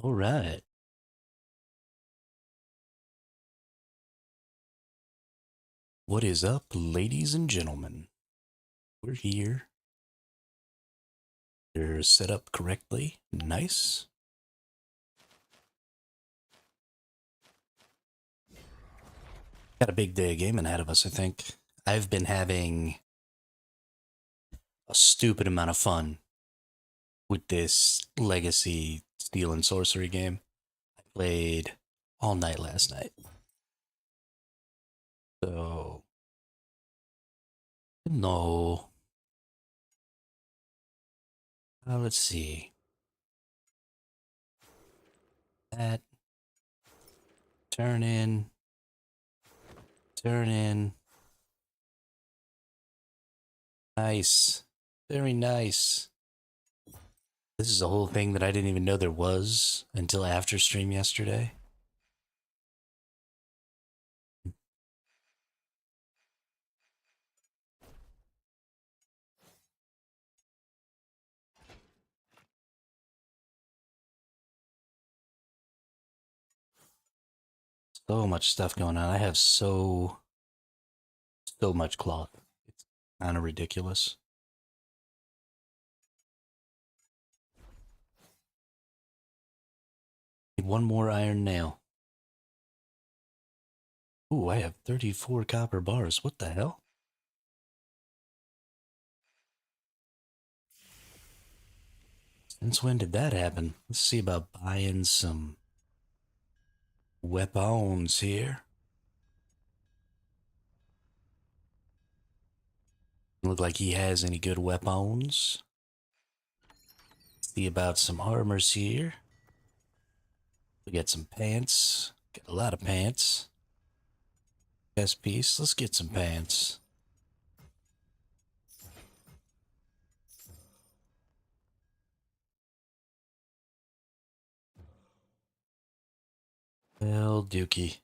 All right. What is up, ladies and gentlemen? We're here. They're set up correctly. Nice. Got a big day of gaming ahead of us, I think. I've been having a stupid amount of fun with this legacy Steel and Sorcery game. I played all night last night. So, no. Let's see. That. Turn in. Turn in. Nice. Very nice. This is a whole thing that I didn't even know there was until after stream yesterday. So much stuff going on. I have so much cloth. It's kind of ridiculous. Need one more iron nail. Ooh, I have 34 copper bars. What the hell? Since when did that happen? Let's see about buying some weapons here. Look like he has any good weapons. See about some armors here. We got some pants. Got a lot of pants. Chest piece. Let's get some pants. Well, Dookie.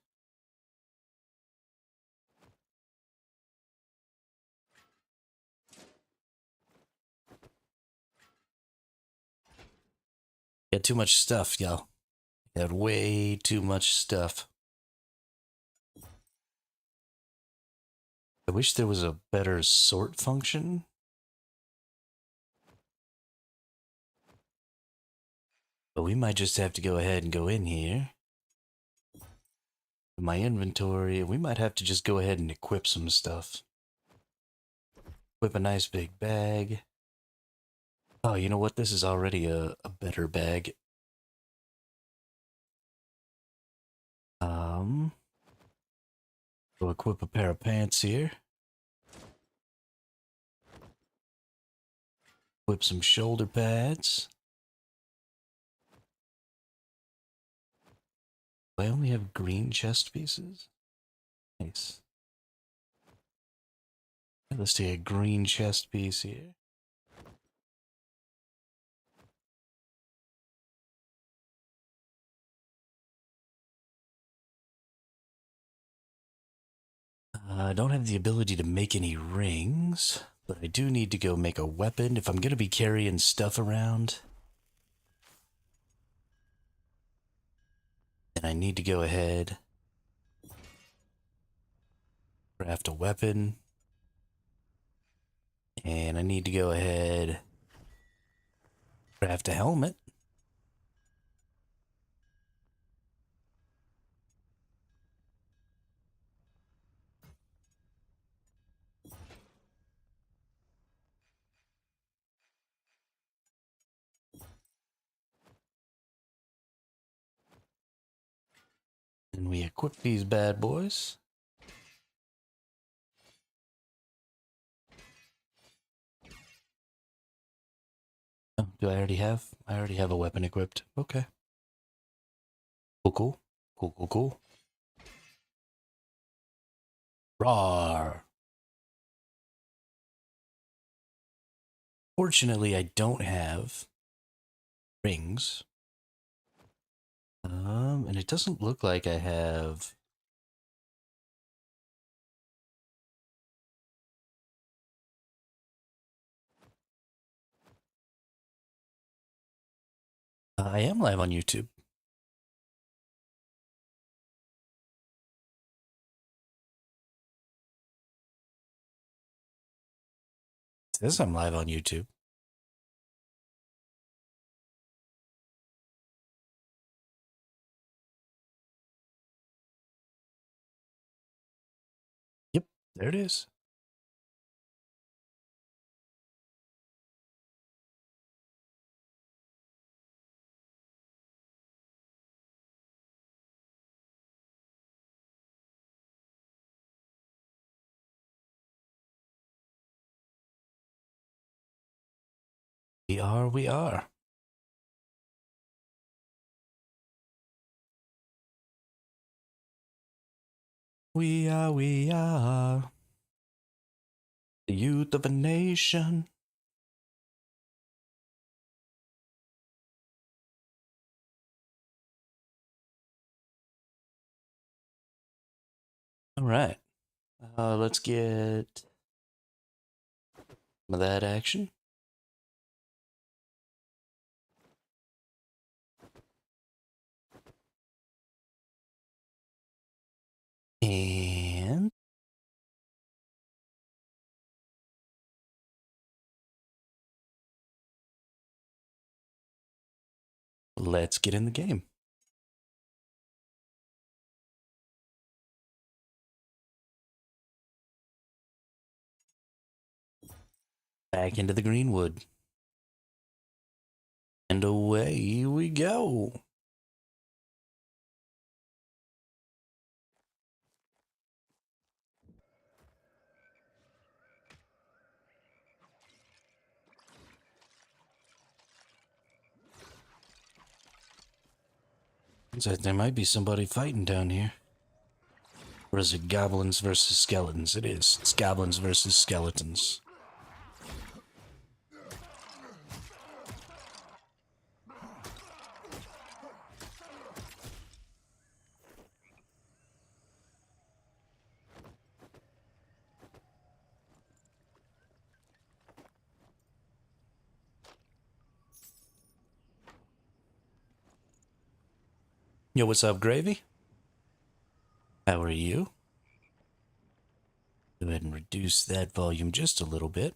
Got too much stuff, y'all. Got way too much stuff. I wish there was a better sort function. But we might just have to go ahead and go in here. In my inventory, we might have to just go ahead and equip some stuff. Equip a nice big bag. Oh, you know what? This is already a better bag. Go equip a pair of pants here. Equip some shoulder pads. I only have green chest pieces. Nice. Let's take a green chest piece here. I don't have the ability to make any rings, but I do need to go make a weapon if I'm going to be carrying stuff around. And I need to go ahead, craft a weapon. And I need to go ahead, craft a helmet. And we equip these bad boys. Oh, do I already have? I already have a weapon equipped. Okay. Cool, cool. Cool, cool, cool. Rawr. Fortunately, I don't have rings. And it doesn't look like I have... I am live on YouTube. says I'm live on YouTube. Yep, there it is. We are, we are. We are, we are. The youth of a nation. All right. Let's get some of that action. And let's get in the game. Back into the greenwood. And away we go. Looks like there might be somebody fighting down here. Or is it goblins versus skeletons? It is. It's goblins versus skeletons. Yo, what's up, Gravy? How are you? Go ahead and reduce that volume just a little bit.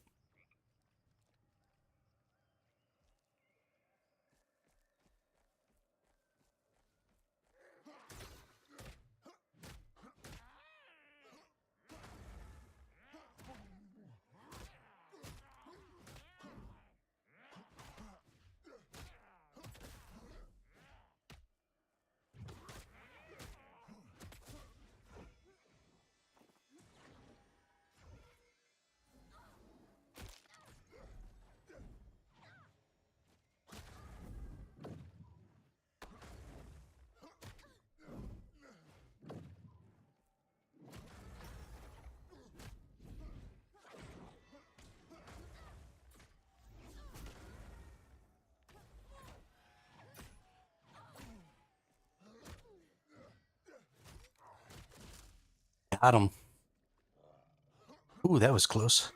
Got him. Ooh, that was close.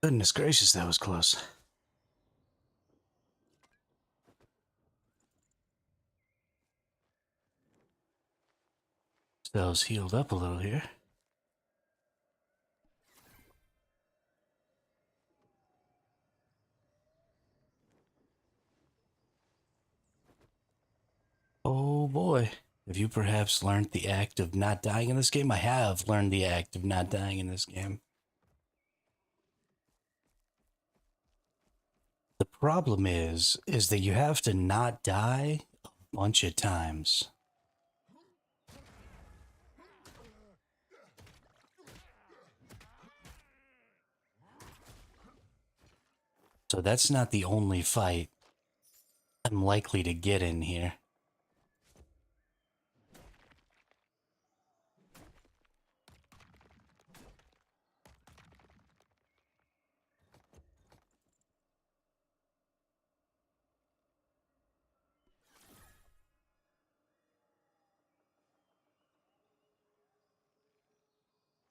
Goodness gracious, that was close. Spell's healed up a little here. Oh boy. Have you perhaps learned the act of not dying in this game? I have learned the act of not dying in this game. The problem is that you have to not die a bunch of times. So that's not the only fight I'm likely to get in here.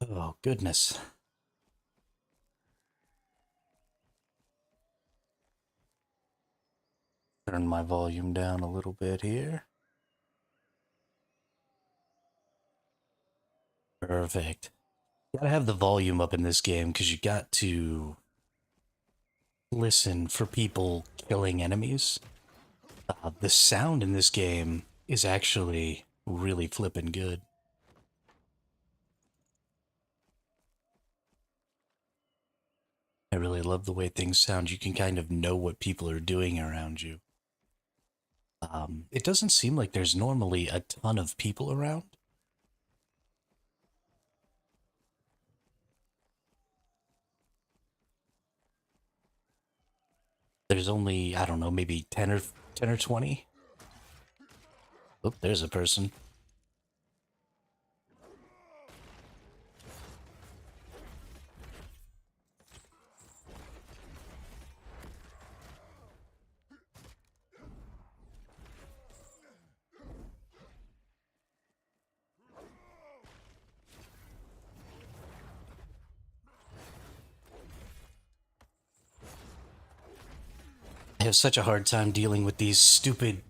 Oh, goodness. Turn my volume down a little bit here. Perfect. You gotta have the volume up in this game because you got to listen for people killing enemies. The sound in this game is actually really flippin' good. I really love the way things sound. You can kind of know what people are doing around you. It doesn't seem like there's normally a ton of people around. There's only, I don't know, maybe 10 or 20. Oh, there's a person. I have such a hard time dealing with these stupid.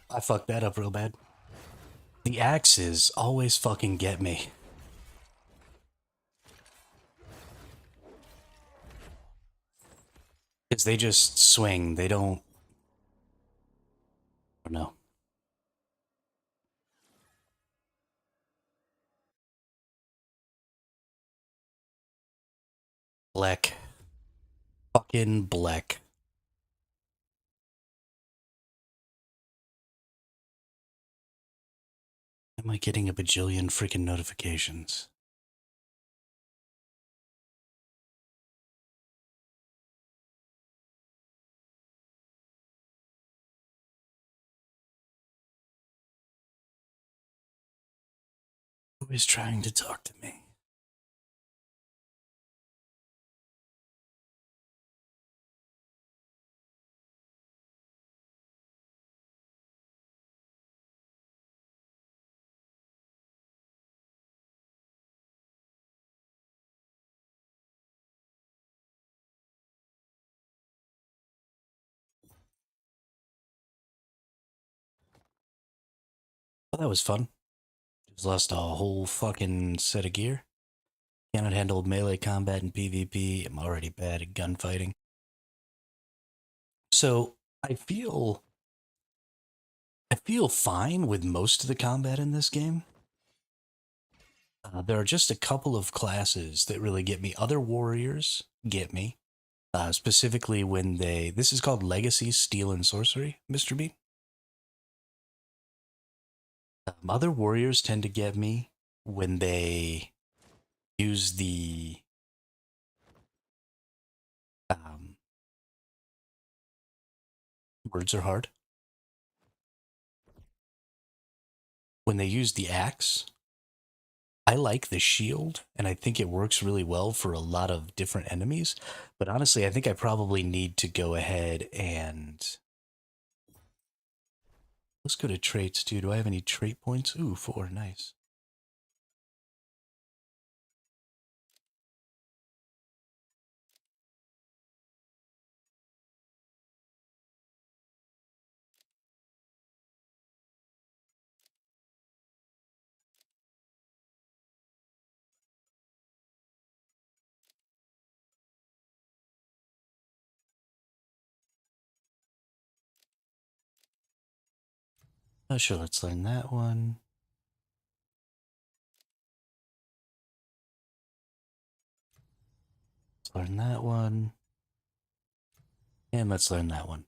I fucked that up real bad. The axes always fucking get me. Because they just swing. They don't. I don't know. Black. Fucking black. Am I getting a bajillion freaking notifications? Who is trying to talk to me? Well, that was fun. Just lost a whole fucking set of gear. Cannot handle melee combat in PvP. I'm already bad at gunfighting. So I feel fine with most of the combat in this game. There are just a couple of classes that really get me. Other warriors get me. Specifically when they. This is called Legacy Steel and Scorcery, Mr. Bean. Other warriors tend to get me when they use the. Um, Words are hard. When they use the axe, I like the shield, and I think it works really well for a lot of different enemies. But honestly, I think I probably need to go ahead and let's go to traits too. Do I have any trait points? Ooh, 4, nice. Oh, sure, let's learn that one. Let's learn that one. And let's learn that one.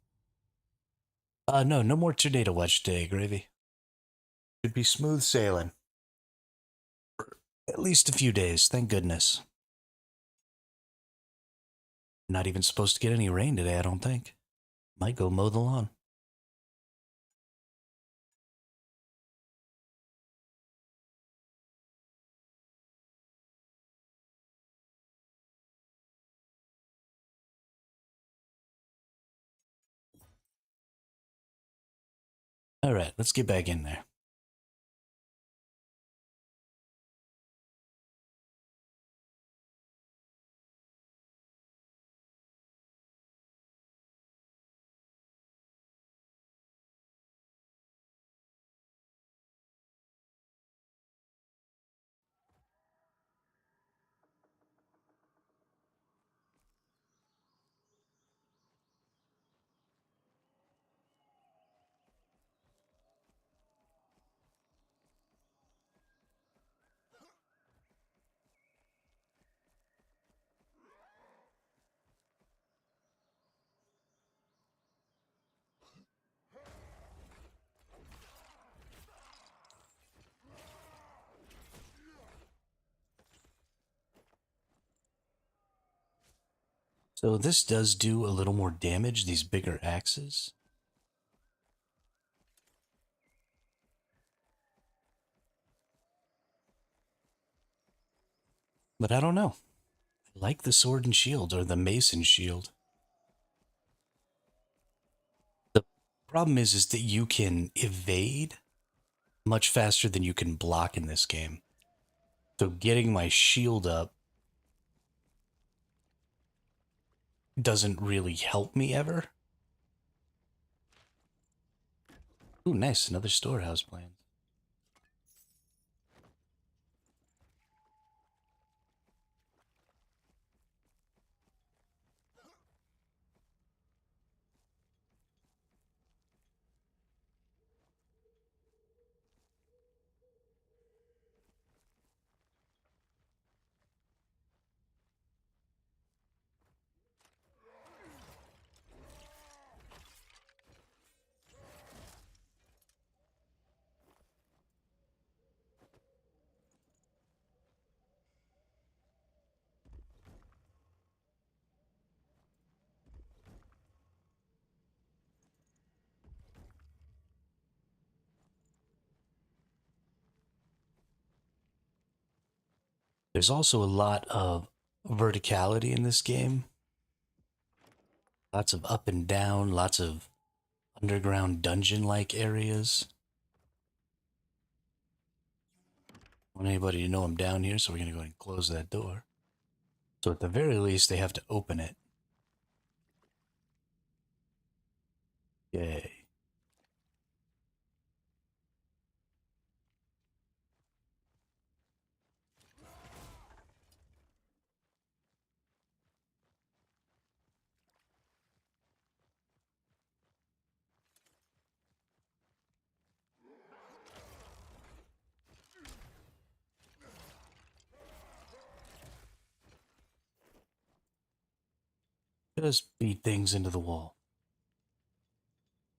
No, no more tornado watch today, Gravy. Should be smooth sailing. At least a few days, thank goodness. Not even supposed to get any rain today, I don't think. Might go mow the lawn. All right, let's get back in there. So this does do a little more damage, these bigger axes. But I don't know. I like the sword and shield, or the mace and shield. The problem is that you can evade much faster than you can block in this game. So getting my shield up doesn't really help me ever. Ooh, nice, another storehouse plan. There's also a lot of verticality in this game. Lots of up and down, lots of underground dungeon-like areas. I want anybody to know I'm down here, so we're going to go ahead and close that door. So at the very least, they have to open it. Yay. Just beat things into the wall.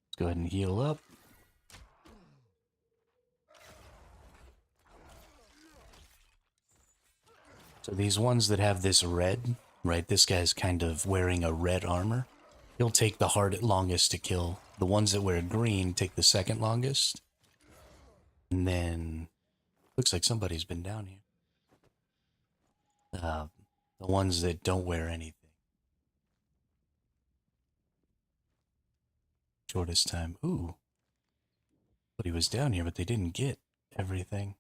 Let's go ahead and heal up. So these ones that have this red, right, this guy's kind of wearing a red armor. He'll take the longest to kill. The ones that wear green take the second longest. And then, looks like somebody's been down here. The ones that don't wear anything. Shortest time. Ooh. But he was down here, but they didn't get everything.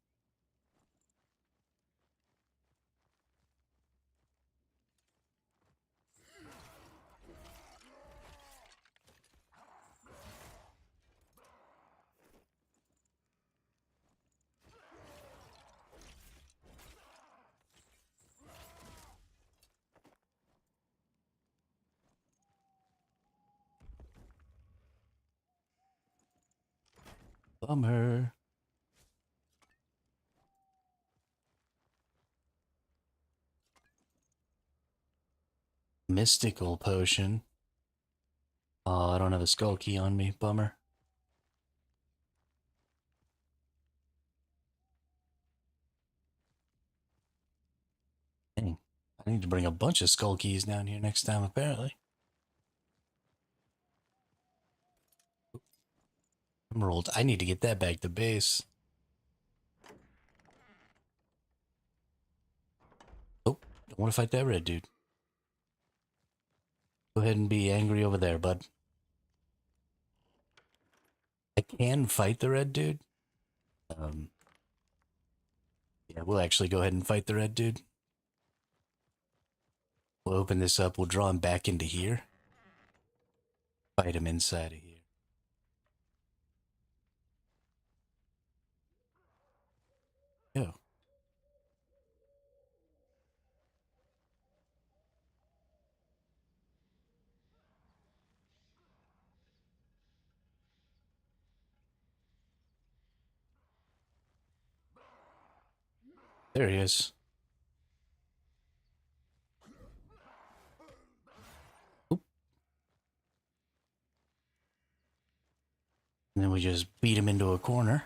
Bummer. Mystical potion. Oh, I don't have a skull key on me. Bummer. Dang. I need to bring a bunch of skull keys down here next time, apparently. Emerald. I need to get that back to base. Oh, don't want to fight that red dude. Go ahead and be angry over there, bud. I can fight the red dude. Yeah, we'll actually go ahead and fight the red dude. We'll open this up. We'll draw him back into here. Fight him inside of here. Go. There he is. Oop. And then we just beat him into a corner.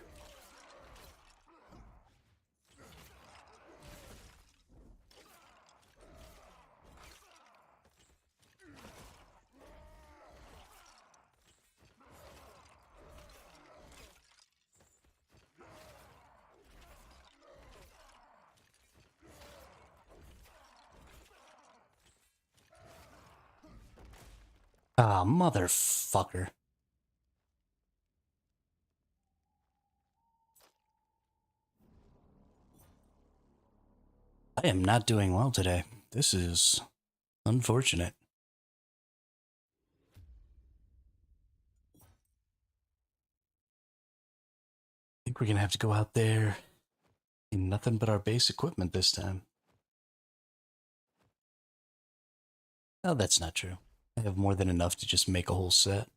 Ah, motherfucker. I am not doing well today. This is unfortunate. I think we're gonna have to go out there in nothing but our base equipment this time. Oh, that's not true. I have more than enough to just make a whole set.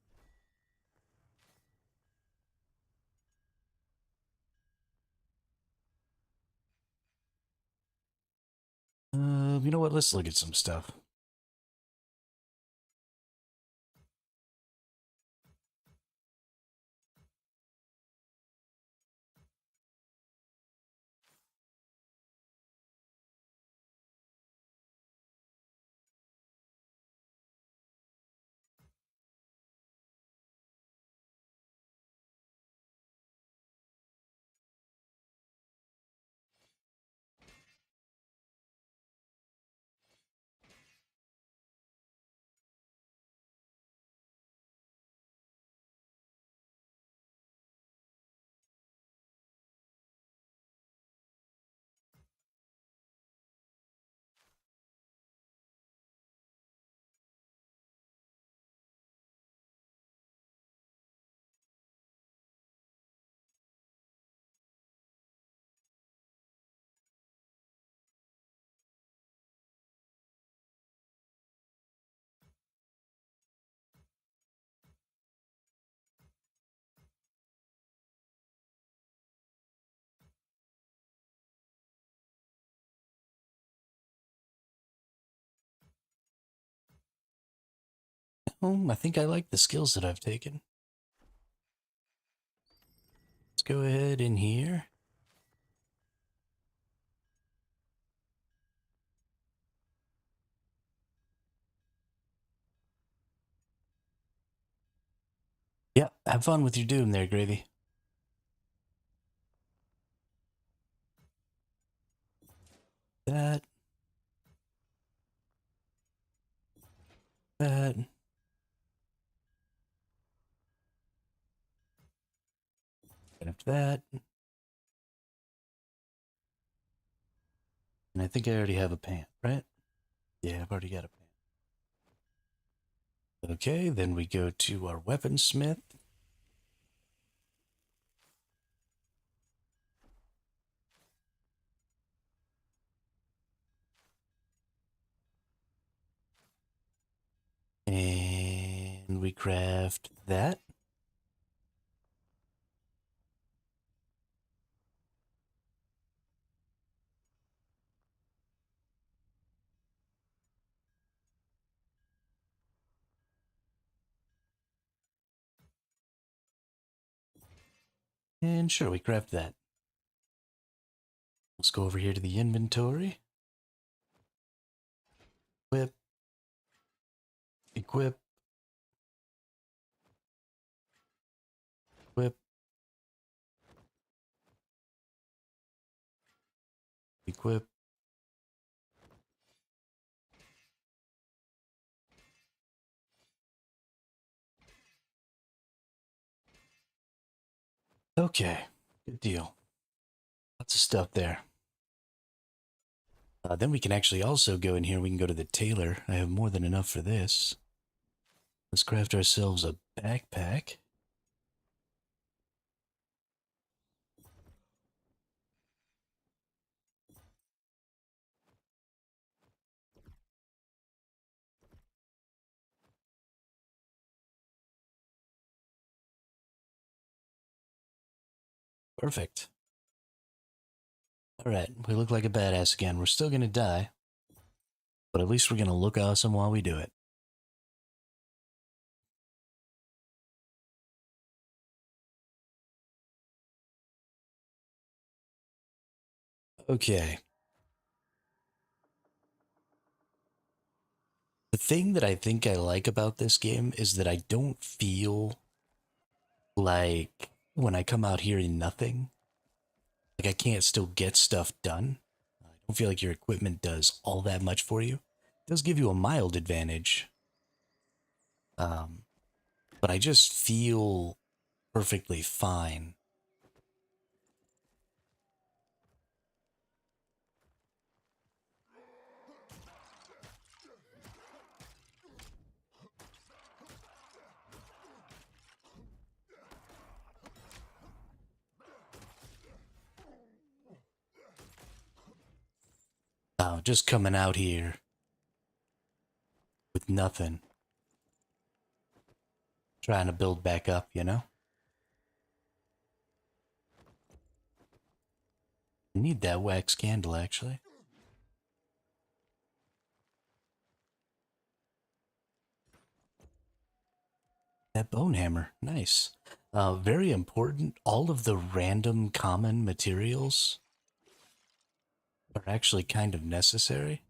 You know what? Let's look at some stuff. I think I like the skills that I've taken. Let's go ahead in here. Yeah, have fun with your doom there, Gravy. That, that, and after that. And I think I already have a pant, right? Yeah, I've already got a pant. Okay, then we go to our weaponsmith. And we craft that. And sure, we craft that. Let's go over here to the inventory. Equip, equip, equip, equip. Okay, good deal. Lots of stuff there. Then we can actually also go in here. We can go to the tailor. I have more than enough for this. Let's craft ourselves a backpack. Perfect. All right, we look like a badass again. We're still gonna die, but at least we're gonna look awesome while we do it. Okay. The thing that I think I like about this game is that I don't feel like when I come out here in nothing, like I can't still get stuff done. I don't feel like your equipment does all that much for you. It does give you a mild advantage But I just feel perfectly fine. Just coming out here with nothing, trying to build back up, you know? I need that wax candle, actually. That bone hammer, nice. Very important. All of the random common materials are actually kind of necessary.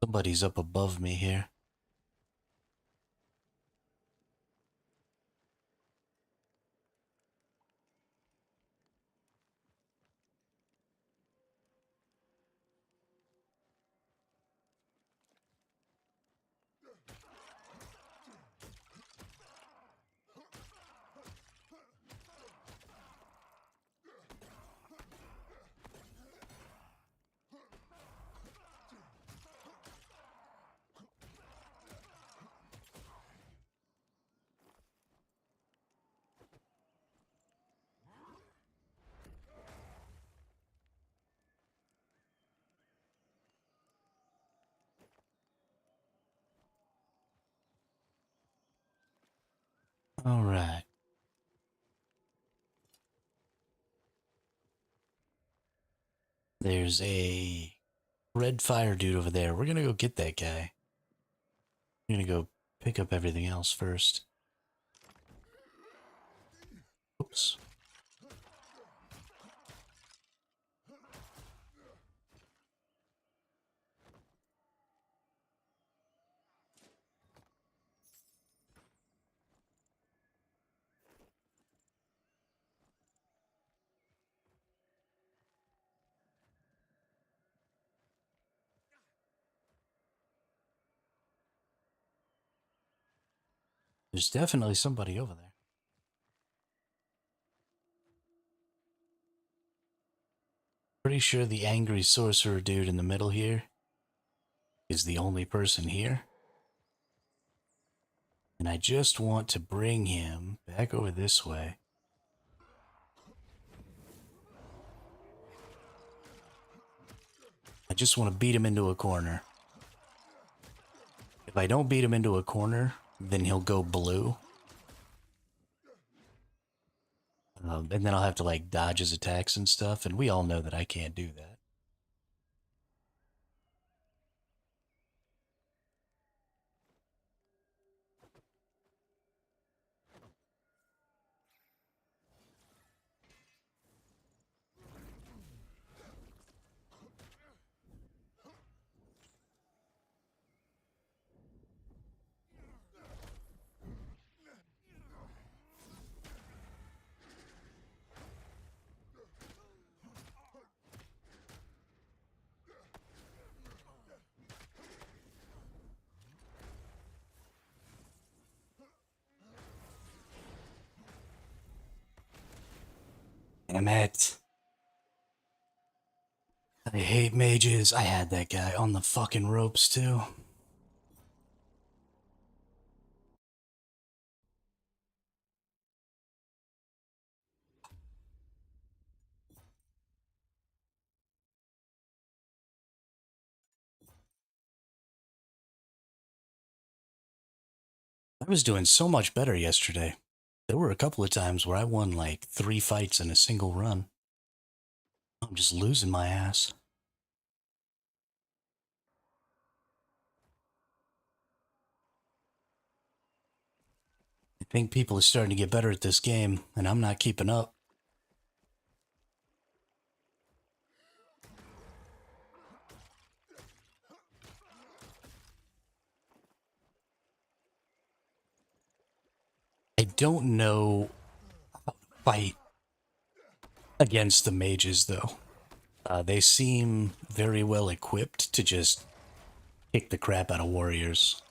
Somebody's up above me here. All right. There's a red fire dude over there. We're gonna go get that guy. We're gonna go pick up everything else first. Oops. There's definitely somebody over there. Pretty sure the angry sorcerer dude in the middle here is the only person here. And I just want to bring him back over this way. I just want to beat him into a corner. If I don't beat him into a corner, then he'll go blue. And then I'll have to like dodge his attacks and stuff, and we all know that I can't do that. Damn it. I hate mages. I had that guy on the fucking ropes too. I was doing so much better yesterday. There were a couple of times where I won like 3 fights in a single run. I'm just losing my ass. I think people are starting to get better at this game, and I'm not keeping up. I don't know how to fight against the mages, though. They seem very well equipped to just kick the crap out of warriors.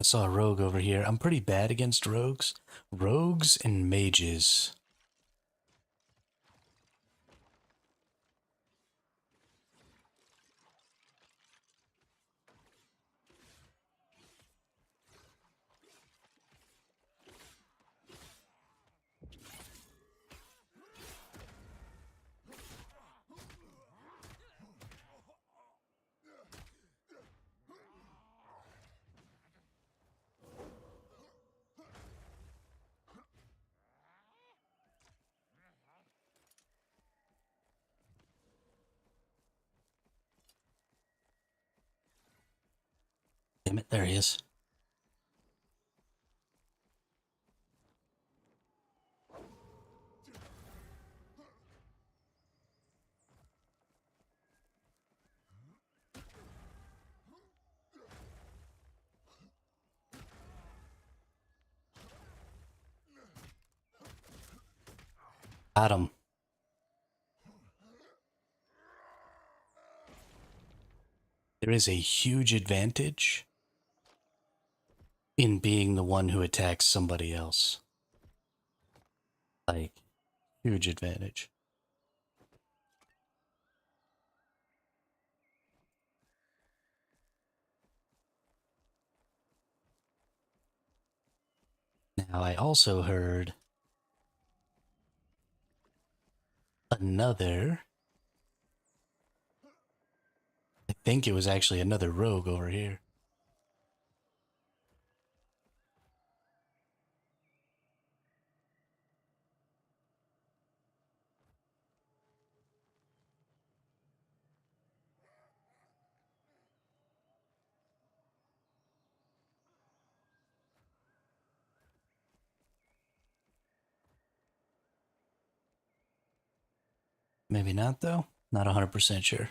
I saw a rogue over here. I'm pretty bad against rogues. Rogues and mages. Damn it, there he is. Got him. There is a huge advantage in being the one who attacks somebody else. Like, huge advantage. Now, I also heard another. I think it was actually another rogue over here. Maybe not, though. Not 100% sure.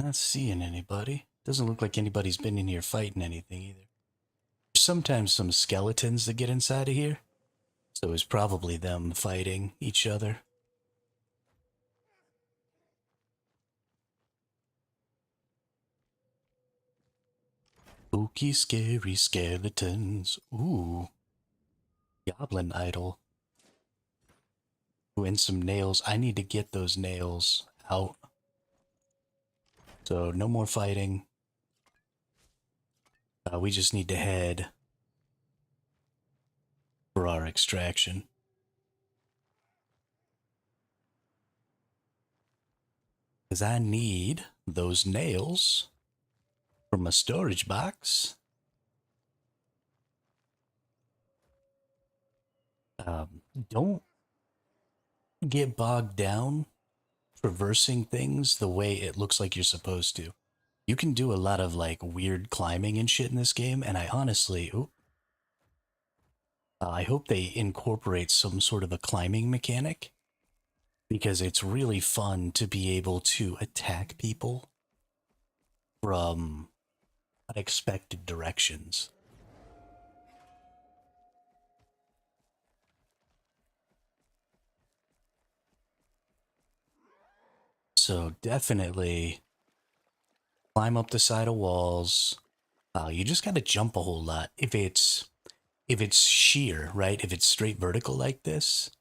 Not seeing anybody. Doesn't look like anybody's been in here fighting anything either. There's sometimes some skeletons that get inside of here. So it's probably them fighting each other. Spooky, scary skeletons. Ooh. Goblin idol. Ooh, and some nails. I need to get those nails out. So no more fighting. We just need to head for our extraction. Because I need those nails from a storage box. Don't get bogged down traversing things the way it looks like you're supposed to. You can do a lot of like weird climbing and shit in this game, and I honestly, I hope they incorporate some sort of a climbing mechanic because it's really fun to be able to attack people from unexpected directions. So definitely climb up the side of walls. You just gotta jump a whole lot. If it's sheer, right? If it's straight vertical like this,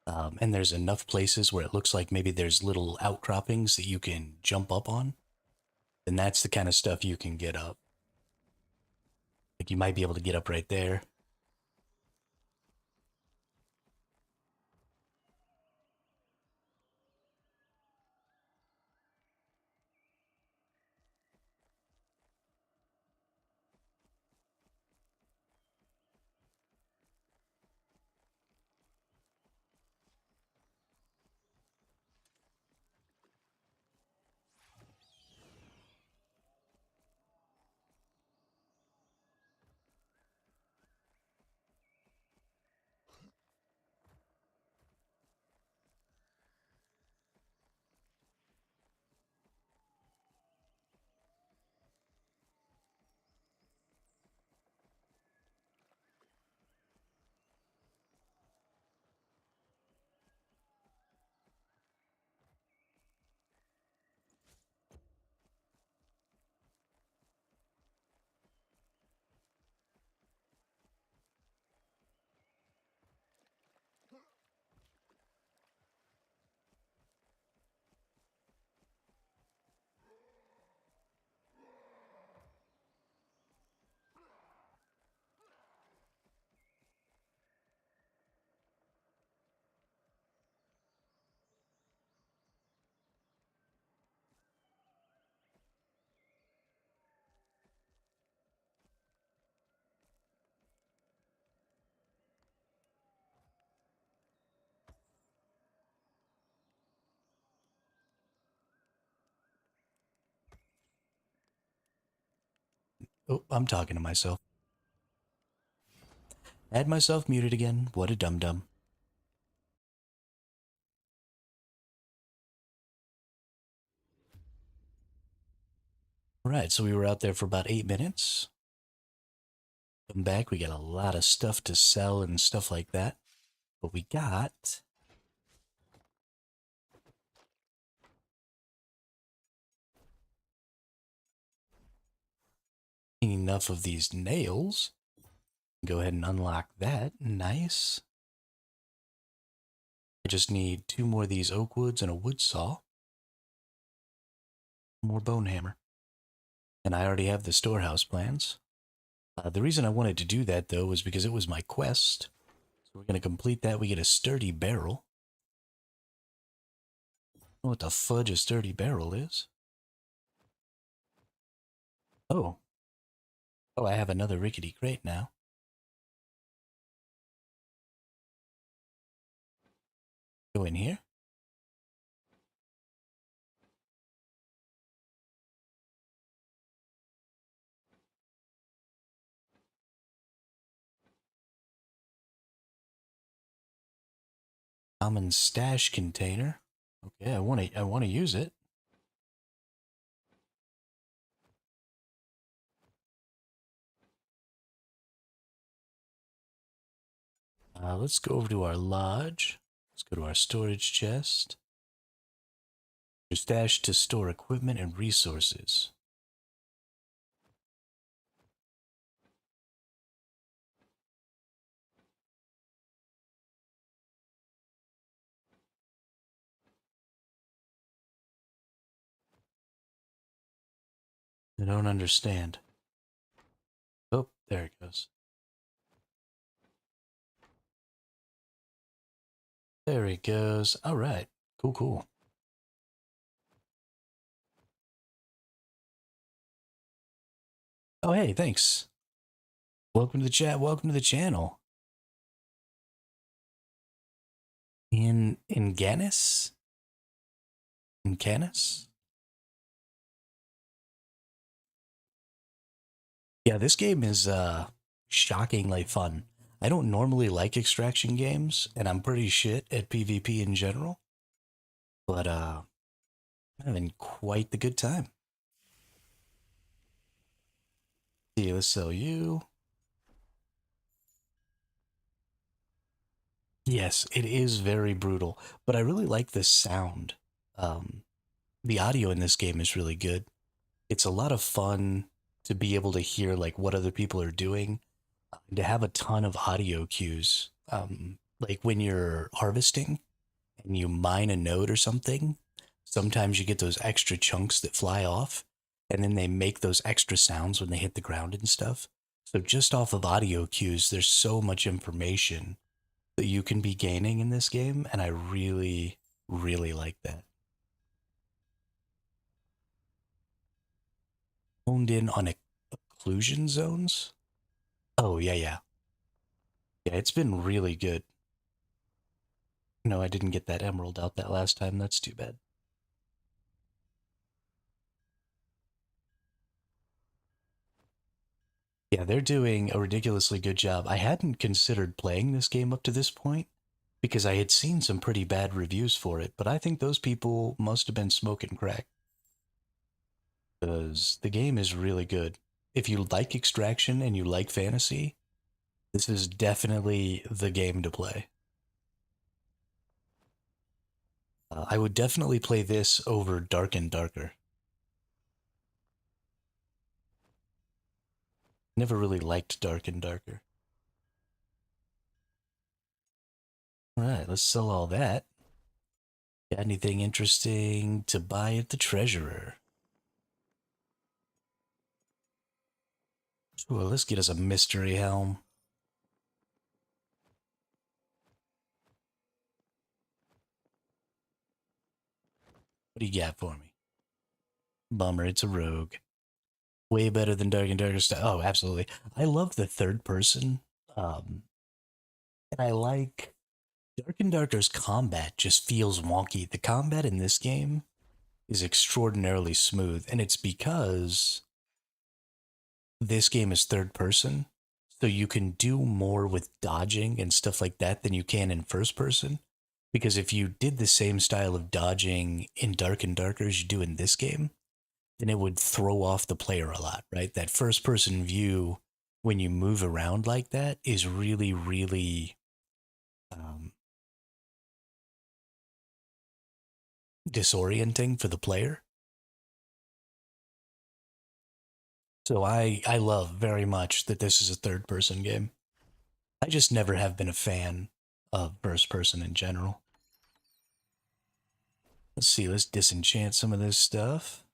and there's enough places where it looks like maybe there's little outcroppings that you can jump up on, then that's the kind of stuff you can get up. Like you might be able to get up right there. Oh, I'm talking to myself. Had myself muted again. What a dum dum. Right, so we were out there for about 8 minutes. Come back, we got a lot of stuff to sell and stuff like that. But we got enough of these nails. Go ahead and unlock that. Nice. I just need 2 more of these oak woods and a wood saw. More bone hammer. And I already have the storehouse plans. The reason I wanted to do that, though, was because it was my quest. So we're going to complete that. We get a sturdy barrel. I don't know what the fudge a sturdy barrel is. Oh. Oh, I have another rickety crate now. Go in here. Common stash container. Okay, I want to use it. Let's go over to our lodge. Let's go to our storage chest. Your stash to store equipment and resources. I don't understand. Oh, there it goes. There it goes. All right. Cool, cool. Oh, hey, thanks. Welcome to the chat. Welcome to the channel. In Ganis? In Canis? Yeah, this game is shockingly fun. I don't normally like extraction games, and I'm pretty shit at PvP in general. But having quite the good time. See, let's sell you. Yes, it is very brutal, but I really like the sound. Um, the audio in this game is really good. It's a lot of fun to be able to hear like what other people are doing, to have a ton of audio cues. Like when you're harvesting and you mine a node or something, sometimes you get those extra chunks that fly off, and then they make those extra sounds when they hit the ground and stuff. So just off of audio cues, there's so much information that you can be gaining in this game, and I really, really like that. Honed in on occlusion zones. Oh yeah, yeah, yeah. It's been really good. No, I didn't get that emerald out that last time. That's too bad. Yeah, they're doing a ridiculously good job. I hadn't considered playing this game up to this point because I had seen some pretty bad reviews for it, but I think those people must have been smoking crack because the game is really good. If you like extraction and you like fantasy, this is definitely the game to play. I would definitely play this over Dark and Darker. Never really liked Dark and Darker. All right, let's sell all that. Got anything interesting to buy at the treasurer? Well, let's get us a mystery helm. What do you got for me? Bummer, it's a rogue. Way better than Dark and Darker stuff. Oh, absolutely. I love the third person. Um, and I like Dark and Darker's combat just feels wonky. The combat in this game is extraordinarily smooth, and it's because this game is third person. So you can do more with dodging and stuff like that than you can in first person. Because if you did the same style of dodging in Dark and Darker as you do in this game, then it would throw off the player a lot, right? That first person view, when you move around like that, is really, really um, disorienting for the player. So I love very much that this is a third person game. I just never have been a fan of first person in general. Let's see, let's disenchant some of this stuff.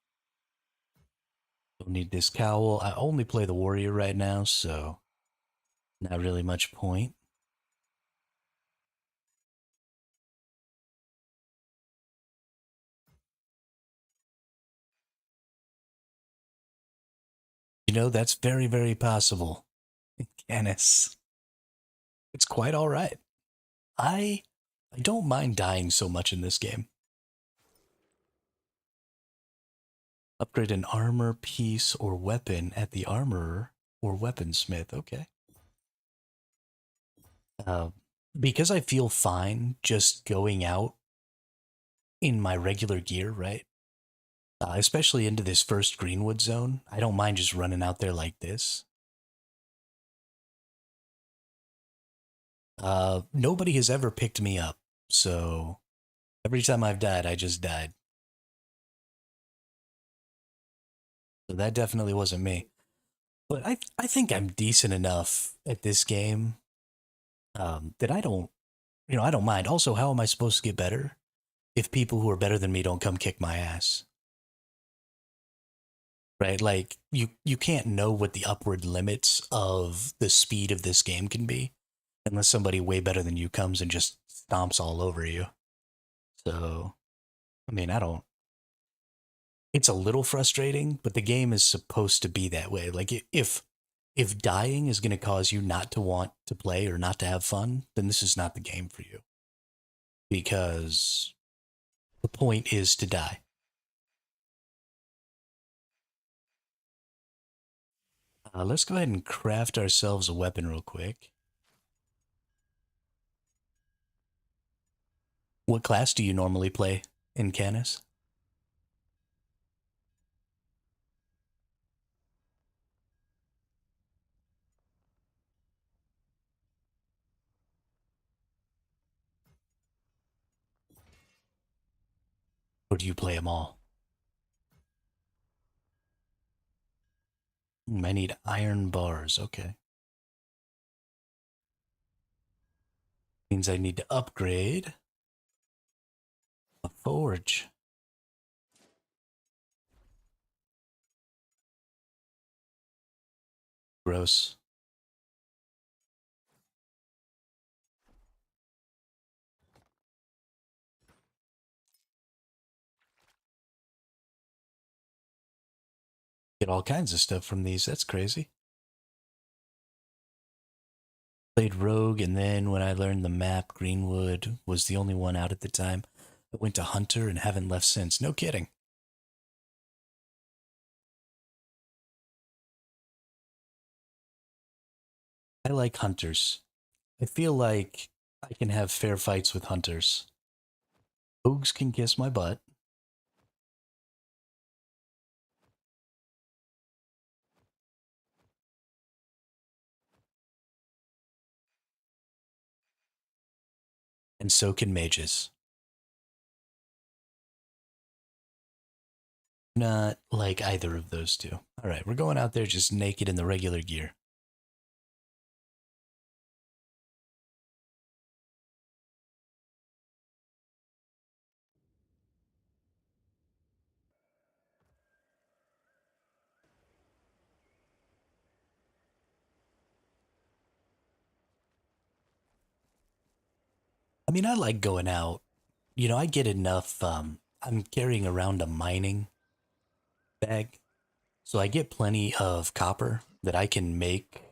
Don't need this cowl. I only play the warrior right now, so not really much point. You know, that's very, very possible. Canis. It's quite all right. I I don't mind dying so much in this game. Upgrade an armor piece or weapon at the armorer or weaponsmith. Okay. Uh, because I feel fine just going out in my regular gear, right? Especially into this first Greenwood zone. I don't mind just running out there like this. Nobody has ever picked me up, so every time I've died, I just died. So that definitely wasn't me. But I think I'm decent enough at this game that I don't, I don't mind. Also, how am I supposed to get better if people who are better than me don't come kick my ass? Right? Like you can't know what the upward limits of the speed of this game can be unless somebody way better than you comes and just stomps all over you. So, I mean, I don't. It's a little frustrating, but the game is supposed to be that way. Like if dying is going to cause you not to want to play or not to have fun, then this is not the game for you because the point is to die. Let's go ahead and craft ourselves a weapon real quick. What class do you normally play? in Canis? Or do you play them all? I need iron bars. Okay. Means I need to upgrade a forge. Gross. Get all kinds of stuff from these. That's crazy. Played Rogue, and then when I learned the map, Greenwood was the only one out at the time. I went to Hunter and haven't left since. No kidding. I like Hunters. I feel like I can have fair fights with Hunters. Rogues can kiss my butt. And so can mages. Not like either of those two. All right, we're going out there just naked in the regular gear. I mean, I like going out. You know, I get enough. I'm carrying around a mining bag, so I get plenty of copper that I can make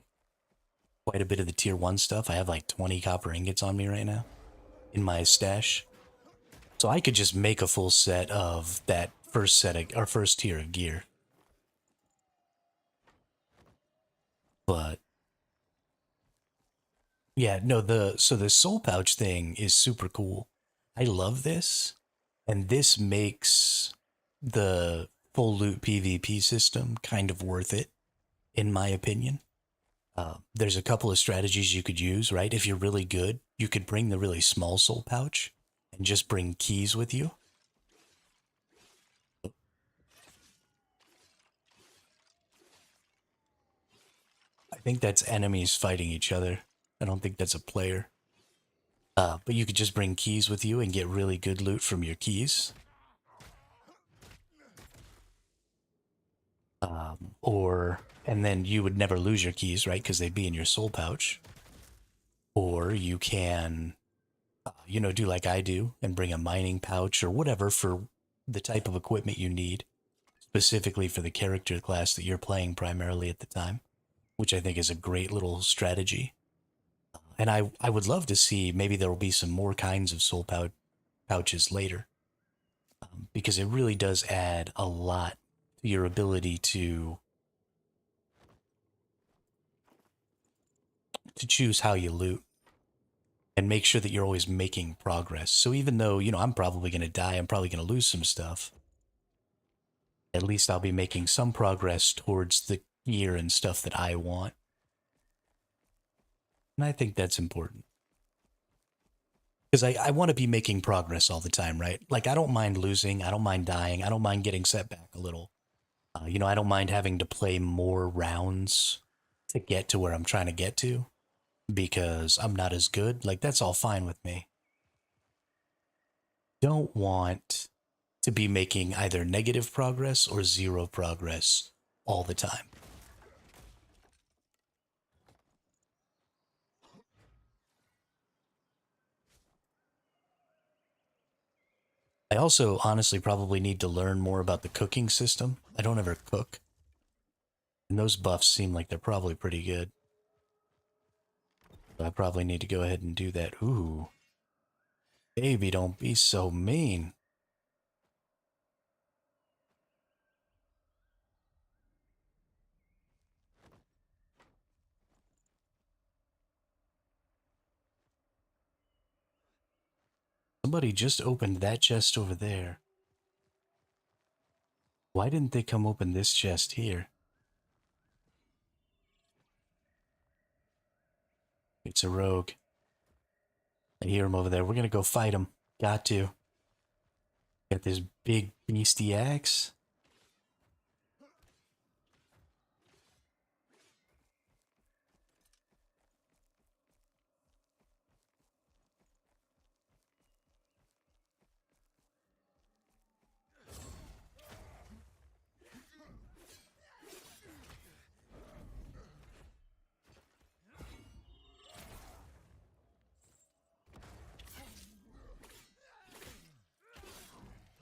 quite a bit of the tier 1 stuff. I have like 20 copper ingots on me right now in my stash. So I could just make a full set of that first set of, or first tier of gear. But yeah, no, the soul pouch thing is super cool. I love this, and this makes the full loot PvP system kind of worth it, in my opinion. There's a couple of strategies you could use, right? If you're really good, you could bring the really small soul pouch and just bring keys with you. I think that's enemies fighting each other. I don't think that's a player. But you could just bring keys with you and get really good loot from your keys. And then you would never lose your keys, right? Because they'd be in your soul pouch. Or you can, do like I do and bring a mining pouch or whatever for the type of equipment you need, specifically for the character class that you're playing primarily at the time, which I think is a great little strategy. And I would love to see maybe there will be some more kinds of pouches later, because it really does add a lot to your ability to choose how you loot and make sure that you're always making progress. So even though, I'm probably going to die, I'm probably going to lose some stuff, at least I'll be making some progress towards the gear and stuff that I want. And I think that's important. Because I want to be making progress all the time, right? Like, I don't mind losing. I don't mind dying. I don't mind getting set back a little. I don't mind having to play more rounds to get to where I'm trying to get to because I'm not as good. Like, that's all fine with me. Don't want to be making either negative progress or zero progress all the time. I also honestly probably need to learn more about the cooking system. I don't ever cook, and those buffs seem like they're probably pretty good. So I probably need to go ahead and do that. Ooh, baby, don't be so mean. Somebody just opened that chest over there. Why didn't they come open this chest here? It's a rogue. I hear him over there. We're gonna go fight him. Got to. Got this big beastie axe.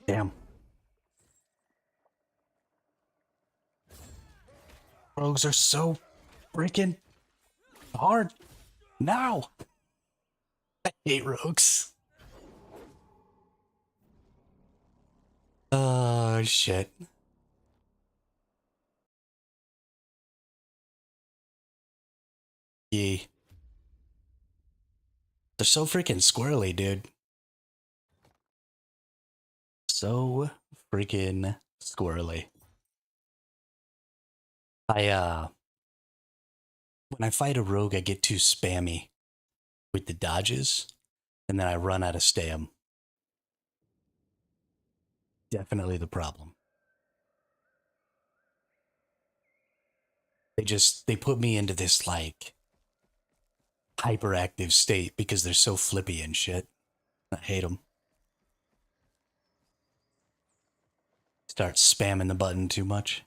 Damn. Rogues are so freaking hard. Now. I hate rogues. Oh, shit. Yeah. They're so freaking squirrely, dude. So freaking squirrely. When I fight a rogue, I get too spammy with the dodges, and then I run out of stam. Definitely the problem. They put me into this like hyperactive state because they're so flippy and shit. I hate them. Start spamming the button too much.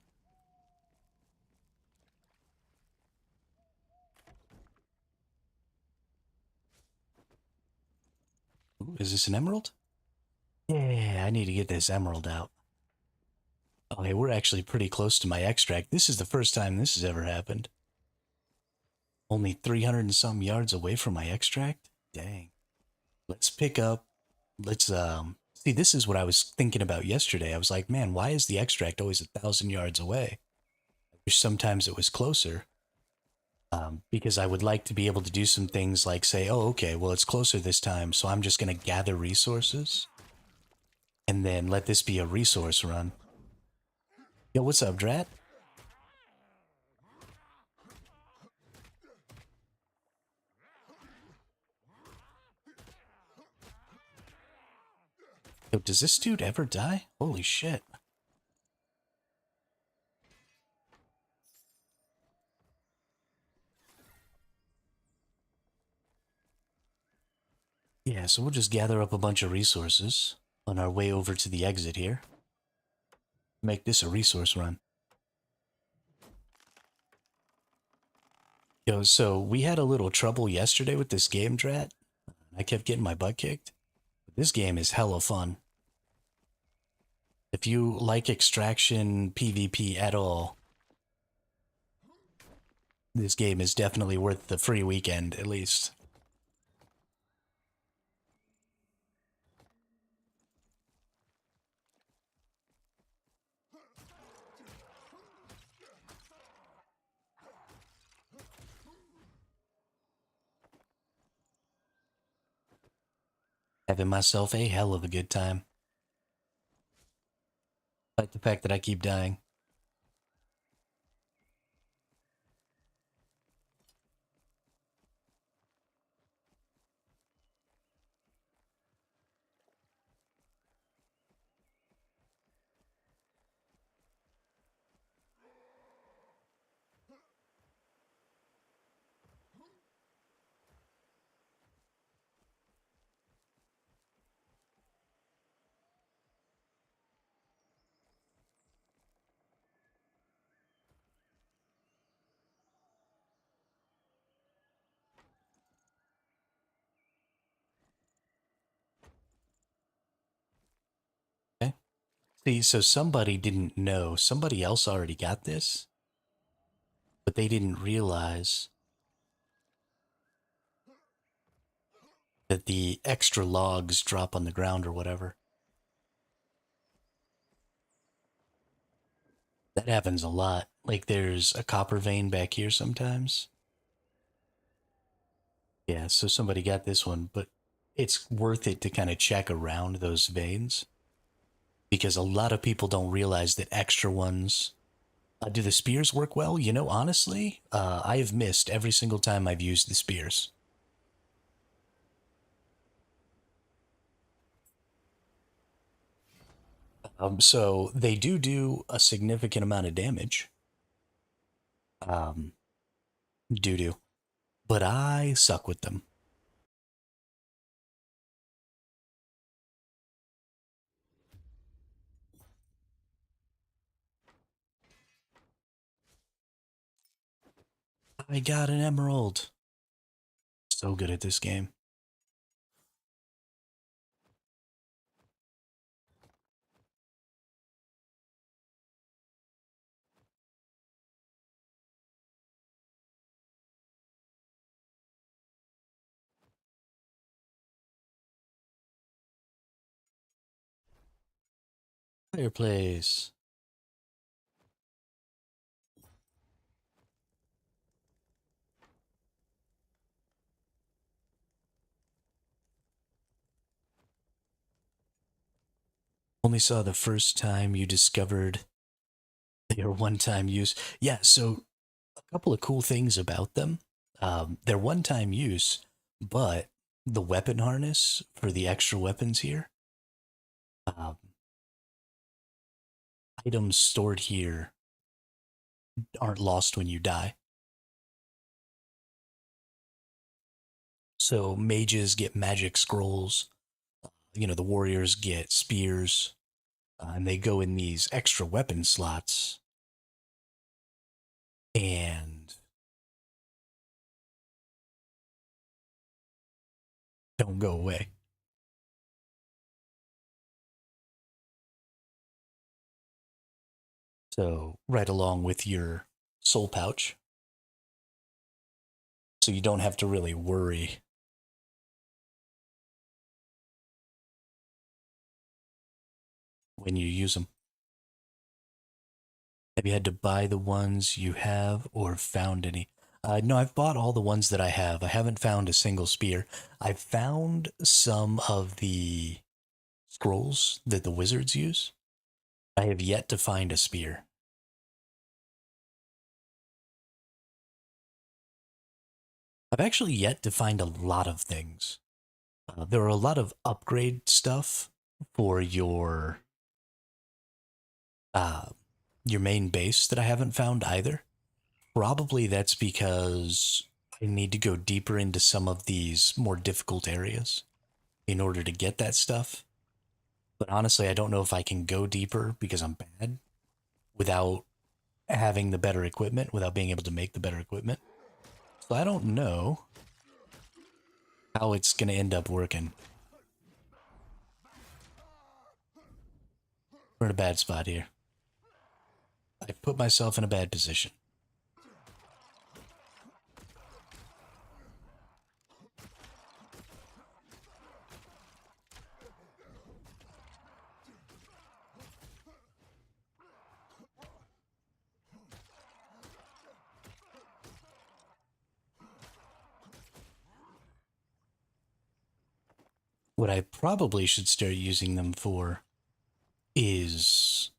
Ooh, is this an emerald? Yeah, I need to get this emerald out. Okay, we're actually pretty close to my extract. This is the first time this has ever happened. Only 300 and some yards away from my extract? Dang. Let's pick up, let's, see, this is what I was thinking about yesterday. I was like, man, why is the extract always 1,000 yards away? I wish sometimes it was closer. Because I would like to be able to do some things like say, oh, okay, well, it's closer this time, so I'm just going to gather resources and then let this be a resource run. Yo, what's up, Drat? Yo, does this dude ever die? Holy shit. Yeah, so we'll just gather up a bunch of resources on our way over to the exit here. Make this a resource run. Yo, so we had a little trouble yesterday with this game, Drat. I kept getting my butt kicked. But this game is hella fun. If you like extraction PvP at all, this game is definitely worth the free weekend, at least. Having myself a hell of a good time. Despite the fact that I keep dying. Okay. See, so somebody didn't know. Somebody else already got this, but they didn't realize that the extra logs drop on the ground or whatever. That happens a lot. Like there's a copper vein back here sometimes. Yeah, so somebody got this one, but it's worth it to kind of check around those veins because a lot of people don't realize that extra ones. Do the spears work well? You know, honestly, I have missed every single time I've used the spears. So they do a significant amount of damage. Um, do, but I suck with them. I got an emerald. So good at this game. Fireplace. Only saw the first time you discovered their one-time use. Yeah, so a couple of cool things about them. They're one-time use, but the weapon harness for the extra weapons here, um, items stored here aren't lost when you die. So mages get magic scrolls. You know, the warriors get spears, and they go in these extra weapon slots and don't go away. So right along with your soul pouch, so you don't have to really worry when you use them. Have you had to buy the ones you have or found any? No, I've bought all the ones that I have. I haven't found a single spear. I've found some of the scrolls that the wizards use. I have yet to find a spear. I've actually yet to find a lot of things. There are a lot of upgrade stuff for uh, your main base that I haven't found either. Probably that's because I need to go deeper into some of these more difficult areas in order to get that stuff. But honestly, I don't know if I can go deeper because I'm bad without having the better equipment, without being able to make the better equipment. So I don't know how it's going to end up working. We're in a bad spot here. I've put myself in a bad position. What I probably should start using them for is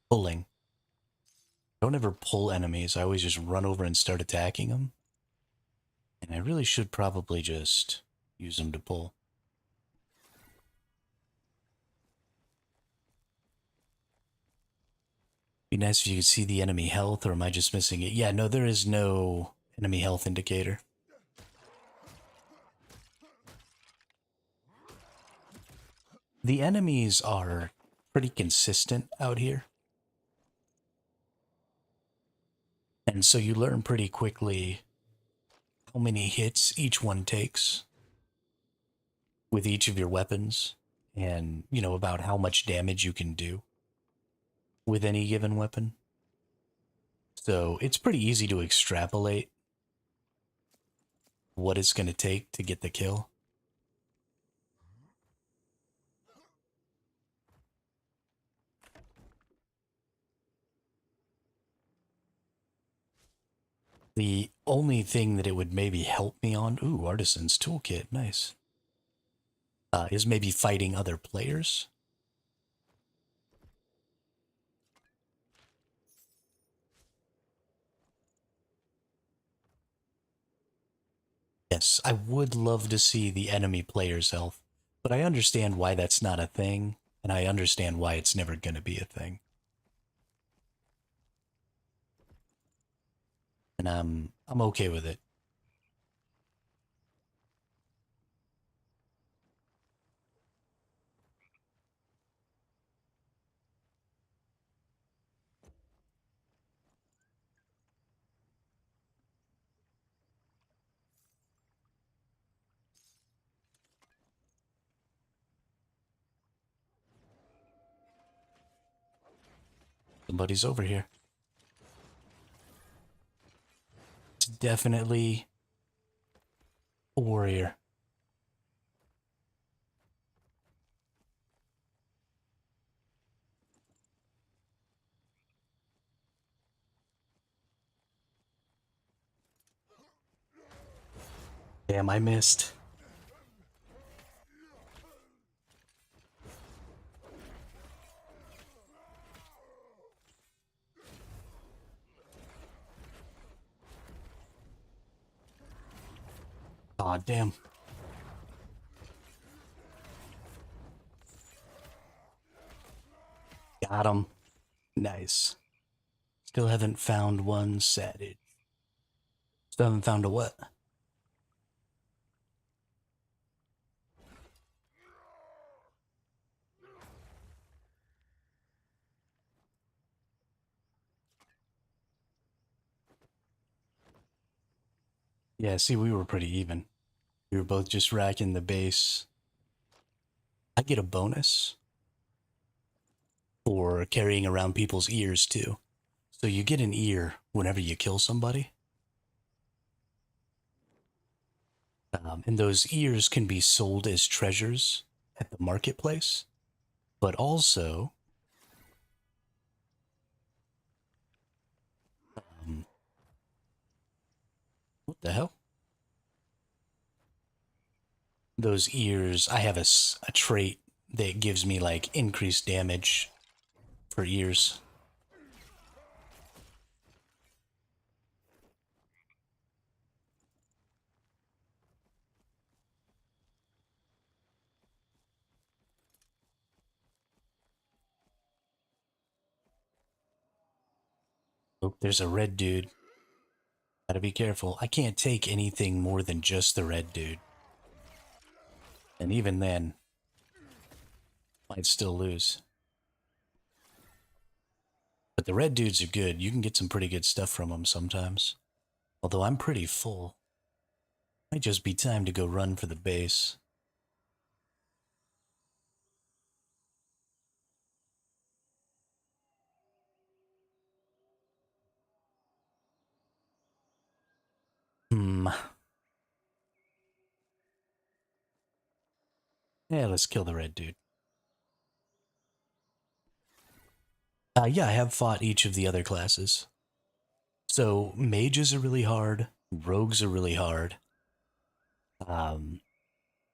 pulling. Don't ever pull enemies. I always just run over and start attacking them. And I really should probably just use them to pull. Be nice if you could see the enemy health, or am I just missing it? Yeah, no, there is no enemy health indicator. The enemies are pretty consistent out here. And so you learn pretty quickly how many hits each one takes with each of your weapons and, you know, about how much damage you can do with any given weapon. So it's pretty easy to extrapolate what it's going to take to get the kill. The only thing that it would maybe help me on, ooh, Artisan's Toolkit, nice, is maybe fighting other players. Yes, I would love to see the enemy player's health, but I understand why that's not a thing, and I understand why it's never going to be a thing. And I'm okay with it. Somebody's over here. It's definitely a warrior. Damn, I missed. Aw, damn. Got him. Nice. Still haven't found one savage. Still haven't found a what? Yeah, see, we were pretty even. We were both just racking the base. I get a bonus for carrying around people's ears, too. So you get an ear whenever you kill somebody. And those ears can be sold as treasures at the marketplace. But also, um, what the hell? Those ears, I have a trait that gives me like increased damage for ears. Oh, there's a red dude. Gotta be careful. I can't take anything more than just the red dude. And even then, might still lose. But the red dudes are good. You can get some pretty good stuff from them sometimes. Although I'm pretty full. Might just be time to go run for the base. Hmm. Yeah, let's kill the red dude. Yeah, I have fought each of the other classes. So mages are really hard. Rogues are really hard. Um,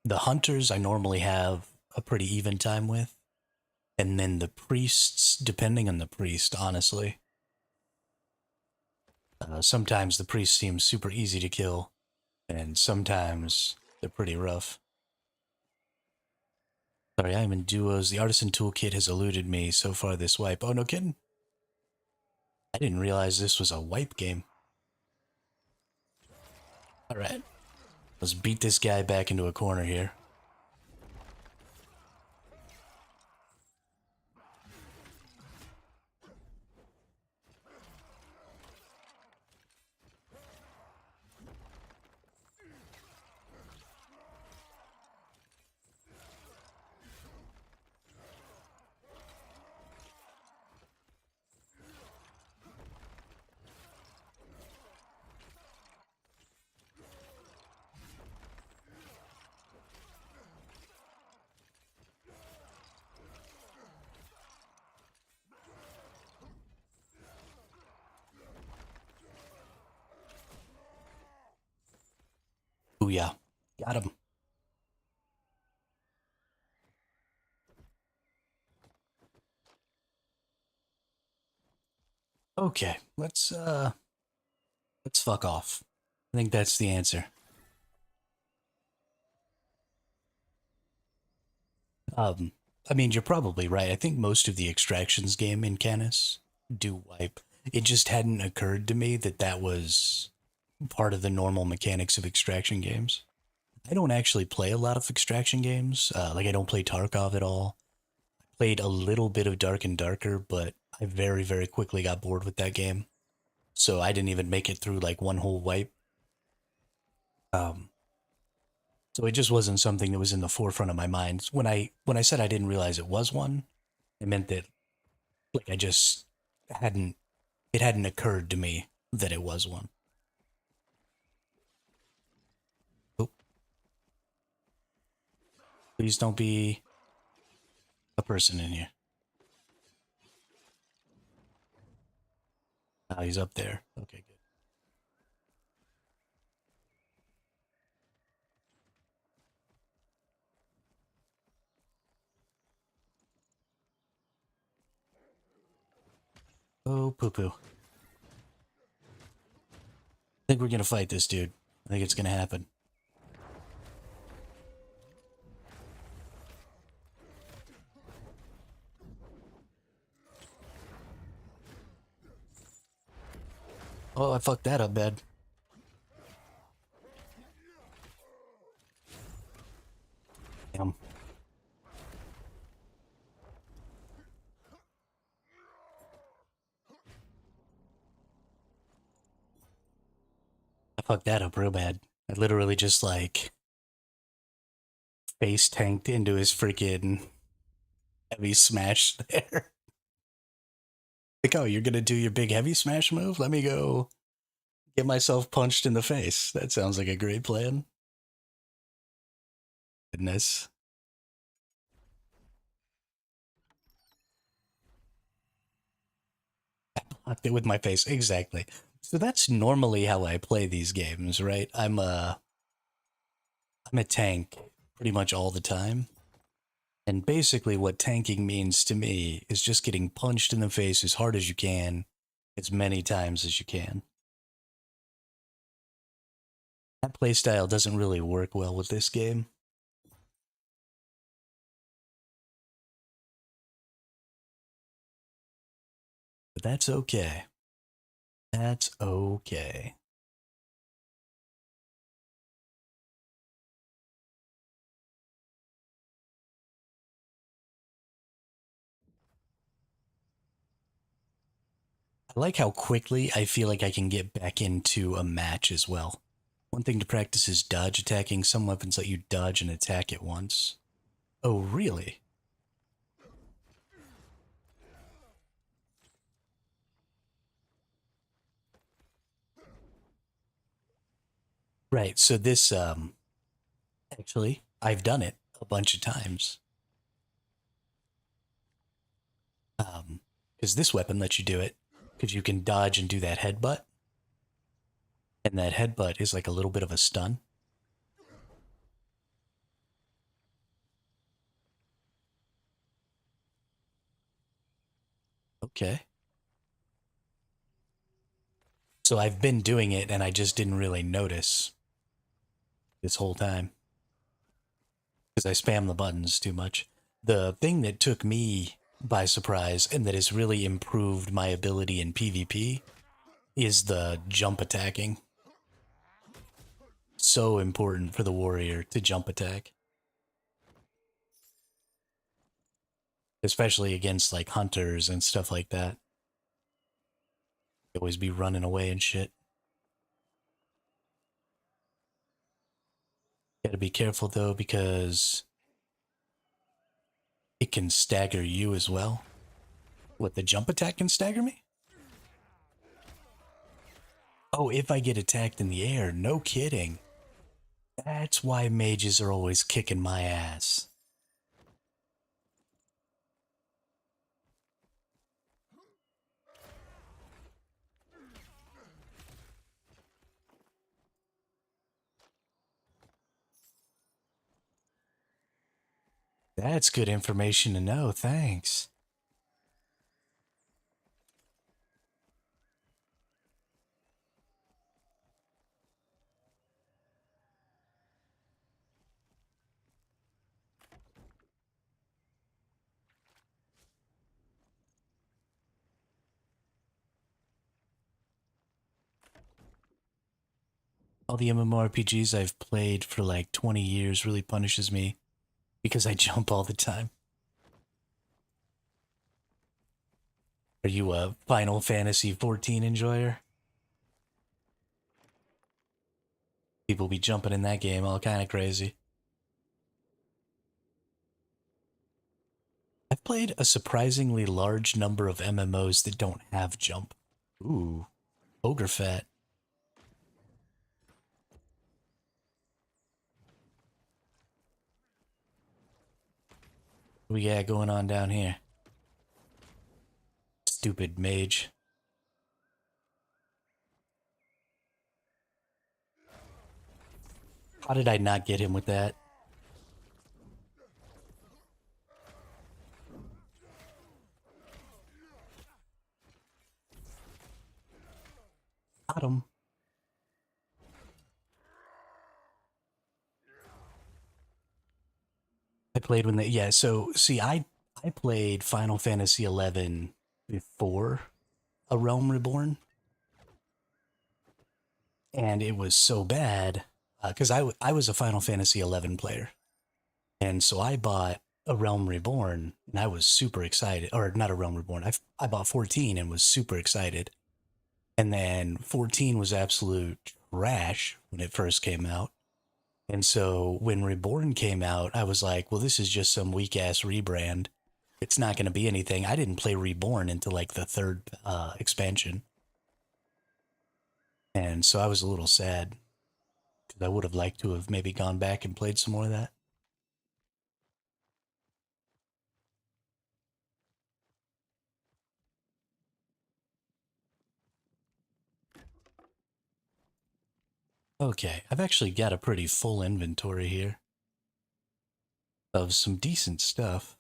the hunters I normally have a pretty even time with. And then the priests, depending on the priest, honestly. Sometimes the priest seems super easy to kill, and sometimes they're pretty rough. Sorry, I am in duos. The Artisan Toolkit has eluded me so far this wipe. Oh, no kidding. I didn't realize this was a wipe game. Alright, let's beat this guy back into a corner here. Booyah. Got him. Okay, let's fuck off. I think that's the answer. Um, I mean, you're probably right. I think most of the extractions game in Canis do wipe. It just hadn't occurred to me that that was part of the normal mechanics of extraction games. I don't actually play a lot of extraction games. Like I don't play Tarkov at all. Played a little bit of Dark and Darker, but I very, very quickly got bored with that game. So I didn't even make it through like one whole wipe. Um, so it just wasn't something that was in the forefront of my mind. When I said I didn't realize it was one, it meant that like I just hadn't it hadn't occurred to me that it was one. Oh, please don't be a person in here. Oh, he's up there. Okay, good. Oh, poo poo. I think we're gonna fight this dude. I think it's gonna happen. Oh, I fucked that up bad. Damn. I fucked that up real bad. I literally just like face tanked into his freaking heavy smash there. Like, oh, you're gonna do your big heavy smash move? Let me go get myself punched in the face. That sounds like a great plan. Goodness. Blocked it with my face. Exactly. So that's normally how I play these games, right? I'm a tank pretty much all the time. And basically what tanking means to me is just getting punched in the face as hard as you can, as many times as you can. That playstyle doesn't really work well with this game, but that's okay. That's okay. I like how quickly I feel like I can get back into a match as well. One thing to practice is dodge attacking. Some weapons let you dodge and attack at once. Oh, really? Right. So this actually I've done it a bunch of times. Because this weapon lets you do it because you can dodge and do that headbutt, and that headbutt is like a little bit of a stun. Okay. So I've been doing it and I just didn't really notice this whole time because I spam the buttons too much. The thing that took me by surprise and that has really improved my ability in PvP is the jump attacking. So important for the warrior to jump attack, especially against like hunters and stuff like that. They always be running away and shit. Gotta be careful though because it can stagger you as well. What, the jump attack can stagger me? Oh, if I get attacked in the air, no kidding. That's why mages are always kicking my ass. That's good information to know. Thanks. All the MMORPGs I've played for like 20 years really punishes me because I jump all the time. Are you a Final Fantasy 14 enjoyer? People be jumping in that game all kind of crazy. I've played a surprisingly large number of MMOs that don't have jump. Ooh, ogre fat. What we got going on down here? Stupid mage. How did I not get him with that? Got him. I played when they yeah, so see I played Final Fantasy 11 before A Realm Reborn, and it was so bad because I was a Final Fantasy 11 player, and so I bought A Realm Reborn, and I was super excited. Or not A Realm Reborn. I bought 14 and was super excited, and then 14 was absolute trash when it first came out. And so when Reborn came out, I was like, well, this is just some weak ass rebrand. It's not going to be anything. I didn't play Reborn until like the third expansion. And so I was a little sad because I would have liked to have maybe gone back and played some more of that. Okay, I've actually got a pretty full inventory here of some decent stuff.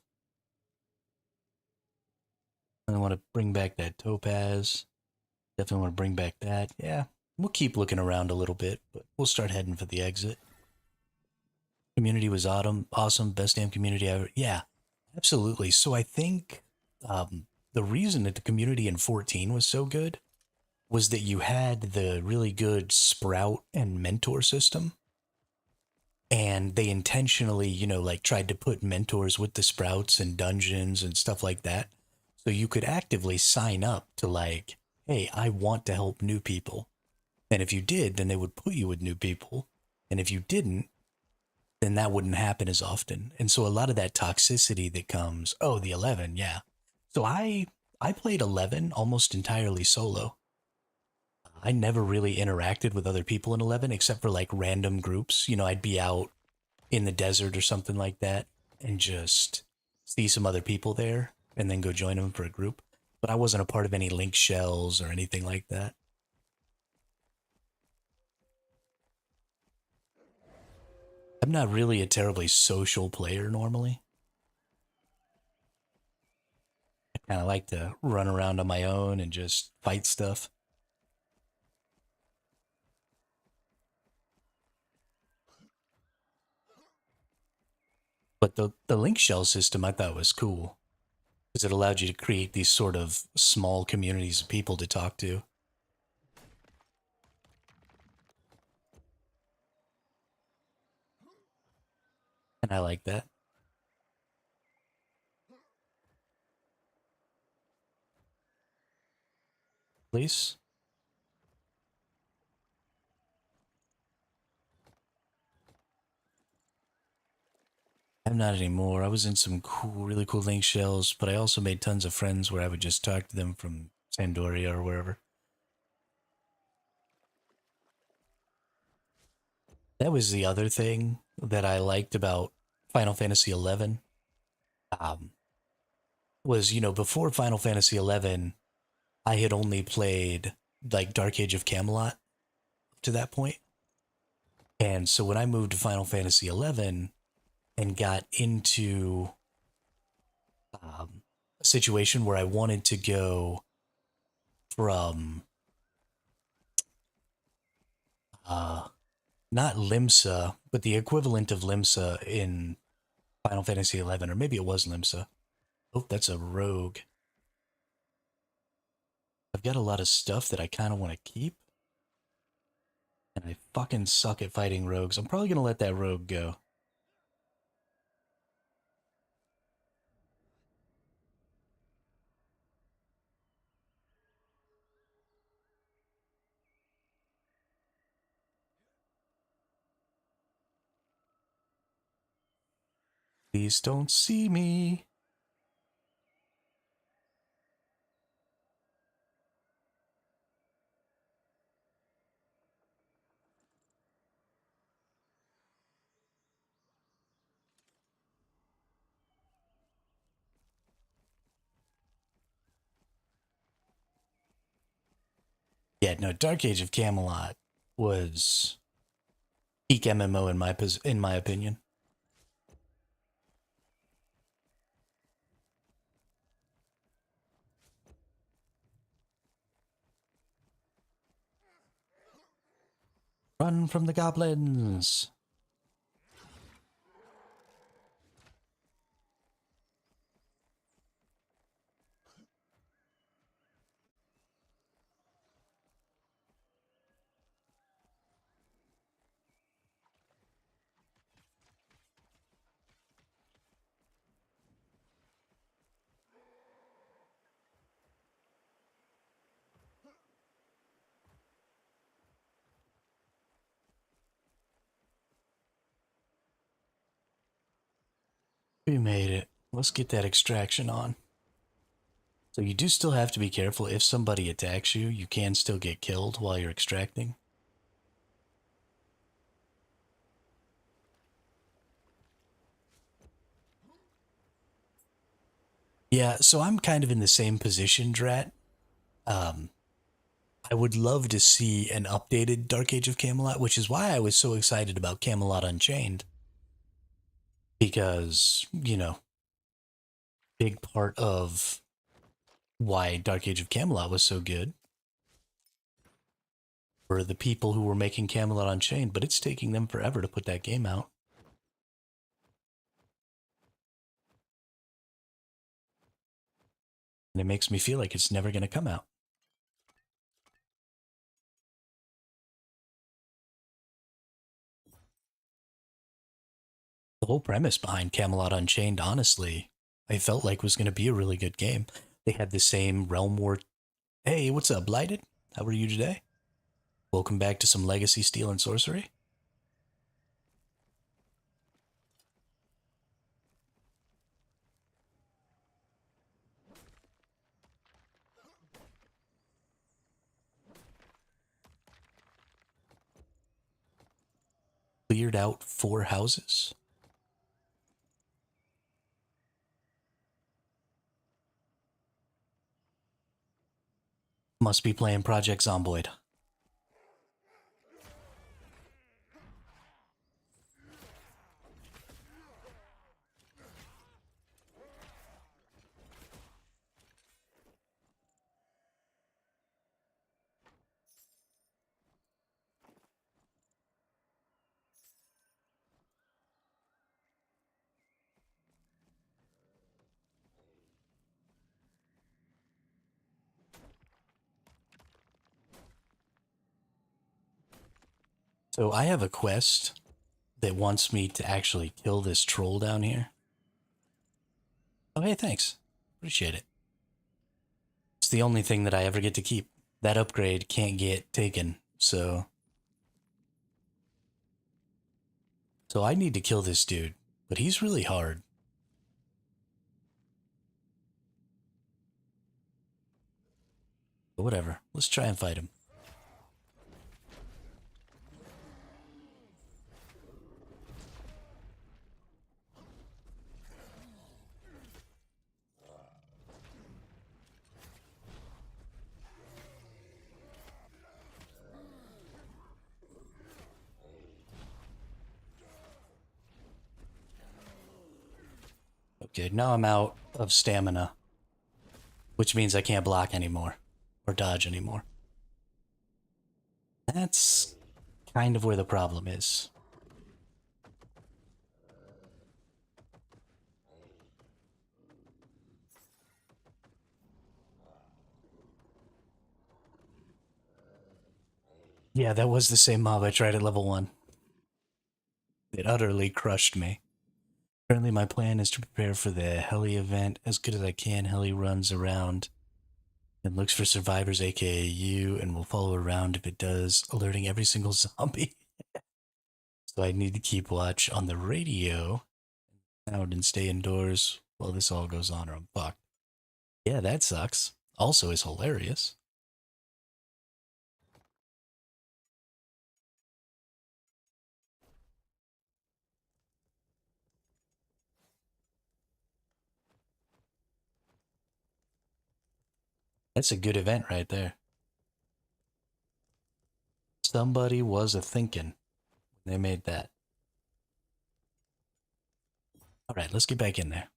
I want to bring back that topaz. Definitely want to bring back that. Yeah, we'll keep looking around a little bit, but we'll start heading for the exit. Community was awesome, best damn community ever. Yeah, absolutely. So I think the reason that the community in 14 was so good was that you had the really good sprout and mentor system, and they intentionally, like tried to put mentors with the sprouts and dungeons and stuff like that, so you could actively sign up to like, hey, I want to help new people, and if you did, then they would put you with new people, and if you didn't, then that wouldn't happen as often. And so a lot of that toxicity that comes, oh, the 11, yeah. So I played 11 almost entirely solo. I never really interacted with other people in 11 except for like random groups. I'd be out in the desert or something like that and just see some other people there and then go join them for a group. But I wasn't a part of any link shells or anything like that. I'm not really a terribly social player normally. I kind of like to run around on my own and just fight stuff. But the link shell system I thought was cool because it allowed you to create these sort of small communities of people to talk to. And I like that. Please? I'm not anymore. I was in some cool, really cool link shells, but I also made tons of friends where I would just talk to them from Sandoria or wherever. That was the other thing that I liked about Final Fantasy 11. Um, was before Final Fantasy 11, I had only played like Dark Age of Camelot to that point. And so when I moved to Final Fantasy 11, and got into a situation where I wanted to go from not Limsa, but the equivalent of Limsa in Final Fantasy XI, or maybe it was Limsa. Oh, that's a rogue. I've got a lot of stuff that I kind of want to keep, and I fucking suck at fighting rogues. I'm probably going to let that rogue go. Please don't see me. Yeah, no, Dark Age of Camelot was peak MMO in my opinion. Run from the goblins. We made it. Let's get that extraction on. So you do still have to be careful. If somebody attacks you, you can still get killed while you're extracting. Yeah, so I'm kind of in the same position, Drat. Um, I would love to see an updated Dark Age of Camelot, which is why I was so excited about Camelot Unchained. Because, big part of why Dark Age of Camelot was so good were the people who were making Camelot Unchained, but it's taking them forever to put that game out. And it makes me feel like it's never going to come out. The whole premise behind Camelot Unchained, honestly, I felt like was going to be a really good game. They had the same Realm War. Hey, what's up, Blighted? How are you today? Welcome back to some Legacy Steel and Sorcery. Cleared out 4 houses. Must be playing Project Zomboid. So I have a quest that wants me to actually kill this troll down here. Oh, hey, thanks. Appreciate it. It's the only thing that I ever get to keep. That upgrade can't get taken, so I need to kill this dude, but he's really hard. But whatever, let's try and fight him. Okay, now I'm out of stamina, which means I can't block anymore or dodge anymore. That's kind of where the problem is. Yeah, that was the same mob I tried at level 1. It utterly crushed me. Currently, my plan is to prepare for the heli event as good as I can. Heli runs around and looks for survivors, aka you, and will follow around if it does, alerting every single zombie. So I need to keep watch on the radio out and stay indoors while this all goes on, or I'm fucked. Yeah, that sucks. Also is hilarious. That's a good event right there. Somebody was a thinking when they made that. All right, let's get back in there.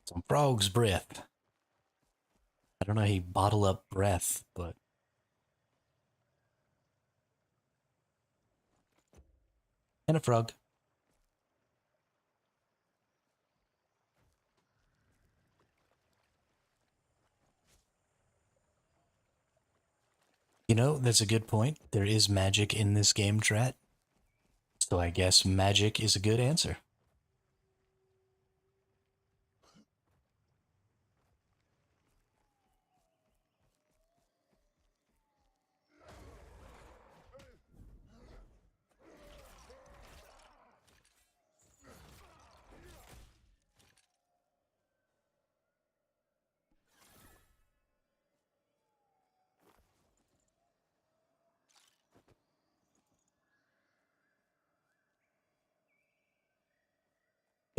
Some frog's breath. I don't know how you bottle up breath, but. And a frog. You know, that's a good point. There is magic in this game, Trat. So I guess magic is a good answer.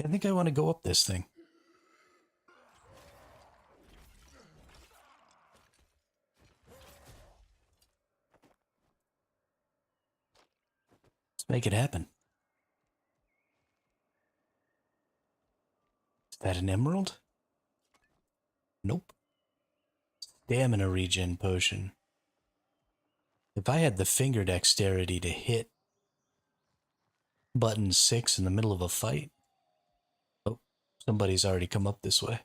I think I want to go up this thing. Let's make it happen. Is that an emerald? Nope. Stamina regen potion. If I had the finger dexterity to hit button 6 in the middle of a fight. Oh, somebody's already come up this way.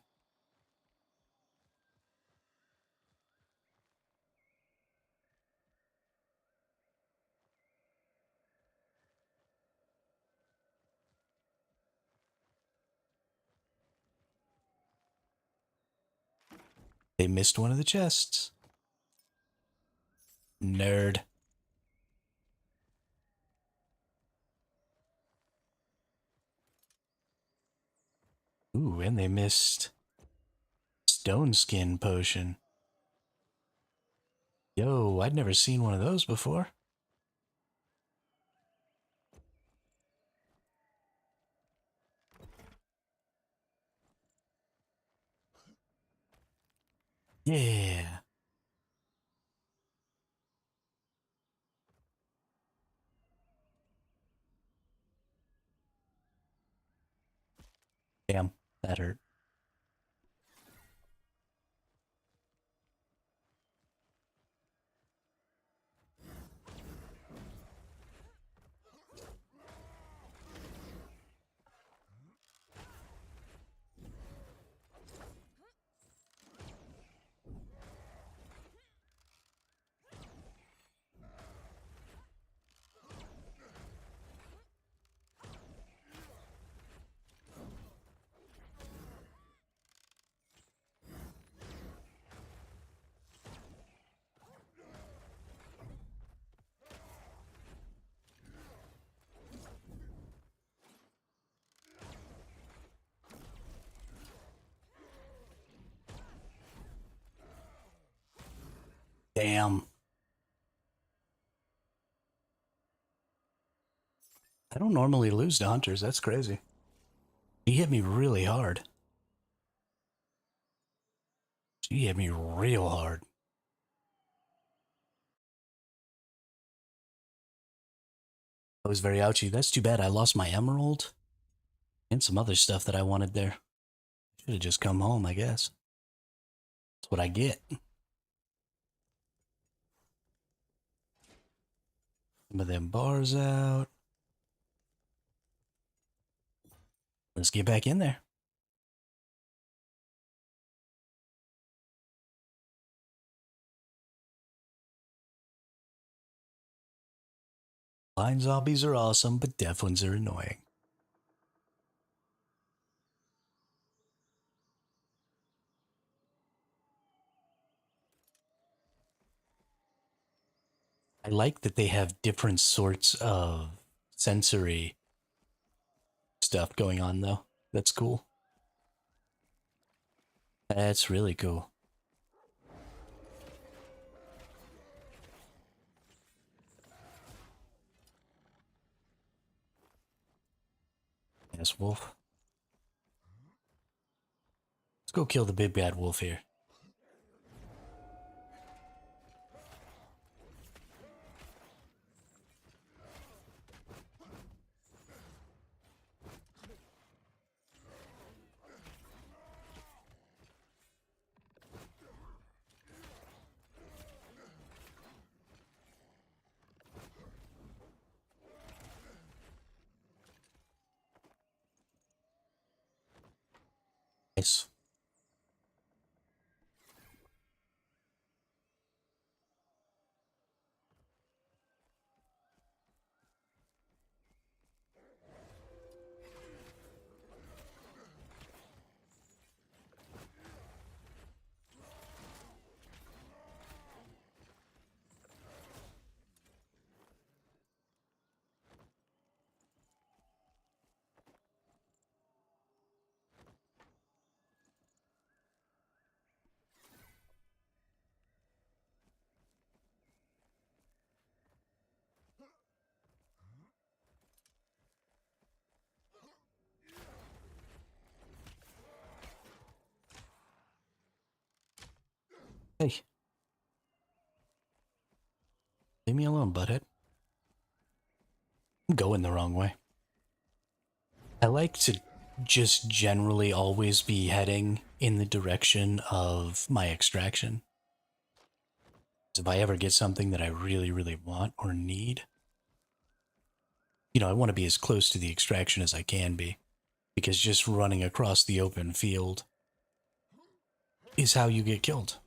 They missed one of the chests. Nerd. Ooh, and they missed stone skin potion. Yo, I'd never seen one of those before. Yeah. Damn, that hurt. Damn. I don't normally lose to hunters. That's crazy. He hit me really hard. He hit me real hard. I was very ouchy. That's too bad. I lost my emerald and some other stuff that I wanted there. Should have just come home, I guess. That's what I get. Some of them bars out. Let's get back in there. Blind zombies are awesome, but deaf ones are annoying. I like that they have different sorts of sensory stuff going on, though. That's cool. That's really cool. Yes, wolf. Let's go kill the big bad wolf here. Nice. Hey, leave me alone, butthead. I'm going the wrong way. I like to just generally always be heading in the direction of my extraction. If I ever get something that I really, really want or need, I want to be as close to the extraction as I can be. Because just running across the open field is how you get killed.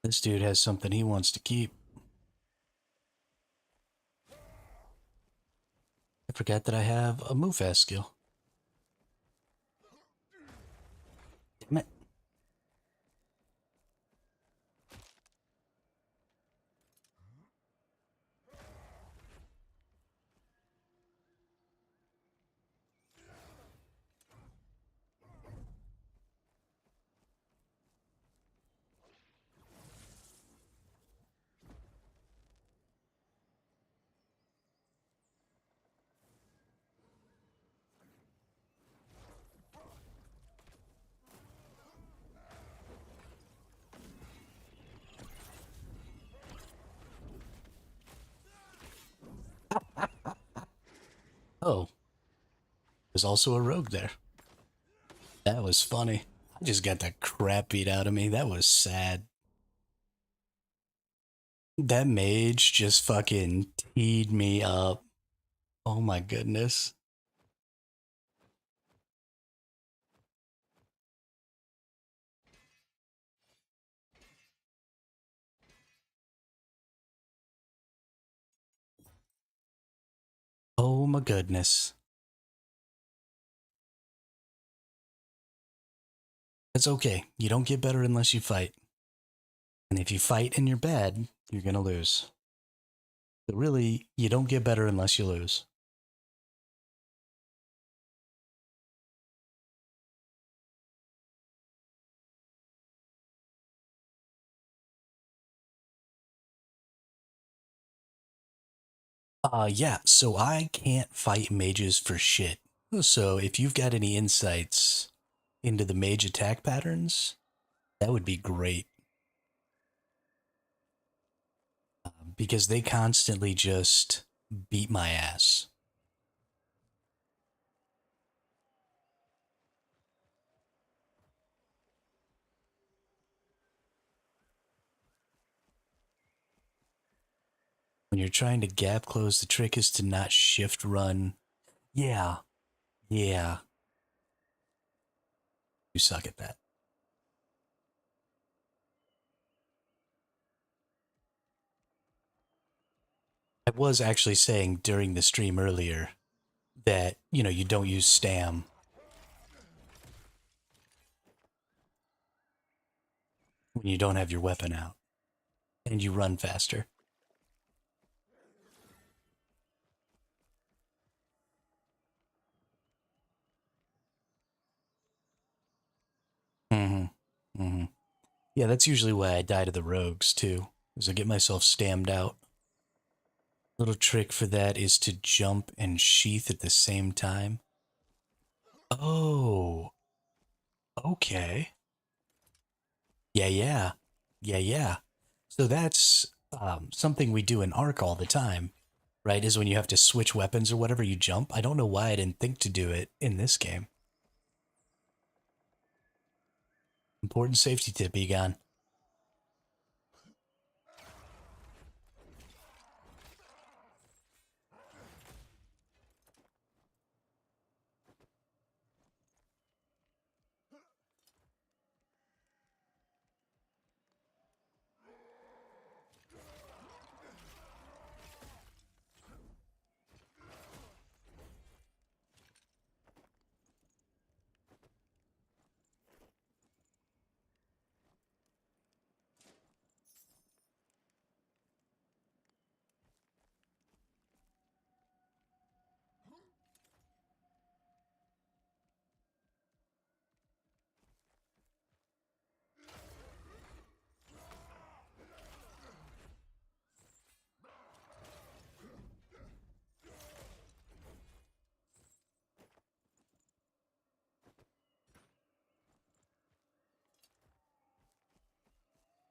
This dude has something he wants to keep. I forgot that I have a move fast skill. Damn it. Oh, there's also a rogue there. That was funny. I just got the crap beat out of me. That was sad. That mage just fucking teed me up. Oh my goodness. Oh my goodness. It's okay. You don't get better unless you fight. And if you fight and you're bad, you're gonna lose. But really, you don't get better unless you lose. Yeah, so I can't fight mages for shit. So if you've got any insights into the mage attack patterns, that would be great. Because they constantly just beat my ass. When you're trying to gap close, the trick is to not shift run. Yeah, yeah. You suck at that. I was actually saying during the stream earlier that, you don't use stam when you don't have your weapon out and you run faster. Mm-hmm. Mm-hmm. Yeah, that's usually why I die to the rogues too, is I get myself stammed out. Little trick for that is to jump and sheath at the same time. Oh, okay. Yeah, yeah. Yeah, yeah. So that's something we do in Arc all the time, right? Is when you have to switch weapons or whatever, you jump. I don't know why I didn't think to do it in this game. Important safety tip, Egon.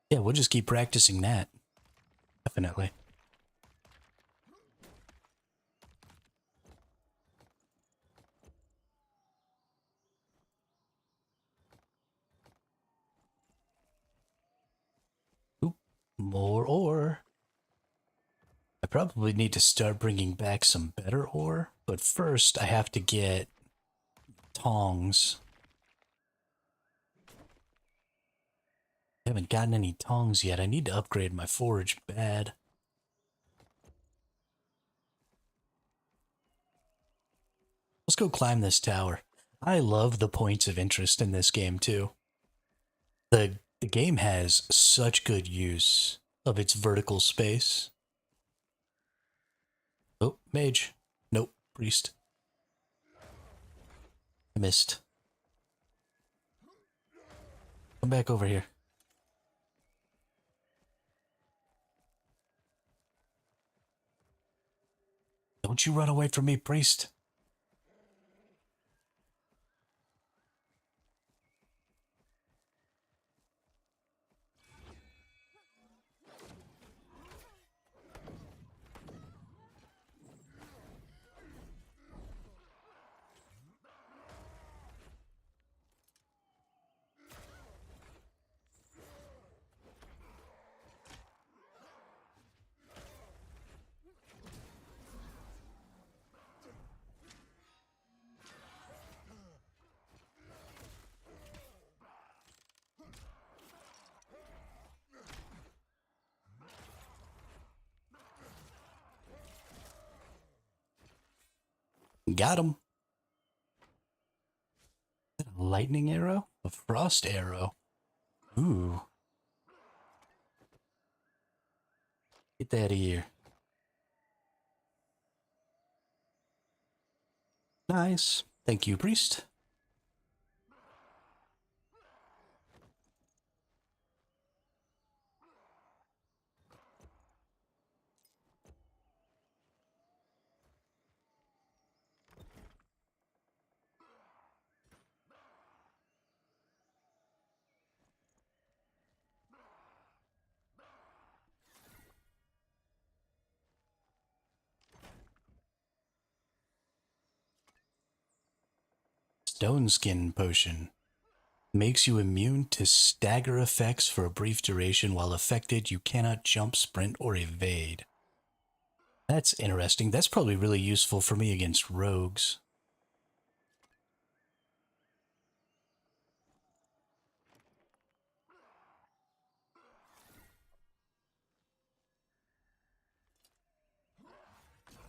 Yeah, we'll just keep practicing that. Definitely. Oop, more ore. I probably need to start bringing back some better ore, but first I have to get tongs. I haven't gotten any tongs yet. I need to upgrade my forge bad. Let's go climb this tower. I love the points of interest in this game too. The game has such good use of its vertical space. Oh, mage. Nope, priest. I missed. Come back over here. Don't you run away from me, priest. Got him. A lightning arrow? A frost arrow. Ooh. Get that out of here. Nice. Thank you, priest. Stone skin potion. Makes you immune to stagger effects for a brief duration. While affected, you cannot jump, sprint, or evade. That's interesting. That's probably really useful for me against rogues.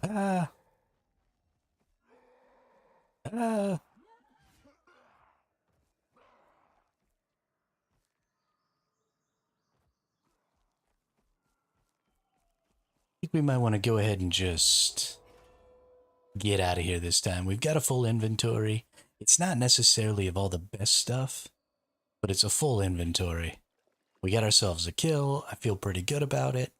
Ah. Ah. I think we might want to go ahead and just get out of here this time. We've got a full inventory. It's not necessarily of all the best stuff, but it's a full inventory. We got ourselves a kill. I feel pretty good about it.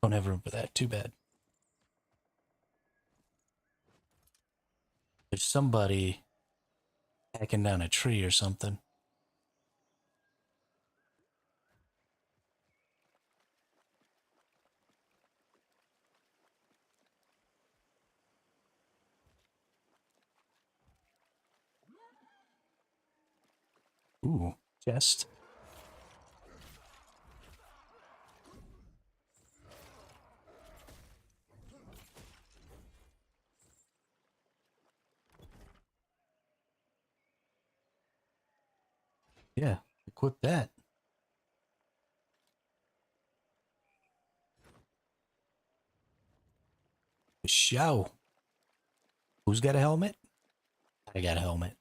Don't have room for that. Too bad. There's somebody hacking down a tree or something. Ooh, chest. Yeah, equip that. Show. Who's got a helmet? I got a helmet.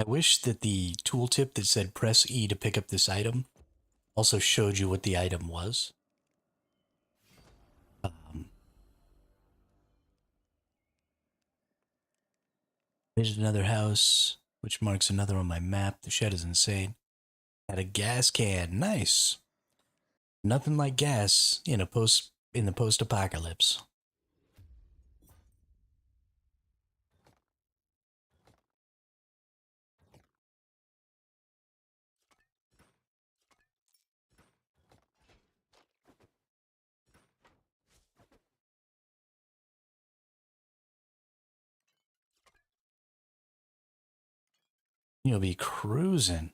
I wish that the tooltip that said press E to pick up this item also showed you what the item was. There's another house, which marks another on my map. The shed is insane. Had a gas can. Nice. Nothing like gas in the post-apocalypse. You'll be cruising.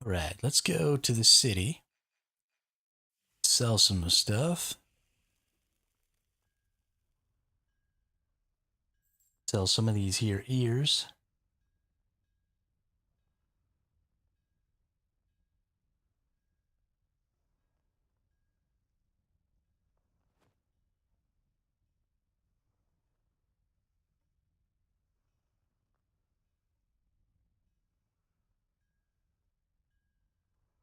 All right, let's go to the city. Sell some stuff. Sell some of these here ears.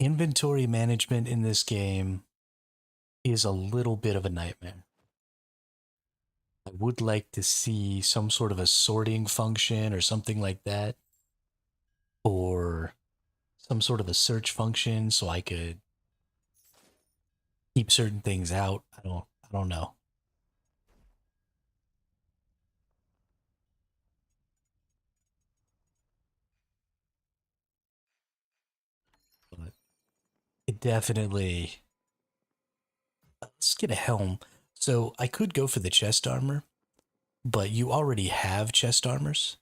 Inventory management in this game is a little bit of a nightmare. I would like to see some sort of a sorting function or something like that, or some sort of a search function so I could keep certain things out. I don't know. But it definitely, let's get a helm. So I could go for the chest armor, but you already have chest armors.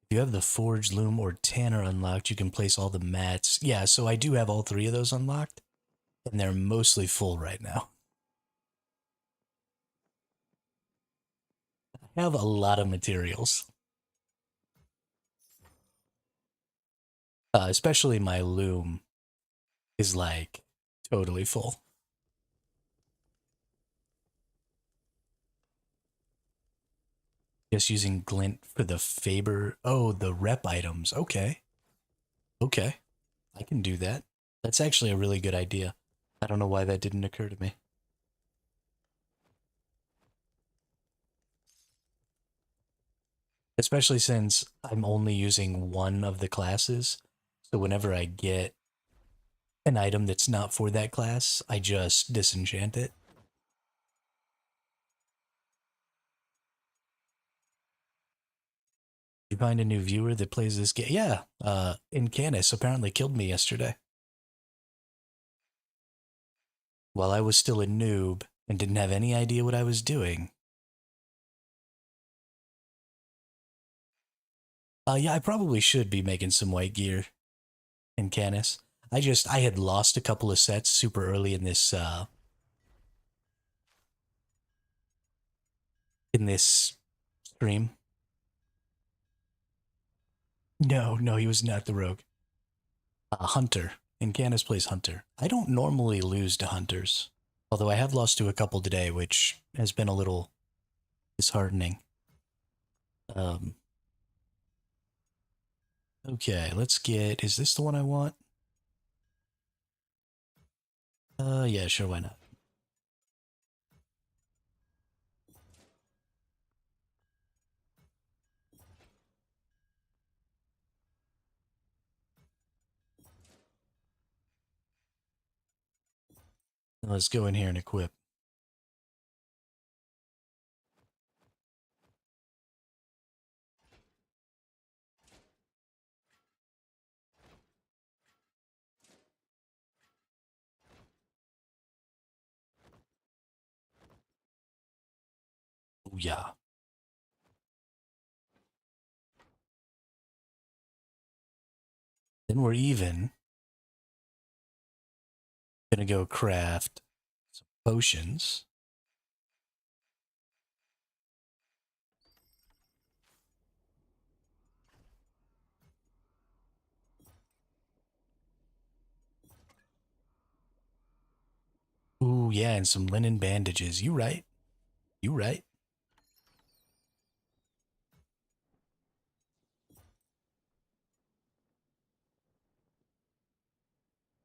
If you have the Forge, Loom, or Tanner unlocked, you can place all the mats. Yeah, so I do have all three of those unlocked, and they're mostly full right now. I have a lot of materials, especially my Loom is like totally full. Just using Glint for the Faber. Oh, the rep items. Okay. Okay. I can do that. That's actually a really good idea. I don't know why that didn't occur to me. Especially since I'm only using one of the classes. So whenever I get an item that's not for that class, I just disenchant it. You find a new viewer that plays this game? Yeah, Incanis apparently killed me yesterday while I was still a noob and didn't have any idea what I was doing. Yeah, I probably should be making some white gear in Canis. I had lost a couple of sets super early in this stream. No, no, he was not the rogue. Hunter. And Canis plays Hunter. I don't normally lose to Hunters, although I have lost to a couple today, which has been a little disheartening. Um, okay, let's get. Is this the one I want? Yeah, sure, why not? Let's go in here and equip. Oh, yeah. Then we're even. Gonna go craft some potions. Ooh, yeah, and some linen bandages. You right. You right.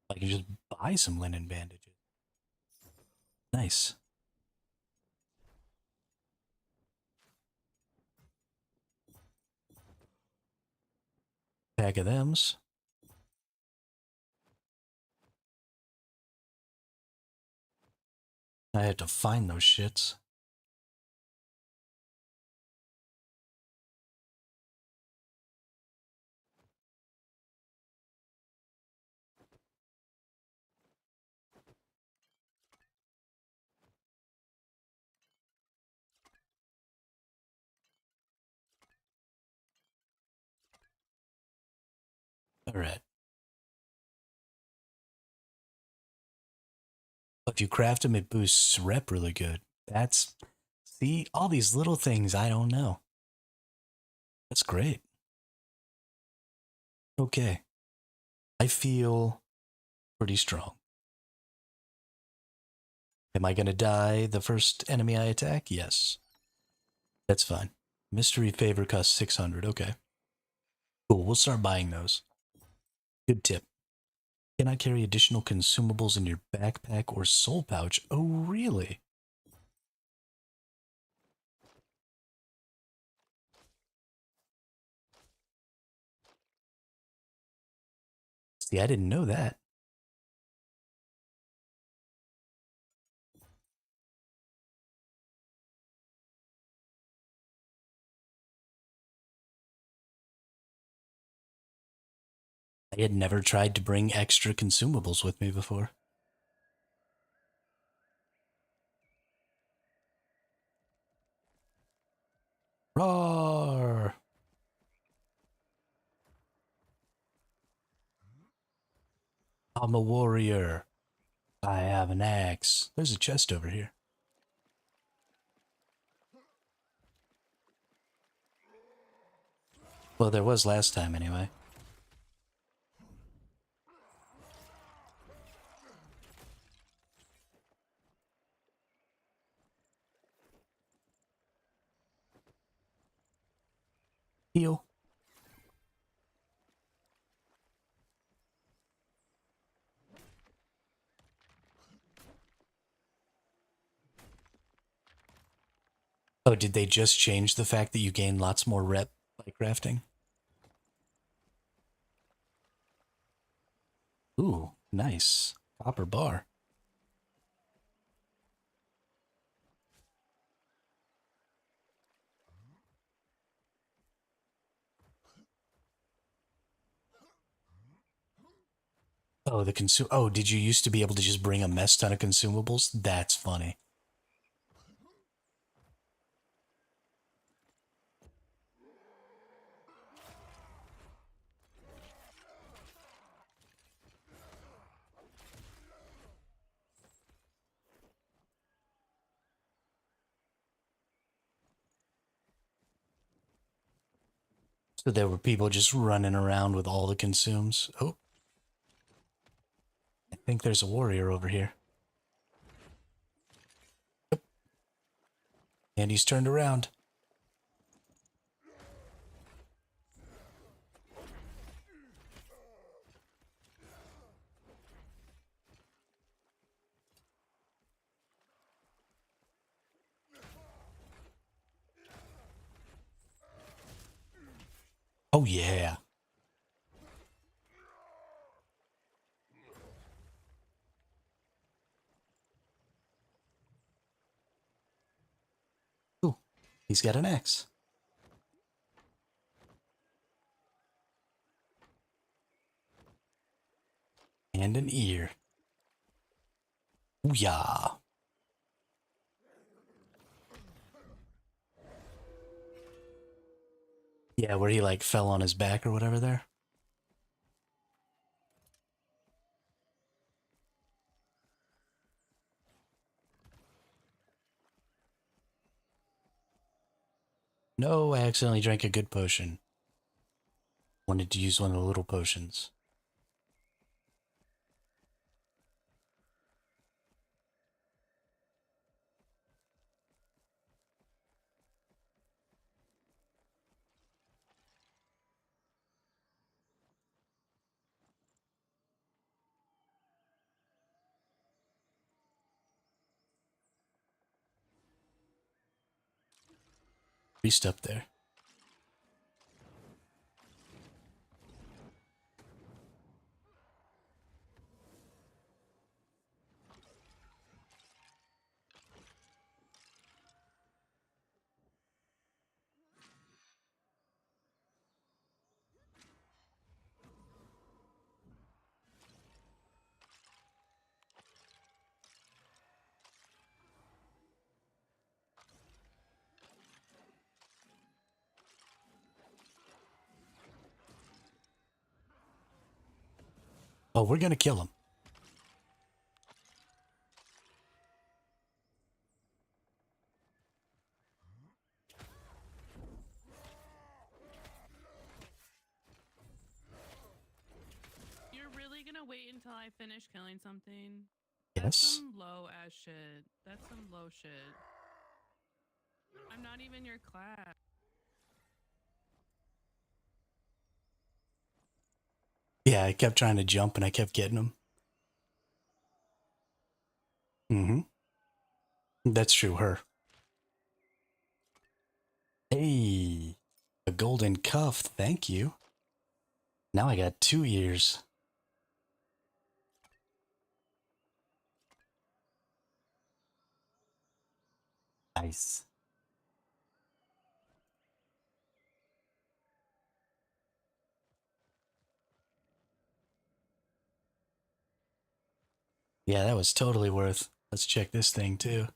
I can just buy some linen bandages. Nice. Pack of thems. I had to find those shits. All right. If you craft them, it boosts rep really good. That's, see, all these little things I don't know. That's great. Okay. I feel pretty strong. Am I going to die the first enemy I attack? Yes. That's fine. Mystery favor costs 600. Okay. Cool. We'll start buying those. Good tip. Cannot carry additional consumables in your backpack or soul pouch. Oh, really? See, I didn't know that. I had never tried to bring extra consumables with me before. Roar! I'm a warrior. I have an axe. There's a chest over here. Well, there was last time anyway. Heal. Oh, did they just change the fact that you gain lots more rep by crafting? Ooh, nice. Copper bar. Oh, Oh, did you used to be able to just bring a mess ton of consumables? That's funny. So there were people just running around with all the consumes. Oh, I think there's a warrior over here. Yep. And he's turned around. Oh, yeah. Ooh, he's got an axe. And an ear. Ooh, yeah. Yeah, where he like fell on his back or whatever there. No, I accidentally drank a good potion. Wanted to use one of the little potions. Priest up there. Oh, we're gonna kill him. You're really gonna wait until I finish killing something? That's Yes. some low ass shit. That's some low shit. I'm not even your class. Yeah, I kept trying to jump and I kept getting him. Mm-hmm. That's true, her. Hey, a golden cuff, thank you. Now I got 2 ears. Nice. Yeah, that was totally worth. Let's check this thing too.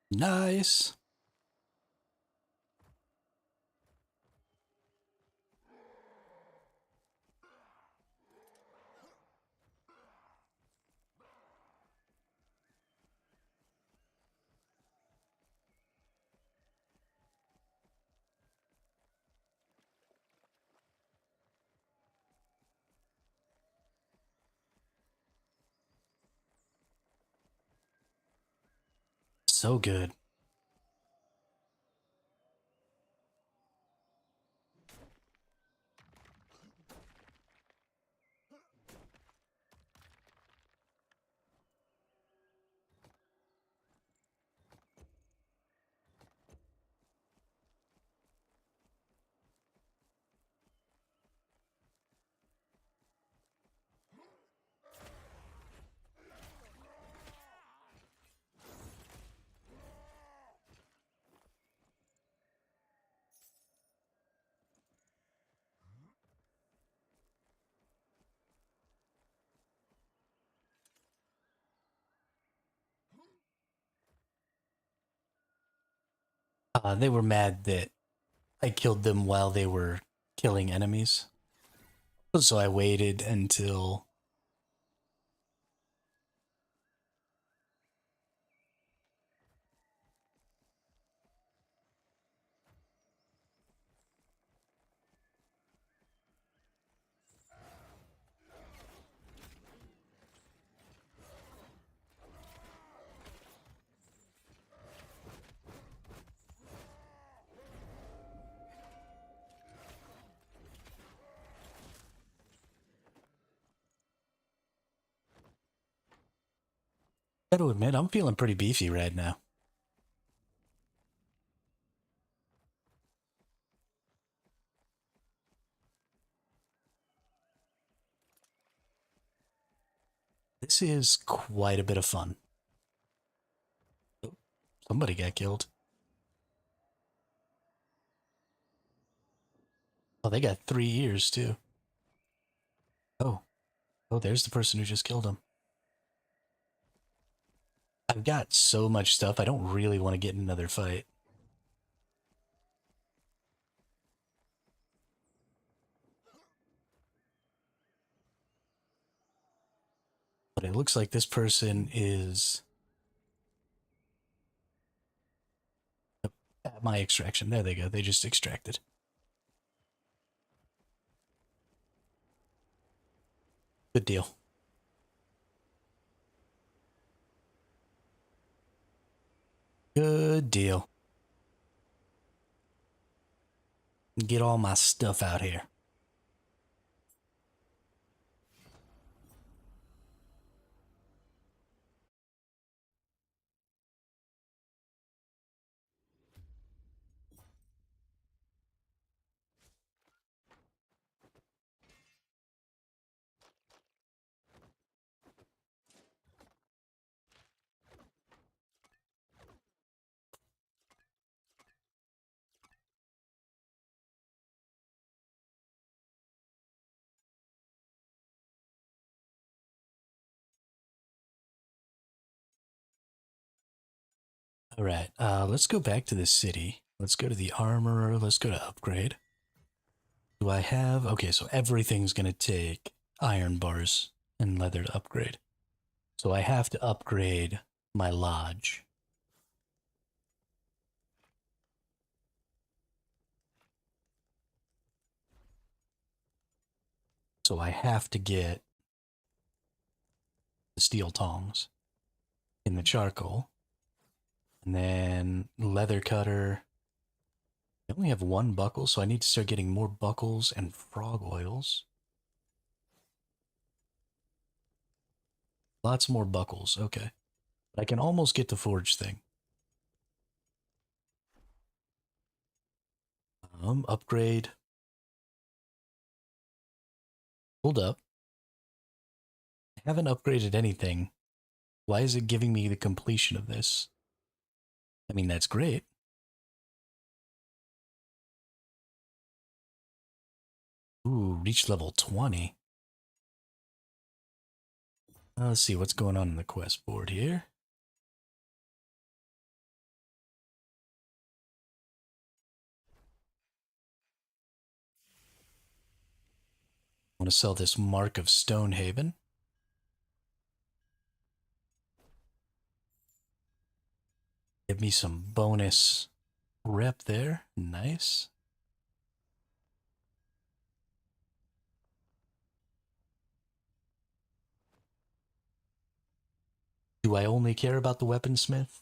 Nice. So good. They were mad that I killed them while they were killing enemies. So I waited until I gotta admit, I'm feeling pretty beefy right now. This is quite a bit of fun. Oh, somebody got killed. Oh, they got 3 ears too. Oh, oh, there's the person who just killed him. I've got so much stuff, I don't really want to get in another fight. But it looks like this person is at my extraction. There they go. They just extracted. Good deal. Good deal. Get all my stuff out here. All right, let's go back to the city. Let's go to the armorer. Let's go to upgrade. Do I have... Okay, so everything's going to take iron bars and leather to upgrade. So I have to upgrade my lodge. So I have to get the steel tongs in the charcoal. And then leather cutter. I only have 1 buckle, so I need to start getting more buckles and frog oils. Lots more buckles, okay. But I can almost get the forge thing. Upgrade. Hold up. I haven't upgraded anything. Why is it giving me the completion of this? I mean, that's great. Ooh, reach level 20. Let's see what's going on in the quest board here. to sell this Mark of Stonehaven. Give me some bonus rep there. Nice. Do I only care about the weaponsmith?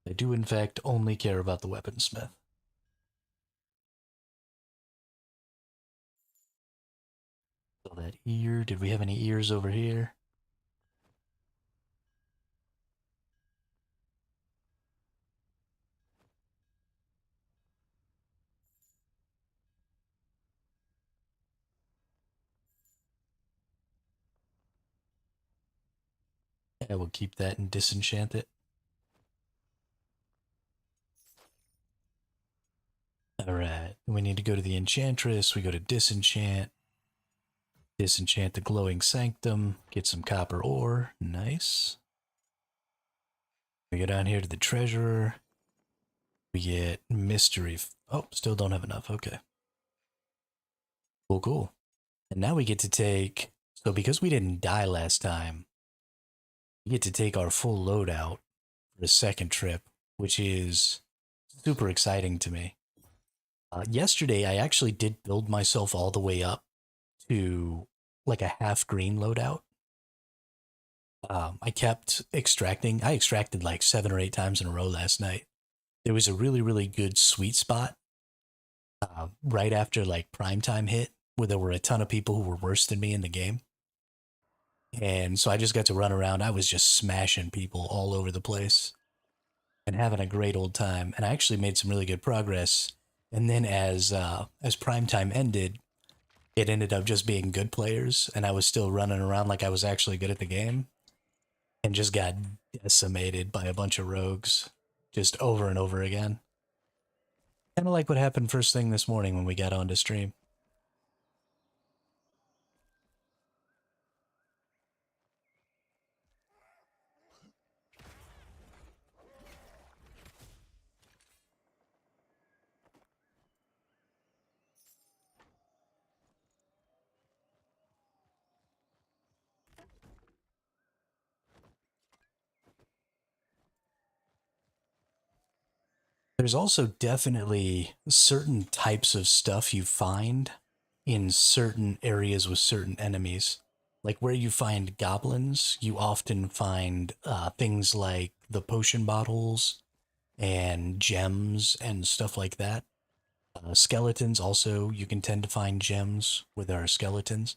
I do, in fact, only care about the weaponsmith. So that ear, did we have any ears over here? I will keep that and disenchant it. Alright, we need to go to the Enchantress. We go to disenchant. Disenchant the glowing sanctum. Get some copper ore. Nice. We go down here to the treasurer. We get mystery. Oh, still don't have enough. Okay. Cool, cool. And now we get to take. So because we didn't die last time, we get to take our full loadout for the second trip, which is super exciting to me. Yesterday, I actually did build myself all the way up to like a half green loadout. I kept extracting. I extracted like 7 or 8 times in a row last night. There was a really, really good sweet spot right after like prime time hit where there were a ton of people who were worse than me in the game. And so I just got to run around. I was just smashing people all over the place and having a great old time. And I actually made some really good progress. And then as prime time ended, it ended up just being good players, and I was still running around like I was actually good at the game, and just got decimated by a bunch of rogues, just over and over again. Kind of like what happened first thing this morning when we got onto stream. There's also definitely certain types of stuff you find in certain areas with certain enemies. Like where you find goblins, you often find things like the potion bottles and gems and stuff like that. Skeletons also, you can tend to find gems where there are skeletons.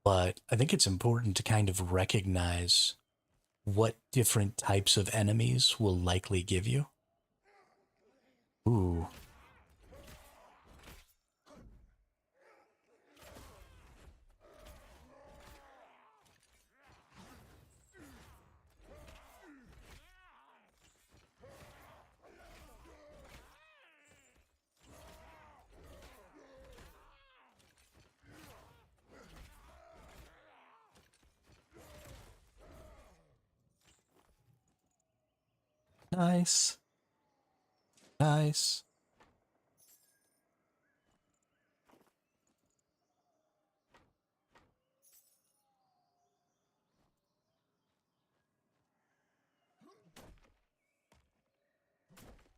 But I think it's important to kind of recognize what different types of enemies will likely give you. Ooh, nice. Nice.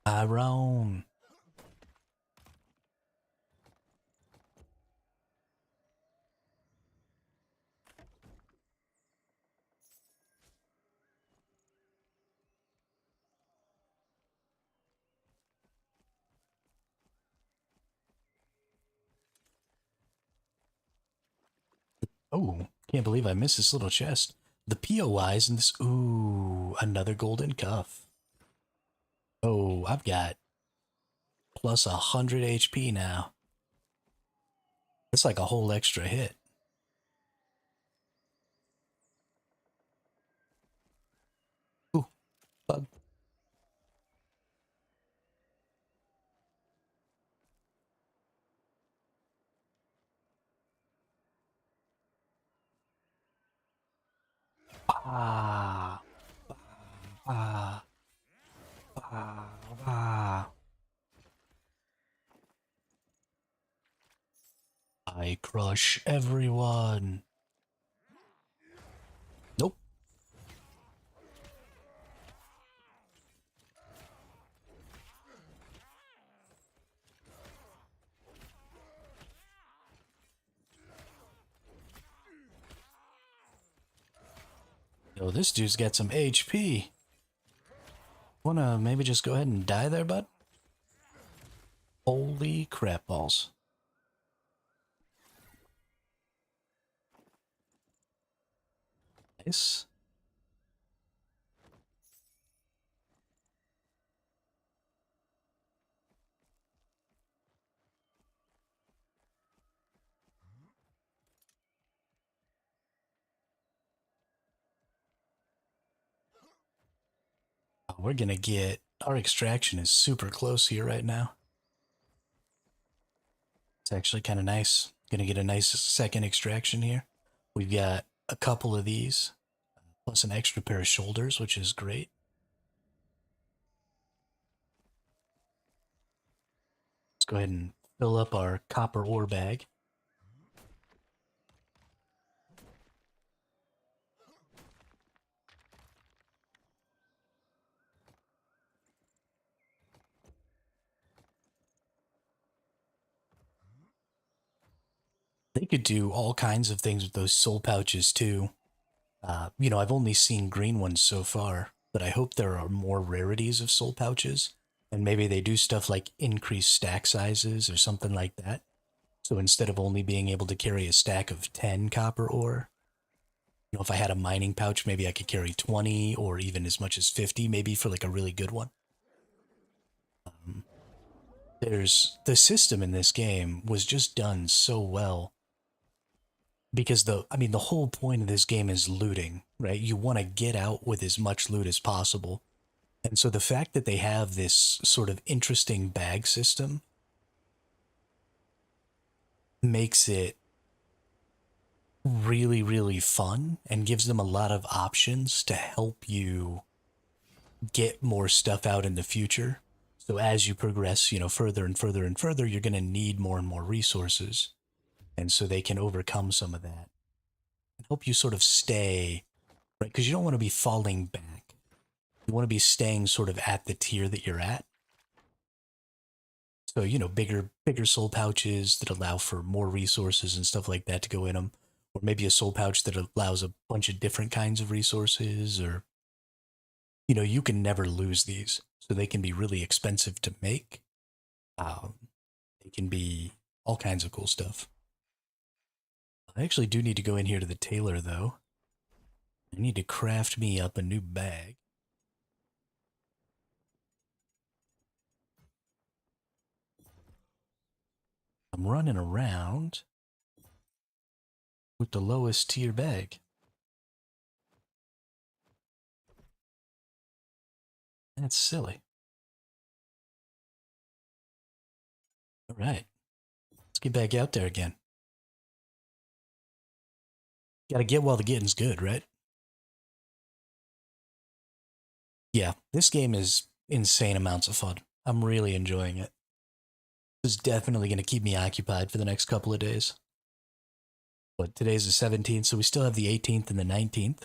Tyrone. Oh, can't believe I missed this little chest. The POIs in this. Ooh, another golden cuff. Oh, I've got plus 100 HP now. It's like a whole extra hit. Ooh, bug. Ah, ah, ah, ah. I crush everyone. Nope. Yo, this dude's got some HP. Wanna maybe just go ahead and die there, bud? Holy crap balls. Nice. We're gonna get... Our extraction is super close here right now. It's actually kind of nice. Gonna get a nice second extraction here. We've got a couple of these, plus an extra pair of shoulders, which is great. Let's go ahead and fill up our copper ore bag. They could do all kinds of things with those soul pouches too. I've only seen green ones so far, but I hope there are more rarities of soul pouches. And maybe they do stuff like increase stack sizes or something like that. So instead of only being able to carry a stack of 10 copper ore, if I had a mining pouch, maybe I could carry 20 or even as much as 50, maybe for like a really good one. There's the system in this game was just done so well because the whole point of this game is looting, right? You want to get out with as much loot as possible. And so the fact that they have this sort of interesting bag system makes it really, really fun and gives them a lot of options to help you get more stuff out in the future. So as you progress, further and further and further, you're going to need more and more resources. And so they can overcome some of that and help you sort of stay, right? Because you don't want to be falling back. You want to be staying sort of at the tier that you're at. So, bigger soul pouches that allow for more resources and stuff like that to go in them. Or maybe a soul pouch that allows a bunch of different kinds of resources. Or, you can never lose these. So they can be really expensive to make. They can be all kinds of cool stuff. I actually do need to go in here to the tailor, though. I need to craft me up a new bag. I'm running around with the lowest tier bag. That's silly. All right, let's get back out there again. Gotta get while the getting's good, right? Yeah, this game is insane amounts of fun. I'm really enjoying it. It's definitely going to keep me occupied for the next couple of days. But today's the 17th, so we still have the 18th and the 19th.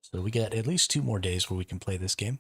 So we got at least 2 more days where we can play this game.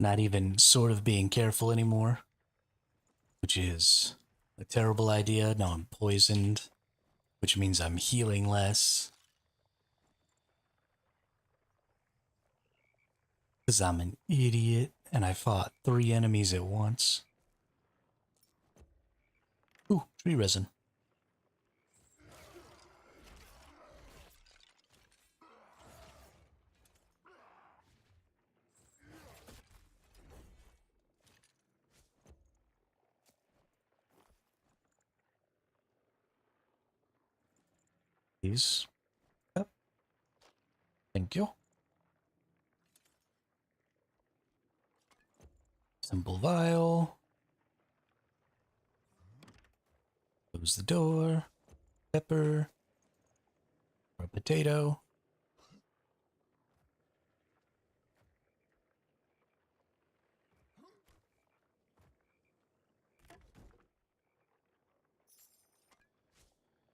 Not even sort of being careful anymore, which is a terrible idea. Now I'm poisoned, which means I'm healing less. Because I'm an idiot and I fought 3 enemies at once. Ooh, tree resin. Please. Yep. Thank you. Simple vial. Close the door. Pepper. Or a potato.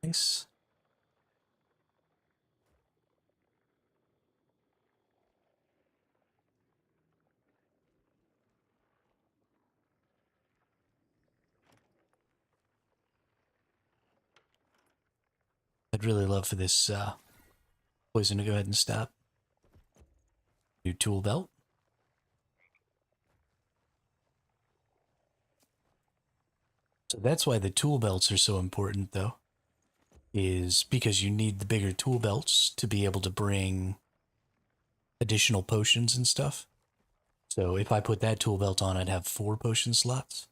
Nice. I'd really love for this poison to go ahead and stop. New tool belt. So that's why the tool belts are so important, though, is because you need the bigger tool belts to be able to bring additional potions and stuff. So if I put that tool belt on, I'd have 4 potion slots.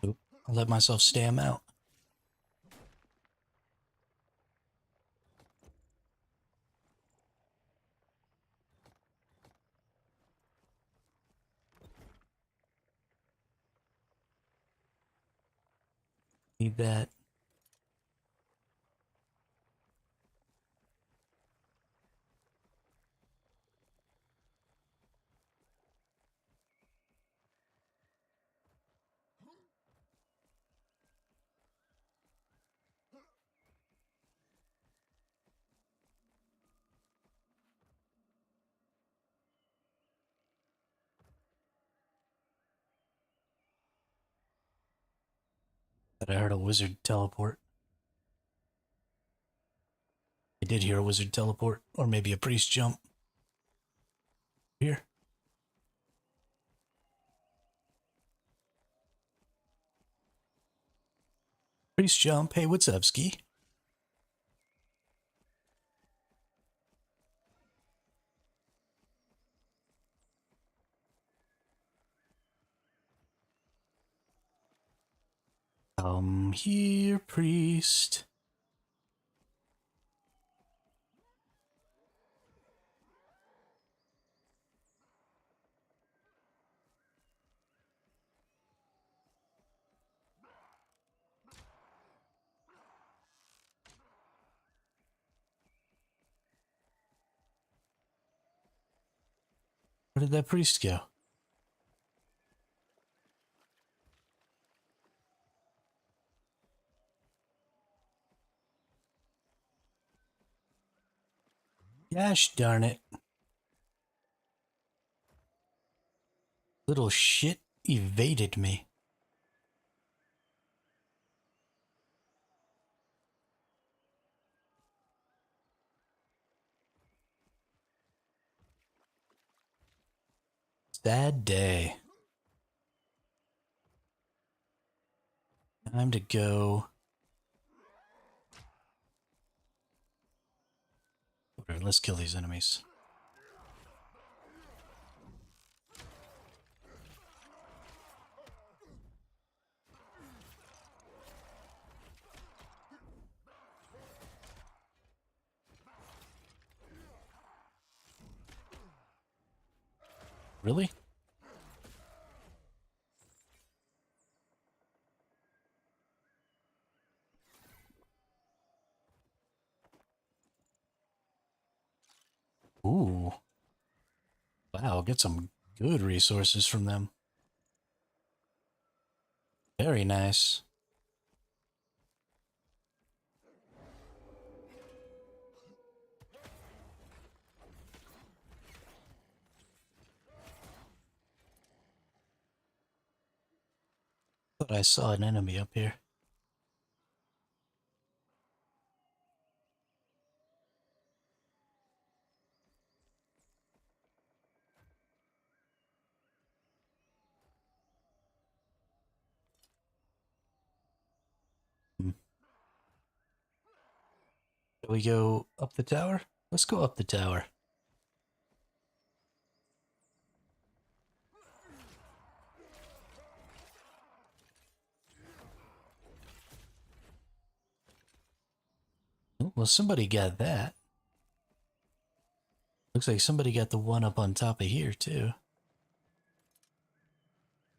Oop, I'll let myself stam out. Need that. But I heard a wizard teleport. I did hear a wizard teleport, or maybe a priest jump. Here. Priest jump. Hey, what's up, Ski? Come here, priest. Where did that priest go? Gosh darn it. Little shit evaded me. Sad day. Time to go. Okay, let's kill these enemies. Really? Ooh. Wow, get some good resources from them. Very nice. Thought I saw an enemy up here. Hmm. Shall we go up the tower? Let's go up the tower. Oh, well, somebody got that. Looks like somebody got the one up on top of here, too.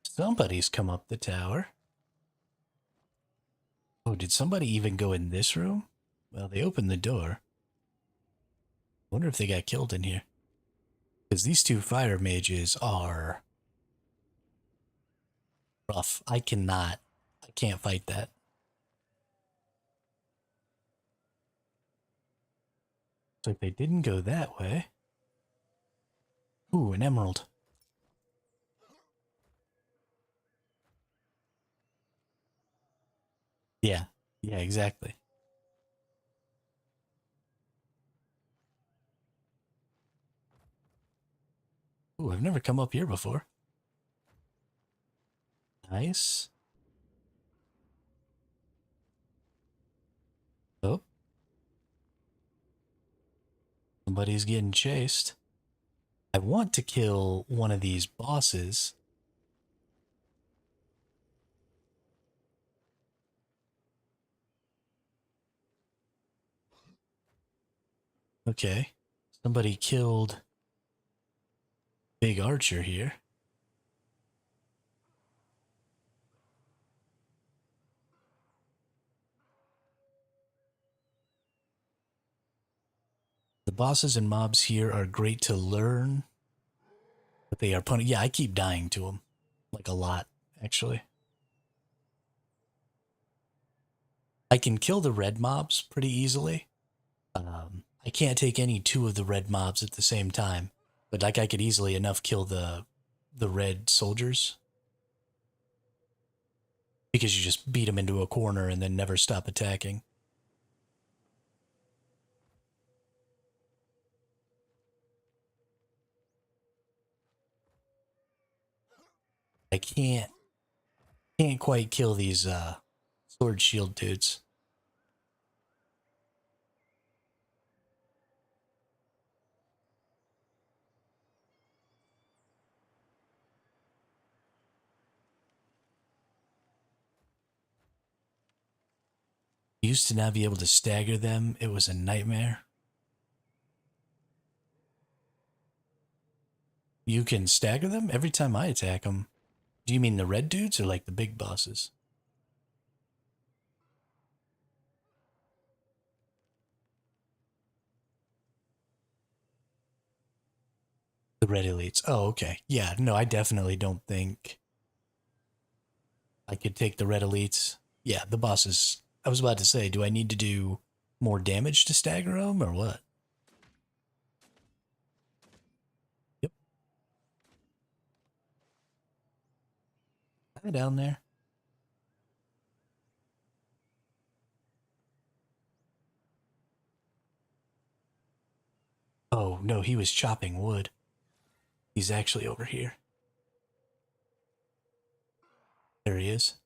Somebody's come up the tower. Oh, did somebody even go in this room? Well, they opened the door. Wonder if they got killed in here. Because these two fire mages are rough. I can't fight that. Looks like they didn't go that way. Ooh, an emerald. Yeah, yeah, exactly. Ooh, I've never come up here before. Nice. Oh, somebody's getting chased. I want to kill one of these bosses. Okay. Somebody killed Big Archer here. The bosses and mobs here are great to learn, but they are punny. Yeah, I keep dying to them. Like a lot, actually. I can kill the red mobs pretty easily. I can't take any two of the red mobs at the same time, but like I could easily enough kill the red soldiers because you just beat them into a corner and then never stop attacking. I can't quite kill these sword shield dudes. Used to not be able to stagger them. It was a nightmare. You can stagger them every time I attack them. Do you mean the red dudes or like the big bosses? The red elites. Oh, okay. Yeah, no, I definitely don't think I could take the red elites. Yeah, the bosses. I was about to say, do I need to do more damage to stagger them or what? Yep. Hi down there. Oh, no, he was chopping wood. He's actually over here. There he is.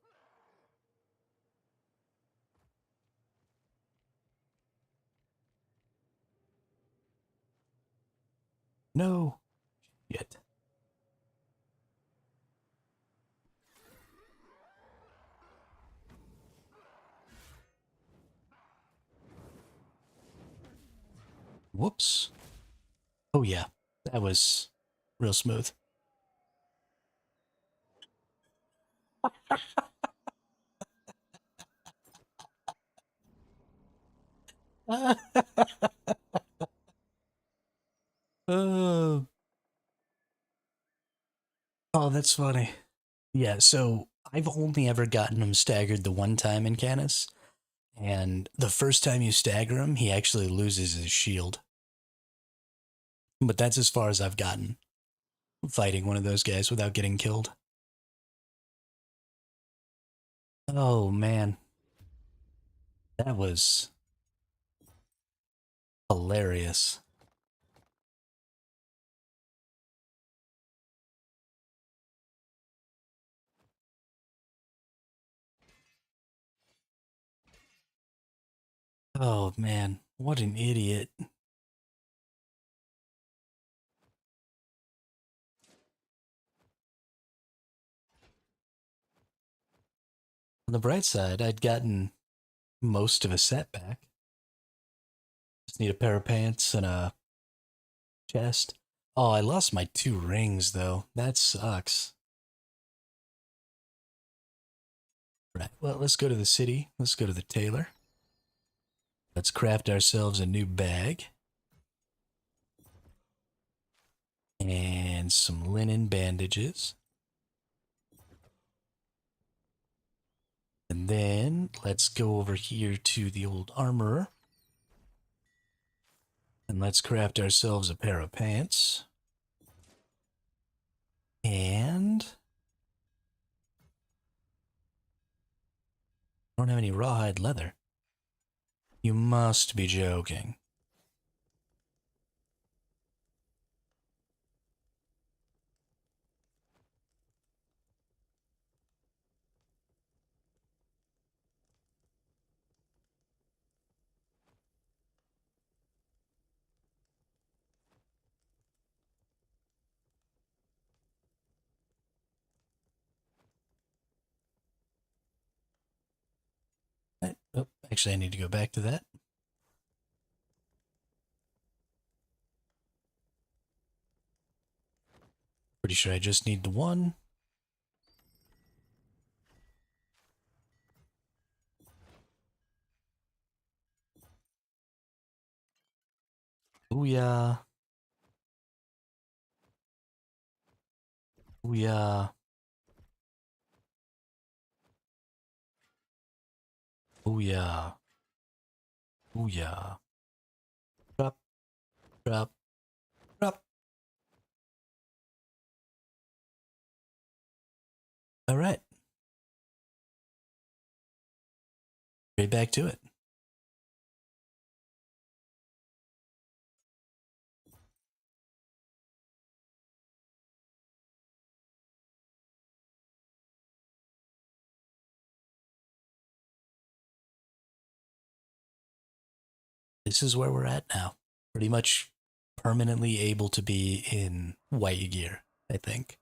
No. Yet. Whoops. Oh, yeah. That was real smooth. Oh, that's funny. Yeah, so I've only ever gotten him staggered the one time in Canis, and the first time you stagger him, he actually loses his shield. But that's as far as I've gotten fighting one of those guys without getting killed. Oh man, that was hilarious. Oh man, what an idiot. On the bright side, I'd gotten most of a set back. Just need a pair of pants and a chest. Oh, I lost my 2 rings though. That sucks. Right, well, let's go to the city. Let's go to the tailor. Let's craft ourselves a new bag. And some linen bandages. And then let's go over here to the old armorer. And let's craft ourselves a pair of pants. And I don't have any rawhide leather. You must be joking. Oh, actually, I need to go back to that. Pretty sure I just need the one. Booyah. Booyah. Booyah. Booyah. Drop, drop, drop. All right. Right back to it. This is where we're at now. Pretty much permanently able to be in white gear, I think.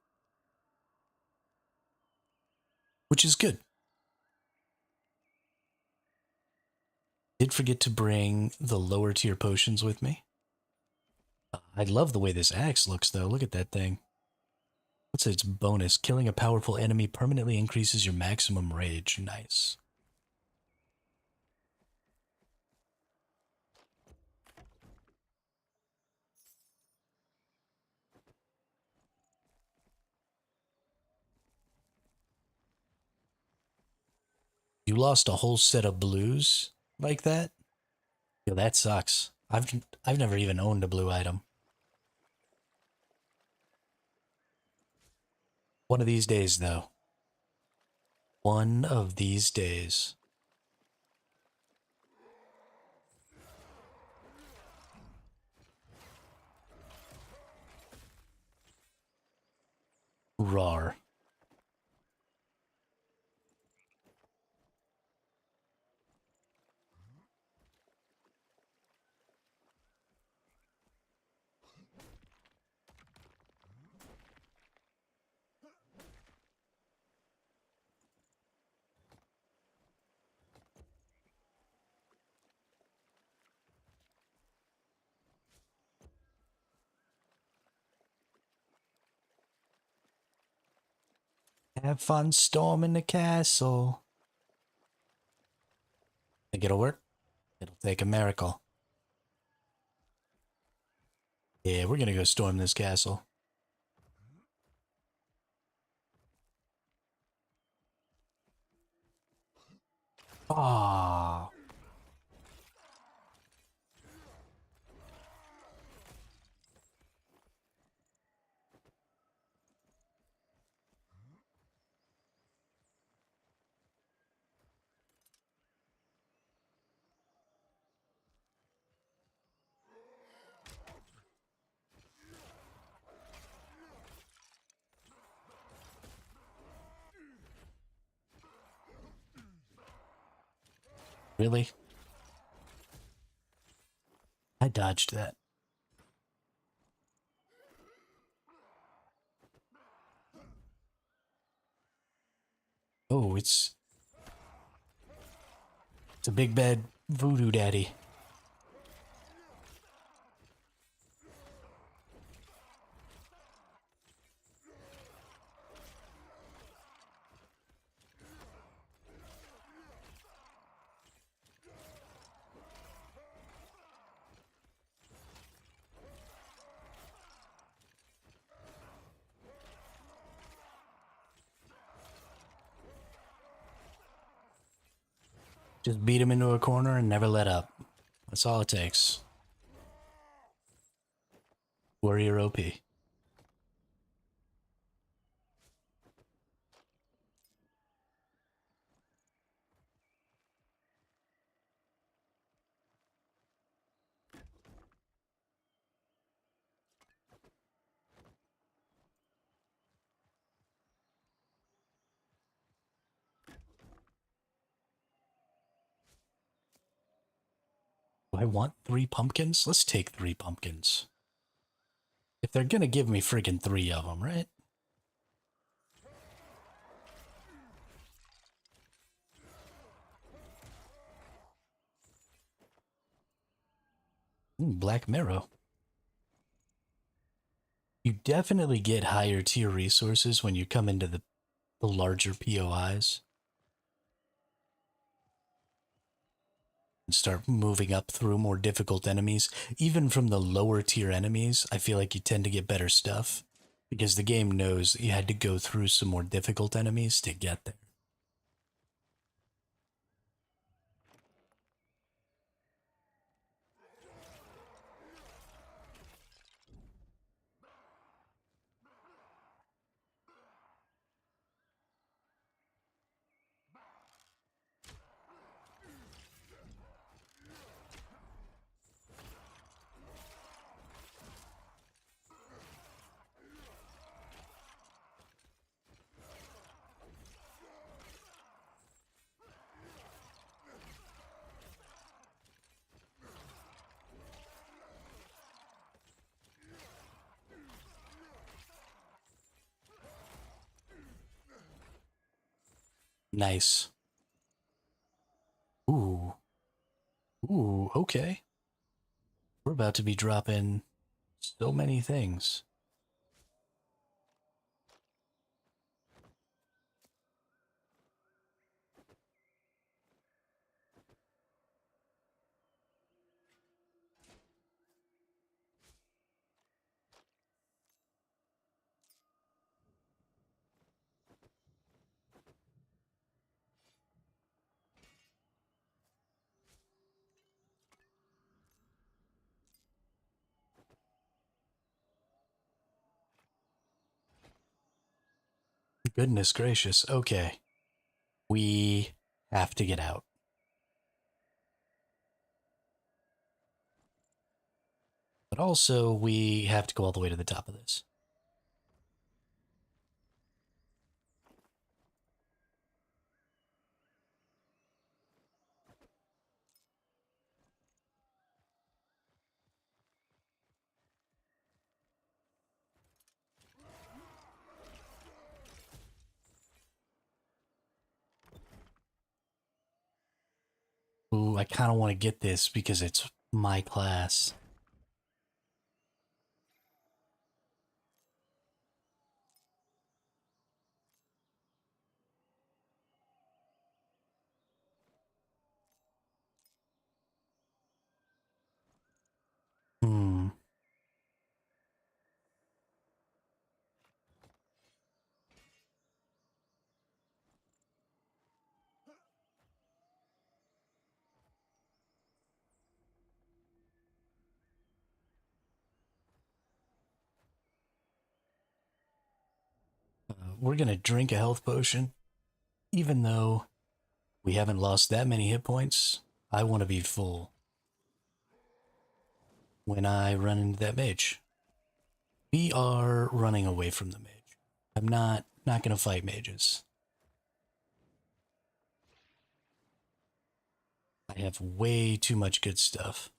Which is good. Did forget to bring the lower tier potions with me. I love the way this axe looks though. Look at that thing. What's its bonus? Killing a powerful enemy permanently increases your maximum rage. Nice. You lost a whole set of blues like that? Yo, that sucks. I've never even owned a blue item. One of these days though. One of these days. Rar. Have fun storming the castle. Think it'll work? It'll take a miracle. Yeah, we're gonna go storm this castle. Ah. Really? I dodged that. Oh, it's a big bad voodoo daddy. Just beat him into a corner and never let up. That's all it takes. Warrior OP. Do I want 3 pumpkins? Let's take 3 pumpkins. If they're gonna give me friggin' 3 of them, right? Black Mirror. You definitely get higher tier resources when you come into the larger POIs and start moving up through more difficult enemies. Even from the lower tier enemies, I feel like you tend to get better stuff because the game knows you had to go through some more difficult enemies to get there. Nice. Ooh. Ooh, okay. We're about to be dropping so many things. Goodness gracious. Okay. We have to get out. But also, we have to go all the way to the top of this. Ooh, I kind of want to get this because it's my class. Hmm. we're gonna drink a health potion, even though we haven't lost that many hit points. I want to be full when I run into that mage. We are running away from the mage. I'm not gonna fight mages. I have way too much good stuff.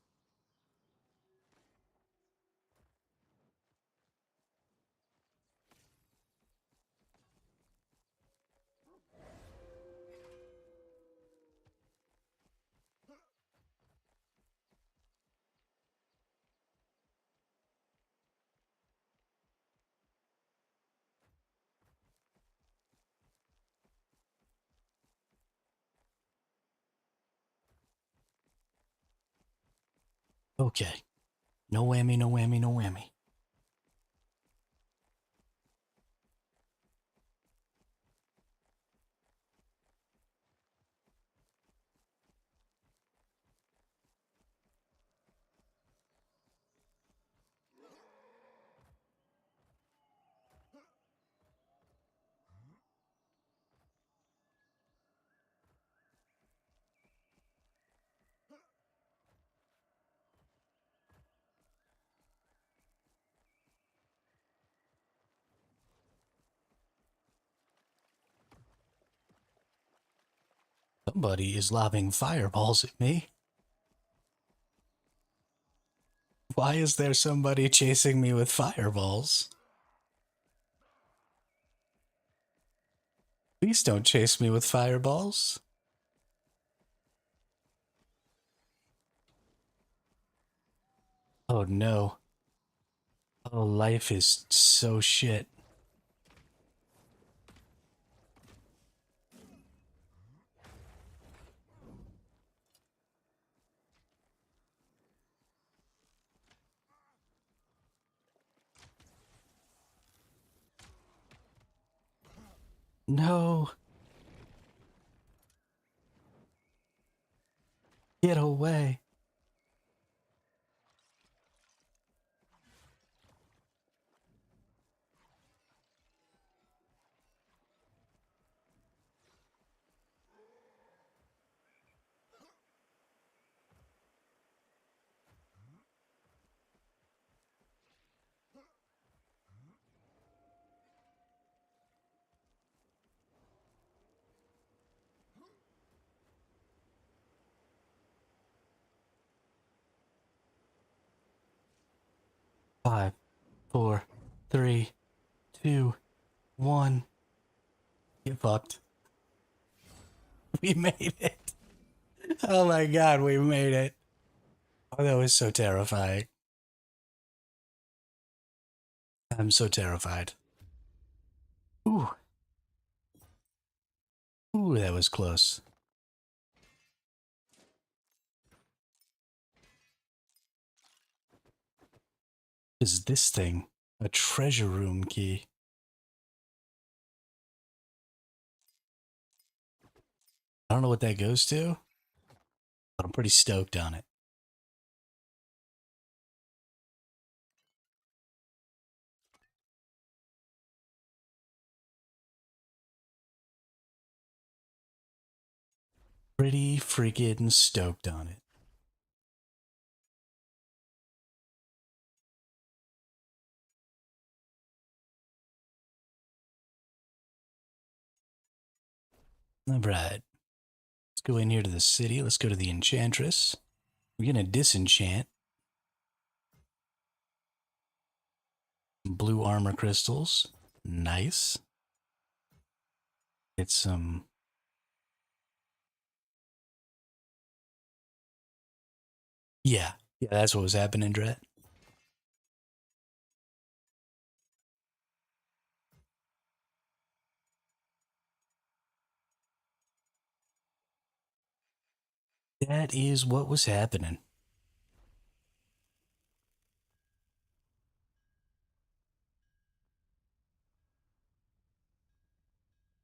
Okay. No whammy, no whammy, no whammy. Somebody is lobbing fireballs at me. Why is there somebody chasing me with fireballs? Please don't chase me with fireballs. Oh no. Oh, life is so shit. No. Get away. Five, four, three, two, one. Get fucked. We made it. Oh my god, we made it. Oh, that was so terrifying. I'm so terrified. Ooh. Ooh, that was close. Is this thing a treasure room key? I don't know what that goes to, but I'm pretty stoked on it. Pretty freaking stoked on it. All right. Let's go in here to the city. Let's go to the Enchantress. We're going to disenchant blue armor crystals. Nice. Get some. Yeah. Yeah, that's what was happening, Dret. That is what was happening.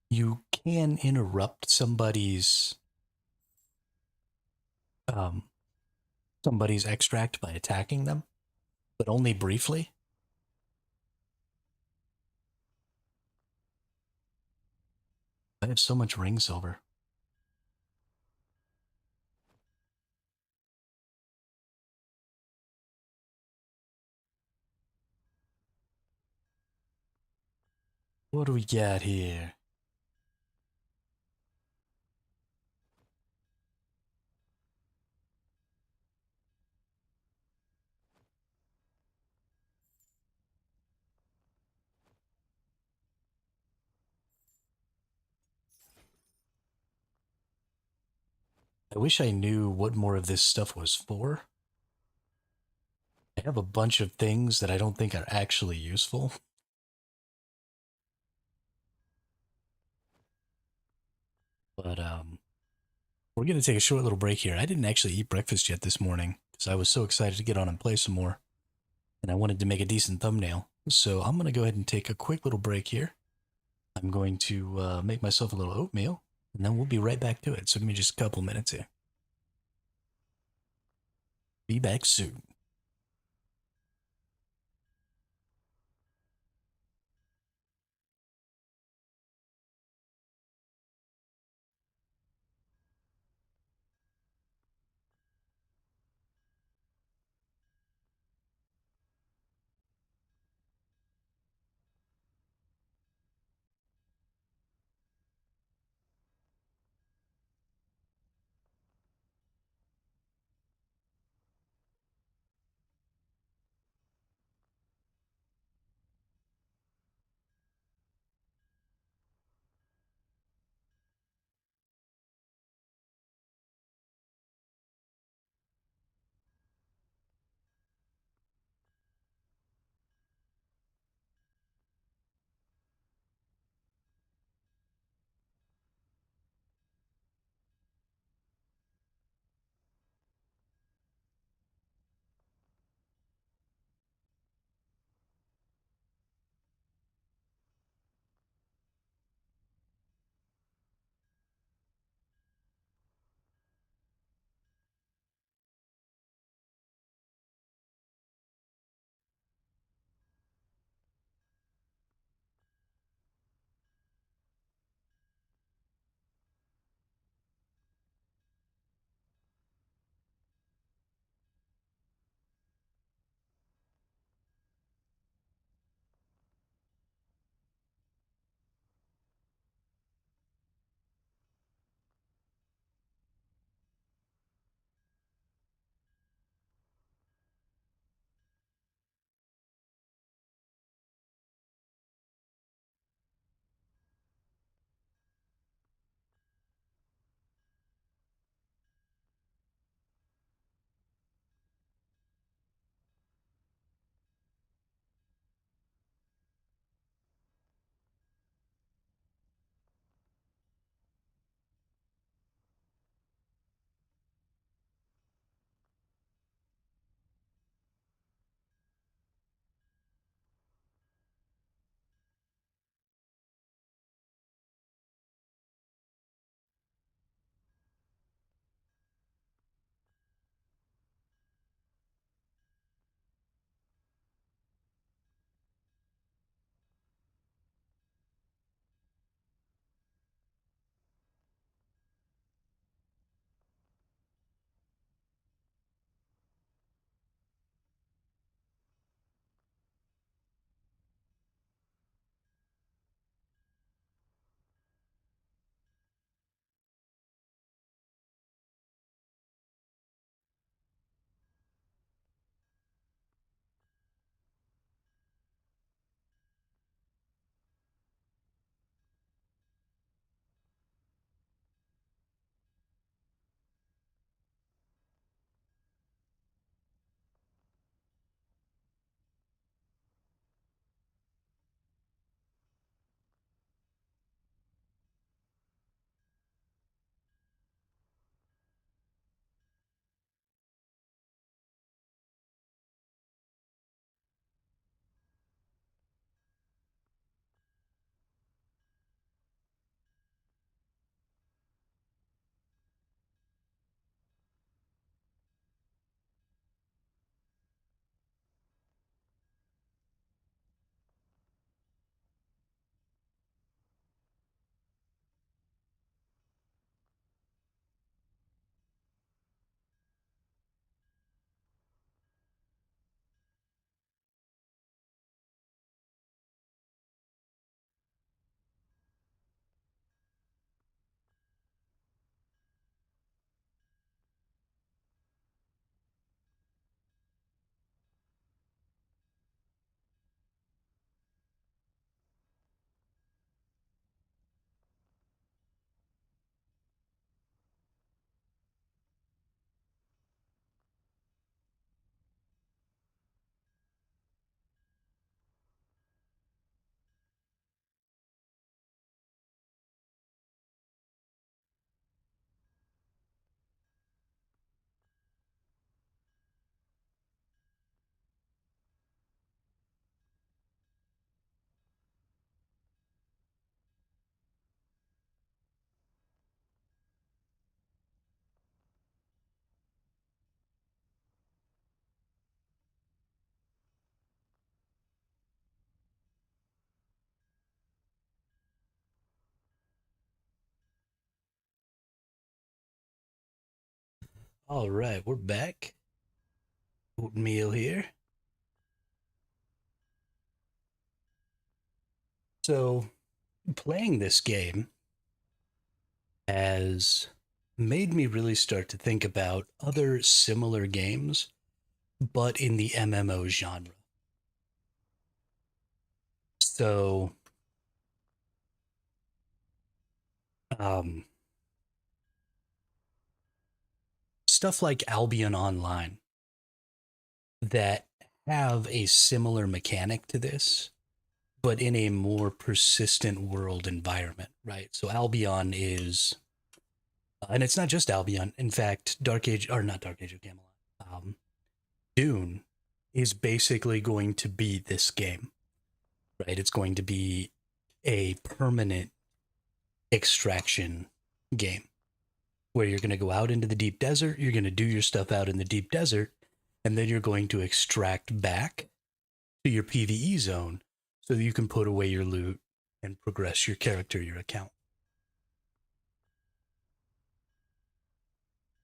You can interrupt um somebody's extract by attacking them, but only briefly. I have so much ring silver. What do we got here? I wish I knew what more of this stuff was for. I have a bunch of things that I don't think are actually useful. But we're gonna take a short little break here. I didn't actually eat breakfast yet this morning because I was so excited to get on and play some more, and I wanted to make a decent thumbnail. So I'm gonna go ahead and take a quick little break here. I'm going to make myself a little oatmeal, and then we'll be right back to it. So give me just a couple minutes here. Be back soon. All right, we're back. Oatmeal here. So, playing this game has made me really start to think about other similar games, but in the MMO genre. So, um, stuff like Albion Online that have a similar mechanic to this, but in a more persistent world environment, right? So, Albion is and it's not just Albion. In fact, Dark Age, or not Dark Age of Camelot, um, Dune is basically going to be this game, right? It's going to be a permanent extraction game where you're going to go out into the deep desert, you're going to do your stuff out in the deep desert, and then you're going to extract back to your PvE zone so that you can put away your loot and progress your character, your account.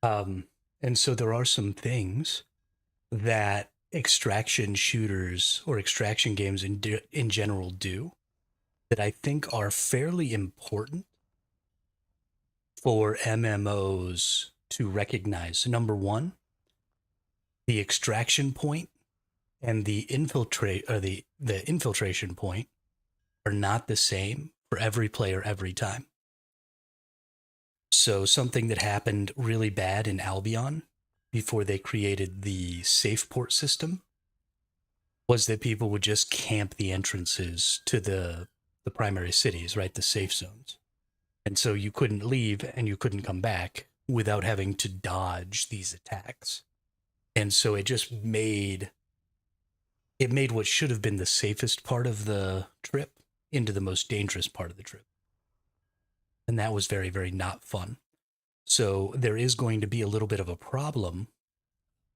Um, and so there are some things that extraction shooters or extraction games in general do that I think are fairly important for MMOs to recognize. Number one, the extraction point and the the infiltration point are not the same for every player every time. So something that happened really bad in Albion before they created the safe port system was that people would just camp the entrances to the primary cities, right? The safe zones. And so you couldn't leave and you couldn't come back without having to dodge these attacks. And so it made what should have been the safest part of the trip into the most dangerous part of the trip. And that was very, very not fun. So there is going to be a little bit of a problem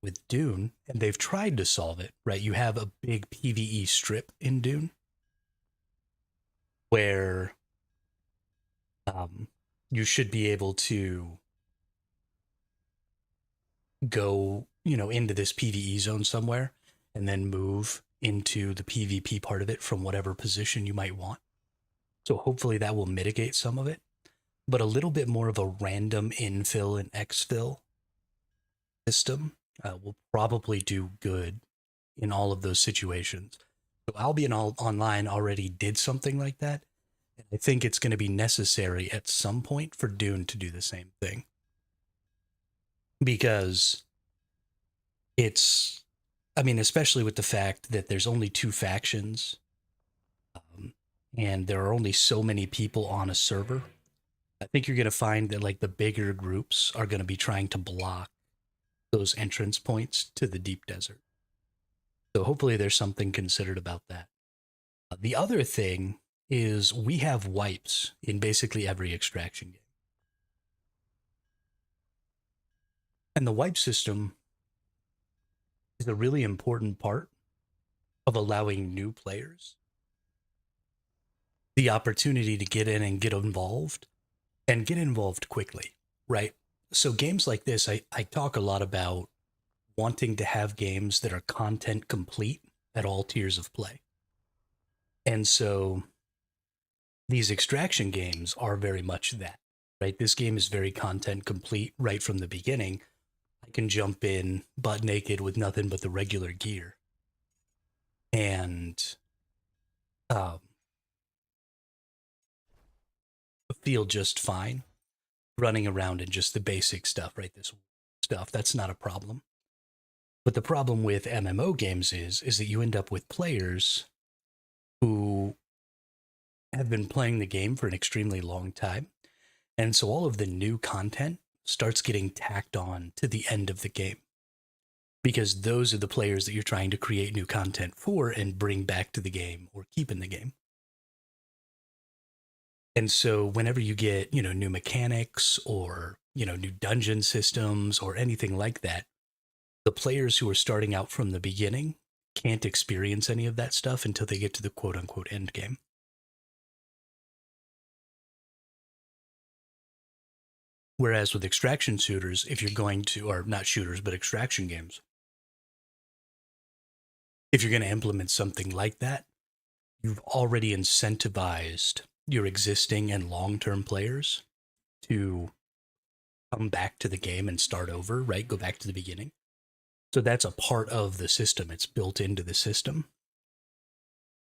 with Dune, and they've tried to solve it, right? You have a big PvE strip in Dune where you should be able to go, into this PvE zone somewhere and then move into the PvP part of it from whatever position you might want. So hopefully that will mitigate some of it. But a little bit more of a random infill and exfill system will probably do good in all of those situations. So Albion Online already did something like that. And I think it's going to be necessary at some point for Dune to do the same thing. Because especially with the fact that there's only two factions and there are only so many people on a server. I think you're going to find that like the bigger groups are going to be trying to block those entrance points to the deep desert. So hopefully there's something considered about that. The other thing is we have wipes in basically every extraction game. And the wipe system is a really important part of allowing new players the opportunity to get in and get involved quickly, right? So games like this, I talk a lot about wanting to have games that are content complete at all tiers of play. And so these extraction games are very much that, right? This game is very content complete right from the beginning. I can jump in butt naked with nothing but the regular gear and um, feel just fine running around in just the basic stuff, right? This stuff, that's not a problem. But the problem with MMO games is that you end up with players who have been playing the game for an extremely long time. And so all of the new content starts getting tacked on to the end of the game because those are the players that you're trying to create new content for and bring back to the game or keep in the game. And so whenever you get, new mechanics or, new dungeon systems or anything like that, the players who are starting out from the beginning can't experience any of that stuff until they get to the quote unquote end game. Whereas with extraction shooters, if you're going to, or not shooters, but extraction games, if you're going to implement something like that, you've already incentivized your existing and long term players to come back to the game and start over, right? Go back to the beginning. So that's a part of the system. It's built into the system.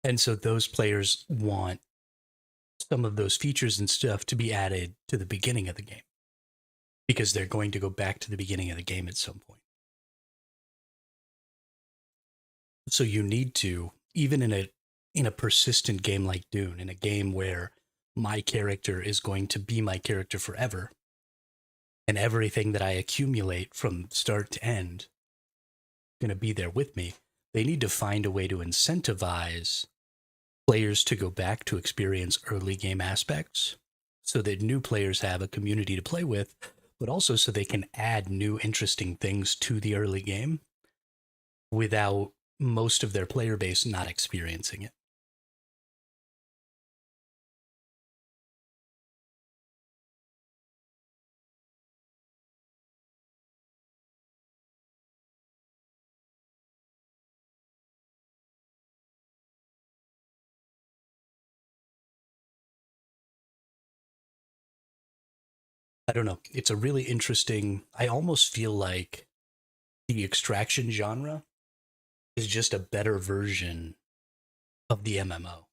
And so those players want some of those features and stuff to be added to the beginning of the game because they're going to go back to the beginning of the game at some point. So you need to, even in a persistent game like Dune, in a game where my character is going to be my character forever, and everything that I accumulate from start to end is going to be there with me, they need to find a way to incentivize players to go back to experience early game aspects so that new players have a community to play with, but also so they can add new interesting things to the early game without most of their player base not experiencing it. I don't know. It's a really interesting. I almost feel like the extraction genre is just a better version of the MMO.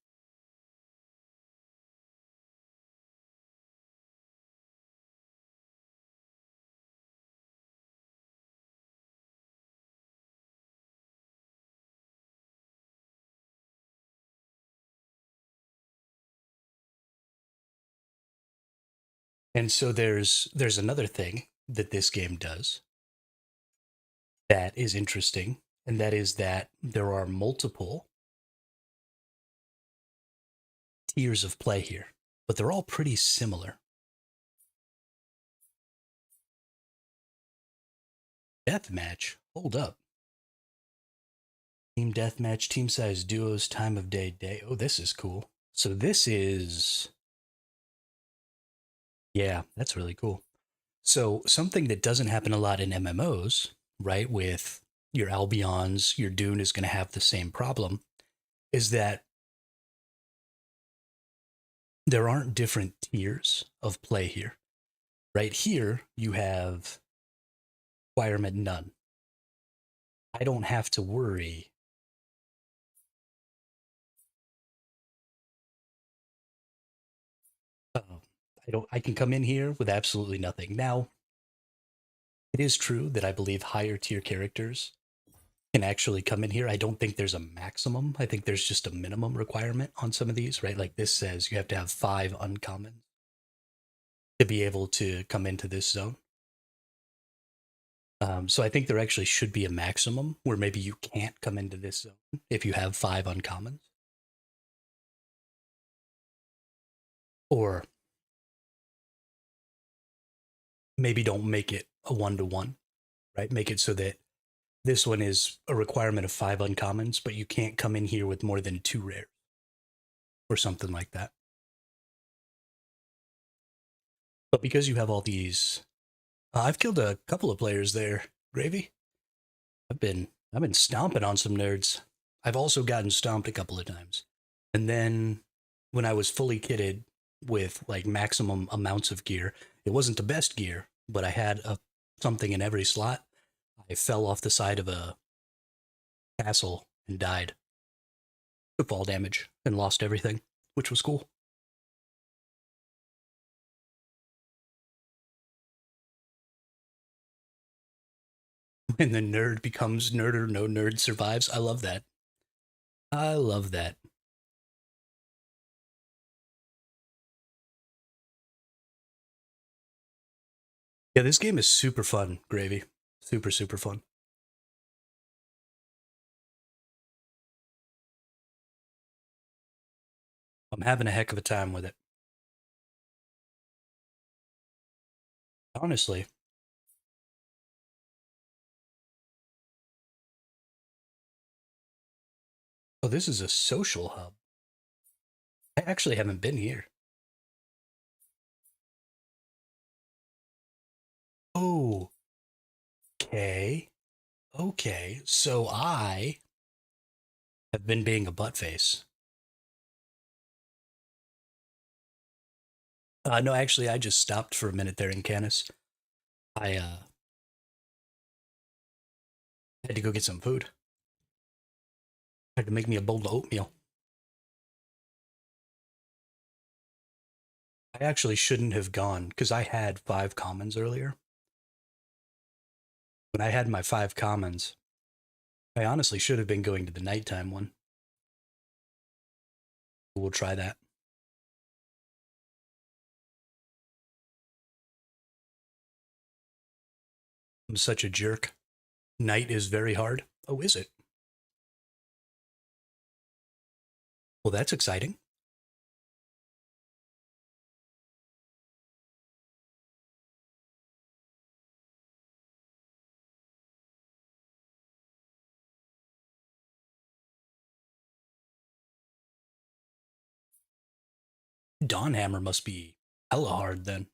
And so there's another thing that this game does that is interesting, and that is that there are multiple tiers of play here, but they're all pretty similar. Deathmatch, hold up. Team deathmatch, team size duos, time of day. Oh, this is cool. So this is, yeah, that's really cool. So something that doesn't happen a lot in MMOs, right? With your Albions, your Dune is going to have the same problem, is that there aren't different tiers of play here. Right here, you have requirement none. I don't have to worry. Oh, I can come in here with absolutely nothing. Now, it is true that I believe higher tier characters can actually come in here. I don't think there's a maximum. I think there's just a minimum requirement on some of these, right? Like this says you have to have 5 uncommons to be able to come into this zone. So I think there actually should be a maximum where maybe you can't come into this zone if you have 5 uncommons. Or maybe don't make it a 1-to-1, right? Make it so that this one is a requirement of 5 uncommons, but you can't come in here with more than 2 rares or something like that. But because you have all these, I've killed a couple of players there, Gravy. I've been stomping on some nerds. I've also gotten stomped a couple of times. And then when I was fully kitted with like maximum amounts of gear, it wasn't the best gear, but I had something in every slot. I fell off the side of a castle and died. Took fall damage and lost everything, which was cool. And the nerd becomes nerder, no nerd survives. I love that. I love that. Yeah, this game is super fun, Gravy. Super, super fun. I'm having a heck of a time with it. Honestly. Oh, this is a social hub. I actually haven't been here. Oh, okay. Okay. So I have been being a butt face. No, actually, I just stopped for a minute there in Canis. I had to go get some food. Had to make me a bowl of oatmeal. I actually shouldn't have gone because I had 5 commons earlier. When I had my 5 commons, I honestly should have been going to the nighttime one. We'll try that. I'm such a jerk. Night is very hard. Oh, is it? Well, that's exciting. Dawnhammer must be hella hard then.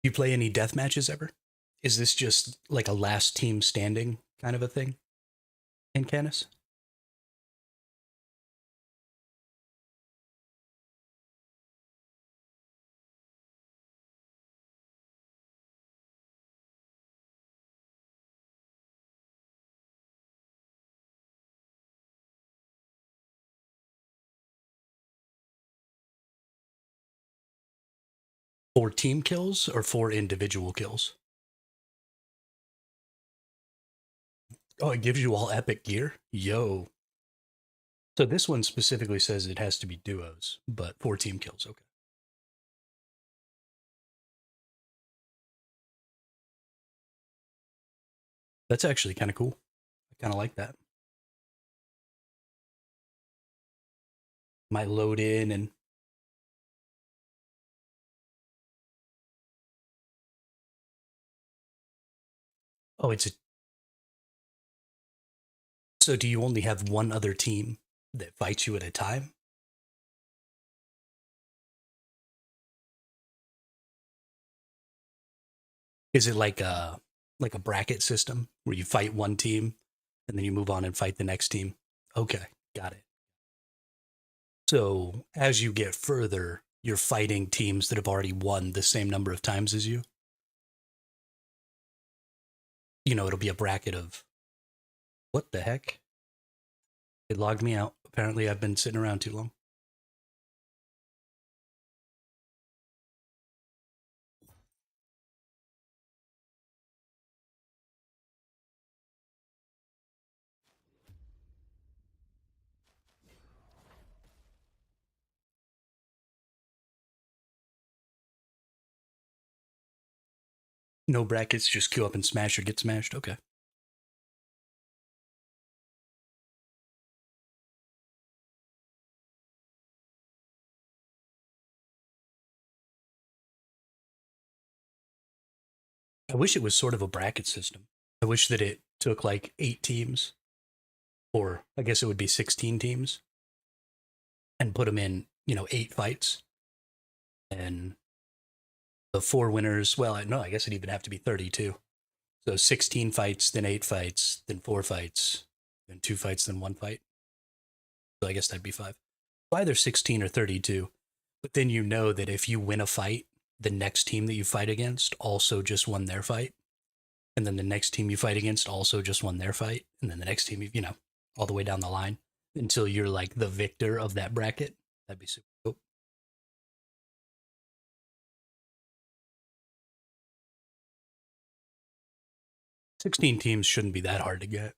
Do you play any death matches ever? Is this just like a last team standing kind of a thing in Canis? For team kills or for individual kills? Oh, it gives you all epic gear? Yo. So this one specifically says it has to be duos, but 4 team kills. Okay. That's actually kind of cool. I kind of like that. Might load in and oh, it's a so do you only have one other team that fights you at a time? Is it like a bracket system where you fight one team and then you move on and fight the next team? Okay, got it. So as you get further, you're fighting teams that have already won the same number of times as you. It'll be a bracket of what the heck? It logged me out. Apparently, I've been sitting around too long. No brackets, just queue up and smash or get smashed. Okay. I wish it was sort of a bracket system. I wish that it took like 8 teams, or I guess it would be 16 teams, and put them in, 8 fights. And the 4 winners, well, no, I guess it'd even have to be 32. So 16 fights, then 8 fights, then 4 fights, then 2 fights, then 1 fight. So I guess that'd be 5. Either 16 or 32. But then you know that if you win a fight, the next team that you fight against also just won their fight. And then the next team you fight against also just won their fight. And then the next team, all the way down the line until you're like the victor of that bracket. That'd be super cool. 16 teams shouldn't be that hard to get.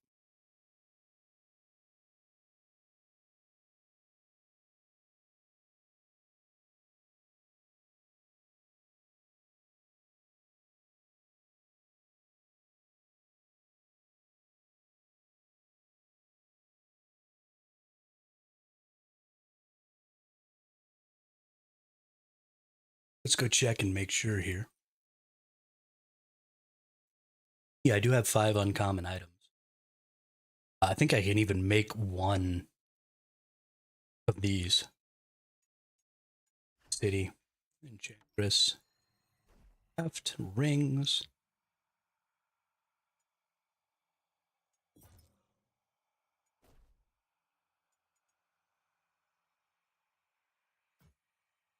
Let's go check and make sure here. Yeah, I do have 5 uncommon items. I think I can even make one of these. City, Enchantress, Heft, Rings.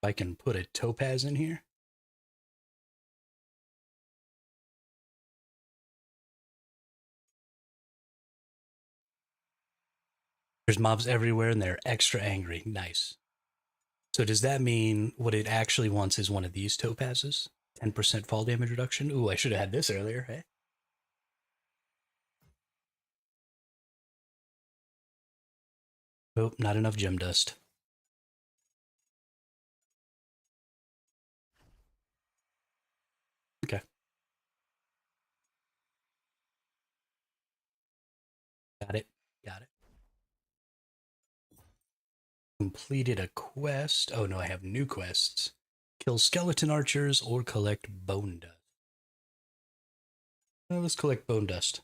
I can put a topaz in here. There's mobs everywhere and they're extra angry. Nice. So does that mean what it actually wants is one of these topazes? 10% fall damage reduction? Ooh, I should have had this earlier, hey? Oh, not enough gem dust. Okay. Got it. Got it. Completed a quest. Oh no, I have new quests. Kill skeleton archers or collect bone dust. Oh, let's collect bone dust.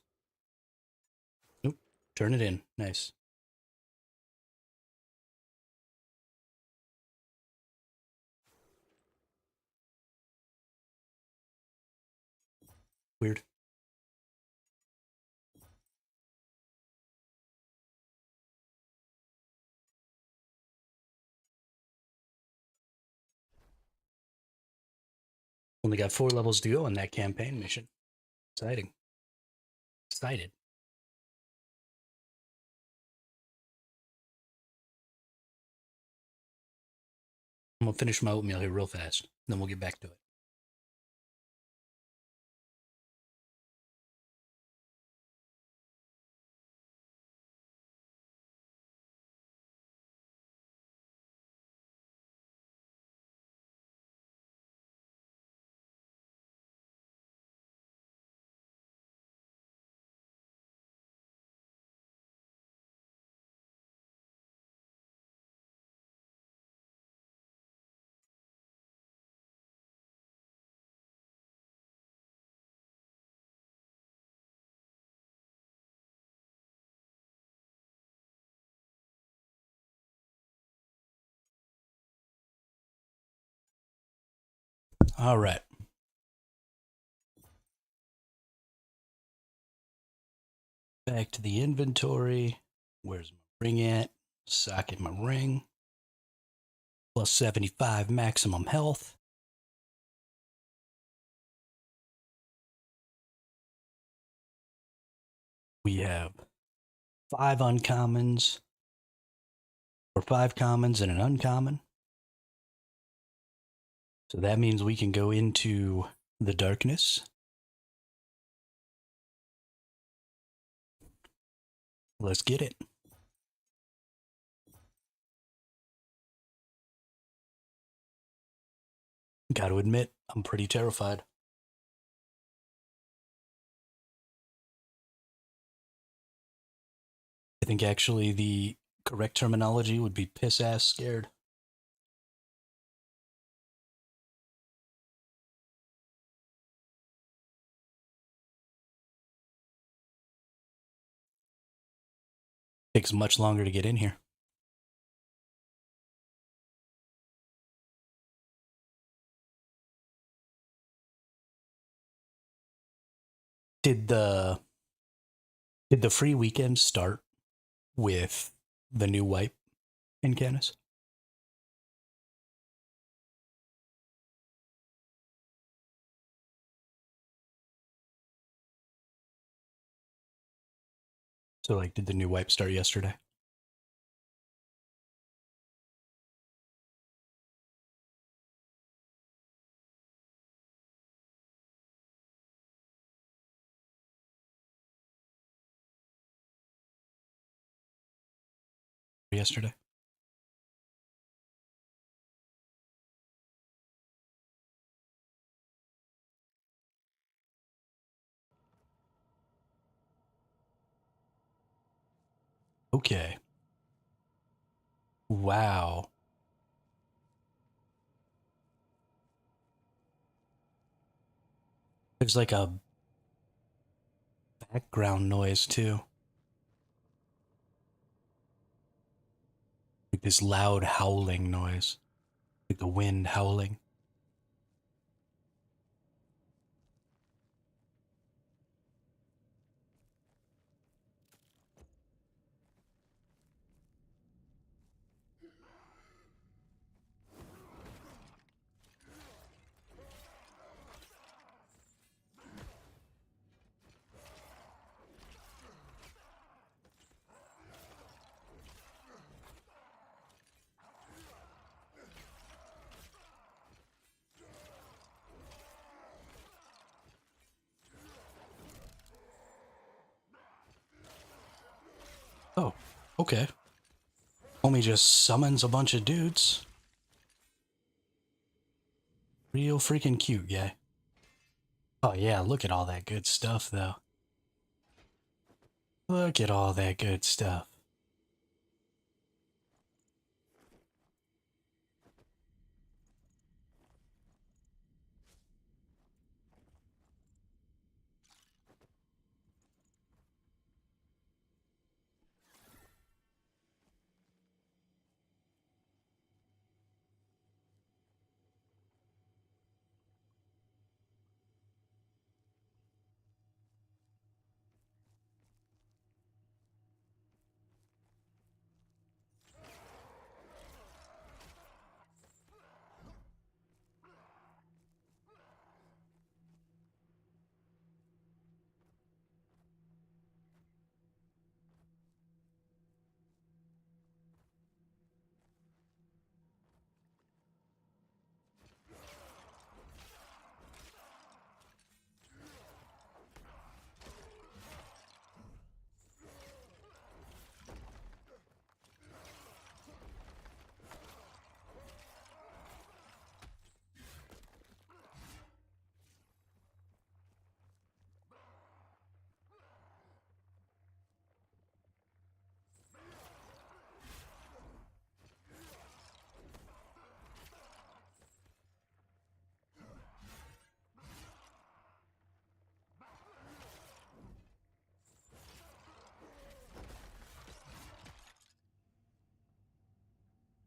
Nope. Turn it in. Nice. Weird. Only got 4 levels to go on that campaign mission. Exciting. Excited. I'm gonna finish my oatmeal here real fast. Then we'll get back to it. All right. Back to the inventory. Where's my ring at? Socket my ring. Plus 75 maximum health. We have 5 uncommons, or 5 commons and an uncommon. So that means we can go into the darkness. Let's get it. Gotta admit, I'm pretty terrified. I think actually the correct terminology would be piss ass scared. Takes much longer to get in here. Did the free weekend start with the new wipe in Canis? So like did the new wipe start yesterday? Yesterday? Okay. Wow. There's like a background noise too. Like this loud howling noise. Like the wind howling. Oh, okay. Homie just summons a bunch of dudes. Real freaking cute guy. Oh yeah, look at all that good stuff though. Look at all that good stuff.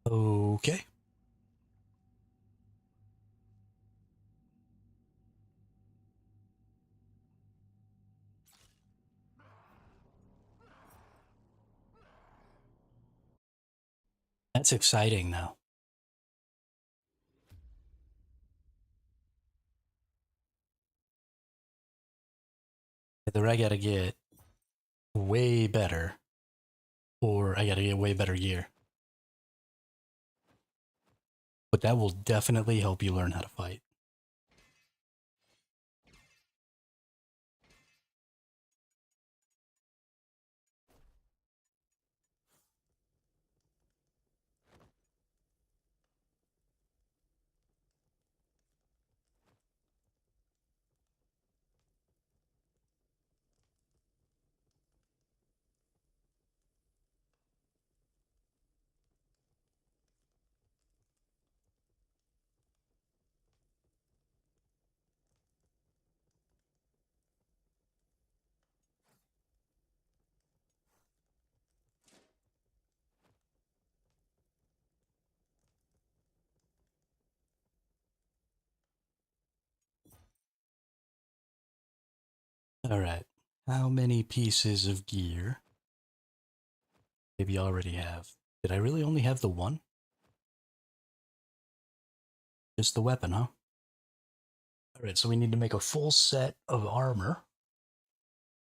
Okay. That's exciting though. Either I gotta get way better or I gotta get way better gear. But that will definitely help you learn how to fight. Alright. How many pieces of gear? Maybe you already have. Did I really only have the one? Just the weapon, huh? Alright, so we need to make a full set of armor.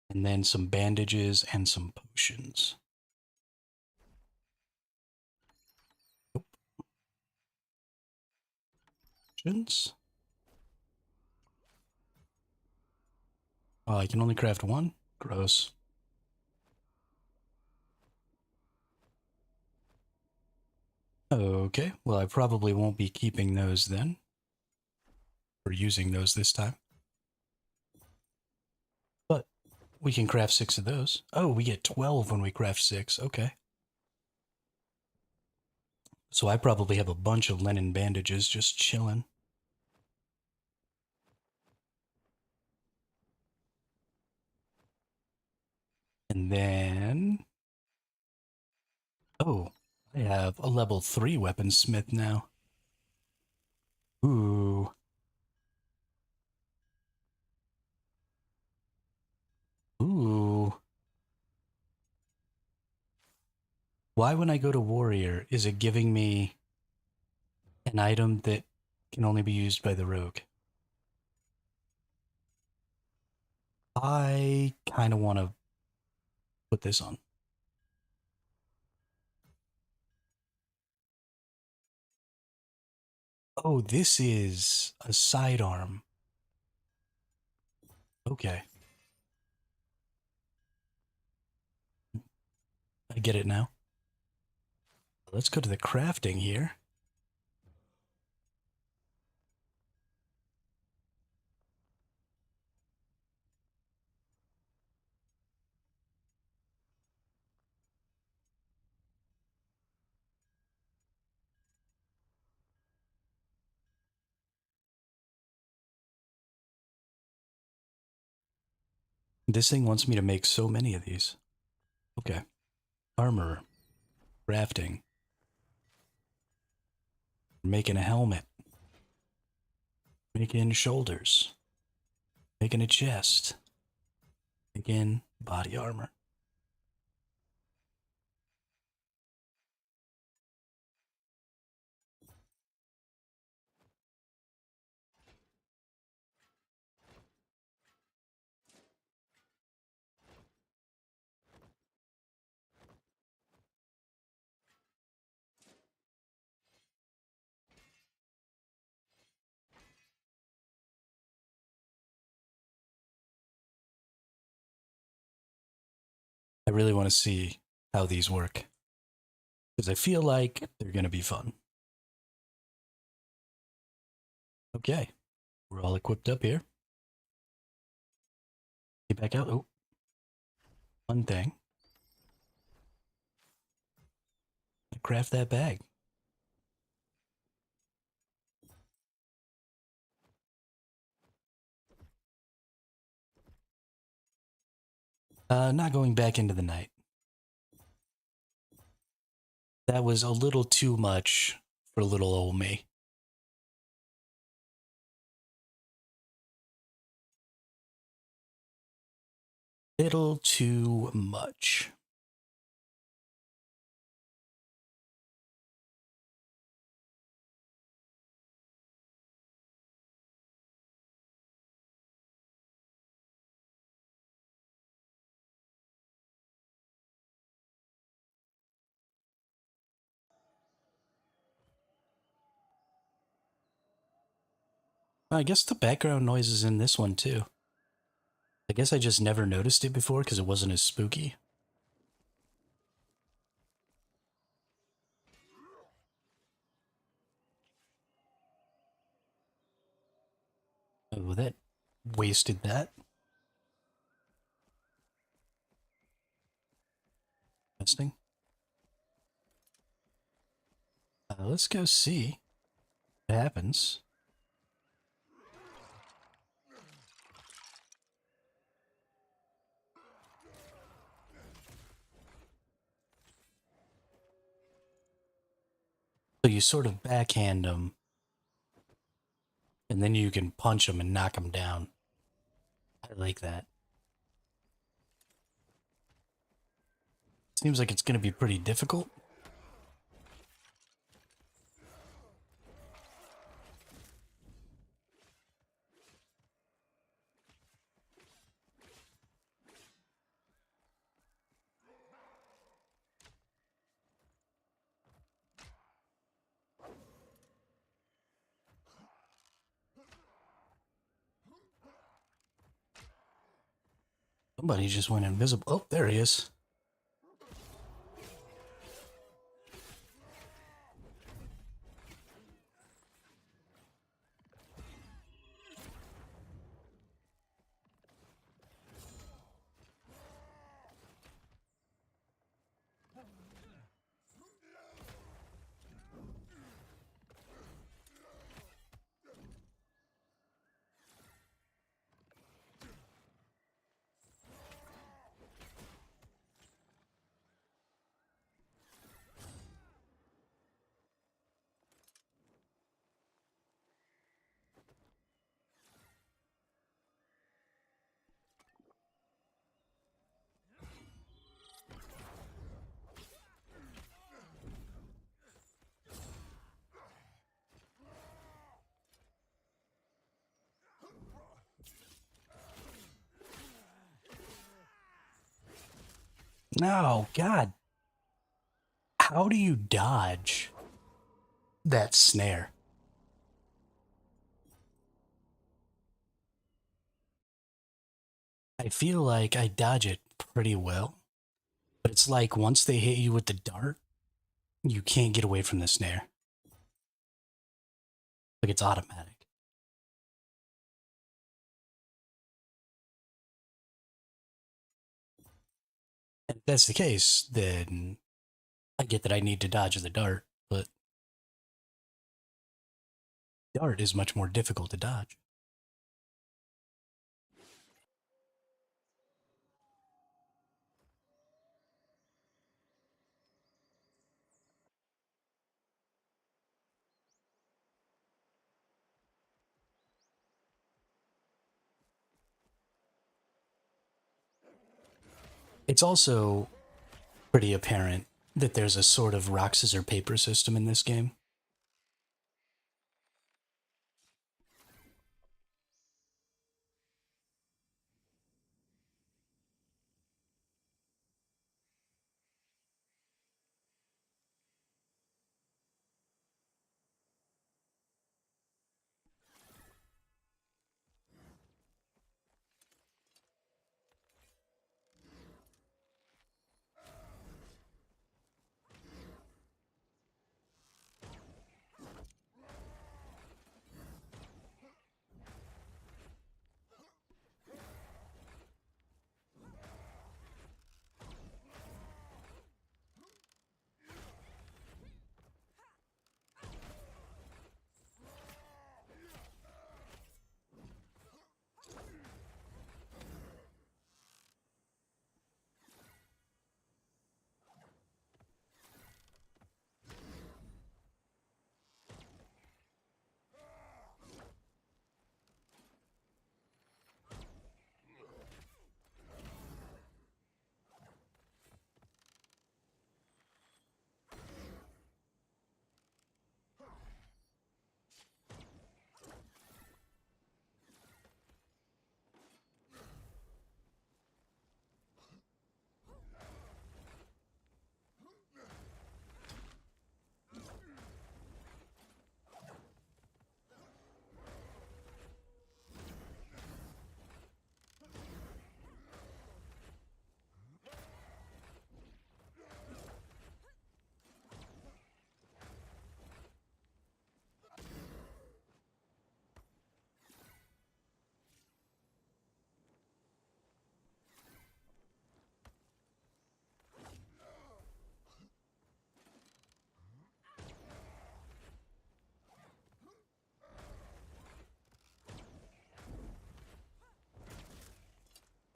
And then some bandages and some potions. Potions? Oh, I can only craft one? Gross. Okay, well I probably won't be keeping those then. Or using those this time. But we can craft 6 of those. Oh, we get 12 when we craft 6. Okay. So I probably have a bunch of linen bandages just chilling. And then... Oh, I have a level 3 weaponsmith now. Ooh. Ooh. Why, when I go to warrior, is it giving me an item that can only be used by the rogue? I kind of want to put this on. Oh, this is a sidearm. Okay. I get it now. Let's go to the crafting here. This thing wants me to make so many of these. Okay. Armor. Crafting. Making a helmet. Making shoulders. Making a chest. Making body armor. I really want to see how these work, because I feel like they're going to be fun. Okay. We're all equipped up here. Get back out. Oh, one thing. Craft that bag. Not going back into the night. That was a little too much for little old me. Little too much. I guess the background noise is in this one too. I guess I just never noticed it before because it wasn't as spooky. Oh, that wasted that. Interesting. Let's go see what happens. So you sort of backhand them, and then you can punch them and knock them down. I like that. Seems like it's going to be pretty difficult. Somebody just went invisible. Oh, there he is. No, God. How do you dodge that snare? I feel like I dodge it pretty well, but it's like once they hit you with the dart, you can't get away from the snare. Like it's automatic. And if that's the case, then I get that I need to dodge the dart, but dart is much more difficult to dodge. It's also pretty apparent that there's a sort of rock, scissor, paper system in this game.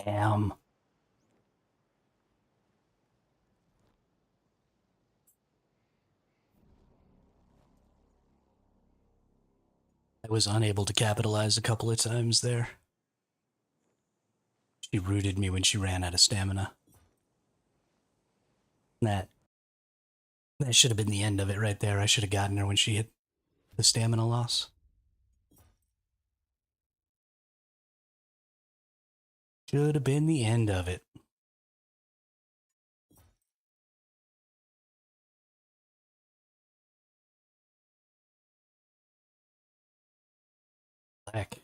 Damn. I was unable to capitalize a couple of times there. She rooted me when she ran out of stamina. That that should have been the end of it right there. I should have gotten her when she hit the stamina loss. Should have been the end of it. Heck.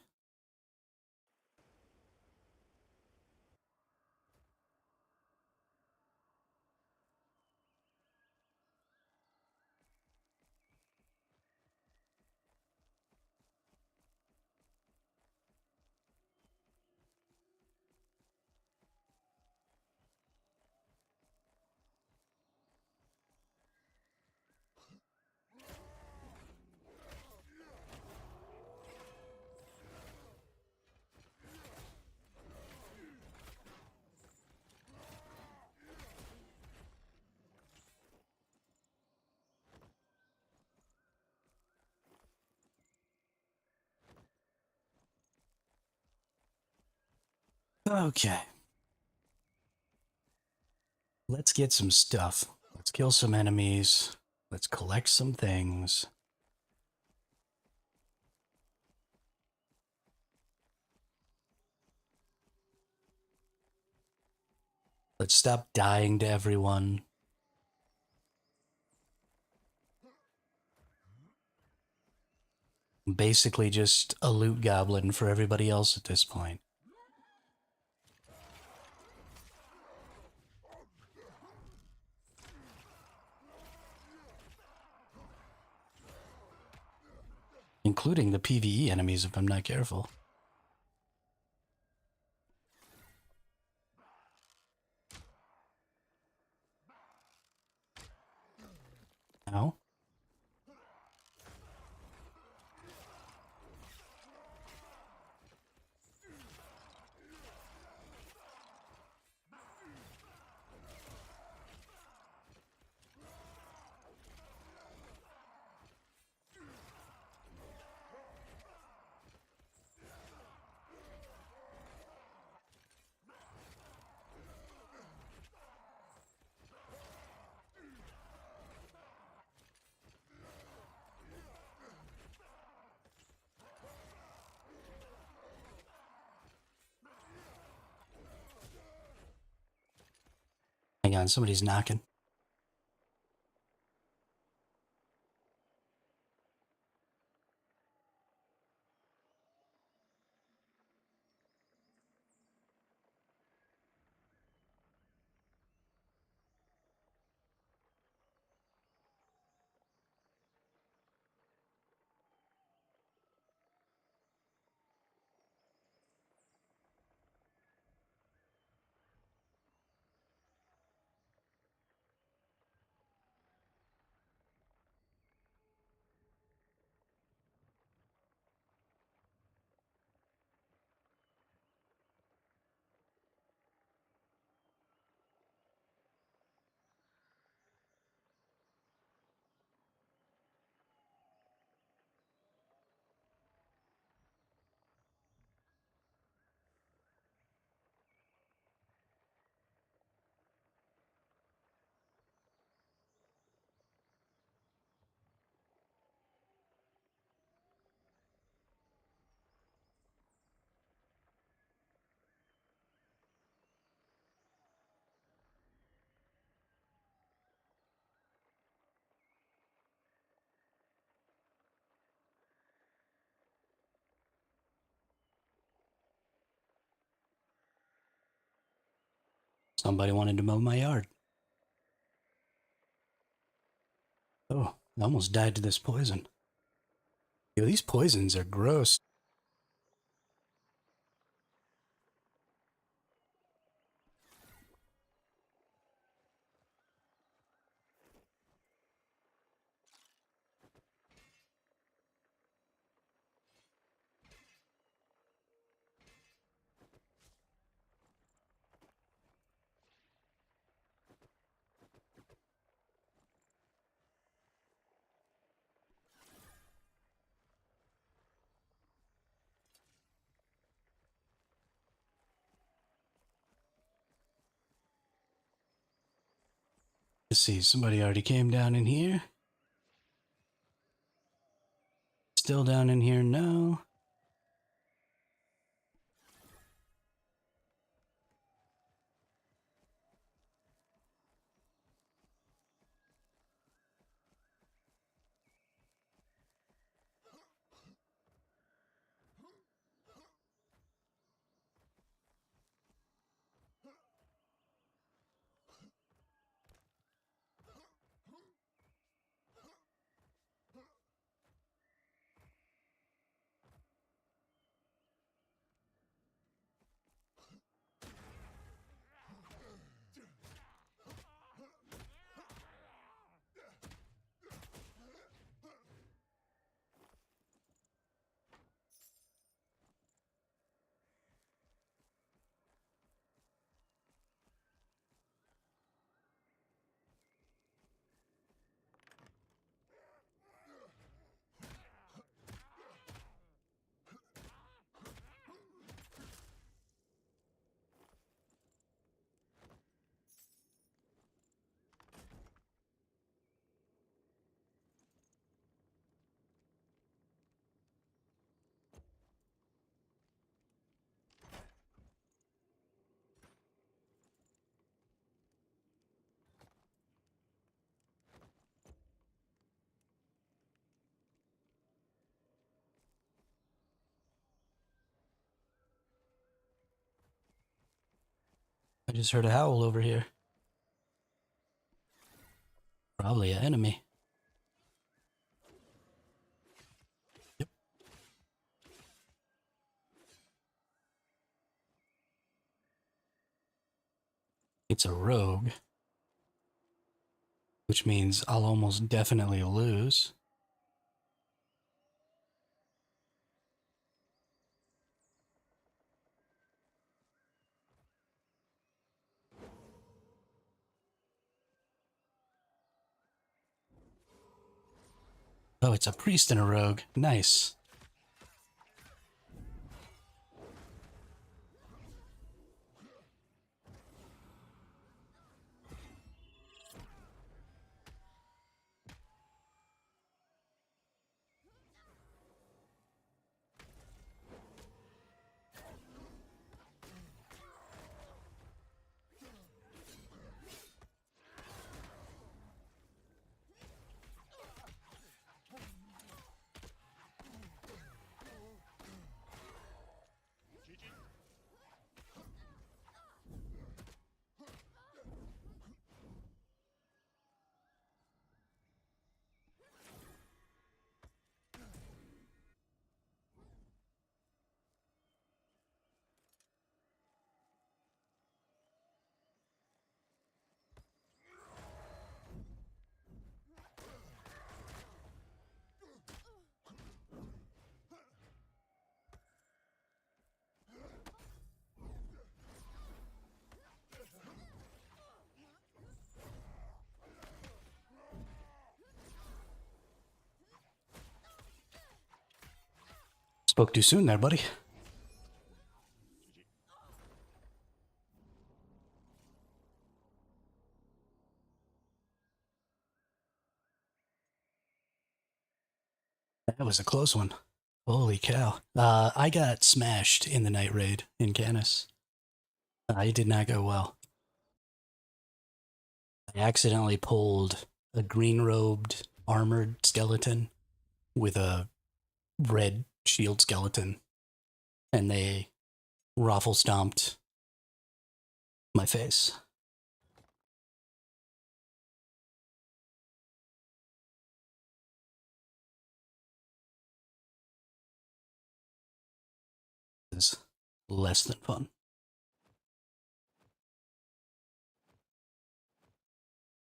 Okay. Let's get some stuff. Let's kill some enemies. Let's collect some things. but stop dying to everyone. Basically just a loot goblin for everybody else at this point. Including the PvE enemies if I'm not careful. Ow. Hang on, somebody's knocking. Somebody wanted to mow my yard. Oh, I almost died to this poison. Yo, these poisons are gross. Let's see, somebody already came down in here. Still down in here? No. I just heard a howl over here. Probably an enemy. Yep. It's a rogue. Which means I'll almost definitely lose. Oh, it's a priest and a rogue. Nice. Spoke too soon there, buddy. That was a close one. Holy cow. I got smashed in the night raid in Canis. It did not go well. I accidentally pulled a green-robed armored skeleton with a red shield skeleton, and they raffle stomped my face. It was less than fun.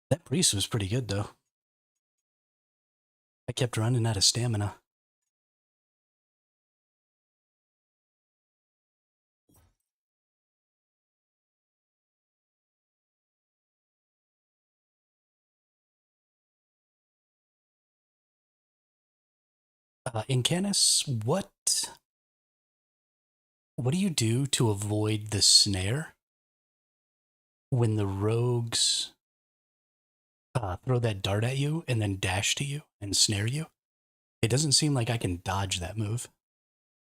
That priest was pretty good, though. I kept running out of stamina. In Canis, what do you do to avoid the snare when the rogues throw that dart at you and then dash to you and snare you? It doesn't seem like I can dodge that move.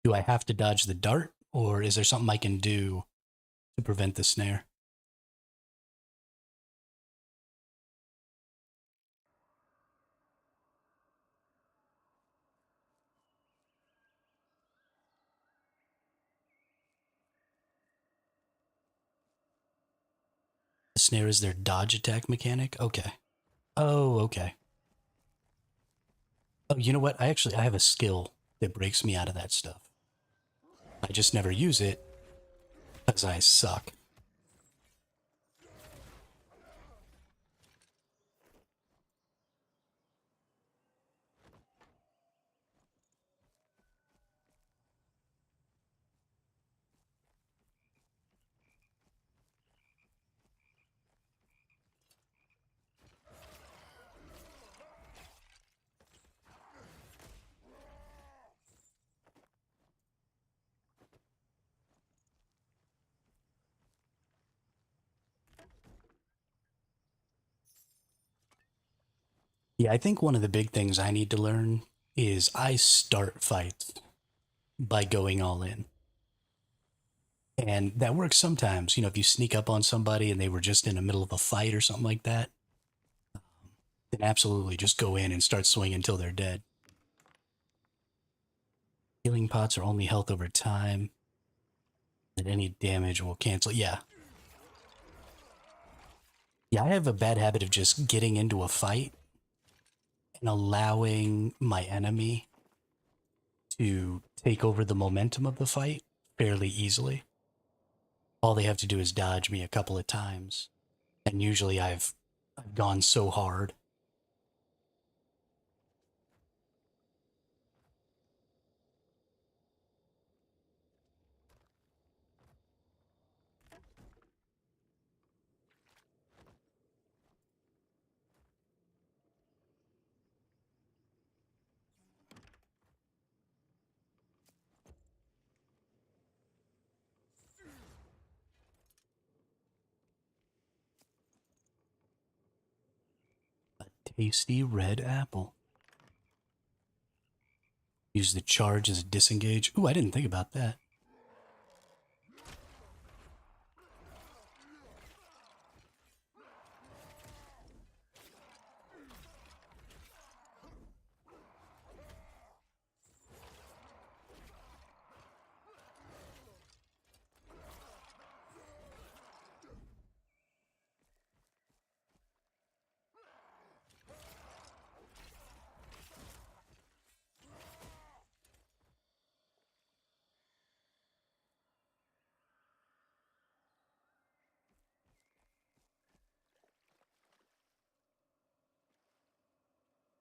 Do I have to dodge the dart, or is there something I can do to prevent the snare? The snare is their dodge attack mechanic? Okay. Oh, okay. Oh, you know what? I have a skill that breaks me out of that stuff. I just never use it because I suck. Yeah, I think one of the big things I need to learn is I start fights by going all in. And that works sometimes. If you sneak up on somebody and they were just in the middle of a fight or something like that, then absolutely just go in and start swinging until they're dead. Healing pots are only health over time. That any damage will cancel. Yeah. Yeah, I have a bad habit of just getting into a fight and allowing my enemy to take over the momentum of the fight fairly easily. All they have to do is dodge me a couple of times, and usually I've gone so hard. A tasty red apple. Use the charge as a disengage. Ooh, I didn't think about that.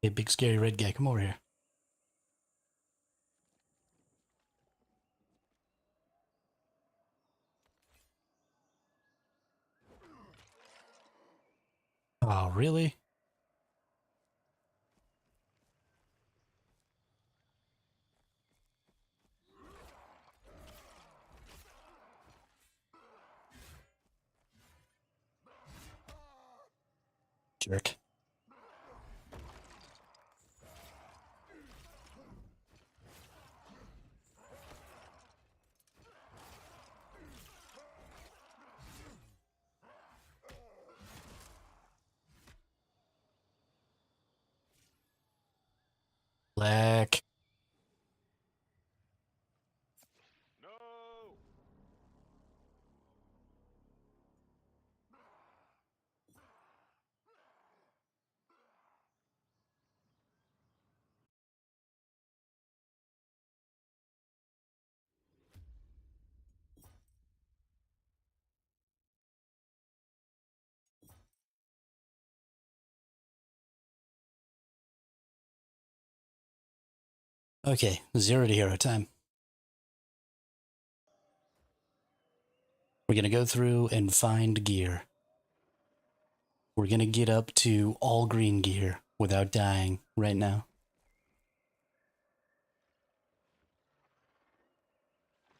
Hey, big scary red guy, come over here. Oh, really? Jerk. Black. No! Okay, 0 to hero time. We're going to go through and find gear. We're going to get up to all green gear without dying right now.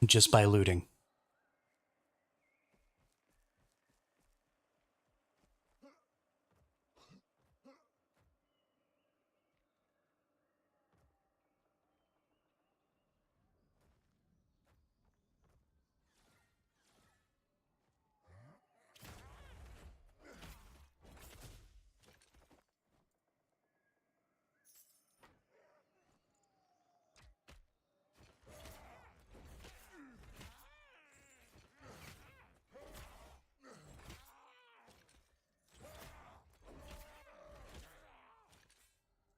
Just by looting.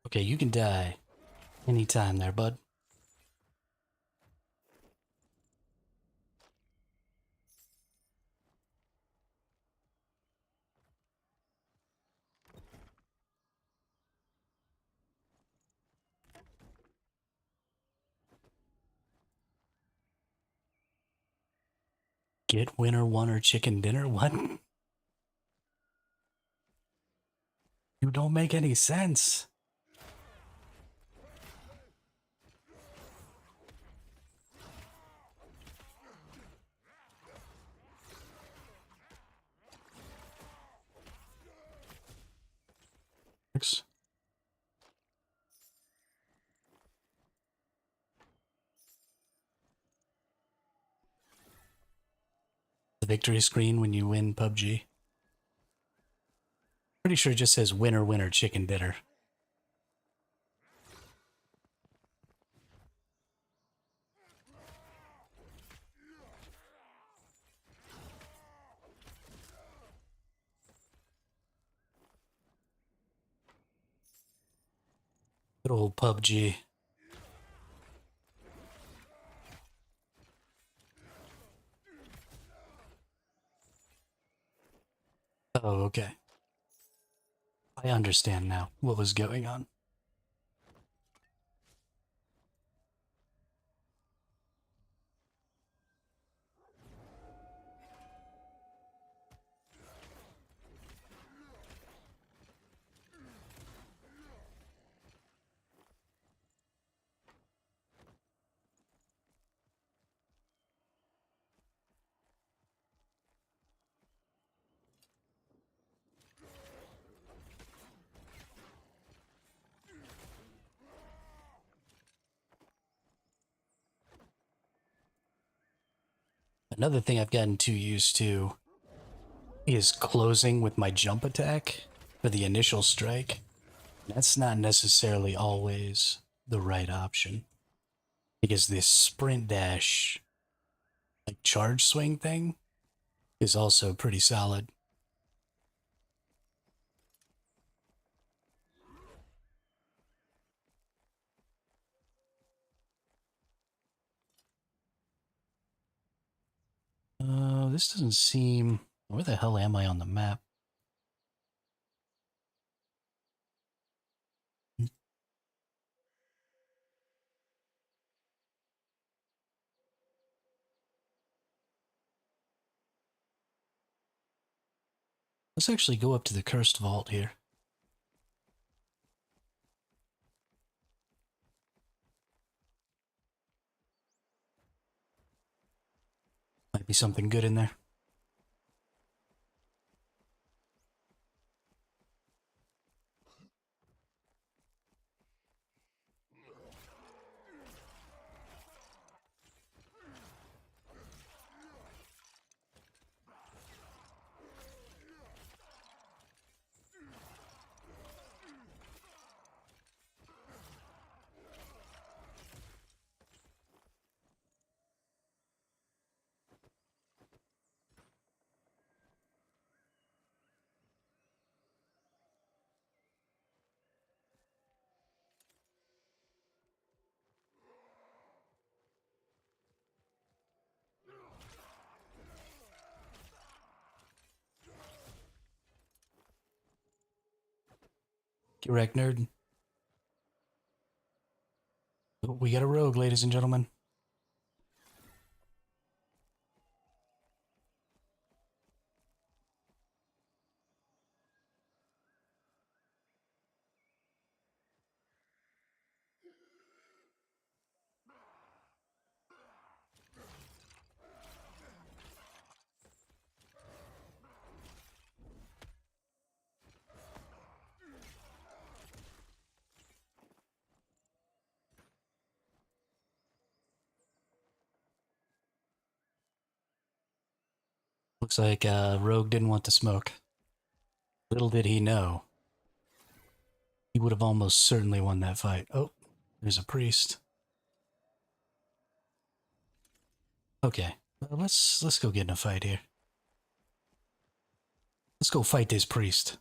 Okay, you can die anytime there, bud. Get winner one or chicken dinner? What? You don't make any sense. The victory screen when you win PUBG. Pretty sure it just says winner, winner, chicken dinner. Good old PUBG. Oh, okay. I understand now what was going on. Another thing I've gotten too used to is closing with my jump attack for the initial strike. That's not necessarily always the right option because this sprint dash, like charge swing thing, is also pretty solid. This doesn't seem. Where the hell am I on the map? Let's actually go up to the cursed vault here. Might be something good in there. Get wrecked, nerd. Oh, we got a rogue, ladies and gentlemen. Looks like Rogue didn't want to smoke. Little did he know, he would have almost certainly won that fight. Oh, there's a priest. Okay, let's go get in a fight here. Let's go fight this priest.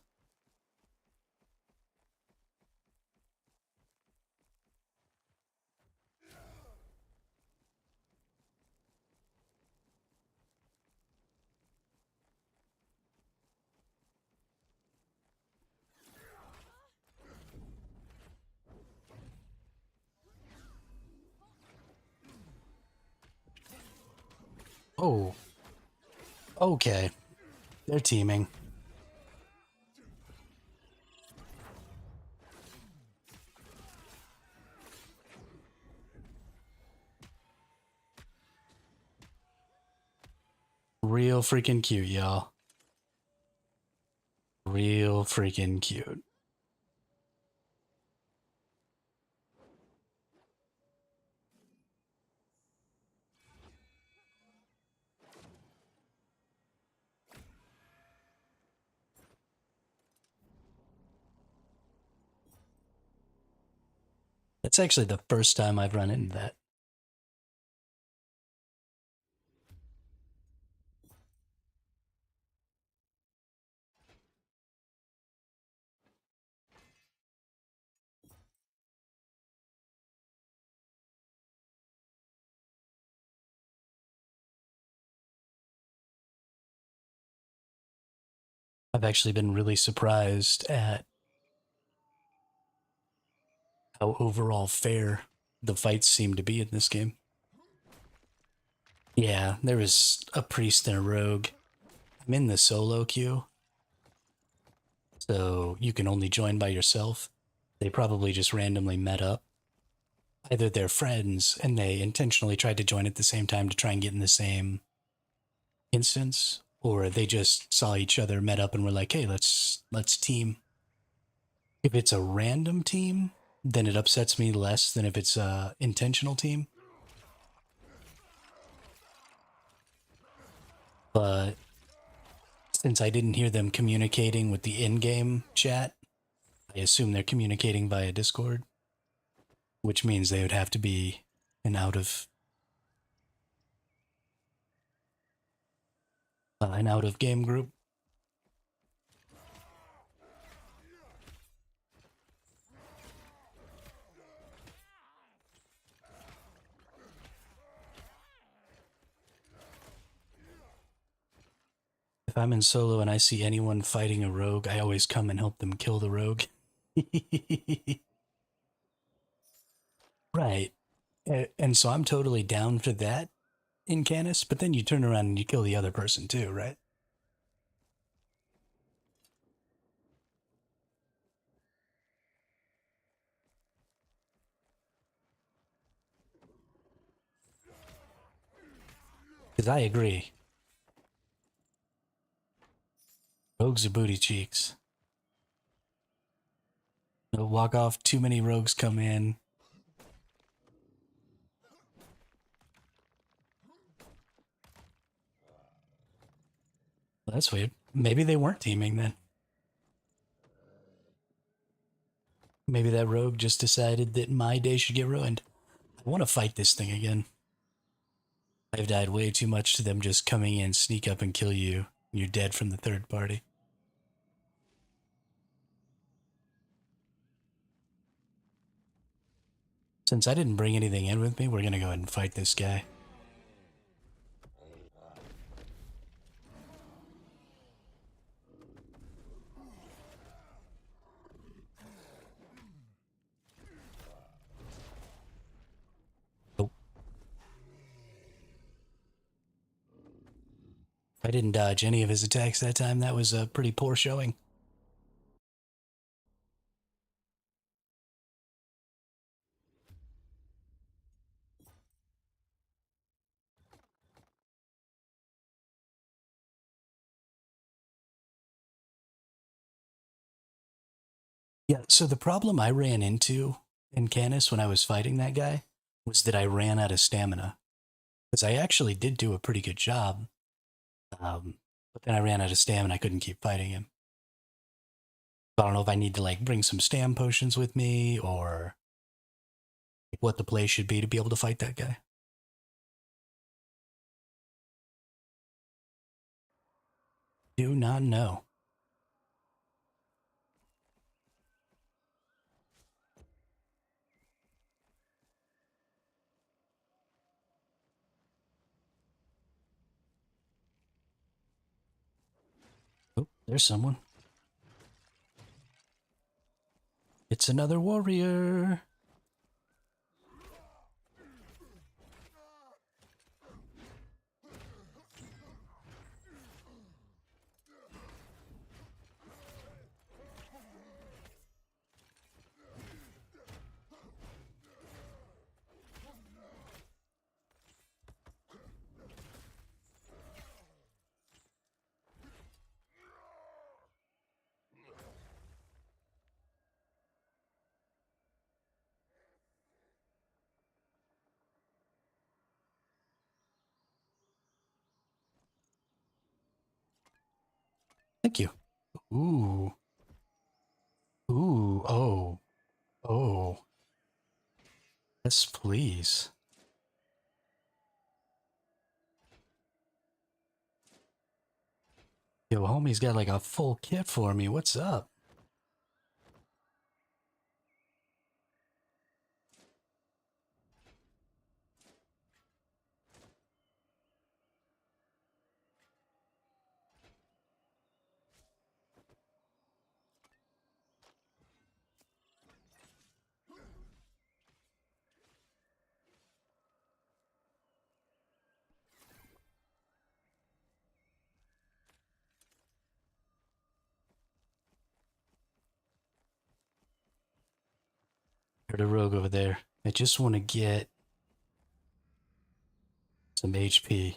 Oh, okay. They're teaming. Real freaking cute, y'all. Real freaking cute. That's actually the first time I've run into that. I've actually been really surprised at how overall fair the fights seem to be in this game. Yeah, there was a priest and a rogue. I'm in the solo queue, so you can only join by yourself. They probably just randomly met up. Either they're friends and they intentionally tried to join at the same time to try and get in the same instance, or they just saw each other, met up, and were like, "Hey, let's team." If it's a random team, then it upsets me less than if it's a intentional team. But since I didn't hear them communicating with the in-game chat, I assume they're communicating via Discord, which means they would have to be an out of game group. If I'm in solo and I see anyone fighting a rogue, I always come and help them kill the rogue. Right. And so I'm totally down for that in Canis, but then you turn around and you kill the other person too, right? Because I agree. Rogues are booty cheeks. No, walk off, too many rogues come in. Well, that's weird. Maybe they weren't teaming then. Maybe that rogue just decided that my day should get ruined. I want to fight this thing again. I've died way too much to them just coming in, sneak up and kill you. You're dead from the third party. Since I didn't bring anything in with me, we're gonna go ahead and fight this guy. Oh, I didn't dodge any of his attacks that time. That was a pretty poor showing. Yeah, so the problem I ran into in Canis when I was fighting that guy was that I ran out of stamina. Because I actually did do a pretty good job. But then I ran out of stamina. I couldn't keep fighting him. So I don't know if I need to like bring some stam potions with me or like, what the play should be to be able to fight that guy. Do not know. Oh, there's someone. It's another warrior. Thank you. Ooh. Ooh. Oh. Oh. Yes, please. Yo, homie's got like a full kit for me. What's up? Heard a rogue over there. I just want to get some HP.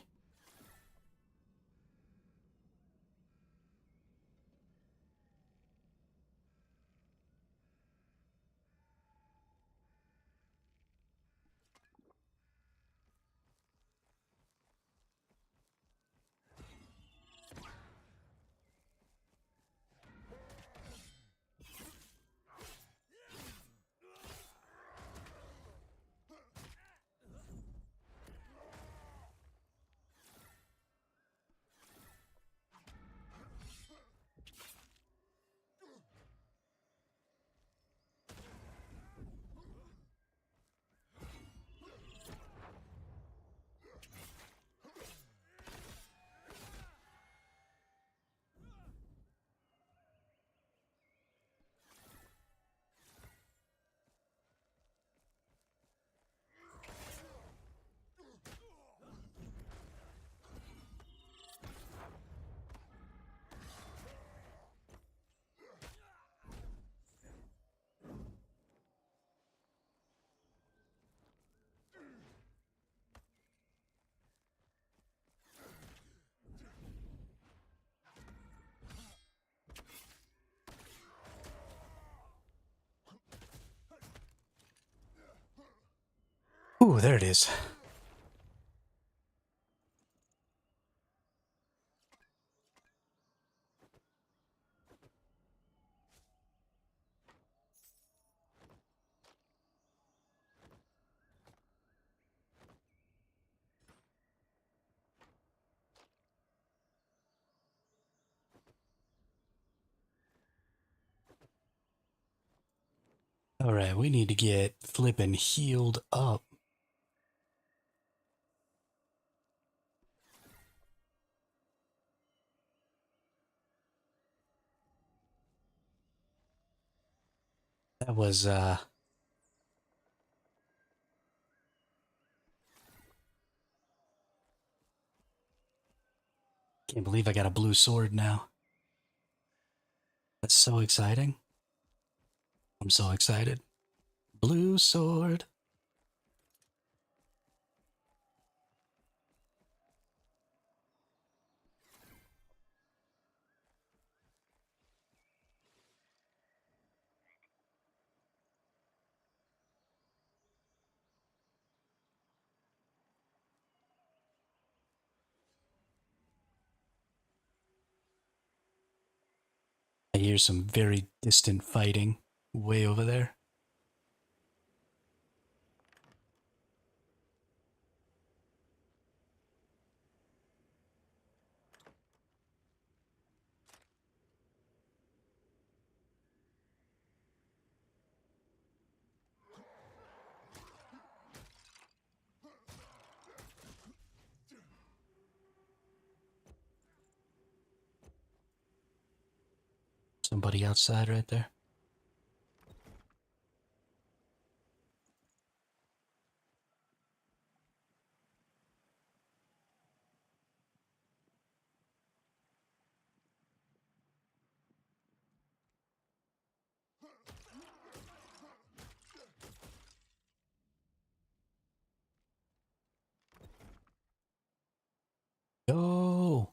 Ooh, there it is. All right, we need to get flippin' healed up. That was, can't believe I got a blue sword now. That's so exciting. I'm so excited. Blue sword. I hear some very distant fighting way over there. Somebody outside right there. Go!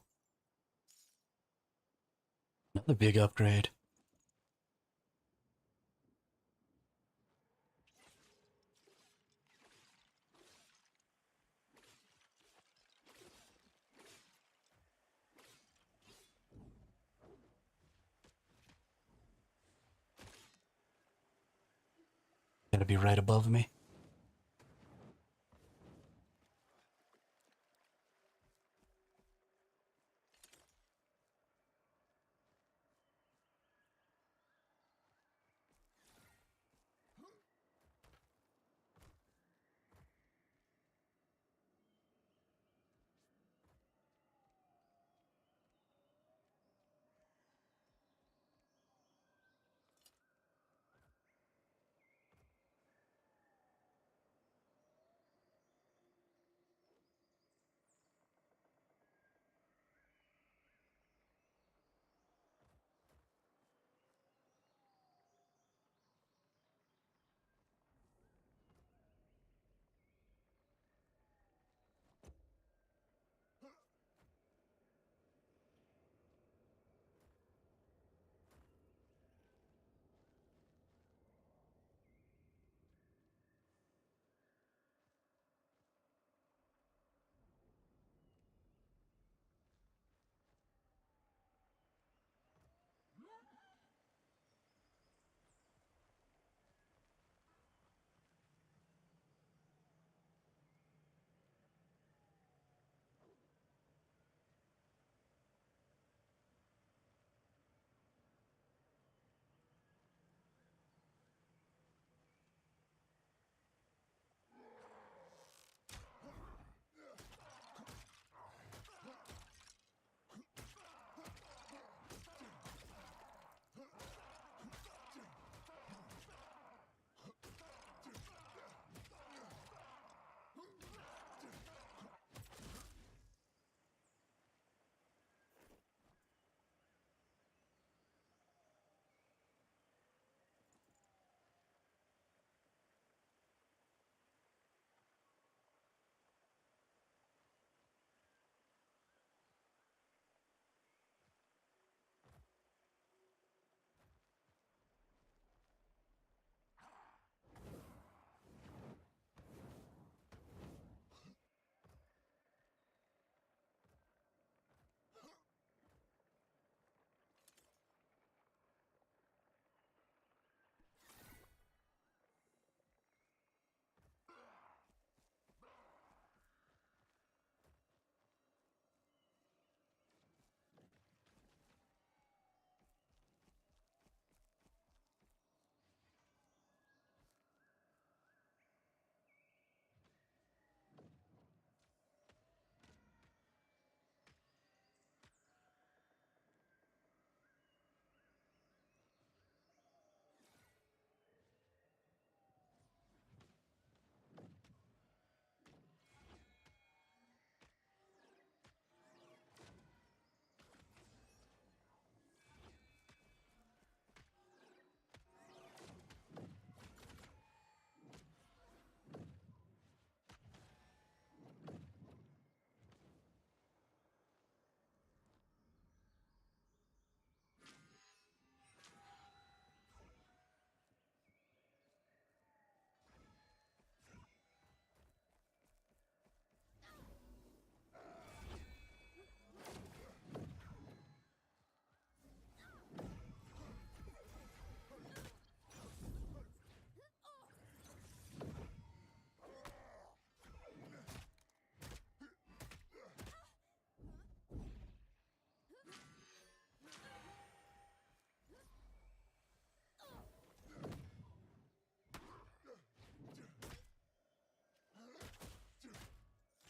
Another big upgrade. Gotta be right above me.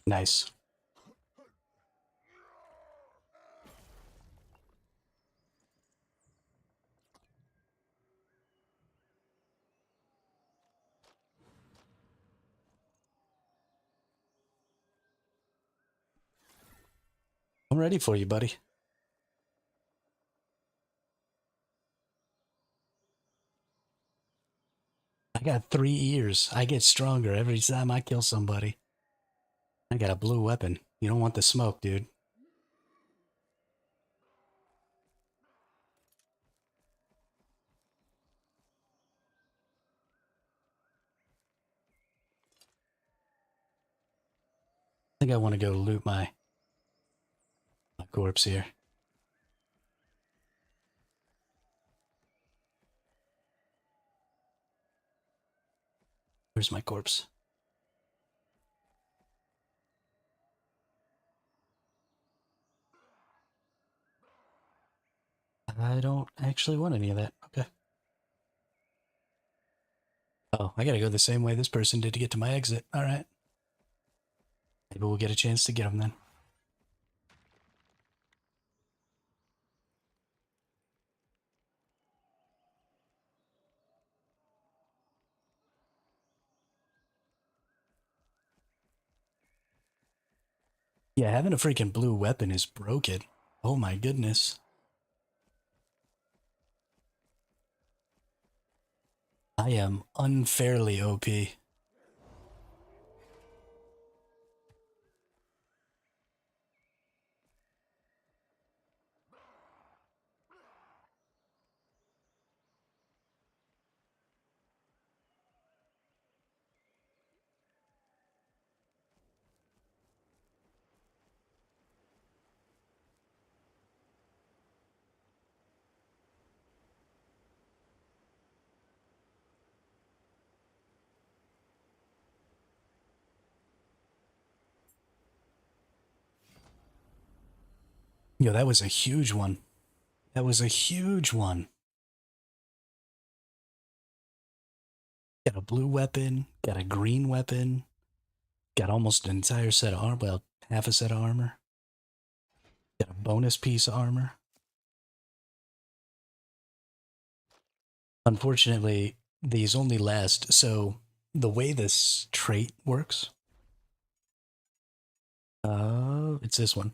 Nice. I'm ready for you, buddy. I got 3 ears. I get stronger every time I kill somebody. I got a blue weapon. You don't want the smoke, dude. I think I want to go loot my corpse here. Where's my corpse? I don't actually want any of that. Okay. Oh, I gotta go the same way this person did to get to my exit. All right. Maybe we'll get a chance to get them then. Yeah, having a freaking blue weapon is broken. Oh my goodness. I am unfairly OP. Yo, that was a huge one. That was a huge one. Got a blue weapon, got a green weapon, got almost an entire set of armor. Well, half a set of armor. Got a bonus piece of armor. Unfortunately, these only last. So the way this trait works, it's this one.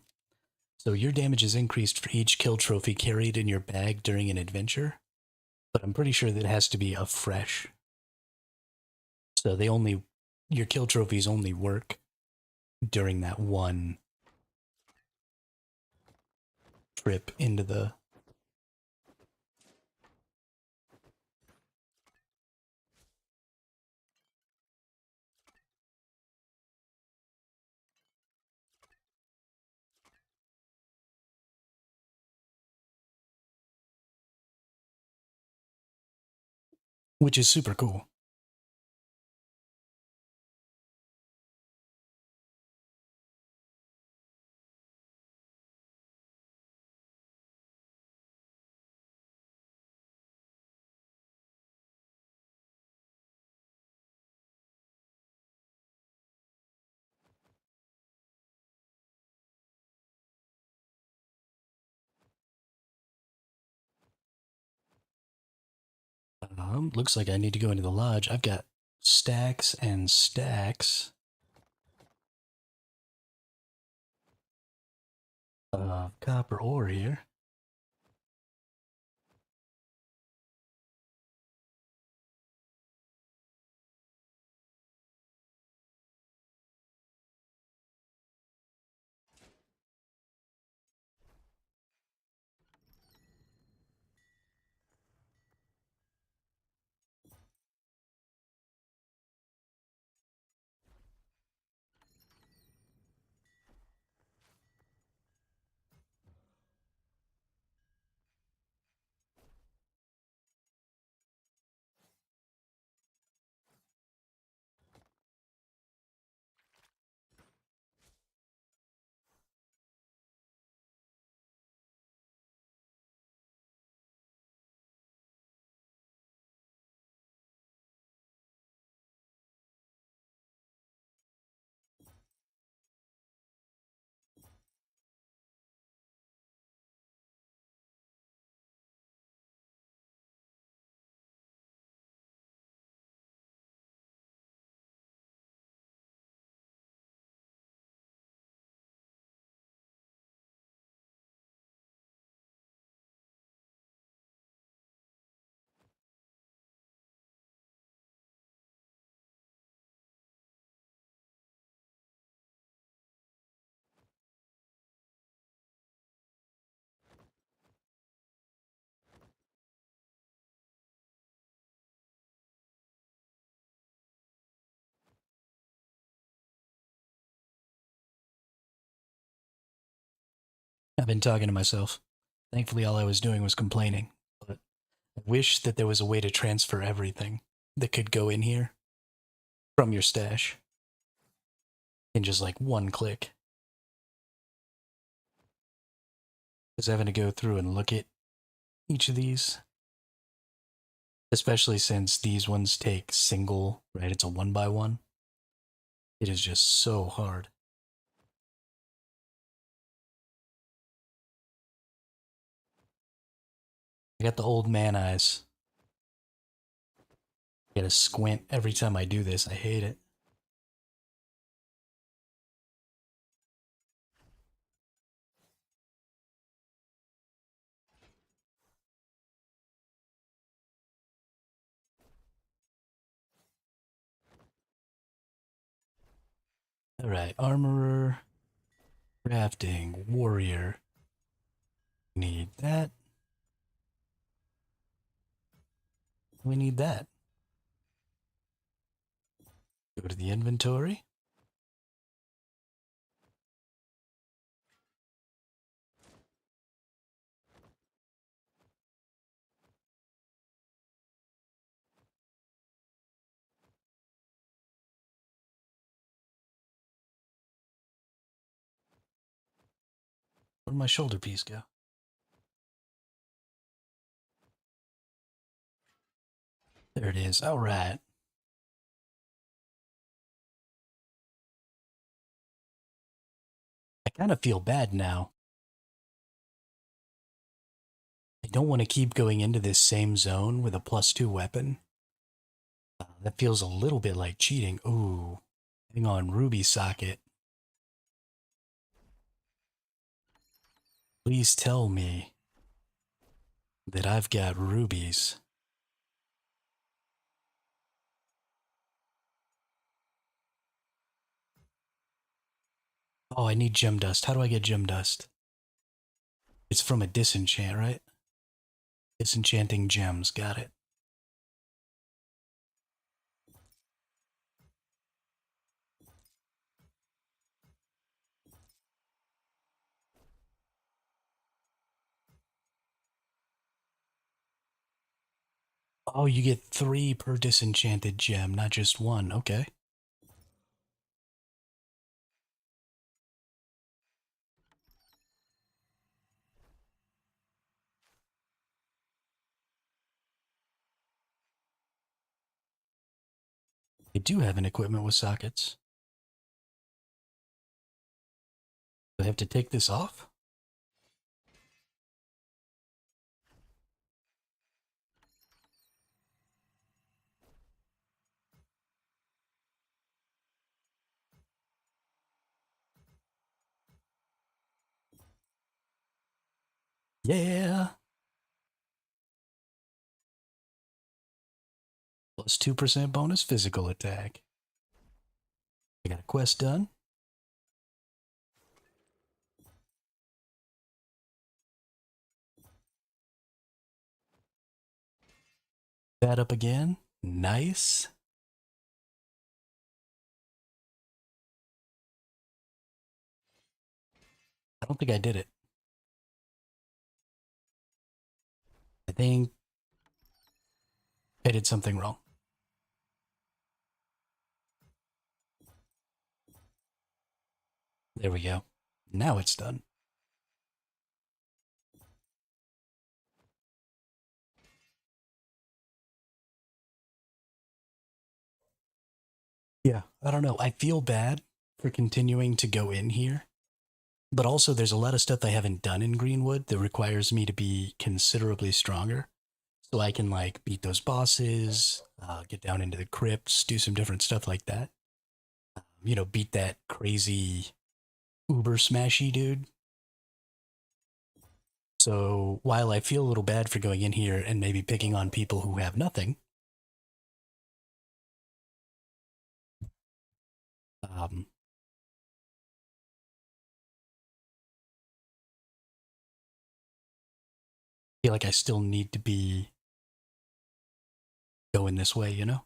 So your damage is increased for each kill trophy carried in your bag during an adventure, but I'm pretty sure that it has to be a fresh. So your kill trophies only work during that one trip into the. Which is super cool. Looks like I need to go into the lodge. I've got stacks and stacks of copper ore here. I've been talking to myself. Thankfully, all I was doing was complaining. But I wish that there was a way to transfer everything that could go in here from your stash in just like one click. Because having to go through and look at each of these, especially since these ones take single, right? It's a one by one. It is just so hard. I got the old man eyes. I gotta squint every time I do this. I hate it. Alright, armorer, crafting, warrior. Need that. We need that. Go to the inventory. Where'd my shoulder piece go? There it is. Alright. I kind of feel bad now. I don't want to keep going into this same zone with a +2 weapon. That feels a little bit like cheating. Ooh. Hang on, ruby socket. Please tell me that I've got rubies. Oh, I need gem dust. How do I get gem dust? It's from a disenchant, right? Disenchanting gems. Got it. Oh, you get 3 per disenchanted gem, not just 1. Okay. I do have an equipment with sockets. Do I have to take this off? Yeah. Plus 2% bonus physical attack. I got a quest done. That up again. Nice. I don't think I did it. I think I did something wrong. There we go. Now it's done. Yeah, I don't know. I feel bad for continuing to go in here, but also there's a lot of stuff I haven't done in Greenwood that requires me to be considerably stronger. So I can like beat those bosses, get down into the crypts, do some different stuff like that. Beat that crazy uber smashy dude. So while I feel a little bad for going in here and maybe picking on people who have nothing, um, I feel like I still need to be going this way, you know?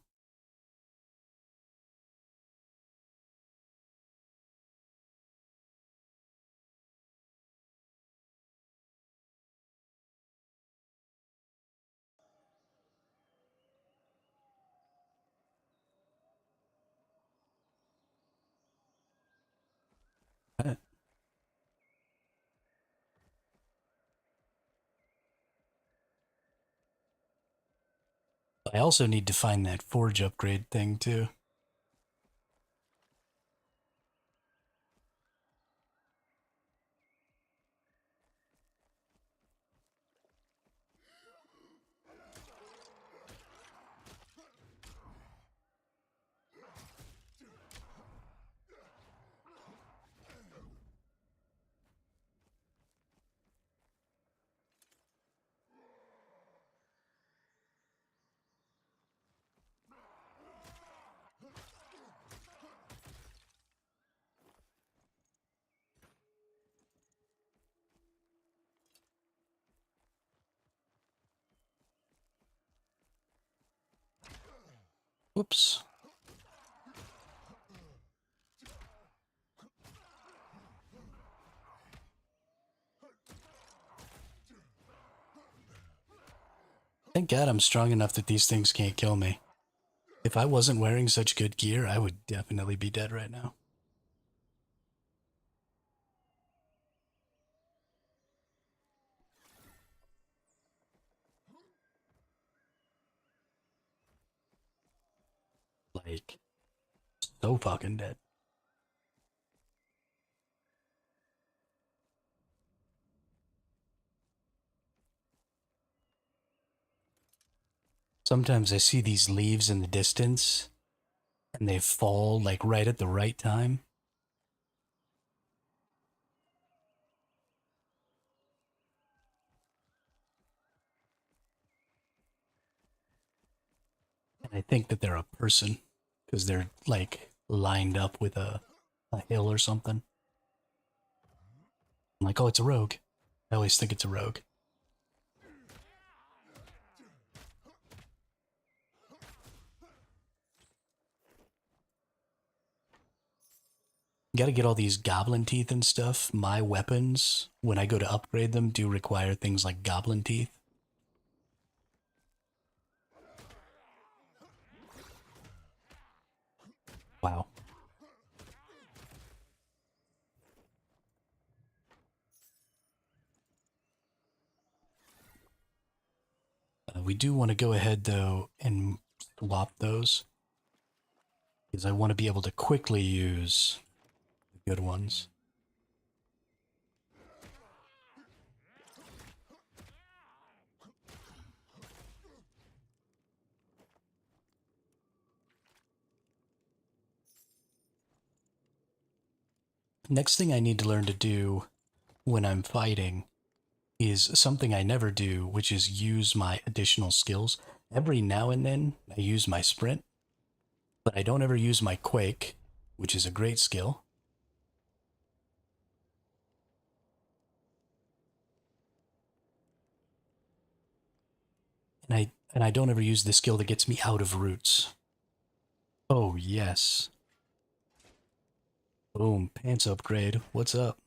I also need to find that forge upgrade thing too. Whoops. Thank God I'm strong enough that these things can't kill me. If I wasn't wearing such good gear, I would definitely be dead right now. Like, so fucking dead. Sometimes I see these leaves in the distance and they fall like right at the right time. And I think that they're a person because they're like lined up with a hill or something. I'm like, oh, it's a rogue. I always think it's a rogue. Got to get all these goblin teeth and stuff. My weapons, when I go to upgrade them, do require things like goblin teeth. Wow. We do want to go ahead, though, and swap those. Because I want to be able to quickly use the good ones. Next thing I need to learn to do when I'm fighting is something I never do, which is use my additional skills. Every now and then, I use my sprint, but I don't ever use my quake, which is a great skill. And I don't ever use the skill that gets me out of roots. Oh yes. Boom, pants upgrade. What's up?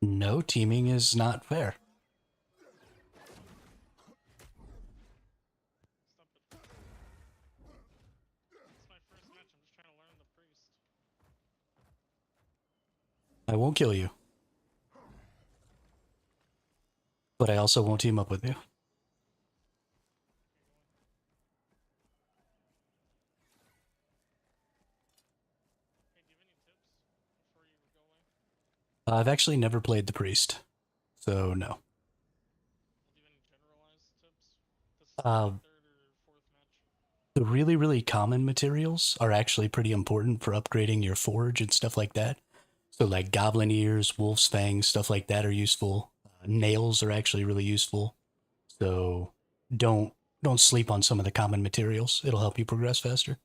No, teaming is not fair. I won't kill you, but I also won't team up with you. I've actually never played the priest, so no. Uh, the really, really common materials are actually pretty important for upgrading your forge and stuff like that. So, like goblin ears, wolf's fangs, stuff like that are useful. Nails are actually really useful. So, don't don't sleep on some of the common materials. It'll help you progress faster.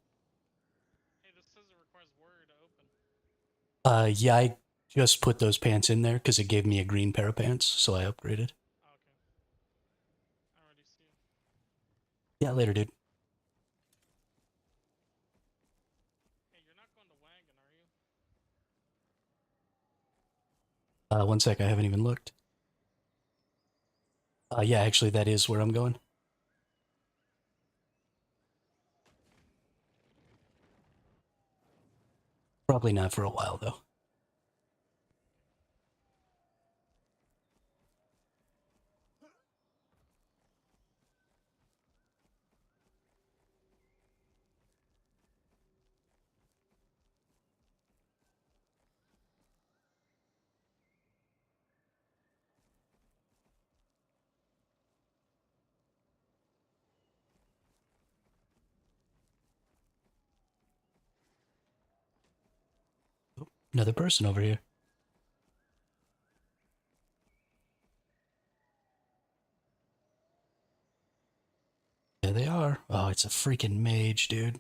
Yeah, I just put those pants in there because it gave me a green pair of pants, so I upgraded. Yeah, later, dude. Hey, you're not going to Wagon, are you? 1 sec, I haven't even looked. Yeah, actually, that is where I'm going. Probably not for a while, though. Another person over here. There they are. Oh, it's a freaking mage, dude.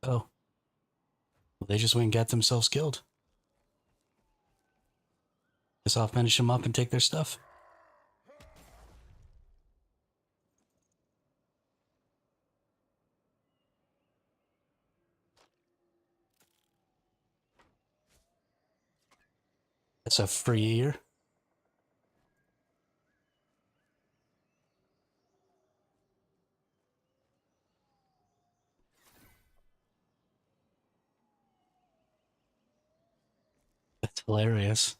Oh. Well, they just went and got themselves killed. Guess I'll finish them up and take their stuff. That's a free ear. That's hilarious.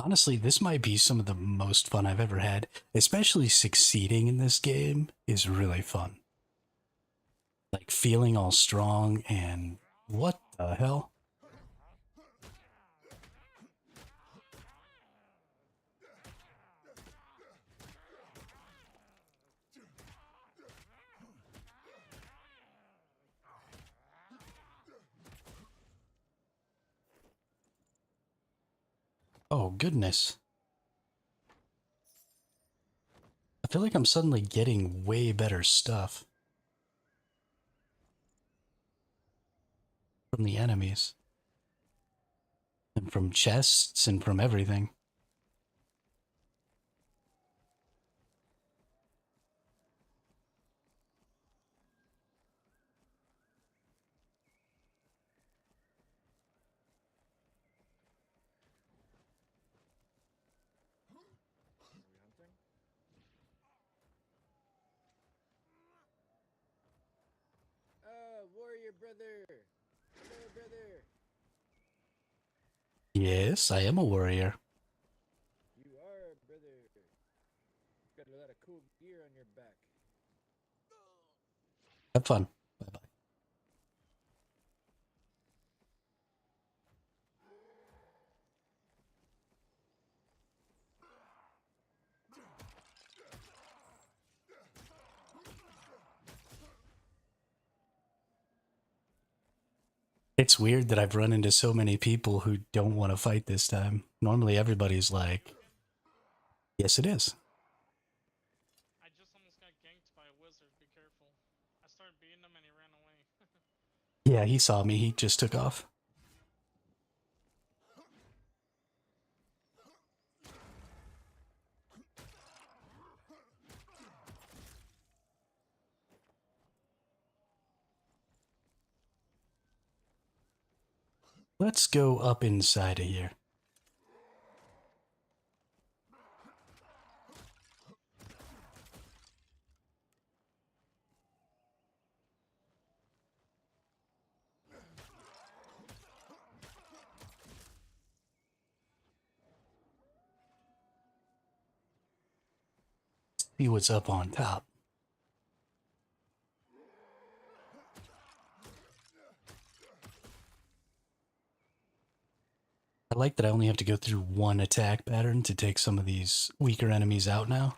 Honestly, this might be some of the most fun I've ever had. Especially succeeding in this game is really fun. Like feeling all strong and what the hell? Oh, goodness. I feel like I'm suddenly getting way better stuff from the enemies and from chests and from everything. Are we hunting? Warrior brother! Hello, brother! Yes, I am a warrior. You are a brother. Got a lot of cool gear on your back. Have fun. Bye bye. It's weird that I've run into so many people who don't want to fight this time. Normally, everybody's like, yes, it is. I just almost got ganked by a wizard, be careful. I started beating him and he ran away. Yeah, he saw me. He just took off. Let's go up inside of here. See what's up on top. I like that I only have to go through one attack pattern to take some of these weaker enemies out now.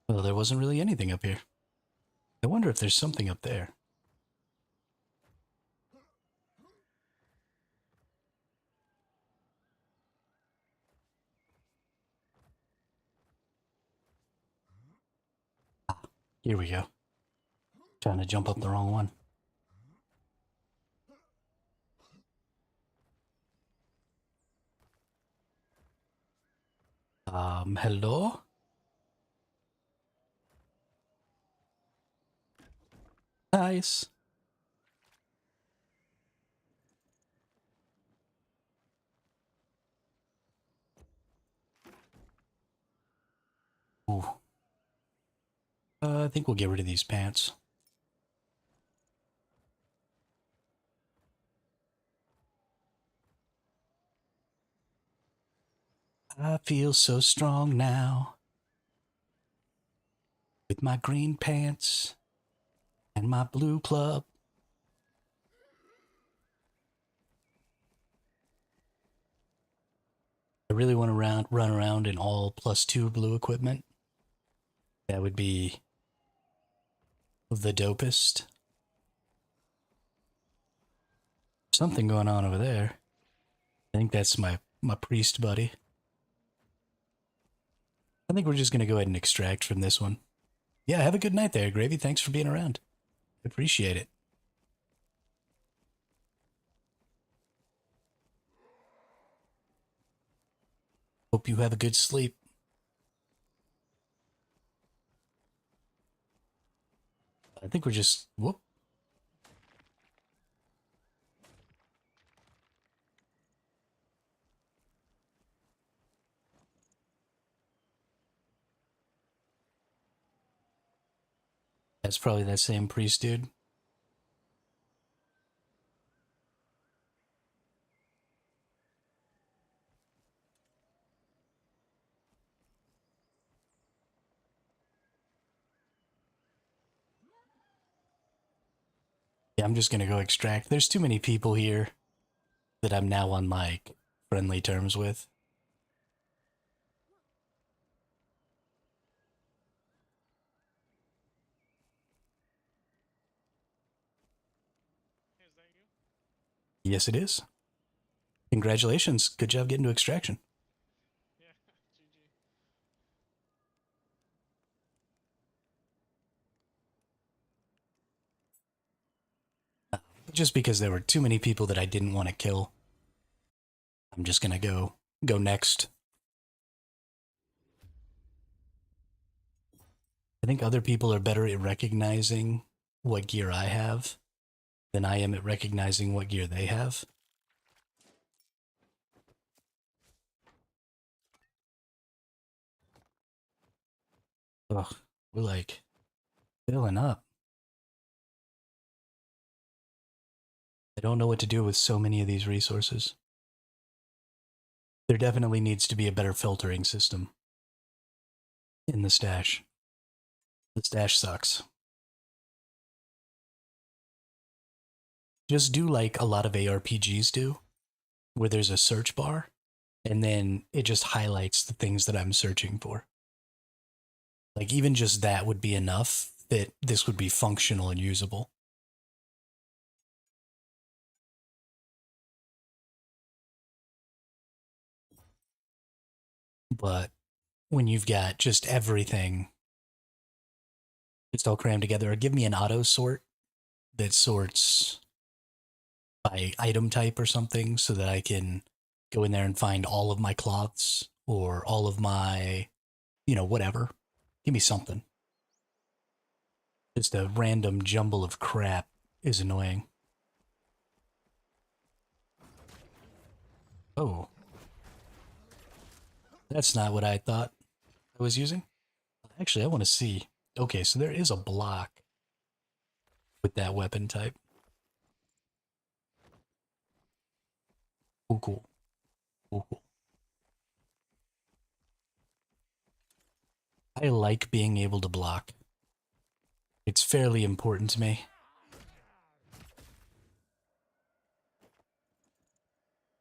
Well, there wasn't really anything up here. I wonder if there's something up there. Ah, here we go. Trying to jump up the wrong one. Hello? Nice. Ooh. I think we'll get rid of these pants. I feel so strong now. With my green pants and my blue club. I really want to run around in all +2 blue equipment. That would be the dopest. Something going on over there. I think that's my priest buddy. I think we're just going to go ahead and extract from this one. Yeah, have a good night there, Gravy. Thanks for being around. Appreciate it. Hope you have a good sleep. I think we're just... Whoop. That's probably that same priest dude. Yeah, I'm just gonna go extract. There's too many people here that I'm now on, like, friendly terms with. Hey, is that you? Yes, it is. Congratulations. Good job getting to extraction. Yeah, GG. Just because there were too many people that I didn't want to kill, I'm just gonna go next. I think other people are better at recognizing what gear I have than I am at recognizing what gear they have. Ugh, we're like filling up. I don't know what to do with so many of these resources. There definitely needs to be a better filtering system in the stash. The stash sucks. Just do like a lot of ARPGs do, where there's a search bar, and then it just highlights the things that I'm searching for. Like, even just that would be enough that this would be functional and usable. But when you've got just everything, it's all crammed together. Or give me an auto sort that sorts by item type or something so that I can go in there and find all of my cloths or all of my, you know, whatever. Give me something. Just a random jumble of crap is annoying. Oh. That's not what I thought I was using. Actually, I want to see. Okay, so there is a block with that weapon type. Oh, cool. Oh, cool. I like being able to block. It's fairly important to me.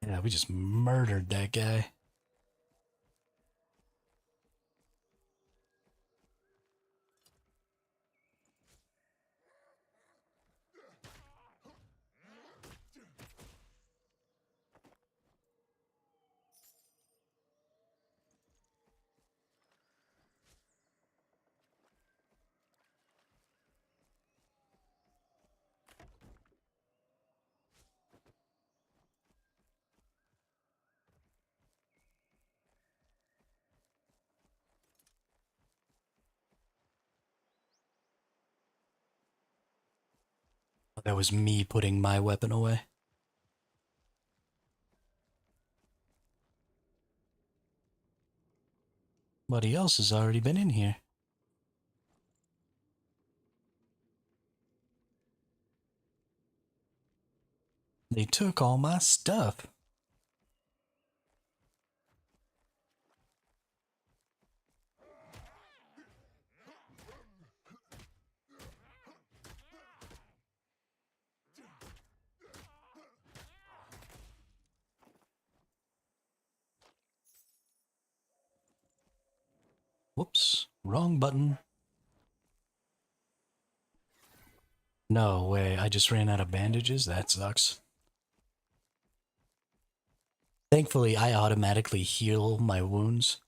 Yeah, we just murdered that guy. That was me putting my weapon away. Somebody else has already been in here. They took all my stuff. Whoops, wrong button. No way, I just ran out of bandages? That sucks. Thankfully, I automatically heal my wounds.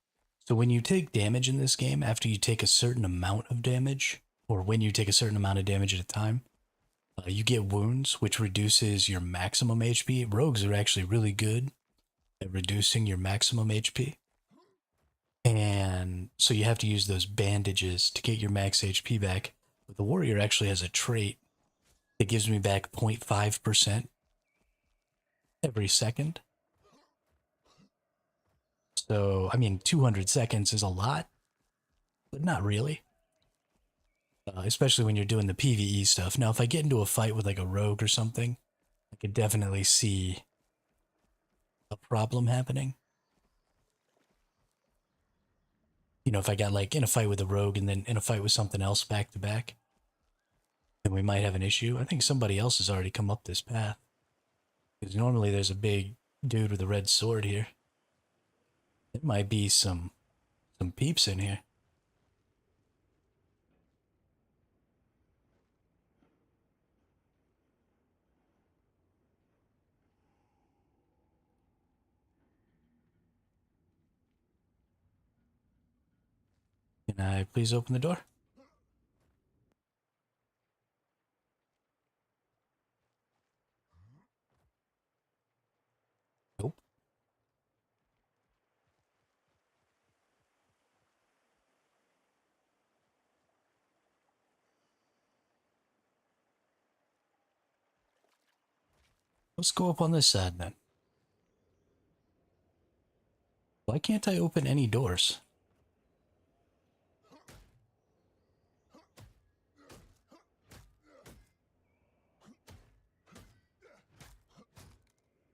So when you take damage in this game, after you take a certain amount of damage, or when you take a certain amount of damage at a time, you get wounds, which reduces your maximum HP. Rogues are actually really good at reducing your maximum HP. And so you have to use those bandages to get your max HP back. But the warrior actually has a trait that gives me back 0.5% every second. So, I mean, 200 seconds is a lot, but not really. Especially when you're doing the PvE stuff. Now, if I get into a fight with like a rogue or something, I could definitely see a problem happening. You know, if I got like in a fight with a rogue and then in a fight with something else back to back, then we might have an issue. I think somebody else has already come up this path. Because normally there's a big dude with a red sword here. There might be some peeps in here. Can I please open the door? Nope. Let's go up on this side then. Why can't I open any doors?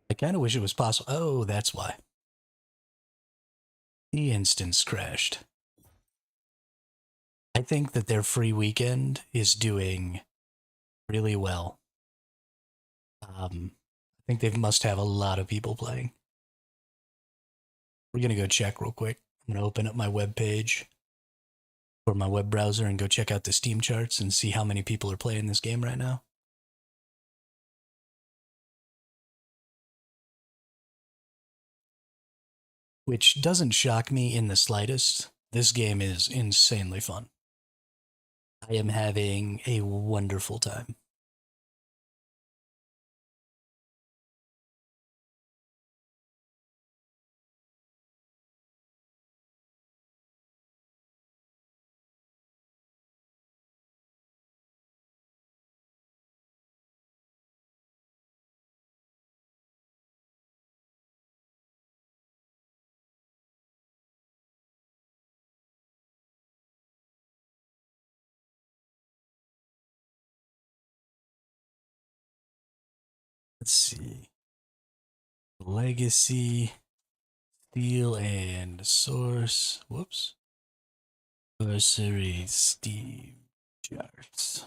I kind of wish it was possible. Oh, that's why. The instance crashed. I think that their free weekend is doing really well. I think they must have a lot of people playing. We're going to go check real quick. I'm going to open up my web page or my web browser and go check out the Steam charts and see how many people are playing this game right now. Which doesn't shock me in the slightest. This game is insanely fun. I am having a wonderful time. Let's see. Legacy, Steel and Source. Whoops. Scorcery, Steam charts.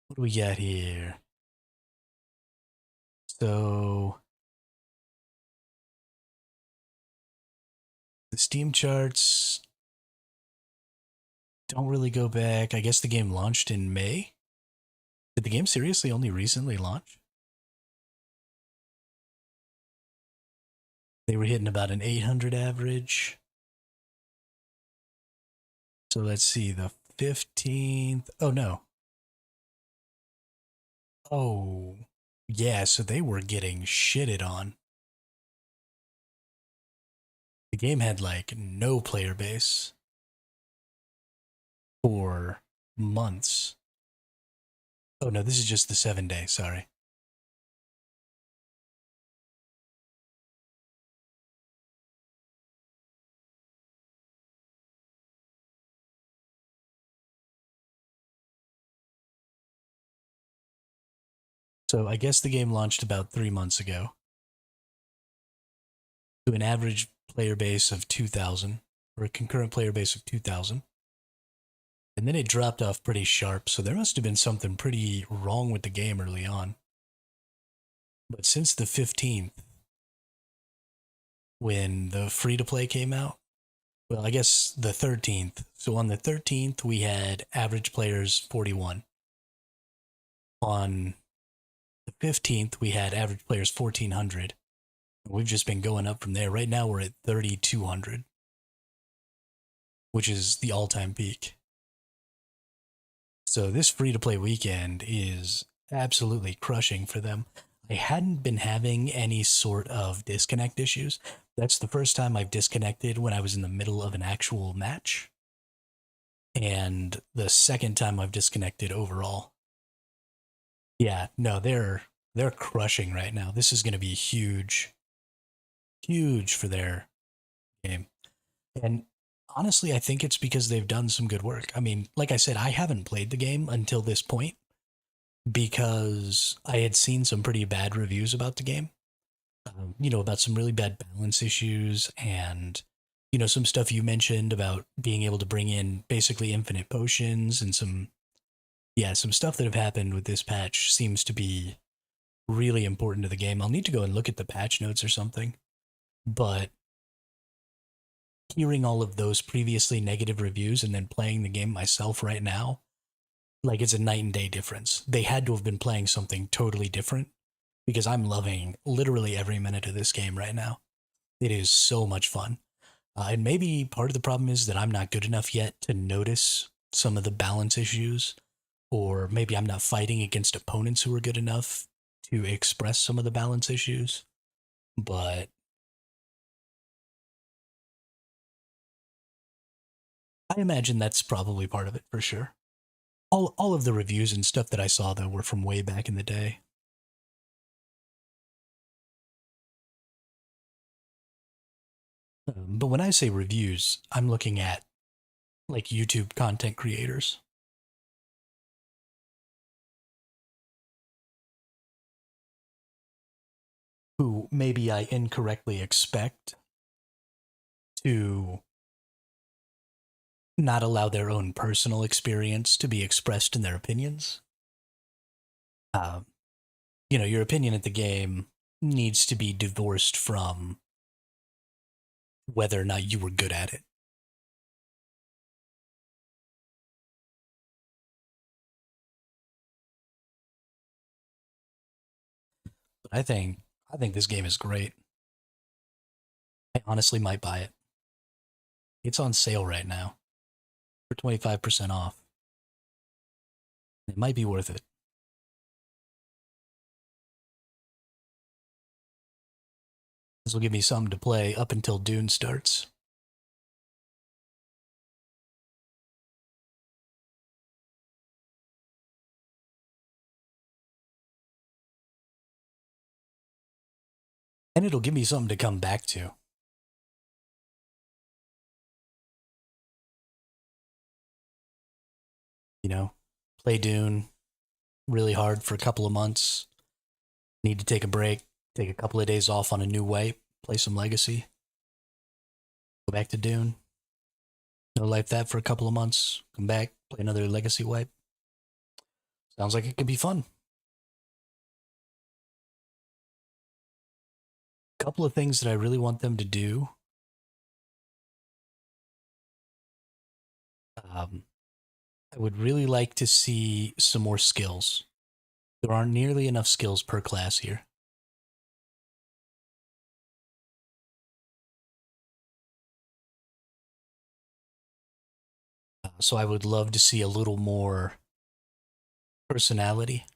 What do we got here? So the Steam charts don't really go back. I guess the game launched in May. Did the game seriously only recently launch? They were hitting about an 800 average. So let's see, the 15th. Oh, no. Oh, yeah, so they were getting shitted on. The game had like no player base for months. Oh, no, this is just the 7 day, sorry. So I guess the game launched about 3 months ago to an average player base of 2,000, or a concurrent player base of 2,000. And then it dropped off pretty sharp, so there must have been something pretty wrong with the game early on. But since the 15th, when the free to play came out, well, I guess the 13th. So on the 13th, we had average players 41. On the 15th, we had average players 1,400. We've just been going up from there. Right now, we're at 3,200, which is the all-time peak. So this free-to-play weekend is absolutely crushing for them. I hadn't been having any sort of disconnect issues. That's the first time I've disconnected when I was in the middle of an actual match. And the second time I've disconnected overall. Yeah, no, they're crushing right now. This is going to be huge. Huge for their game. And honestly, I think it's because they've done some good work. I mean, like I said, I haven't played the game until this point because I had seen some pretty bad reviews about the game. About some really bad balance issues and, some stuff you mentioned about being able to bring in basically infinite potions and some stuff that have happened with this patch seems to be really important to the game. I'll need to go and look at the patch notes or something. But hearing all of those previously negative reviews and then playing the game myself right now, like it's a night and day difference. They had to have been playing something totally different because I'm loving literally every minute of this game right now. It is so much fun. And maybe part of the problem is that I'm not good enough yet to notice some of the balance issues, or maybe I'm not fighting against opponents who are good enough to express some of the balance issues. But I imagine that's probably part of it for sure. All of the reviews and stuff that I saw though were from way back in the day. But when I say reviews, I'm looking at like YouTube content creators who maybe I incorrectly expect to not allow their own personal experience to be expressed in their opinions. Uh, your opinion at the game needs to be divorced from whether or not you were good at it. But I think this game is great. I honestly might buy it. It's on sale right now for 25% off. It might be worth it. This will give me something to play up until Dune starts. And it'll give me something to come back to. You know, play Dune really hard for a couple of months. Need to take a break, take a couple of days off on a new wipe, play some Legacy, go back to Dune. No life that for a couple of months, come back, play another Legacy wipe. Sounds like it could be fun. A couple of things that I really want them to do. I would really like to see some more skills. There aren't nearly enough skills per class here. So I would love to see a little more personality.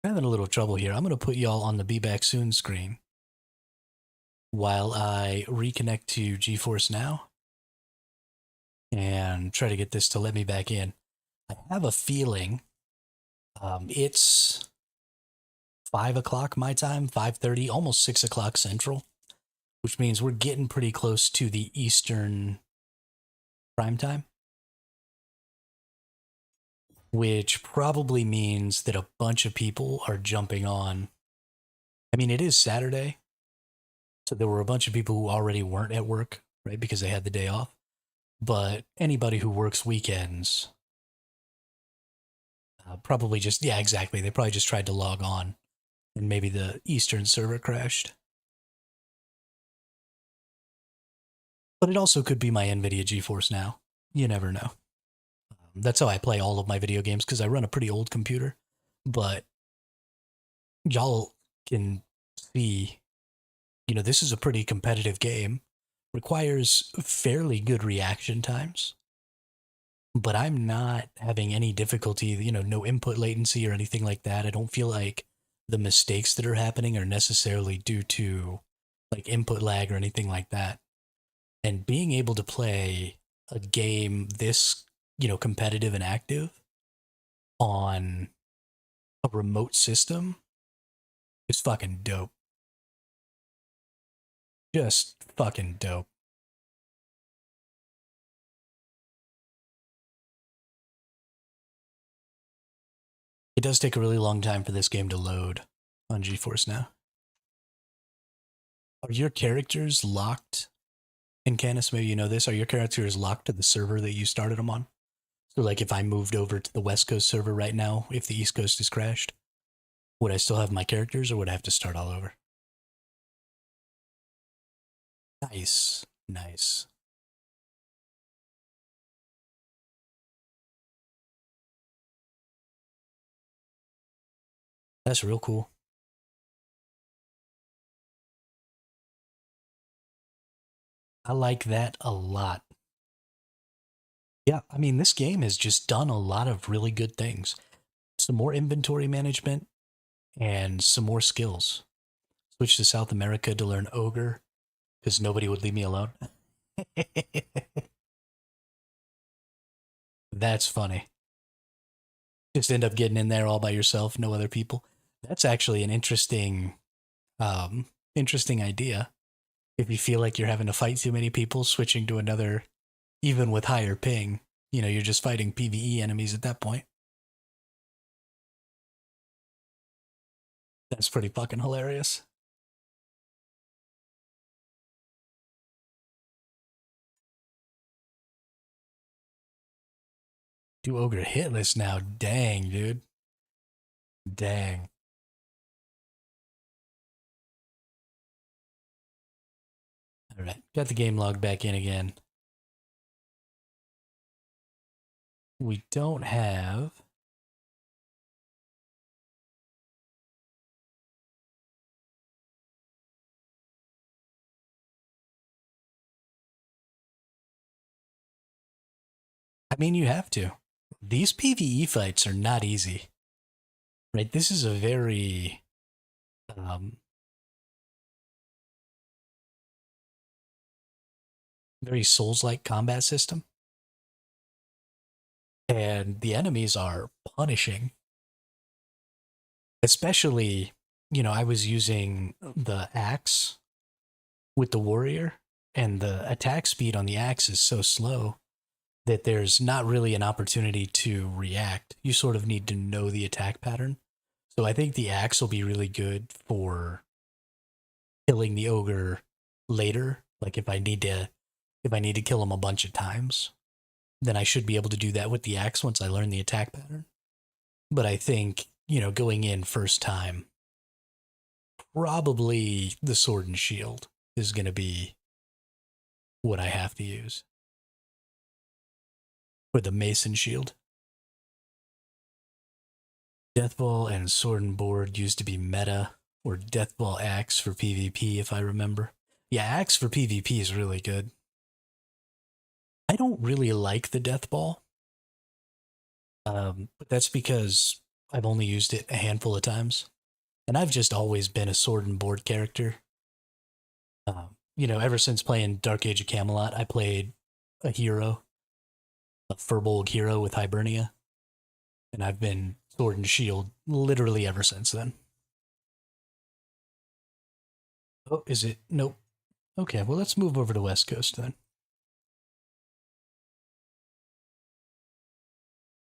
I'm having a little trouble here. I'm going to put y'all on the Be Back Soon screen while I reconnect to GeForce Now and try to get this to let me back in. I have a feeling it's 5 o'clock my time, 5:30, almost 6 o'clock Central, which means we're getting pretty close to the Eastern prime time, which probably means that a bunch of people are jumping on. I mean, it is Saturday, so there were a bunch of people who already weren't at work, right, because they had the day off. But anybody who works weekends probably just, yeah, exactly. They probably just tried to log on and maybe the Eastern server crashed. But it also could be my NVIDIA GeForce Now. You never know. That's how I play all of my video games because I run a pretty old computer. But y'all can see, this is a pretty competitive game. Requires fairly good reaction times. But I'm not having any difficulty, no input latency or anything like that. I don't feel like the mistakes that are happening are necessarily due to like input lag or anything like that. And being able to play a game this, competitive and active on a remote system is fucking dope. Just fucking dope. It does take a really long time for this game to load on GeForce Now. Are your characters locked? In Canis, maybe you know this. Are your characters locked to the server that you started them on? So, like, if I moved over to the West Coast server right now, if the East Coast is crashed, would I still have my characters or would I have to start all over? Nice. Nice. That's real cool. I like that a lot. Yeah, I mean, this game has just done a lot of really good things. Some more inventory management and some more skills. Switch to South America to learn Ogre because nobody would leave me alone. That's funny. Just end up getting in there all by yourself, no other people. That's actually an interesting idea. If you feel like you're having to fight too many people, switching to another, even with higher ping, you're just fighting PvE enemies at that point. That's pretty fucking hilarious. Do Ogre hitless now. Dang, dude. Dang. Alright, got the game log back in again. We don't have... I mean, you have to. These PvE fights are not easy. Right? This is a very... very Souls-like combat system. And the enemies are punishing. Especially, I was using the axe with the warrior, and the attack speed on the axe is so slow that there's not really an opportunity to react. You sort of need to know the attack pattern. So I think the axe will be really good for killing the ogre later. Like if I need to kill him a bunch of times, then I should be able to do that with the axe once I learn the attack pattern. But I think, going in first time, probably the sword and shield is going to be what I have to use. Or the mason shield. Deathball and sword and board used to be meta, or Deathball axe for PvP, if I remember. Yeah, axe for PvP is really good. I don't really like the Deathball, but that's because I've only used it a handful of times. And I've just always been a sword and board character. Ever since playing Dark Age of Camelot, I played a hero, a Furbolg hero with Hibernia, and I've been sword and shield literally ever since then. Oh, is it? Nope. Okay, well, let's move over to West Coast then.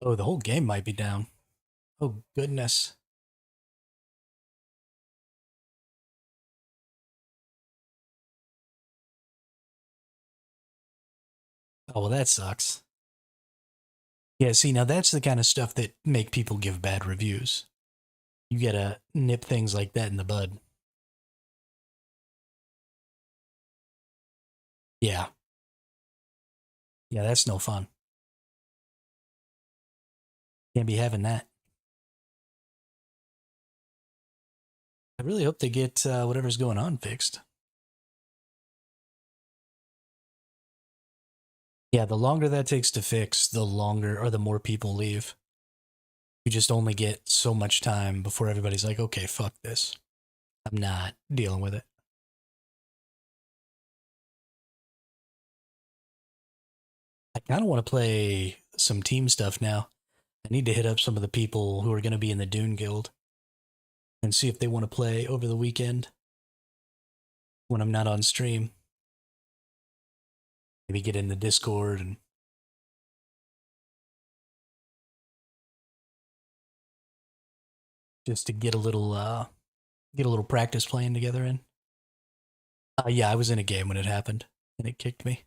Oh, the whole game might be down. Oh, goodness. Oh, well, that sucks. Yeah, see, now that's the kind of stuff that make people give bad reviews. You gotta nip things like that in the bud. Yeah. Yeah, that's no fun. Can't be having that. I really hope they get whatever's going on fixed. Yeah, the longer that takes to fix, the longer or the more people leave. You just only get so much time before everybody's like, okay, fuck this. I'm not dealing with it. I kind of want to play some team stuff now. I need to hit up some of the people who are going to be in the Dune Guild and see if they want to play over the weekend when I'm not on stream. Maybe get in the Discord and just to get a little practice playing together in. Yeah, I was in a game when it happened and it kicked me.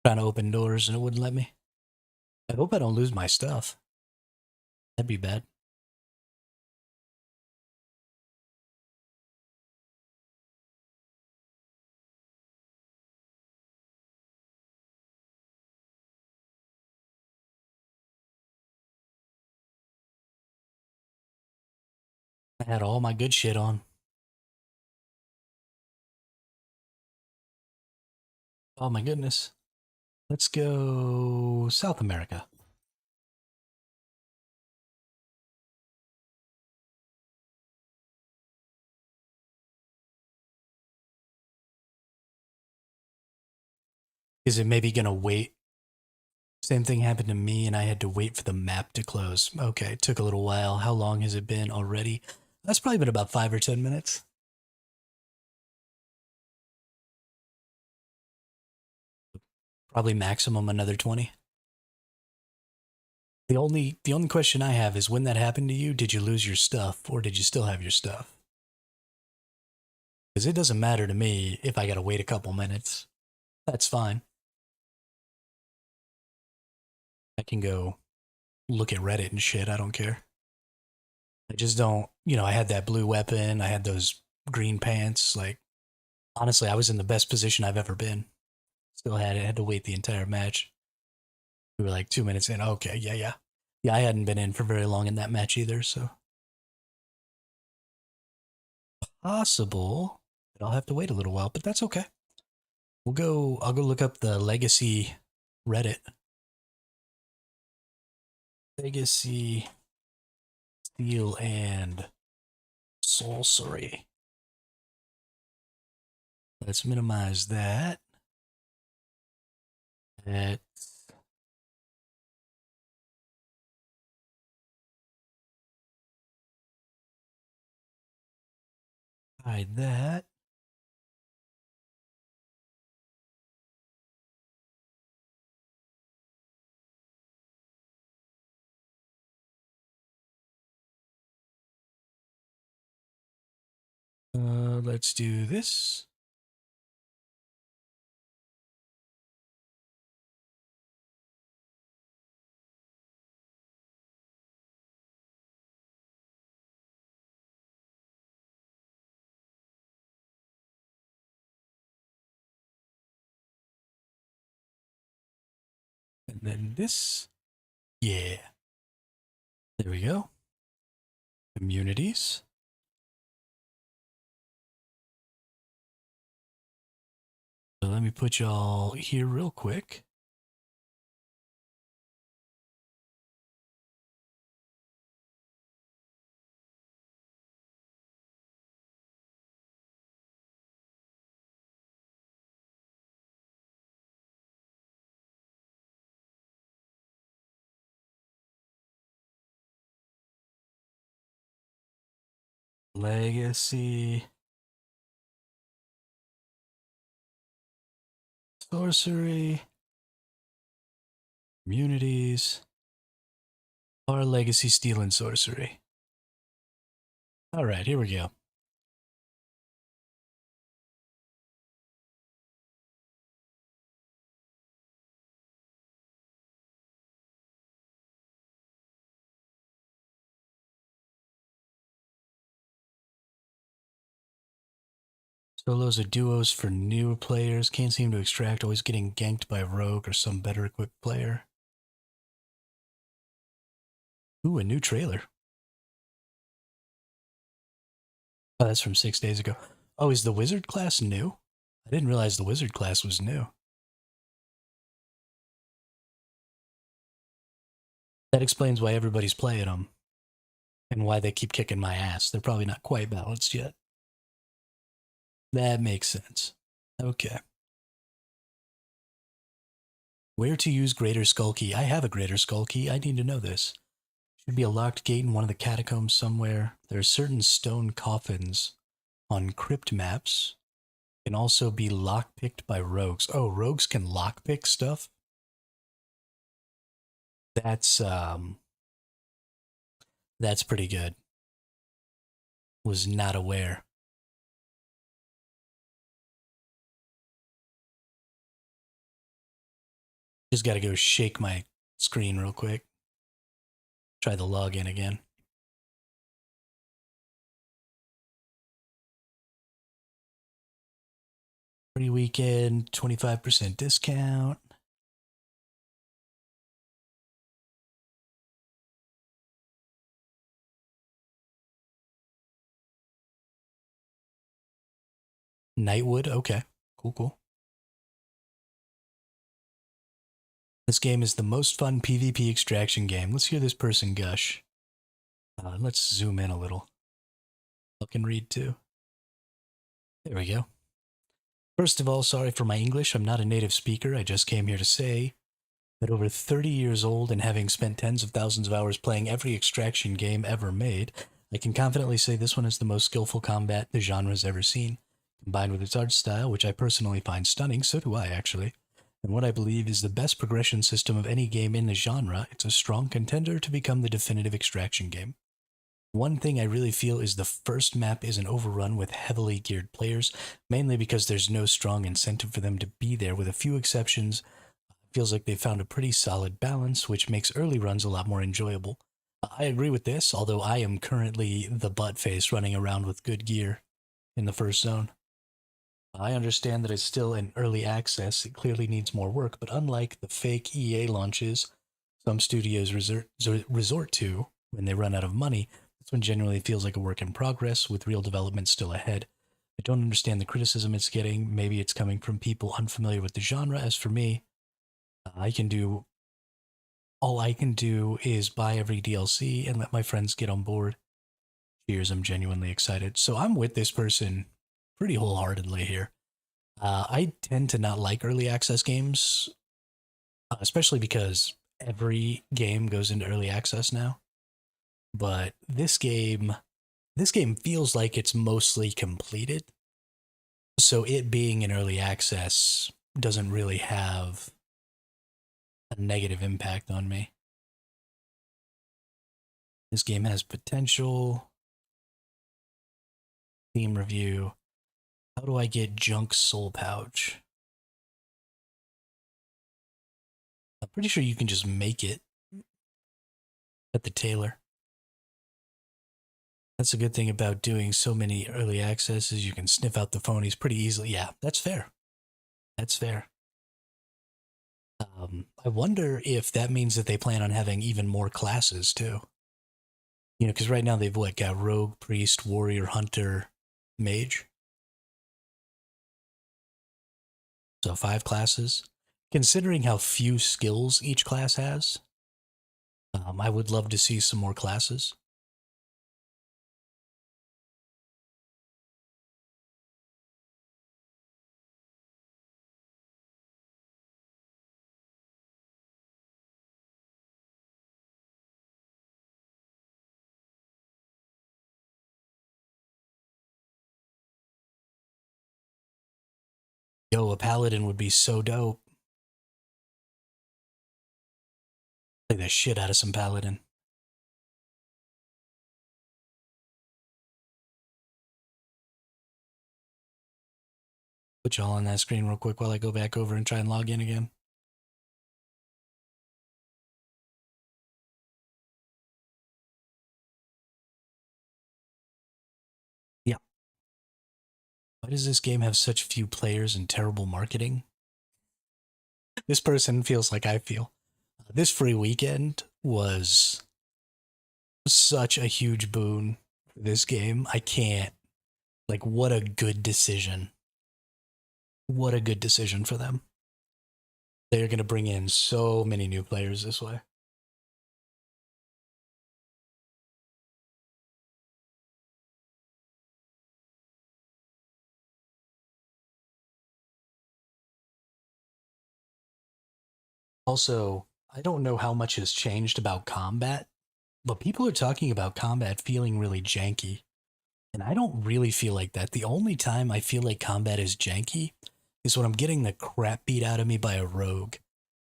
Trying to open doors and it wouldn't let me. I hope I don't lose my stuff. That'd be bad. I had all my good shit on. Oh my goodness. Let's go South America. Is it maybe gonna wait? Same thing happened to me and I had to wait for the map to close. Okay, it took a little while. How long has it been already? That's probably been about 5 or 10 minutes. Probably maximum another 20. The only question I have is when that happened to you, did you lose your stuff or did you still have your stuff? Because it doesn't matter to me if I gotta wait a couple minutes. That's fine. I can go look at Reddit and shit. I don't care. I just don't, I had that blue weapon. I had those green pants. Like, honestly, I was in the best position I've ever been. Still had to wait the entire match. We were like 2 minutes in. Okay, yeah, yeah. Yeah, I hadn't been in for very long in that match either, so. Possible that I'll have to wait a little while, but that's okay. I'll go look up the Legacy Reddit. Legacy Steel and Scorcery. Let's minimize that. Let's hide that. Let's do this. And then this. Yeah. There we go. Communities. So let me put y'all here real quick. Legacy. Sorcery. Communities. Our legacy, Steel and Scorcery. All right, here we go. Solos or duos for newer players. Can't seem to extract. Always getting ganked by a rogue or some better equipped player. Ooh, a new trailer. Oh, that's from 6 days ago. Oh, is the wizard class new? I didn't realize the wizard class was new. That explains why everybody's playing them. And why they keep kicking my ass. They're probably not quite balanced yet. That makes sense. Okay. Where to use Greater Skull Key? I have a Greater Skull Key. I need to know this. Should be a locked gate in one of the catacombs somewhere. There are certain stone coffins on crypt maps. Can also be lockpicked by rogues. Oh, rogues can lockpick stuff? That's pretty good. Was not aware. Just gotta go shake my screen real quick. Try the login again. Free weekend, 25% discount. Nightwood, okay. Cool. This game is the most fun PvP extraction game. Let's hear this person gush. Let's zoom in a little. Look and read too. There we go. First of all, sorry for my English. I'm not a native speaker. I just came here to say that over 30 years old and having spent tens of thousands of hours playing every extraction game ever made, I can confidently say this one is the most skillful combat the genre's ever seen. Combined with its art style, which I personally find stunning, so do I actually, and what I believe is the best progression system of any game in the genre, it's a strong contender to become the definitive extraction game. One thing I really feel is the first map isn't overrun with heavily geared players, mainly because there's no strong incentive for them to be there. With a few exceptions, it feels like they found a pretty solid balance, which makes early runs a lot more enjoyable. I agree with this, although I am currently the butt face running around with good gear in the first zone. I understand that it's still in early access, it clearly needs more work, but unlike the fake EA launches some studios resort to when they run out of money, this one generally feels like a work in progress, with real development still ahead. I don't understand the criticism it's getting. Maybe it's coming from people unfamiliar with the genre. As for me, all I can do is buy every DLC and let my friends get on board. Cheers, I'm genuinely excited. So I'm with this person pretty wholeheartedly here. I tend to not like early access games, especially because every game goes into early access now. But this game feels like it's mostly completed. So it being in early access doesn't really have a negative impact on me. This game has potential. Theme review. How do I get junk soul pouch? I'm pretty sure you can just make it at the tailor. That's a good thing about doing so many early accesses. You can sniff out the phonies pretty easily. Yeah, that's fair. That's fair. I wonder if that means that they plan on having even more classes too. You know, because right now they've got rogue, priest, warrior, hunter, mage. So 5 classes. Considering how few skills each class has, I would love to see some more classes. Yo, a paladin would be so dope. Play the shit out of some paladin. Put y'all on that screen real quick while I go back over and try and log in again. Yeah. Why does this game have such few players and terrible marketing? This person feels like I feel. This free weekend was such a huge boon for this game. I can't. Like, what a good decision. What a good decision for them. They're going to bring in so many new players this way. Also, I don't know how much has changed about combat, but people are talking about combat feeling really janky. And I don't really feel like that. The only time I feel like combat is janky is when I'm getting the crap beat out of me by a rogue.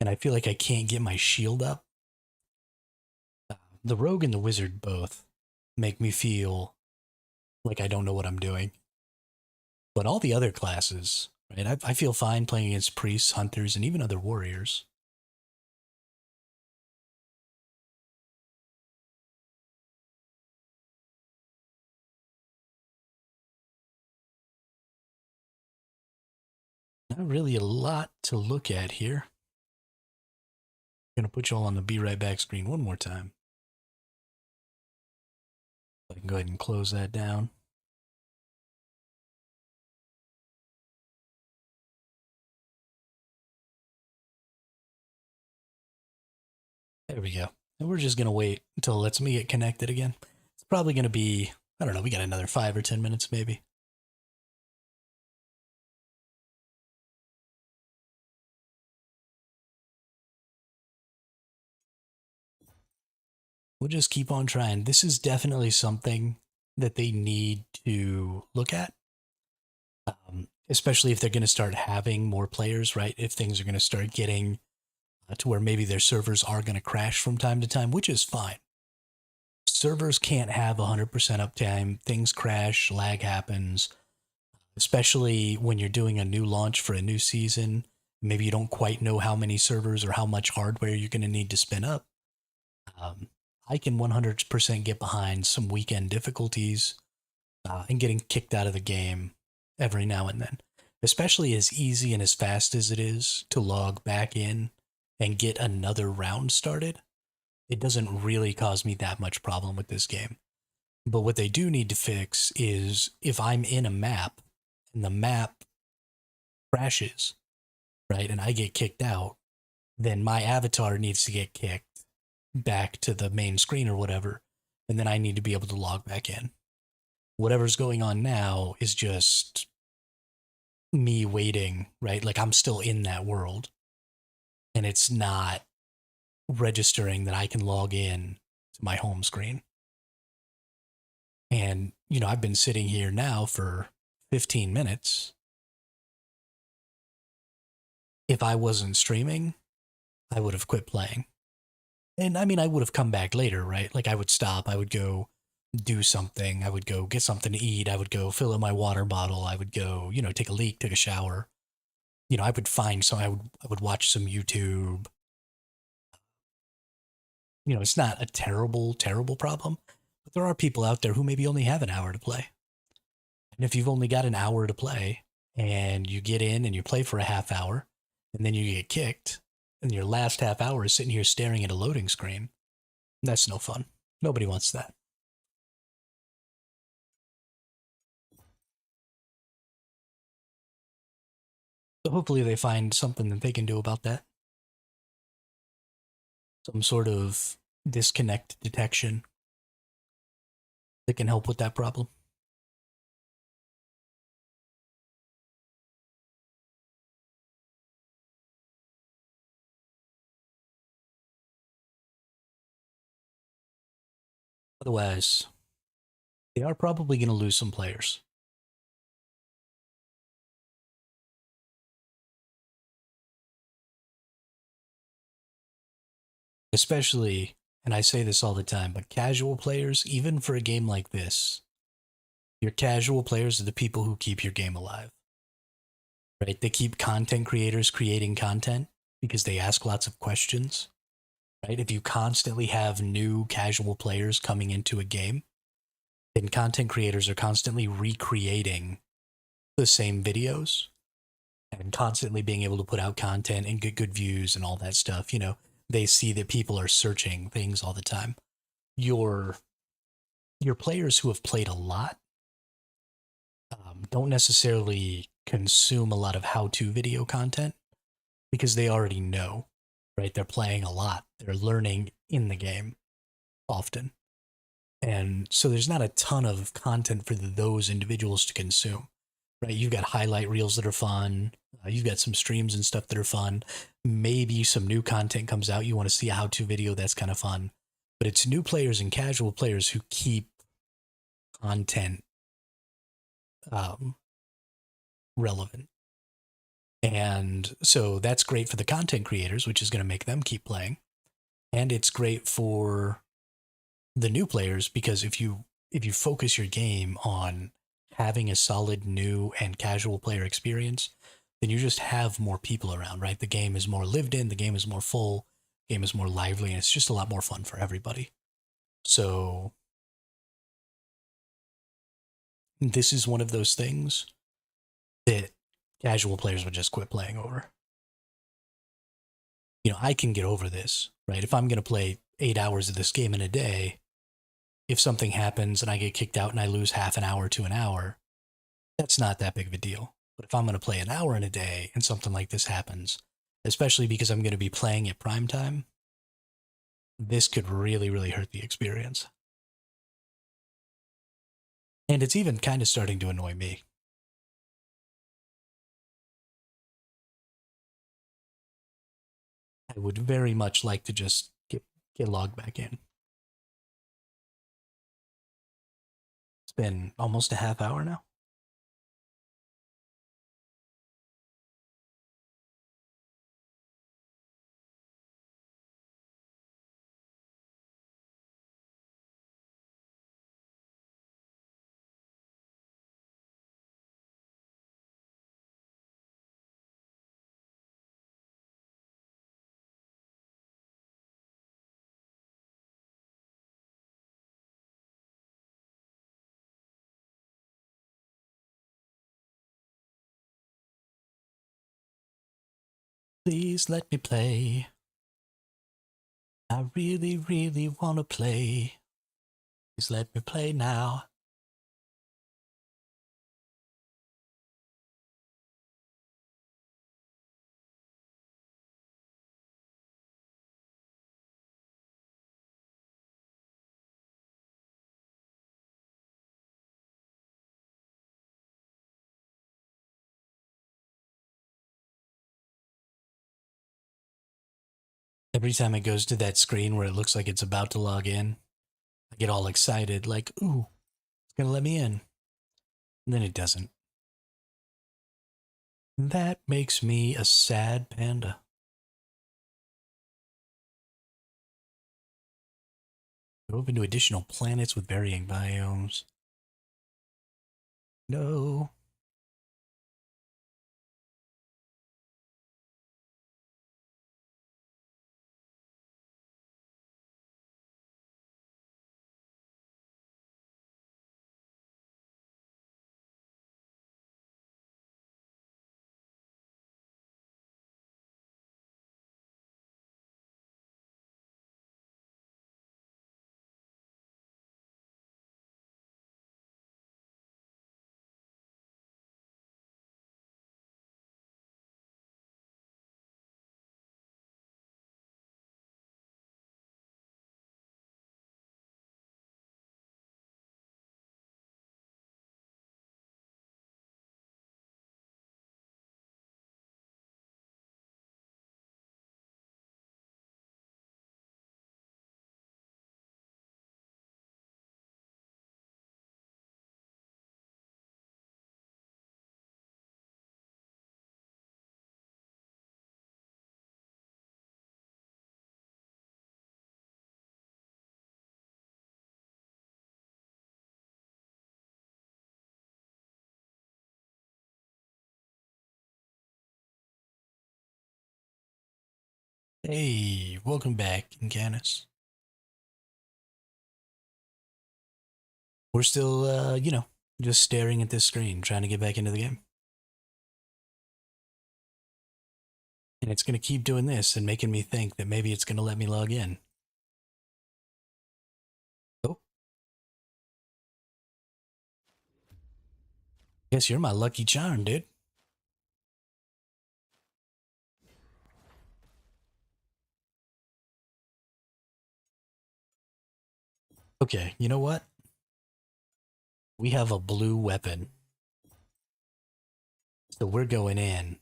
And I feel like I can't get my shield up. The rogue and the wizard both make me feel like I don't know what I'm doing. But all the other classes, right? I feel fine playing against priests, hunters, and even other warriors. Not really a lot to look at here. I'm going to put you all on the be right back screen one more time. I can go ahead and close that down. There we go. And we're just going to wait until it lets me get connected again. It's probably going to be, I don't know, we got another 5 or 10 minutes maybe. We'll just keep on trying. This is definitely something that they need to look at, especially if they're going to start having more players, right? If things are going to start getting to where maybe their servers are going to crash from time to time, which is fine. Servers can't have 100% uptime. Things crash, lag happens, especially when you're doing a new launch for a new season. Maybe you don't quite know how many servers or how much hardware you're going to need to spin up. I can 100% get behind some weekend difficulties and getting kicked out of the game every now and then, especially as easy and as fast as it is to log back in and get another round started. It doesn't really cause me that much problem with this game. But what they do need to fix is if I'm in a map and the map crashes, right, and I get kicked out, then my avatar needs to get kicked back to the main screen or whatever, and then I need to be able to log back in. Whatever's going on now is just me waiting, right? Like I'm still in that world, and it's not registering that I can log in to my home screen. And, you know, I've been sitting here now for 15 minutes. If I wasn't streaming, I would have quit playing. And I mean, I would have come back later, right? Like I would stop, I would go do something. I would go get something to eat. I would go fill up my water bottle. I would go, take a leak, take a shower. I would find some, I would watch some YouTube. It's not a terrible, terrible problem, but there are people out there who maybe only have an hour to play. And if you've only got an hour to play and you get in and you play for a half hour and then you get kicked and your last half hour is sitting here staring at a loading screen, that's no fun. Nobody wants that. So hopefully they find something that they can do about that. Some sort of disconnect detection that can help with that problem. Otherwise, they are probably going to lose some players. Especially, and I say this all the time, but casual players, even for a game like this, your casual players are the people who keep your game alive. Right? They keep content creators creating content because they ask lots of questions. Right? If you constantly have new casual players coming into a game, then content creators are constantly recreating the same videos and constantly being able to put out content and get good views and all that stuff. They see that people are searching things all the time. Your players who have played a lot don't necessarily consume a lot of how-to video content because they already know, right? They're playing a lot. They're learning in the game often. And so there's not a ton of content for those individuals to consume, right? You've got highlight reels that are fun. You've got some streams and stuff that are fun. Maybe some new content comes out. You want to see a how-to video. That's kind of fun. But it's new players and casual players who keep content relevant. And so that's great for the content creators, which is going to make them keep playing. And it's great for the new players because if you focus your game on having a solid new and casual player experience, then you just have more people around, right? The game is more lived in, the game is more full, the game is more lively, and it's just a lot more fun for everybody. So this is one of those things that casual players would just quit playing over. I can get over this, right? If I'm going to play 8 hours of this game in a day, if something happens and I get kicked out and I lose half an hour to an hour, that's not that big of a deal. But if I'm going to play an hour in a day and something like this happens, especially because I'm going to be playing at prime time, this could really, really hurt the experience. And it's even kind of starting to annoy me. I would very much like to just get logged back in. It's been almost a half hour now. Please let me play. I really, really want to play. Please let me play now. Every time it goes to that screen where it looks like it's about to log in, I get all excited, like, ooh, it's going to let me in. And then it doesn't. That makes me a sad panda. Open to additional planets with varying biomes. No. Hey, welcome back, Incanis. We're still, just staring at this screen, trying to get back into the game. And it's going to keep doing this and making me think that maybe it's going to let me log in. Oh. Guess you're my lucky charm, dude. Okay, you know what? We have a blue weapon. So we're going in.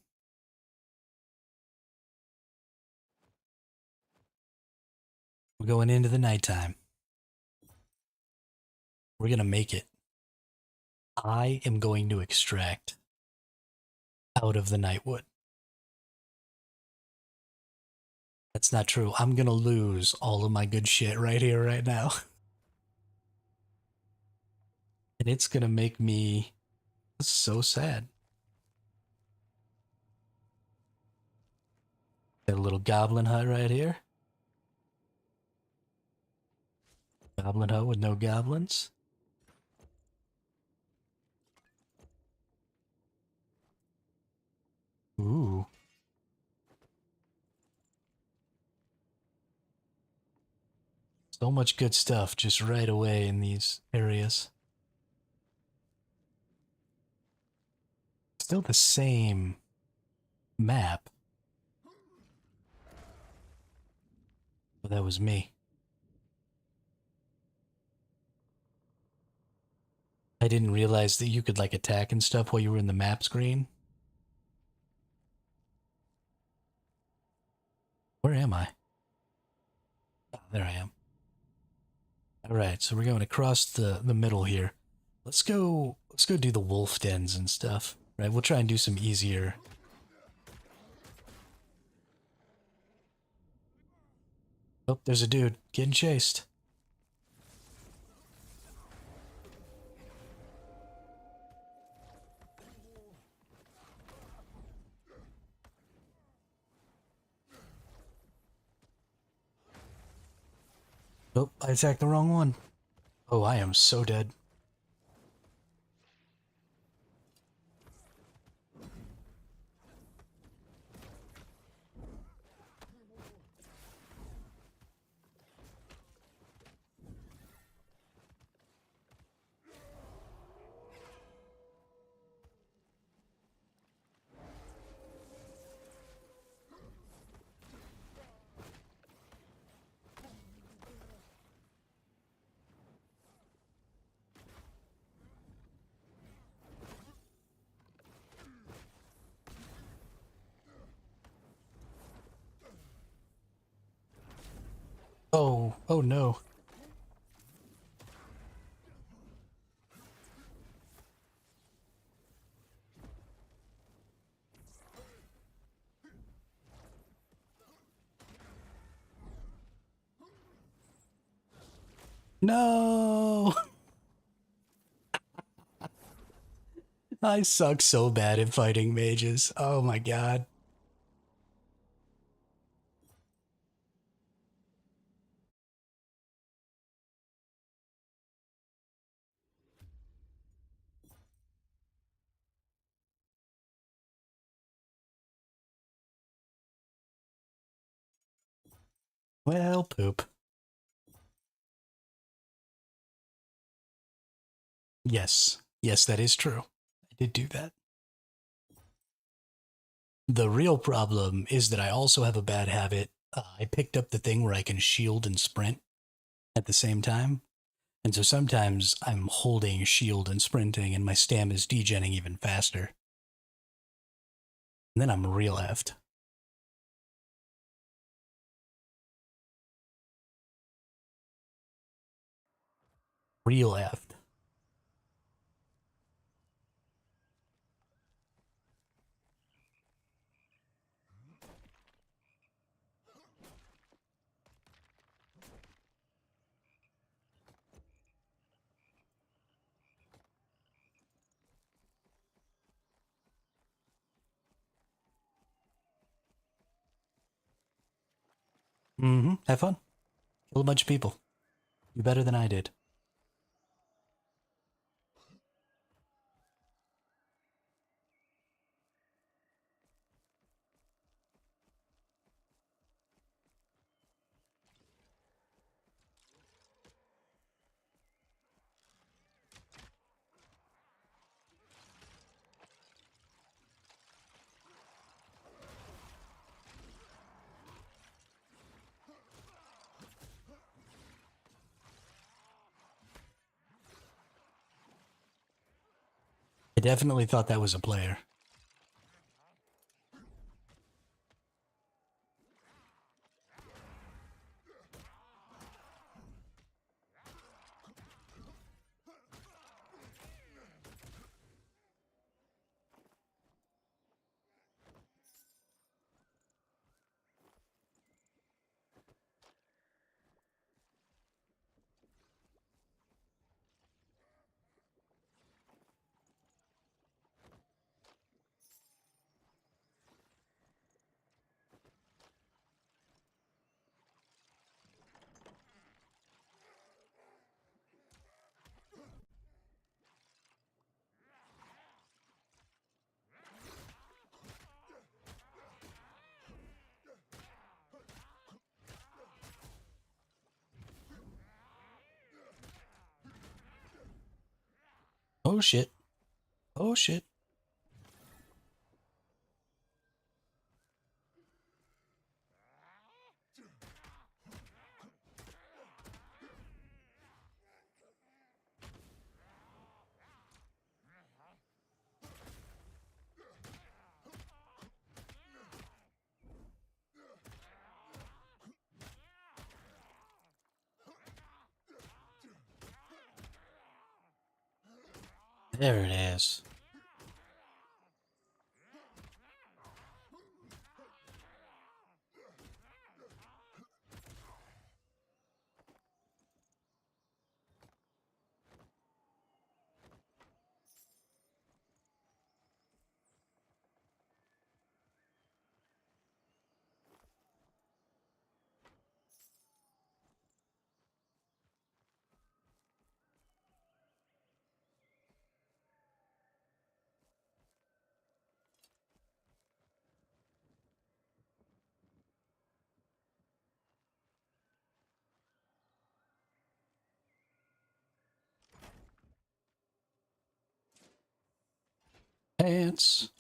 We're going into the nighttime. We're going to make it. I am going to extract out of the nightwood. That's not true. I'm going to lose all of my good shit right here, right now. And it's going to make me so sad. Got a little goblin hut right here. Goblin hut with no goblins. Ooh. So much good stuff just right away in these areas. Still the same map. But that was me. I didn't realize that you could like attack and stuff while you were in the map screen. Where am I? Oh, there I am. Alright, so we're going across the middle here. Let's go do the wolf dens and stuff. Right, we'll try and do some easier. Oh, there's a dude getting chased. Oh, I attacked the wrong one. Oh, I am so dead. Oh no. No! I suck so bad at fighting mages. Oh my god. Well, poop. Yes. Yes, that is true. I did do that. The real problem is that I also have a bad habit. I picked up the thing where I can shield and sprint at the same time. And so sometimes I'm holding shield and sprinting, and my stam is degenning even faster. And then I'm real effed. Real effed. Mm-hmm. Have fun. Kill a bunch of people. You better than I did. I definitely thought that was a player. Oh shit. Oh shit. There it is. Pants.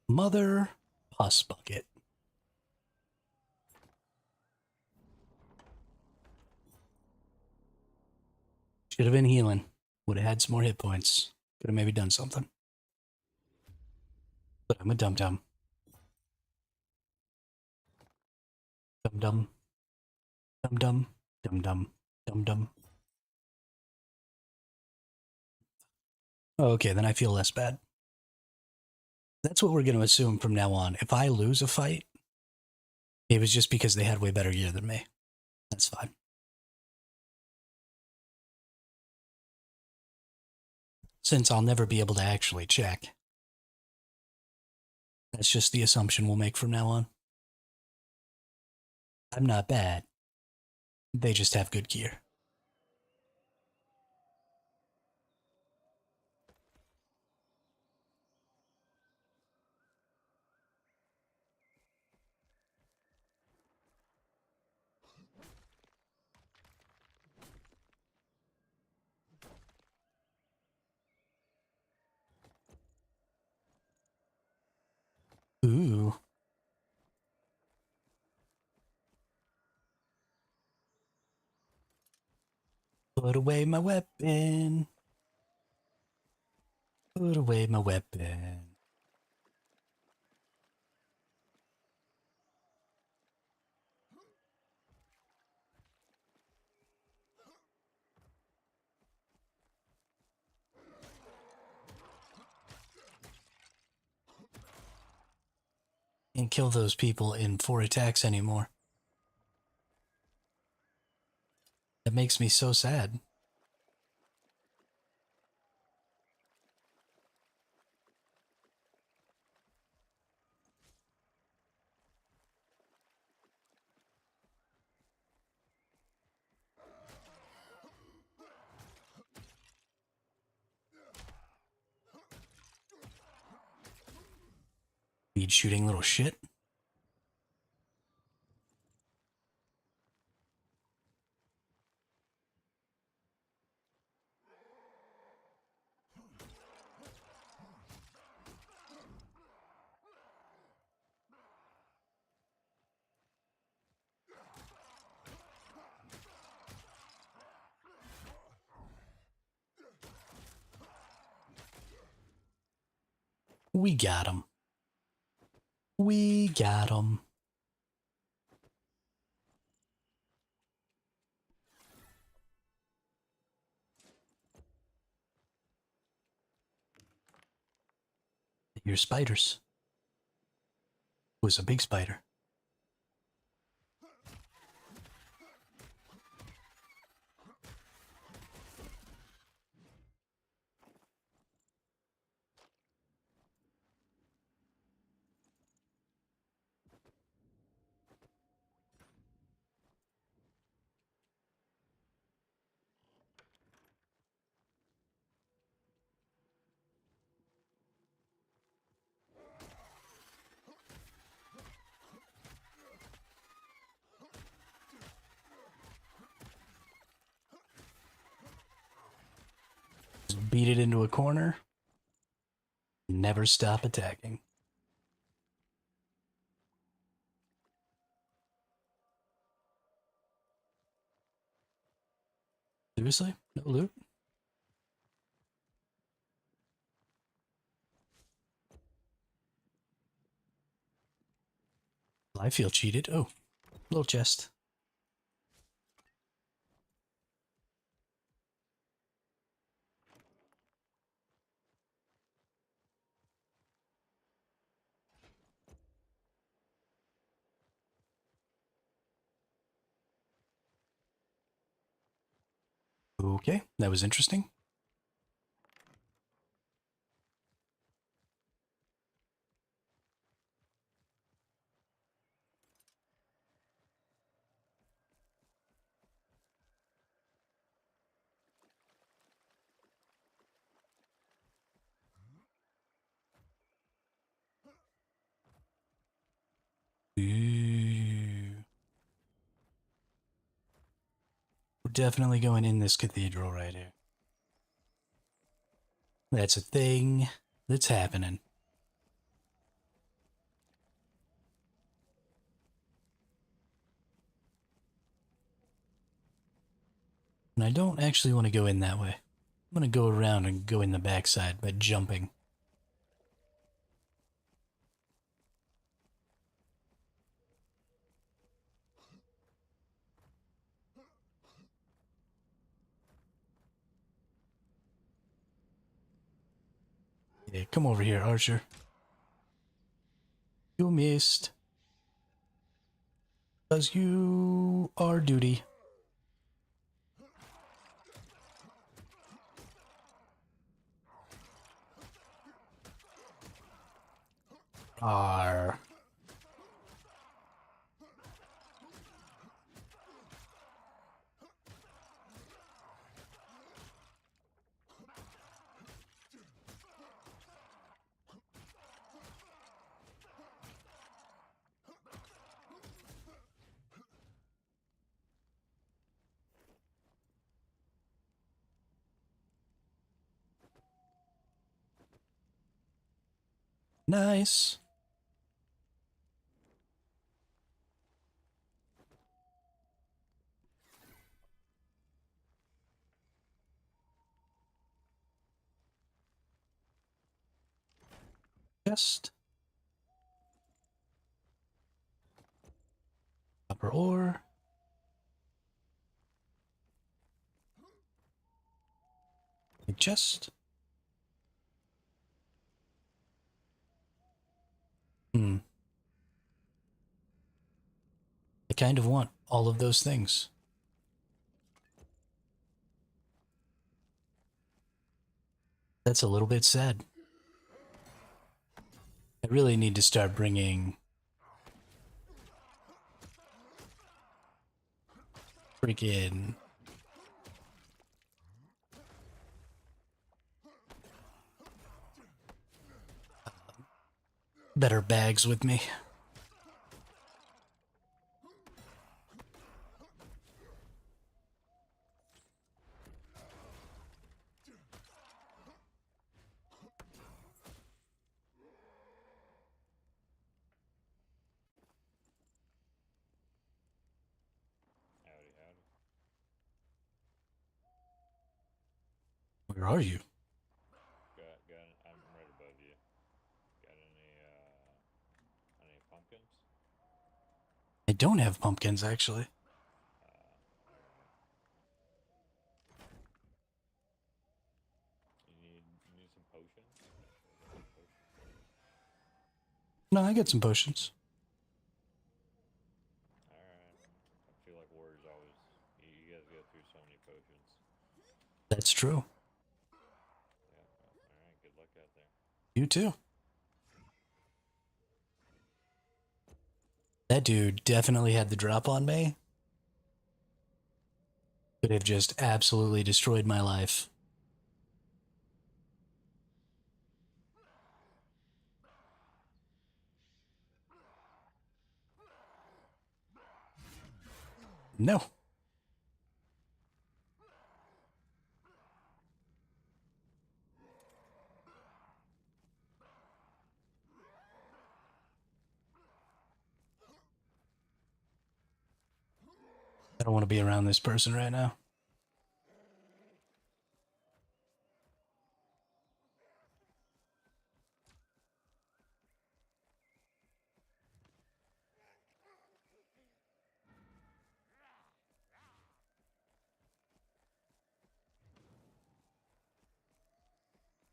Mother pus bucket. Should have been healing. Would have had some more hit points. Could have maybe done something. But I'm a dum dum. Dum dum. Dum dum. Dum dum. Dum dum. Okay, then I feel less bad. That's what we're going to assume from now on. If I lose a fight, it was just because they had way better gear than me. That's fine. Since I'll never be able to actually check. That's just the assumption we'll make from now on. I'm not bad. They just have good gear. Ooh. Put away my weapon. Put away my weapon. Can't kill those people in 4 attacks anymore. That makes me so sad. Speed shooting little shit. We got him. We got him. Here's spiders. It was a big spider. Just beat it into a corner. Never stop attacking. Seriously? No loot? I feel cheated. Oh, little chest. Okay, that was interesting. Ooh. We're definitely going in this cathedral right here. That's a thing that's happening. And I don't actually want to go in that way. I'm going to go around and go in the backside by jumping. Yeah, come over here, Archer. You missed. Because you are duty. Arr. Nice. Chest. Copper ore. A chest. Hmm. I kind of want all of those things. That's a little bit sad. I really need to start bringing freaking better bags with me. Howdy, howdy. Where are you? I'm right above you. Got any pumpkins? I don't have pumpkins, actually. You need some potions? No, I got some potions. Alright. I feel like warriors always, you guys go through so many potions. That's true. Yeah, alright, good luck out there. You too. That dude definitely had the drop on me. Could have just absolutely destroyed my life. No. I don't want to be around this person right now.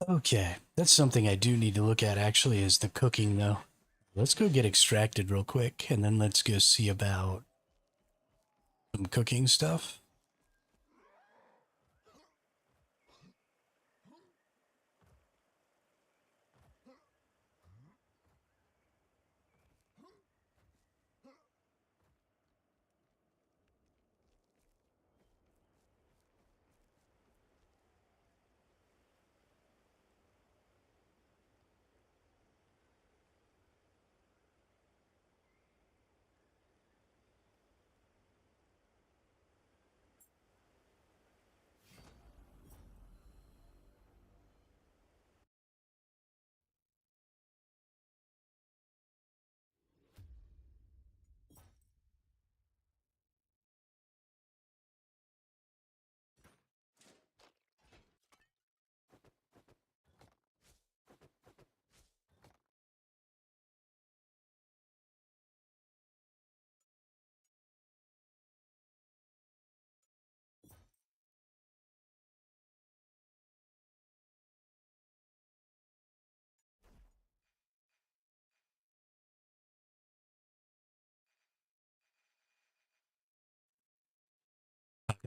Okay, that's something I do need to look at actually is the cooking though. Let's go get extracted real quick and then let's go see about some cooking stuff.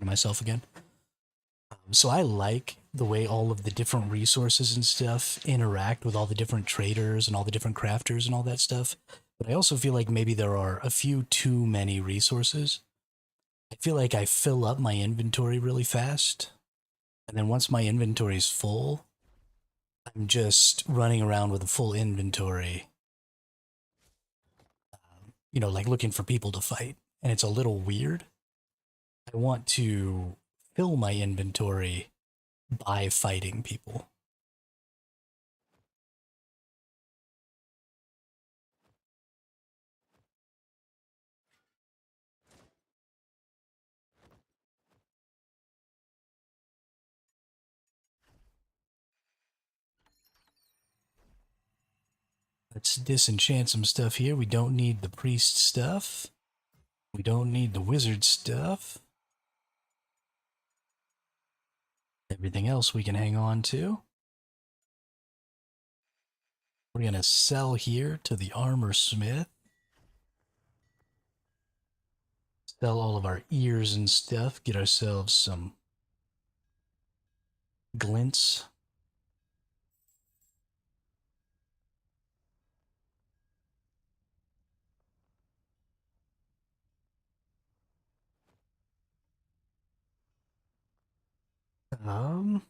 to myself again. So I like the way all of the different resources and stuff interact with all the different traders and all the different crafters and all that stuff. But I also feel like maybe there are a few too many resources. I feel like I fill up my inventory really fast. And then once my inventory is full, I'm just running around with a full inventory, like looking for people to fight. And it's a little weird. I want to fill my inventory by fighting people. Let's disenchant some stuff here. We don't need the priest stuff. We don't need the wizard stuff. Everything else we can hang on to. We're going to sell here to the armor smith. Sell all of our ears and stuff. Get ourselves some glints. Um,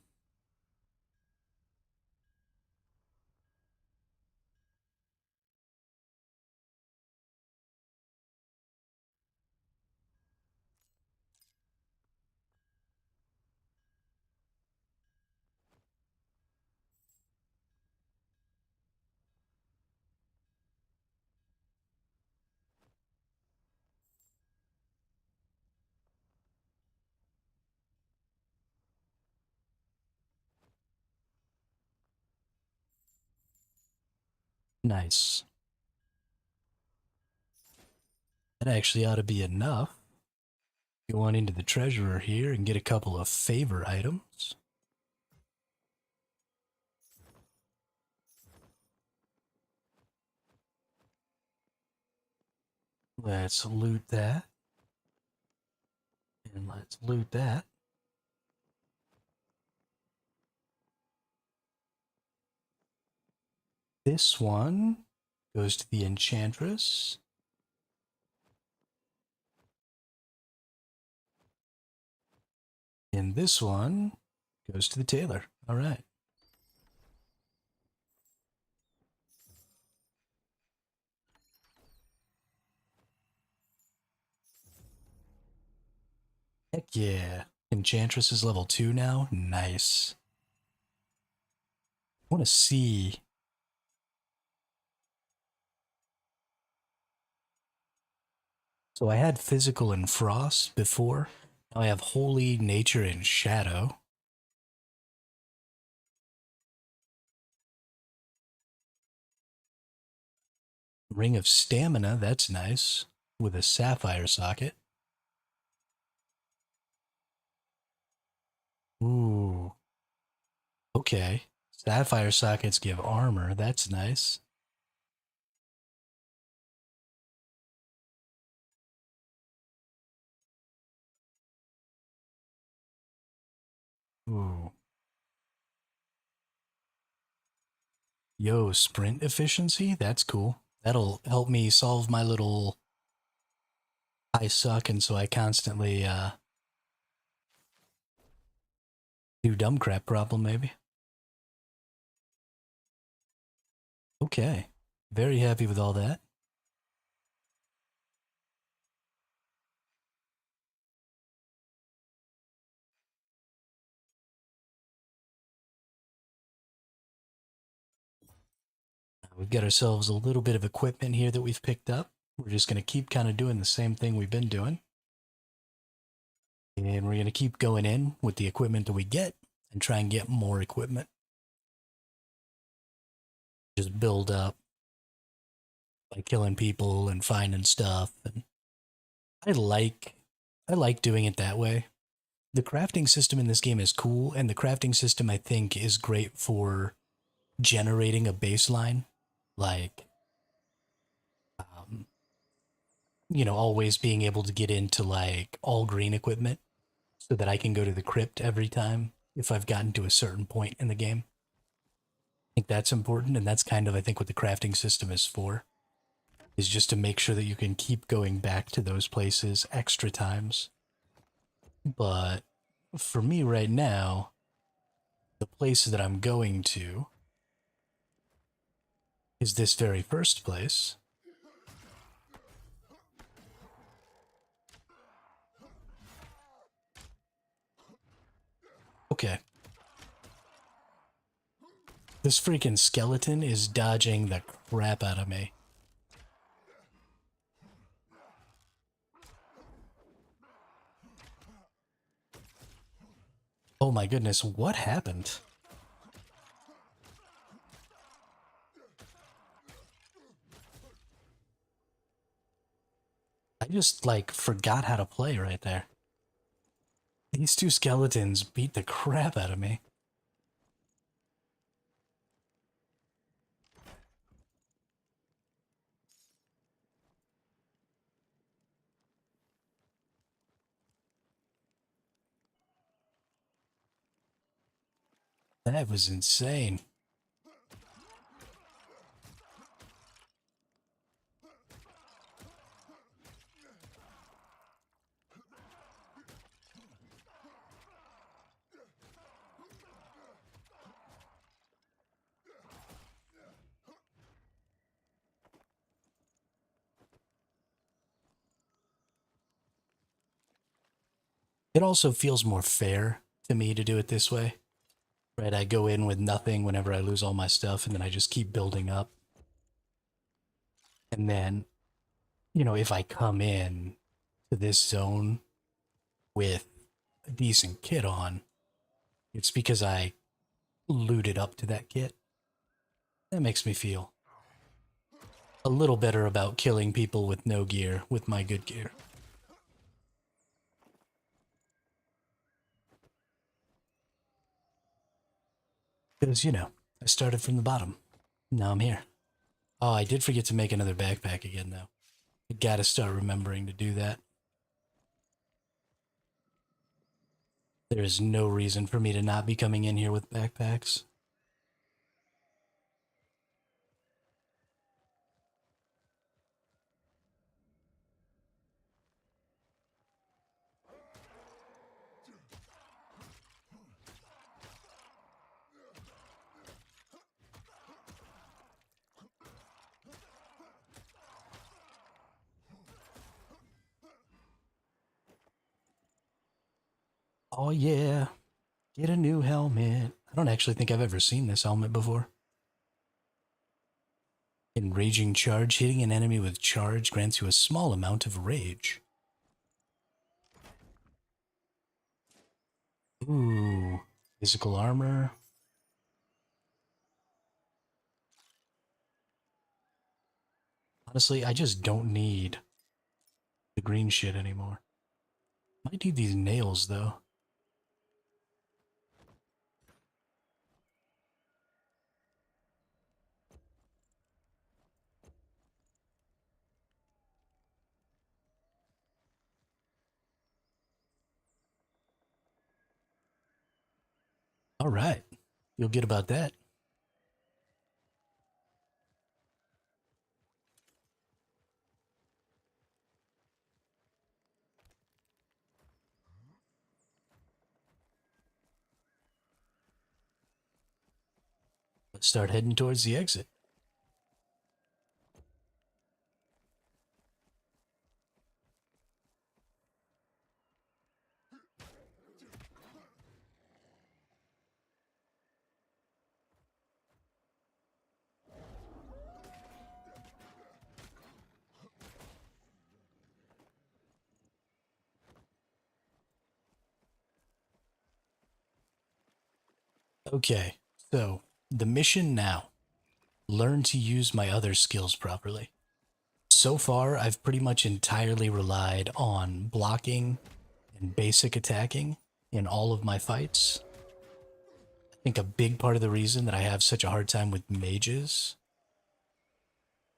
nice. That actually ought to be enough. Go on into the treasurer here and get a couple of favor items. Let's loot that. And let's loot that. This one goes to the enchantress. And this one goes to the tailor. All right. Heck yeah. Enchantress is level 2 now. Nice. I want to see. So I had physical and frost before. Now I have holy, nature, and shadow. Ring of stamina, that's nice. With a sapphire socket. Ooh. Okay. Sapphire sockets give armor, that's nice. Ooh. Yo, sprint efficiency? That's cool. That'll help me solve my little I suck and so I constantly do dumb crap problem, maybe. Okay. Very happy with all that. We've got ourselves a little bit of equipment here that we've picked up. We're just going to keep kind of doing the same thing we've been doing. And we're going to keep going in with the equipment that we get and try and get more equipment. Just build up by killing people and finding stuff. And I like doing it that way. The crafting system in this game is cool, and the crafting system I think is great for generating a baseline. Like, always being able to get into like all green equipment so that I can go to the crypt every time if I've gotten to a certain point in the game. I think that's important, and that's kind of, I think, what the crafting system is for, is just to make sure that you can keep going back to those places extra times. But for me right now, the place that I'm going to is this very first place. Okay. This freaking skeleton is dodging the crap out of me. Oh my goodness, what happened? I just, like, forgot how to play right there. These two skeletons beat the crap out of me. That was insane. It also feels more fair to me to do it this way. Right, I go in with nothing whenever I lose all my stuff, and then I just keep building up. And then, you know, if I come in to this zone with a decent kit on, it's because I looted up to that kit. That makes me feel a little better about killing people with no gear with my good gear. Because, you know, I started from the bottom. Now I'm here. Oh, I did forget to make another backpack again, though. I gotta start remembering to do that. There is no reason for me to not be coming in here with backpacks. Oh yeah, get a new helmet. I don't actually think I've ever seen this helmet before. Enraging charge. Hitting an enemy with charge grants you a small amount of rage. Ooh, physical armor. Honestly, I just don't need the green shit anymore. Might need these nails, though. All right. Feel good about that. Let's start heading towards the exit. Okay, so the mission now. Learn to use my other skills properly. So far, I've pretty much entirely relied on blocking and basic attacking in all of my fights. I think a big part of the reason that I have such a hard time with mages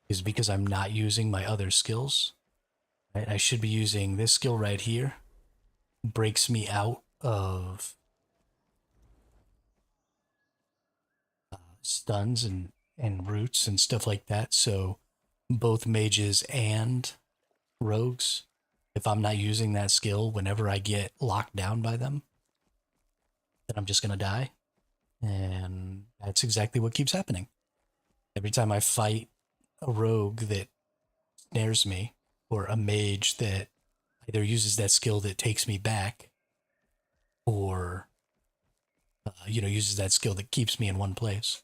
is because I'm not using my other skills. Right? I should be using this skill right here breaks me out of stuns and roots and stuff like that. So both mages and rogues, if I'm not using that skill, whenever I get locked down by them, then I'm just going to die. And that's exactly what keeps happening. Every time I fight a rogue that snares me, or a mage that either uses that skill that takes me back, or uses that skill that keeps me in one place,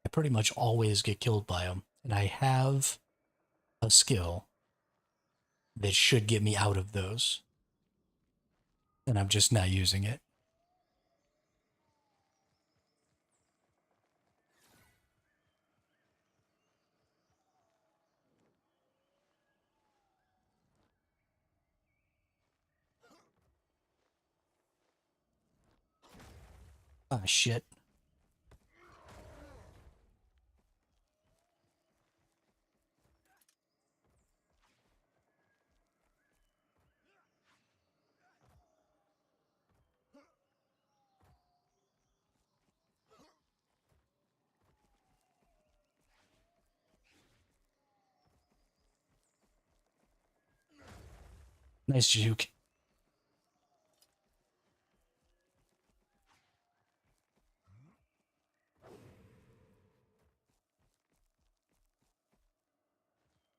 I pretty much always get killed by them. And I have a skill that should get me out of those, and I'm just not using it. Ah, shit. Nice juke.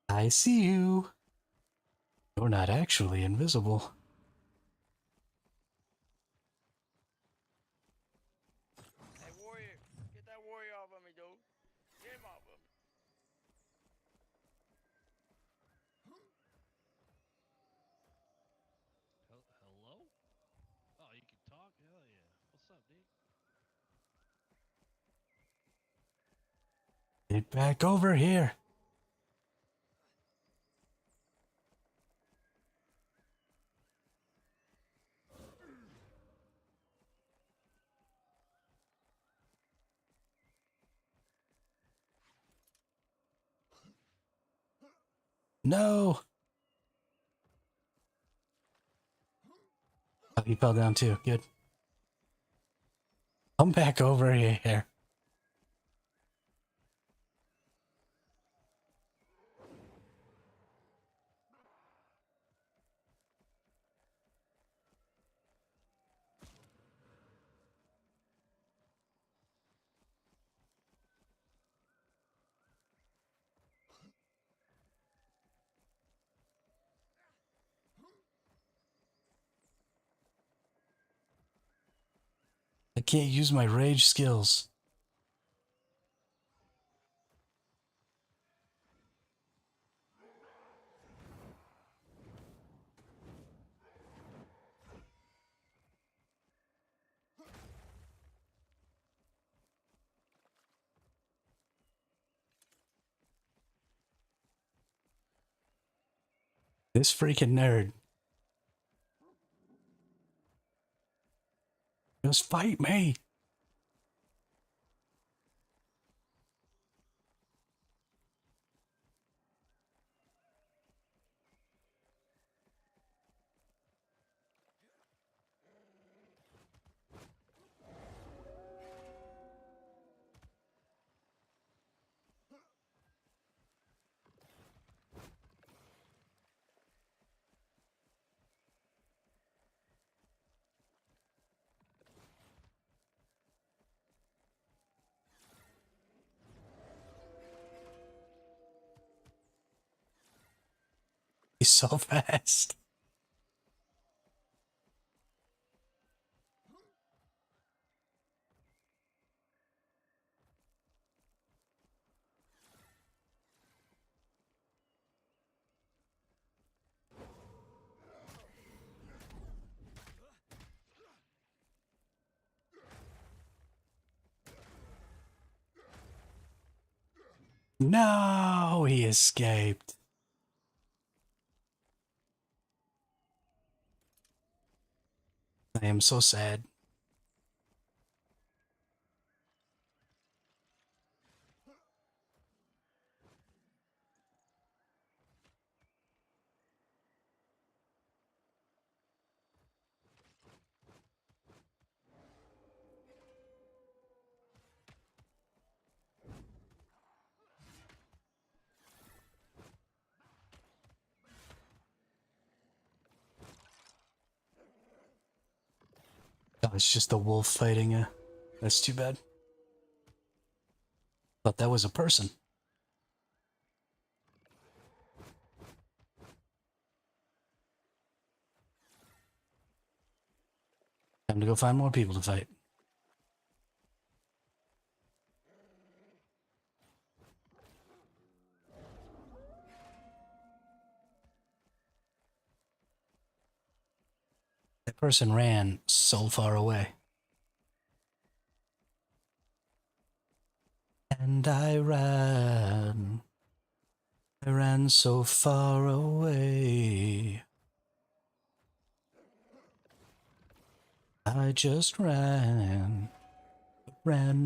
I see you. You're not actually invisible. Hey, warrior, get that warrior off of me, dude. Get him off of me. Hello? Oh, you can talk? Hell yeah. What's up, dude? Get back over here. No. Oh, he fell down too. Good. Come back over here. I can't use my rage skills. This freaking nerd. Just fight me. He's so fast. No, he escaped. I am so sad. it's just the wolf fighting a... That's too bad. Thought that was a person. Time to go find more people to fight. That person ran so far away. And I ran so far away. I just ran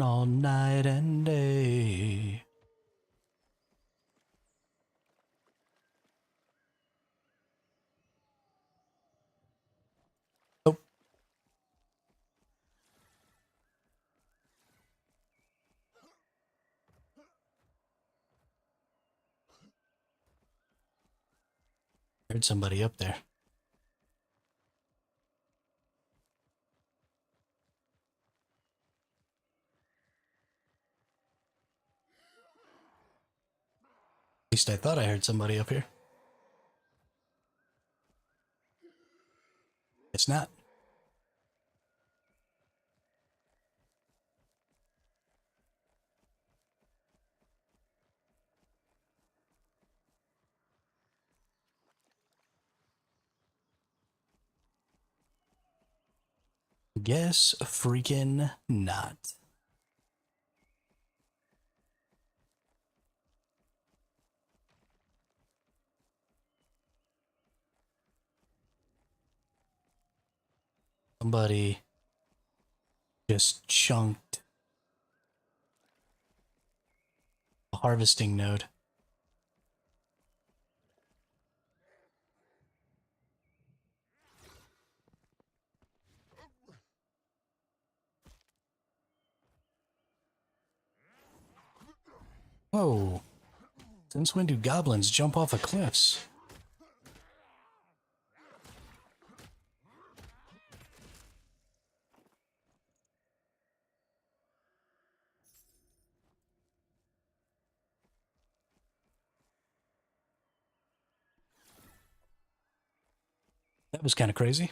all night and day. Oh. Heard somebody up there. At least I thought I heard somebody up here. It's not. Guess freaking not. Somebody just chunked a harvesting node. Whoa. Since when do goblins jump off of cliffs? That was kind of crazy.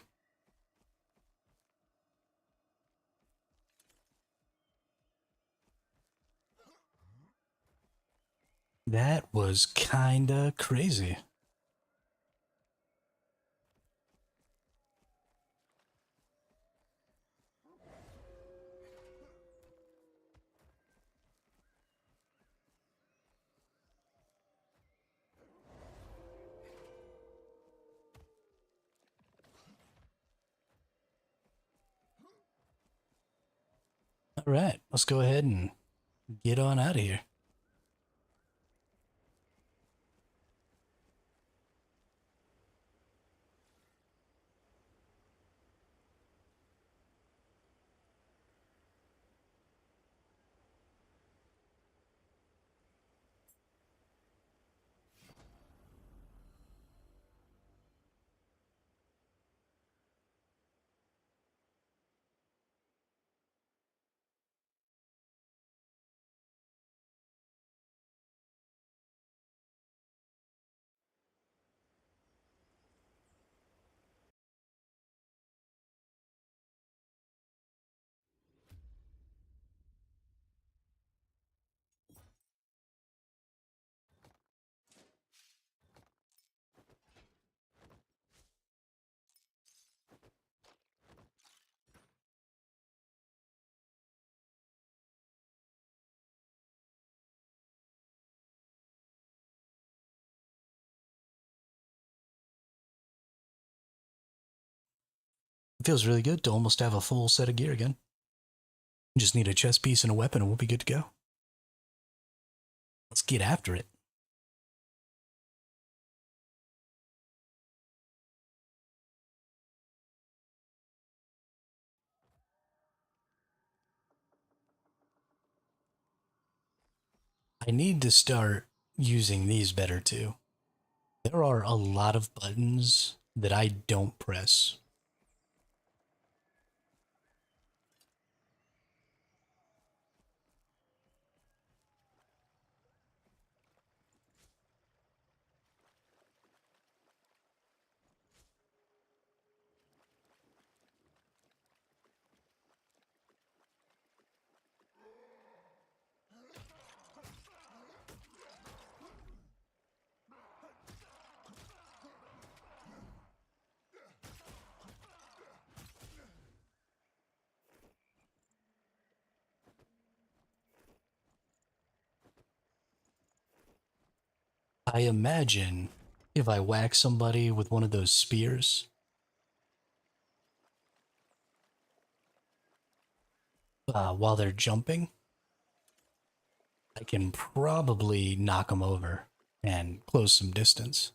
That was kind of crazy. All right, let's go ahead and get on out of here. It feels really good to almost have a full set of gear again. Just need a chest piece and a weapon and we'll be good to go. Let's get after it. I need to start using these better too. There are a lot of buttons that I don't press. I imagine if I whack somebody with one of those spears, while they're jumping, I can probably knock them over and close some distance.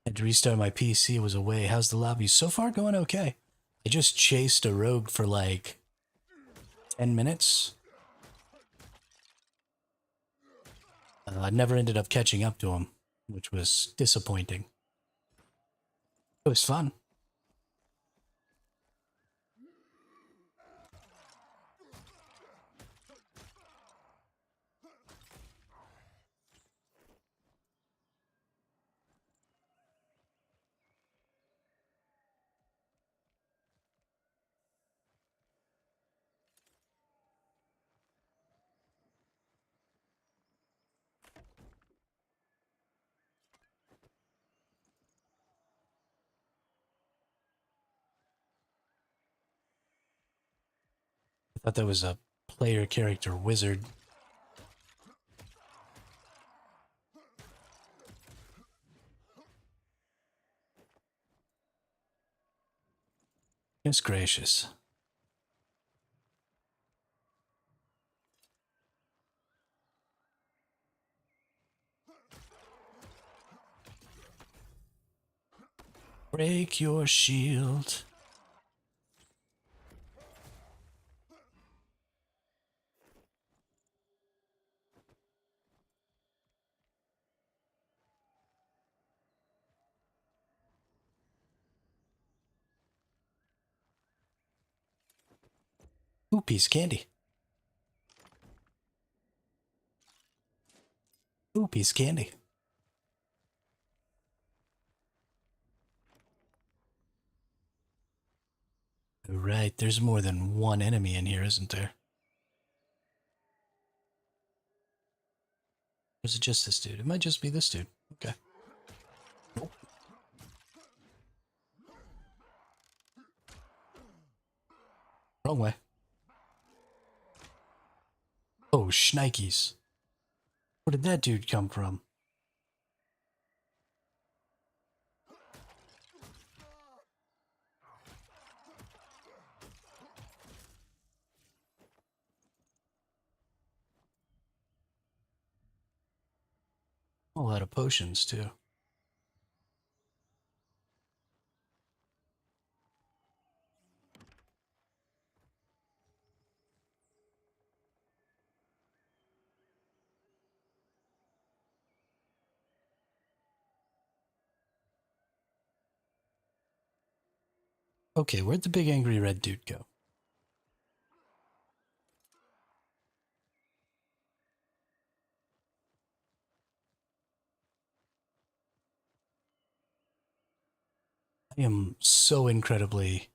Had to restart my PC, it was away. How's the lobby? So far going okay. I just chased a rogue for like 10 minutes. I never ended up catching up to him, which was disappointing. It was fun. I thought that was a player character wizard. Goodness gracious. Break your shield. Ooh, piece of candy. Ooh, piece of candy. Right, there's more than one enemy in here, isn't there? Or is it just this dude? It might just be this dude. Okay. Nope. Wrong way. Oh, shnikes. Where did that dude come from? A lot of potions, too. Okay, where'd the big angry red dude go? I am so incredibly...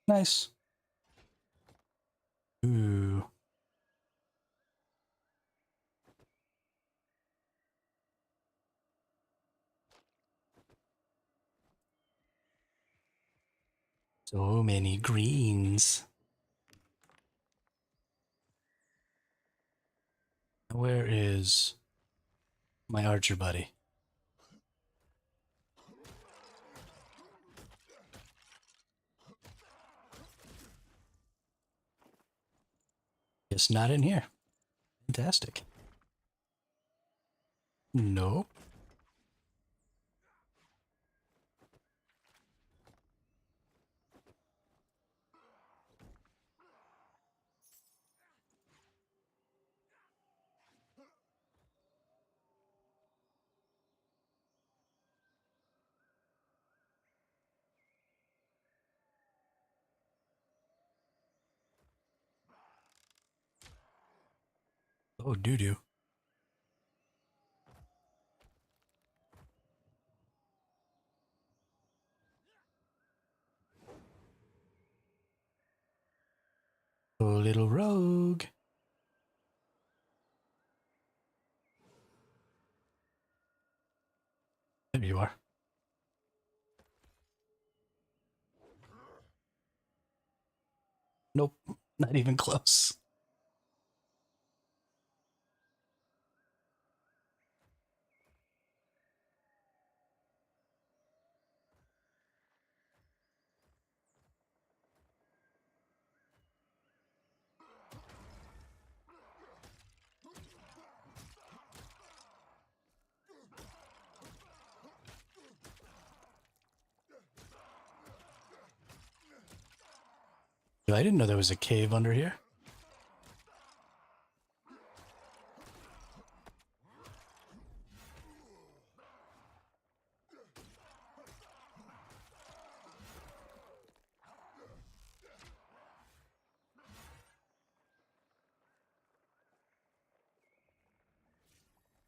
Nice. Ooh. So many greens. Where is my archer buddy? It's not in here. Fantastic. Nope. Oh, doo-doo. Oh, little rogue. There you are. Nope, not even close. I didn't know there was a cave under here.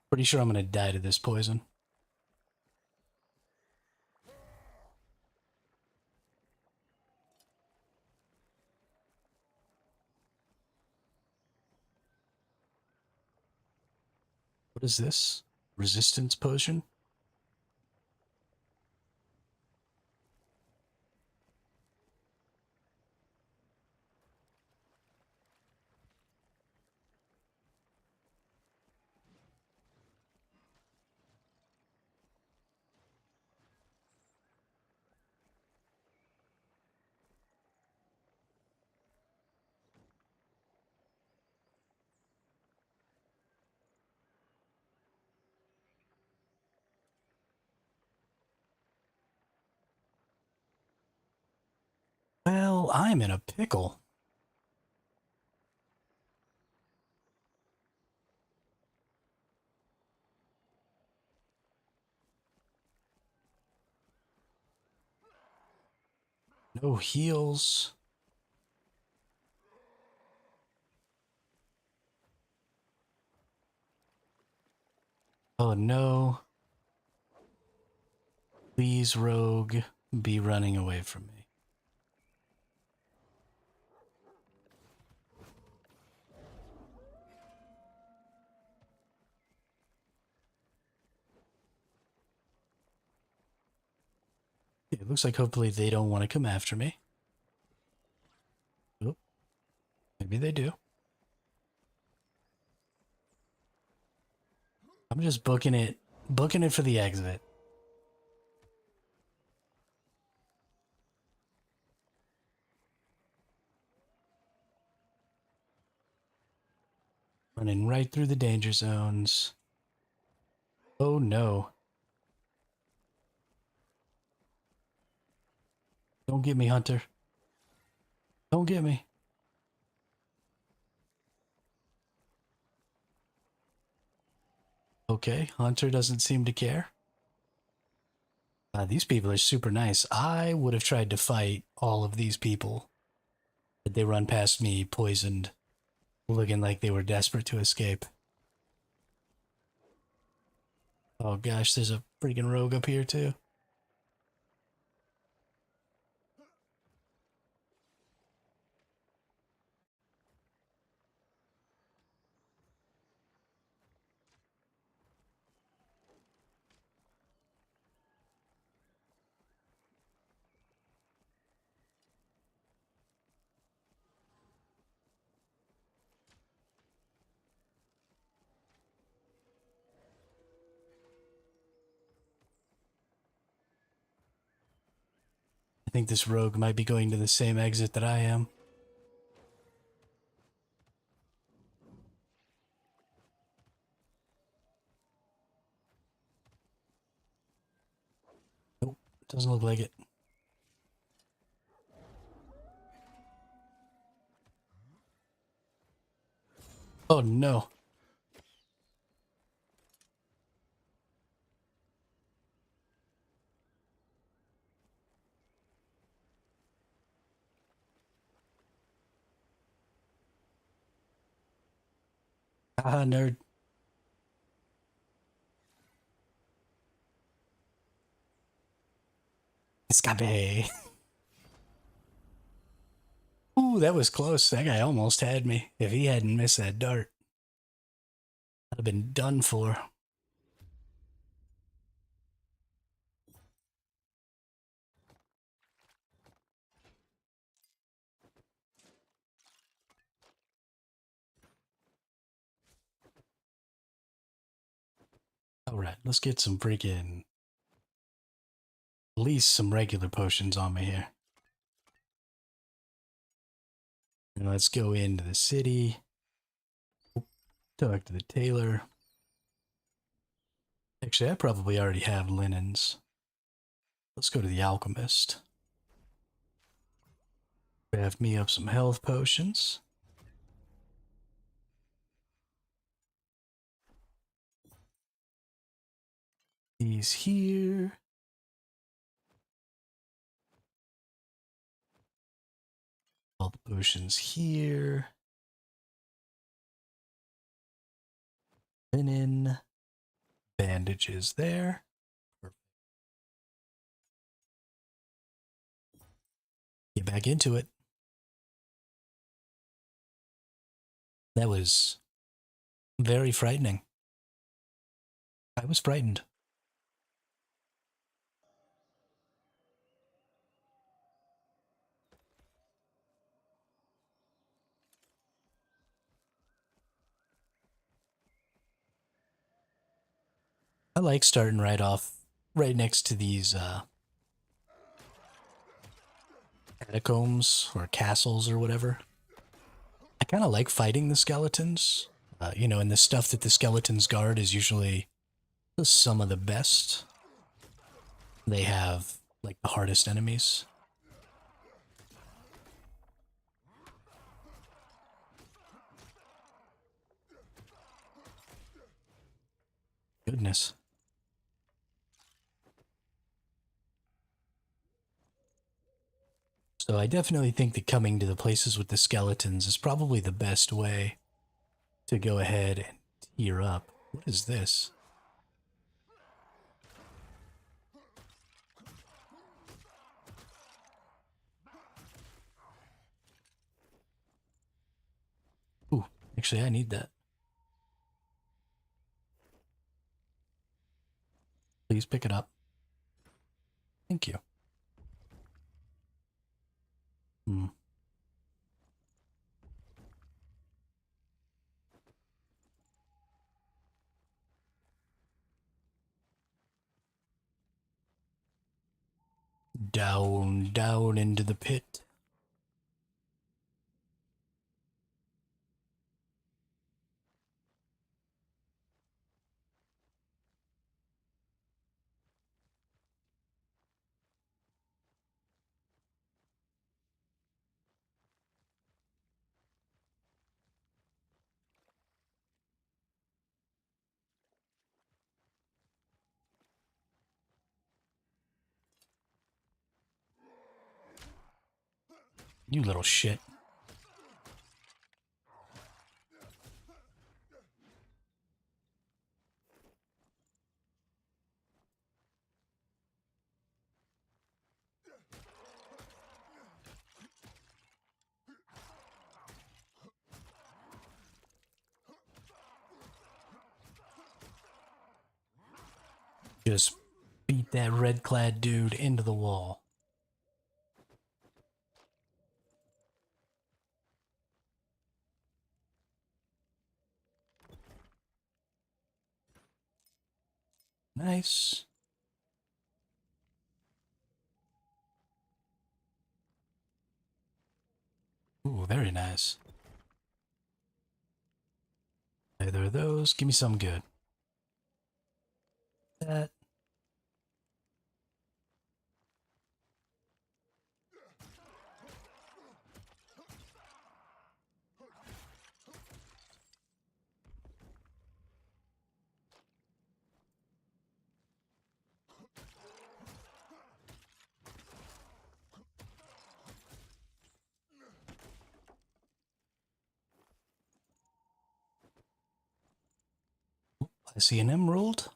Pretty sure I'm gonna die to this poison. What is this? Resistance potion? Well, I'm in a pickle. No heals. Oh no. Please, rogue, be running away from me. It looks like hopefully they don't want to come after me. Oh, maybe they do. I'm just booking it for the exit. Running right through the danger zones. Oh no. Don't get me, Hunter. Don't get me. Okay, Hunter doesn't seem to care. These people are super nice. I would have tried to fight all of these people, but they run past me poisoned, looking like they were desperate to escape. Oh gosh, there's a freaking rogue up here too. I think this rogue might be going to the same exit that I am. Nope, doesn't look like it. Oh no. Ah, nerd. Escape. Ooh, that was close. That guy almost had me. If he hadn't missed that dart, I'd have been done for. Alright, let's get some freaking... At least some regular potions on me here. And let's go into the city. Talk to the tailor. Actually, I probably already have linens. Let's go to the alchemist. Craft me up some health potions. These here. All the potions here. Linen. Bandages there. Perfect. Get back into it. That was very frightening. I was frightened. I like starting right off, right next to these catacombs or castles or whatever. I kind of like fighting the skeletons. You know, and the stuff that the skeletons guard is usually some of the best. They have, like, the hardest enemies. Goodness. So I definitely think that coming to the places with the skeletons is probably the best way to go ahead and tear up. What is this? Ooh, actually I need that. Please pick it up. Thank you. Hmm. Down, down into the pit. You little shit. Just beat that red-clad dude into the wall. Nice. Ooh, very nice. Either of those. Give me some good. That. I see an emerald.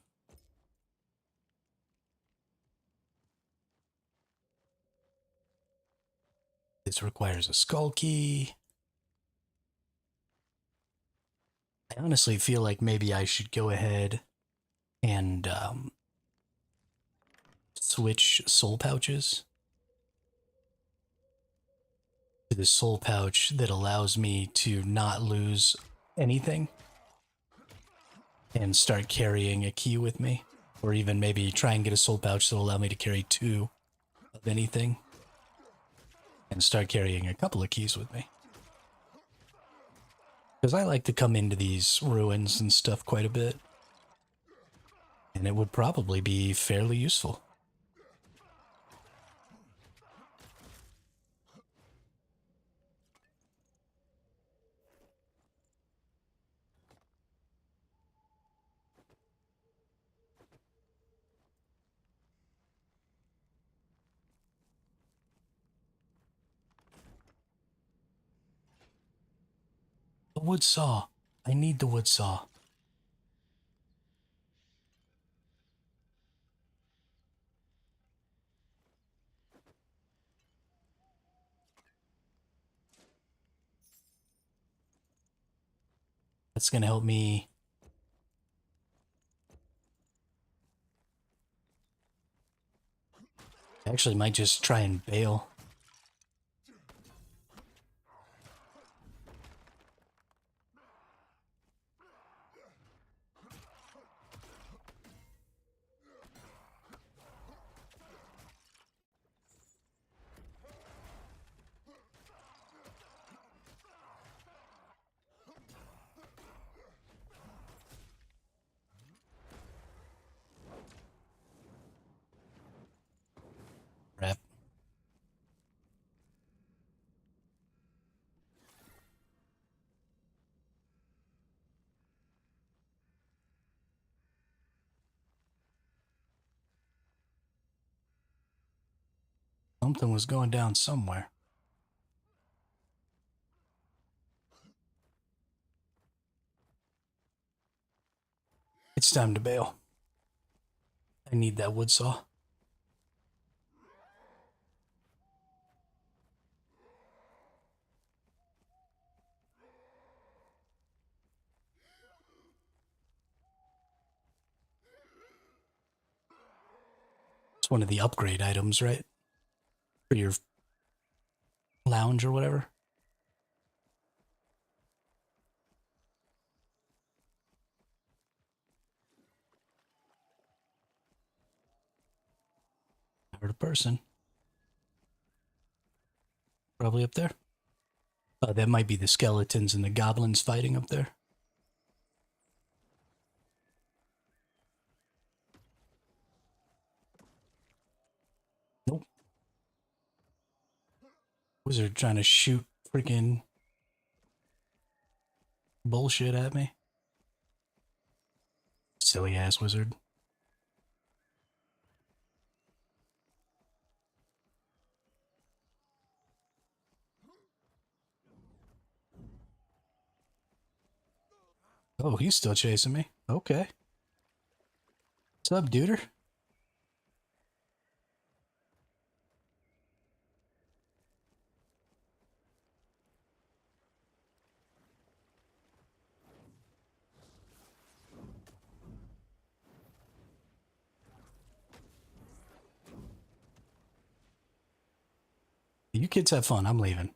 This requires a skull key. I honestly feel like maybe I should go ahead and switch soul pouches to the soul pouch that allows me to not lose anything and start carrying a key with me. Or even maybe try and get a soul pouch that'll allow me to carry 2 of anything and start carrying a couple of keys with me. Because I like to come into these ruins and stuff quite a bit. And it would probably be fairly useful. The wood saw. I need the wood saw. That's going to help me. I actually might just try and bail. Crap. Something was going down somewhere. It's time to bail. I need that wood saw. It's one of the upgrade items, right? For your lounge or whatever. I heard a person. Probably up there. That might be the skeletons and the goblins fighting up there. Nope. Wizard trying to shoot freaking bullshit at me. Silly ass wizard. Oh, he's still chasing me. Okay. What's up, duder? You kids have fun. I'm leaving.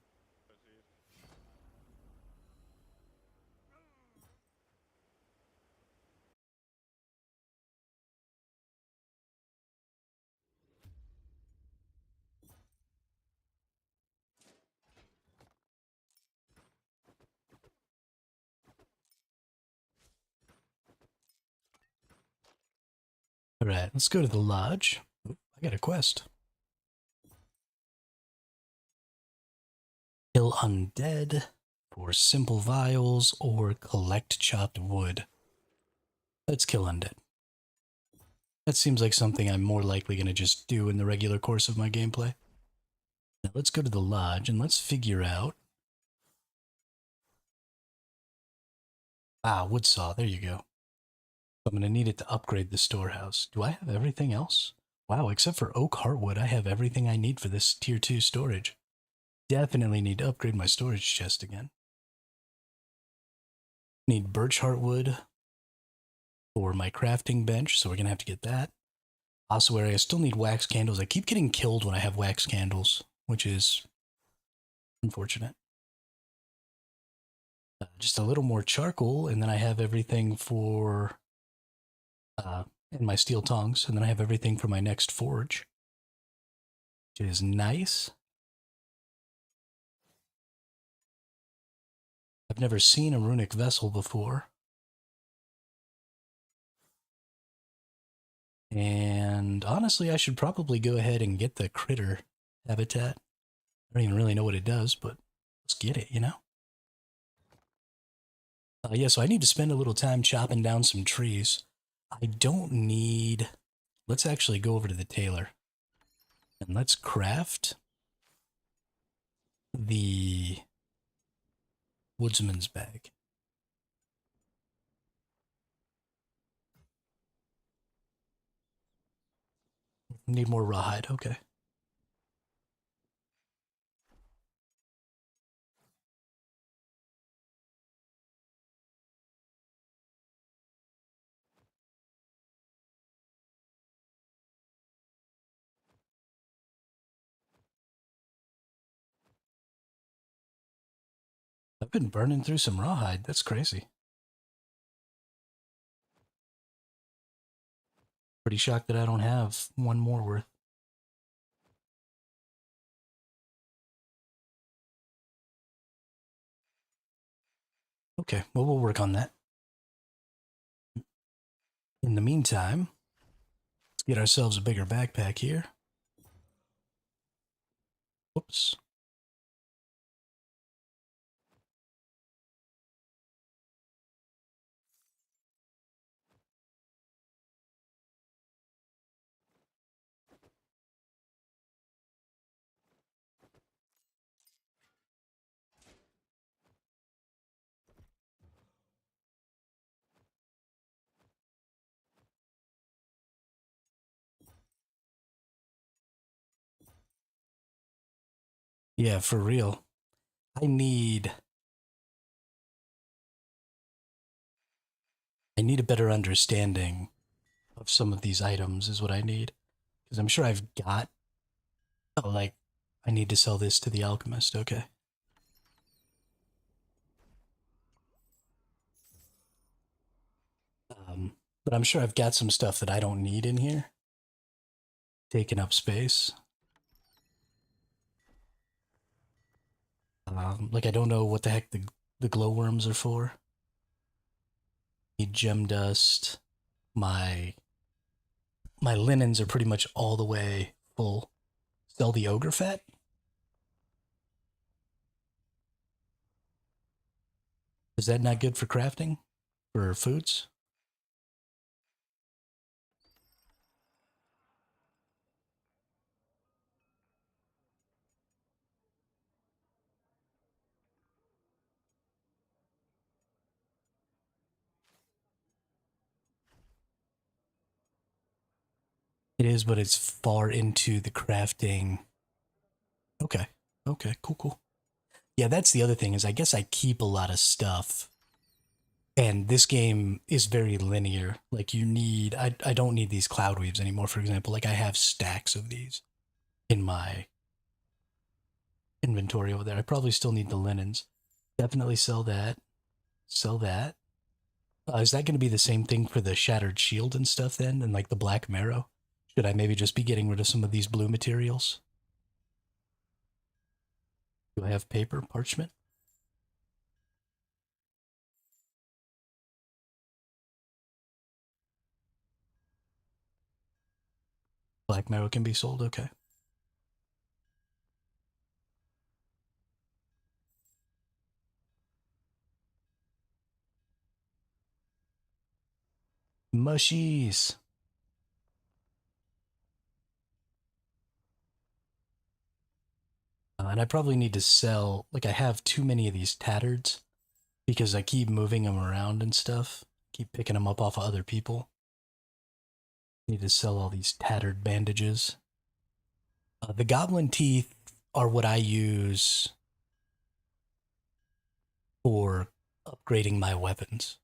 All right, let's go to the lodge. Oop, I got a quest. Kill undead for simple vials or collect chopped wood. Let's kill undead. That seems like something I'm more likely going to just do in the regular course of my gameplay. Now let's go to the lodge and let's figure out... Ah, wood saw. There you go. I'm going to need it to upgrade the storehouse. Do I have everything else? Wow, except for oak heartwood, I have everything I need for this tier 2 storage. Definitely need to upgrade my storage chest again. Need birch heartwood for my crafting bench, so we're going to have to get that. Ossuary, I still need wax candles. I keep getting killed when I have wax candles, which is unfortunate. Just a little more charcoal, and then I have everything for... and my steel tongs, and then I have everything for my next forge, which is nice. I've never seen a runic vessel before. And honestly, I should probably go ahead and get the critter habitat. I don't even really know what it does, but let's get it, you know? Yeah, so I need to spend a little time chopping down some trees. I don't need... Let's actually go over to the tailor. And let's craft the woodsman's bag. Need more rawhide, okay. I've been burning through some rawhide, that's crazy. Pretty shocked that I don't have one more worth. Okay, well, we'll work on that. In the meantime, let's get ourselves a bigger backpack here. Whoops. Yeah, for real. I need a better understanding of some of these items is what I need. Because I'm sure I've got... Oh, like, I need to sell this to the alchemist, okay. But I'm sure I've got some stuff that I don't need in here. Taking up space. Like, I don't know what the heck the glowworms are for. Need gem dust. My linens are pretty much all the way full. Sell the ogre fat? Is that not good for crafting? For foods? It is, but it's far into the crafting. Okay. Okay, cool. Yeah, that's the other thing is I guess I keep a lot of stuff. And this game is very linear. Like you need, I don't need these cloud weaves anymore, for example. Like I have stacks of these in my inventory over there. I probably still need the linens. Definitely sell that. Sell that. Is that going to be the same thing for the shattered shield and stuff then? And like the black marrow? Should I maybe just be getting rid of some of these blue materials? Do I have paper, parchment? Black marrow can be sold, okay. Mushies. And I probably need to sell, like I have too many of these tattards because I keep moving them around and stuff. Keep picking them up off of other people. Need to sell all these tattered bandages. The goblin teeth are what I use for upgrading my weapons.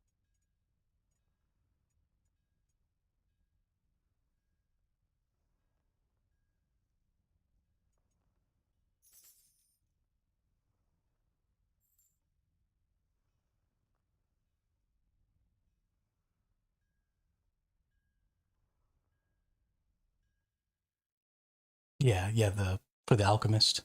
Yeah, for the alchemist.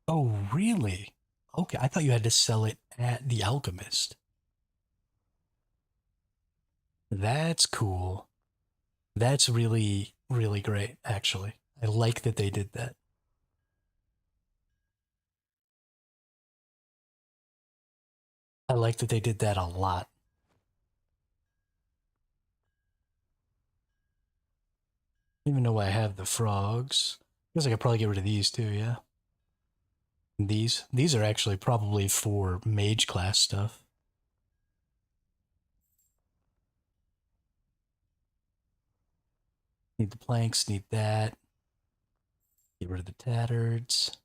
Oh, really? Okay, I thought you had to sell it at the alchemist. That's cool. That's really, really great, actually. I like that they did that. I like that they did that a lot. Even though I have the frogs. I guess I could probably get rid of these too, yeah. These are actually probably for mage class stuff. Need the planks, need that. Get rid of the tattards.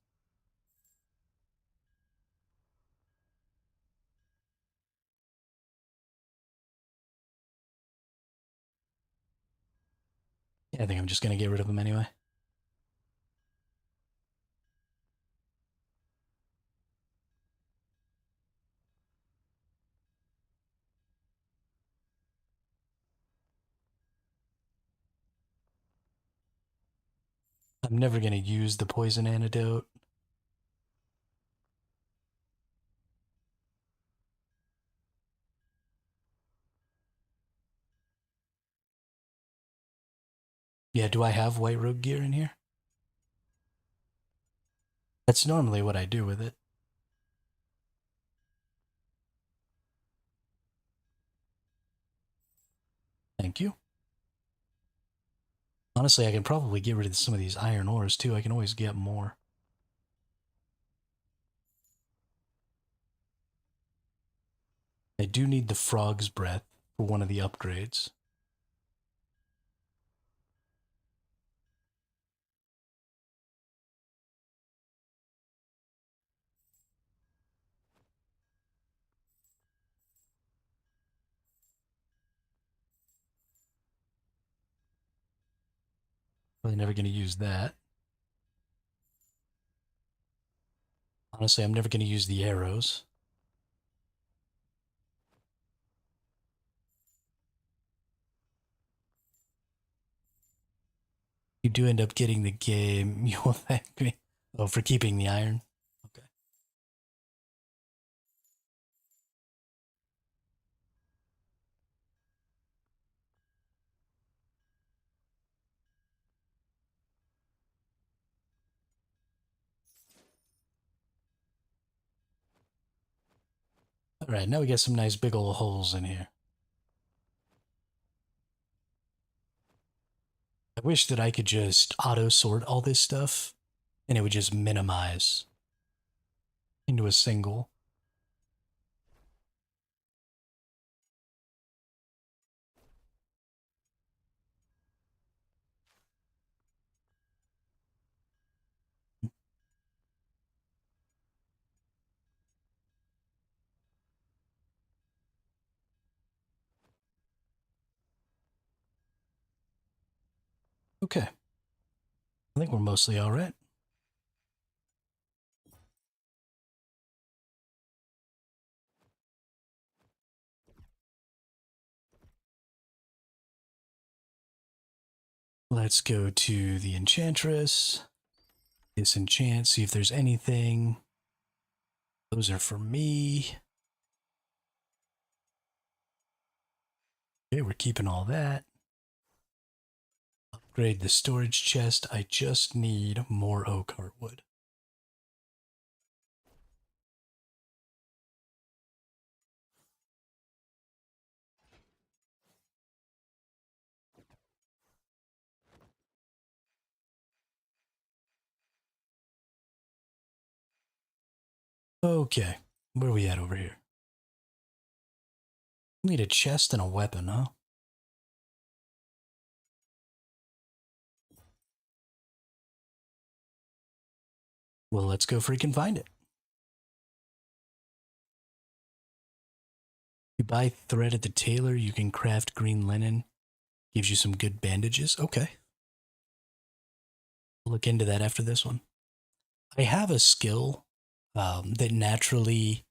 Yeah, I think I'm just gonna get rid of them anyway. I'm never gonna use the poison antidote. Yeah, do I have white rogue gear in here? That's normally what I do with it. Thank you. Honestly, I can probably get rid of some of these iron ores too. I can always get more. I do need the frog's breath for one of the upgrades. Probably never going to use that. Honestly, I'm never going to use the arrows. You do end up getting the game. You will thank me. Oh, for keeping the iron. Okay. All right, now we got some nice big old holes in here. I wish that I could just auto sort all this stuff and it would just minimize into a single. Okay. I think we're mostly all right. Let's go to the Enchantress. Disenchant, see if there's anything. Those are for me. Okay, we're keeping all that. Upgrade the storage chest. I just need more oak heartwood. Okay, where are we at over here? Need a chest and a weapon, huh? Well, let's go freaking find it. You buy thread at the tailor, you can craft green linen. Gives you some good bandages. Okay. Look into that after this one. I have a skill that naturally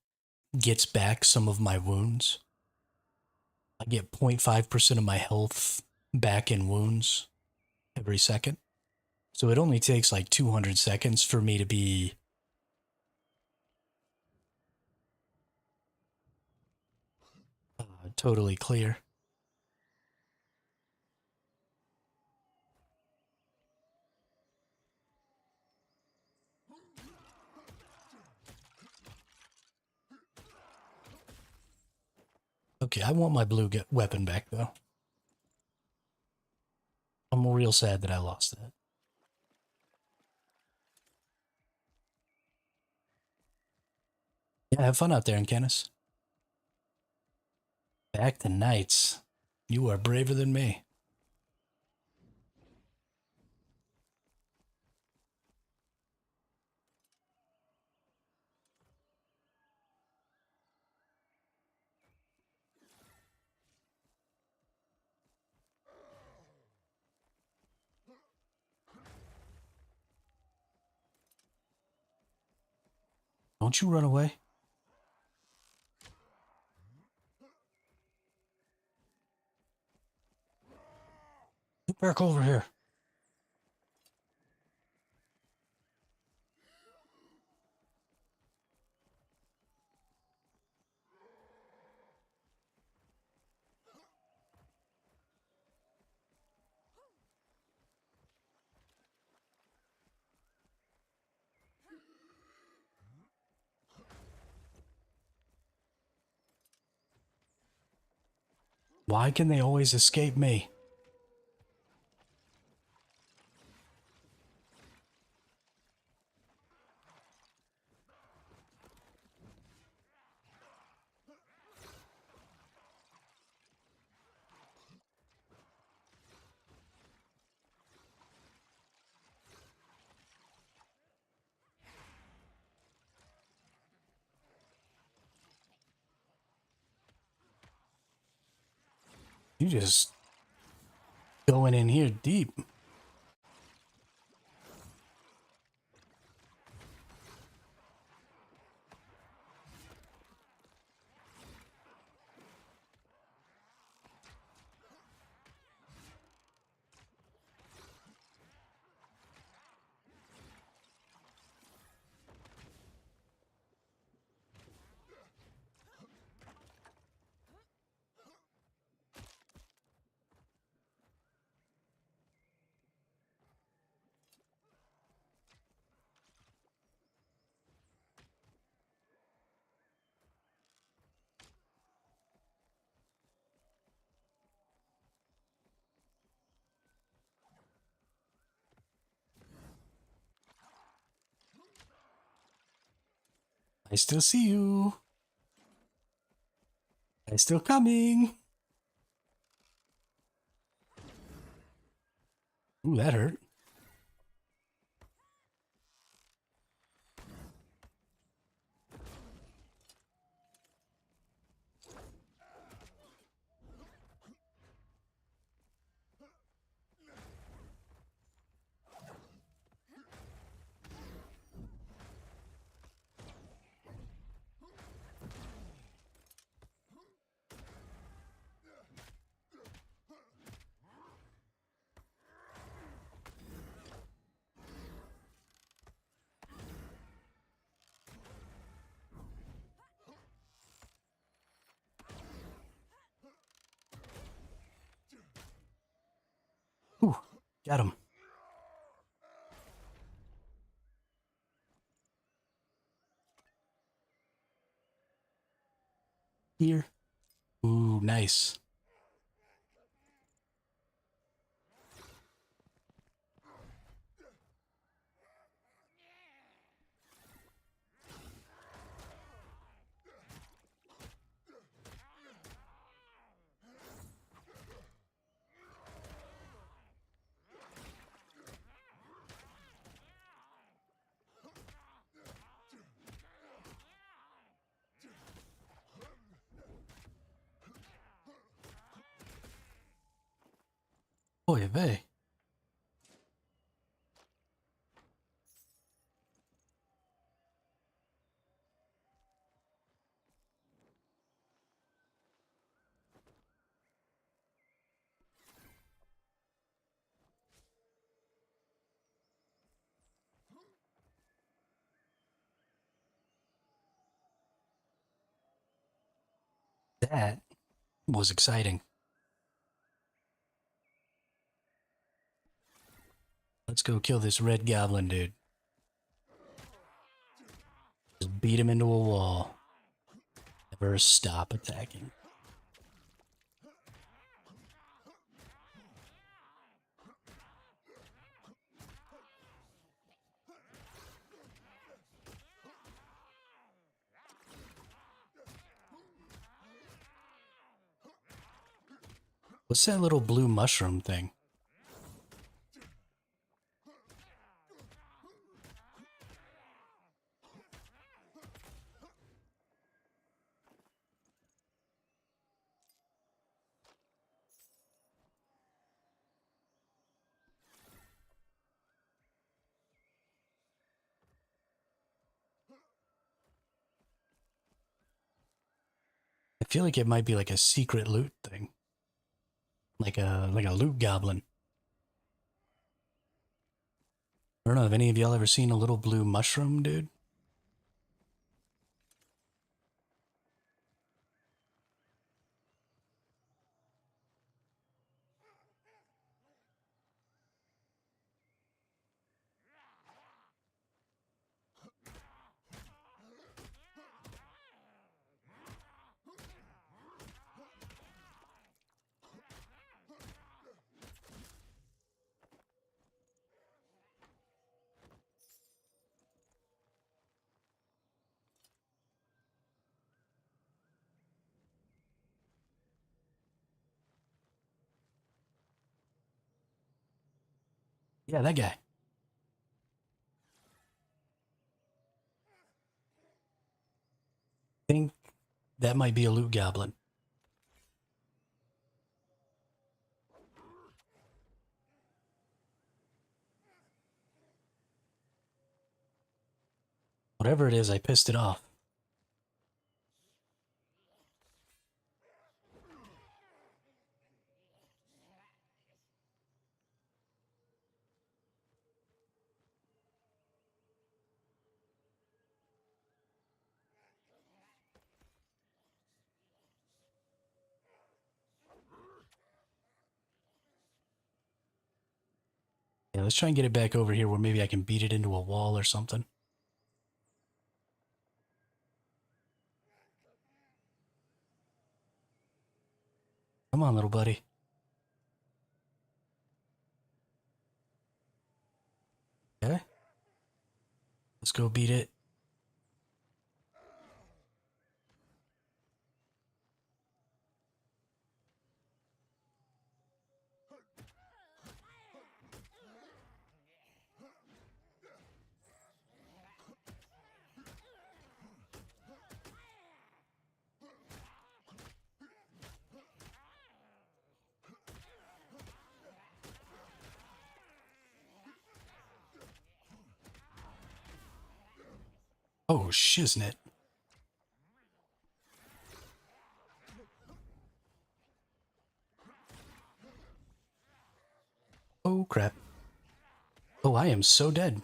gets back some of my wounds. I get 0.5% of my health back in wounds every second. So it only takes like 200 seconds for me to be totally clear. Okay, I want my blue weapon back though. I'm real sad that I lost that. Yeah, have fun out there in Canis. Back to knights. You are braver than me. Don't you run away. Get back over here. Why can they always escape me? You just going in here deep. I still see you. I still coming. Ooh, that hurt. Ooh, got him. Here. Ooh, nice. Oy vey. That was exciting. Let's go kill this red goblin dude. Just beat him into a wall. Never stop attacking. What's that little blue mushroom thing? I feel like it might be like a secret loot thing. Like a loot goblin. I don't know, have any of y'all ever seen a little blue mushroom, dude? Yeah, that guy. I think that might be a loot goblin. Whatever it is, I pissed it off. Yeah, let's try and get it back over here where maybe I can beat it into a wall or something. Come on, little buddy. Okay. Let's go beat it. Oh, shiznit. Oh, crap. Oh, I am so dead.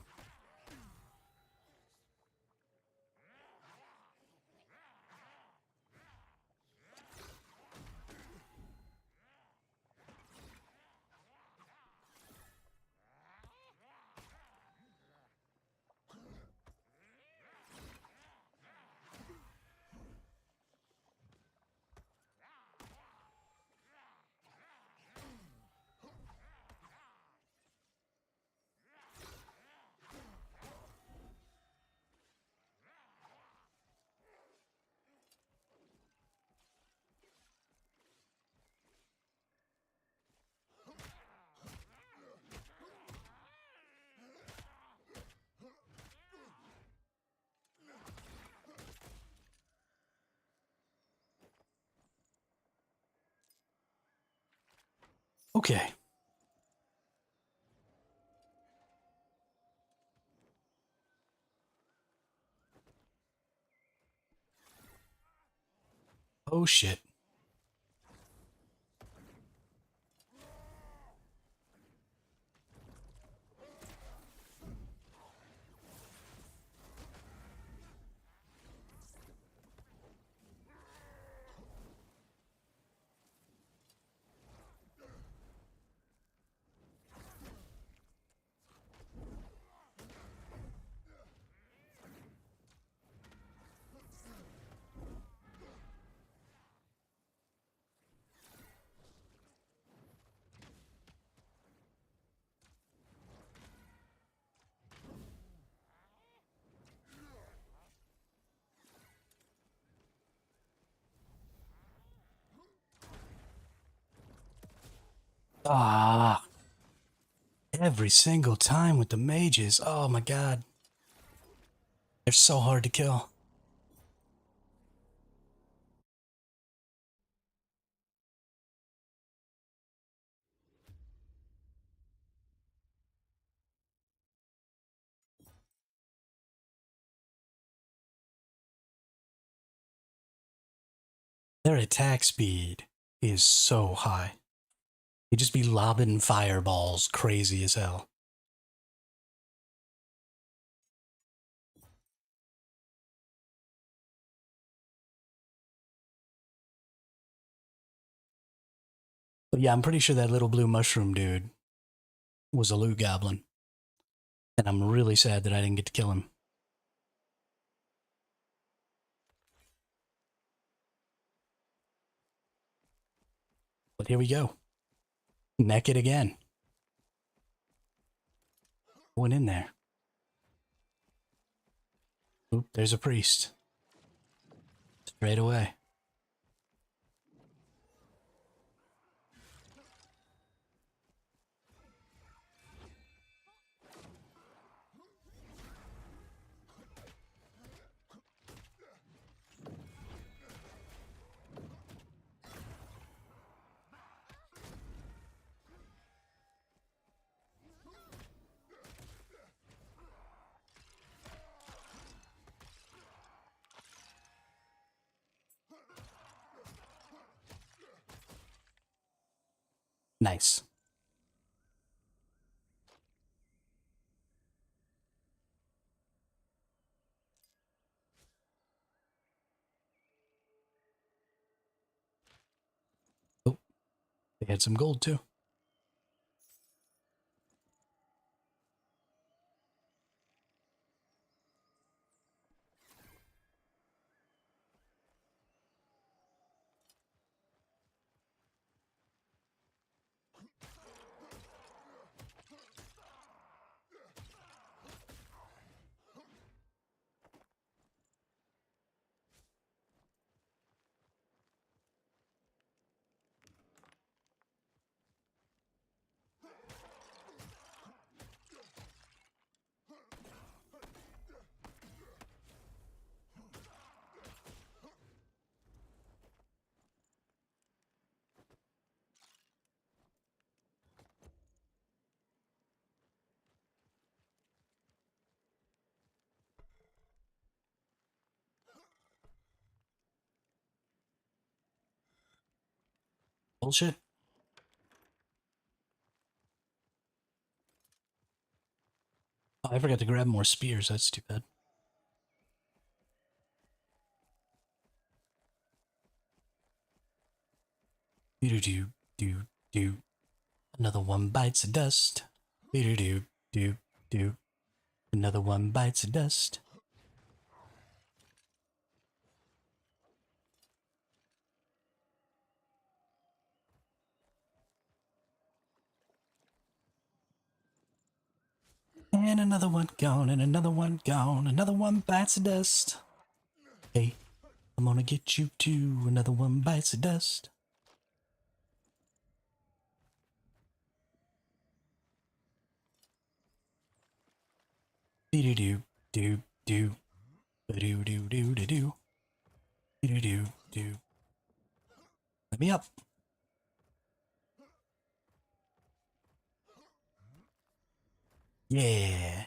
Okay. Oh shit. Ah, every single time with the mages. Oh my god. They're so hard to kill. Their attack speed is so high. They just be lobbing fireballs crazy as hell. But yeah, I'm pretty sure that little blue mushroom dude was a loot goblin. And I'm really sad that I didn't get to kill him. But here we go. Naked again. Went in there. Oop, there's a priest. Straight away. Nice. Oh, they had some gold too. Bullshit. Oh, I forgot to grab more spears. That's too bad. Do do do do. Another one bites the dust. Do do do do. Another one bites the dust. And another one gone, and another one gone. Another one bites the dust. Hey, I'm gonna get you too. Another one bites the dust. Do do do do do do do do do do do do. Let me up. Yeah.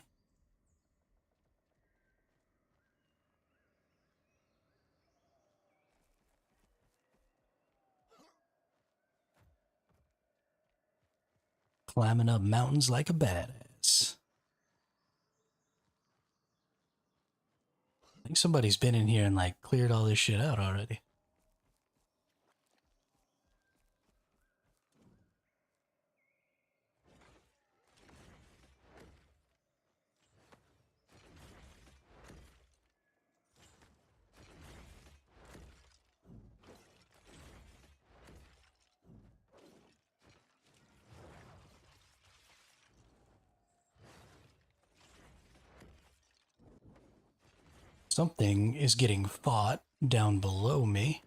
climbing up mountains like a badass. I think somebody's been in here and like cleared all this shit out already. Something is getting fought down below me.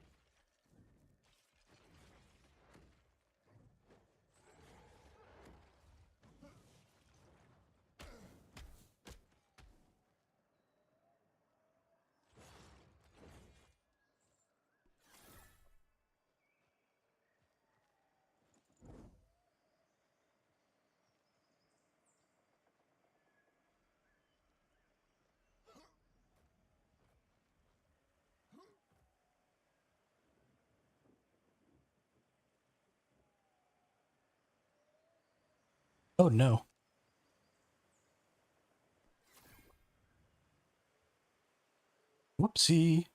Oh no. Whoopsie.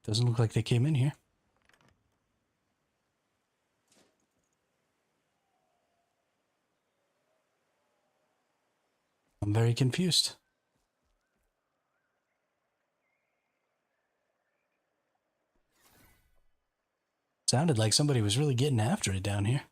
Doesn't look like they came in here. I'm very confused. Sounded like somebody was really getting after it down here.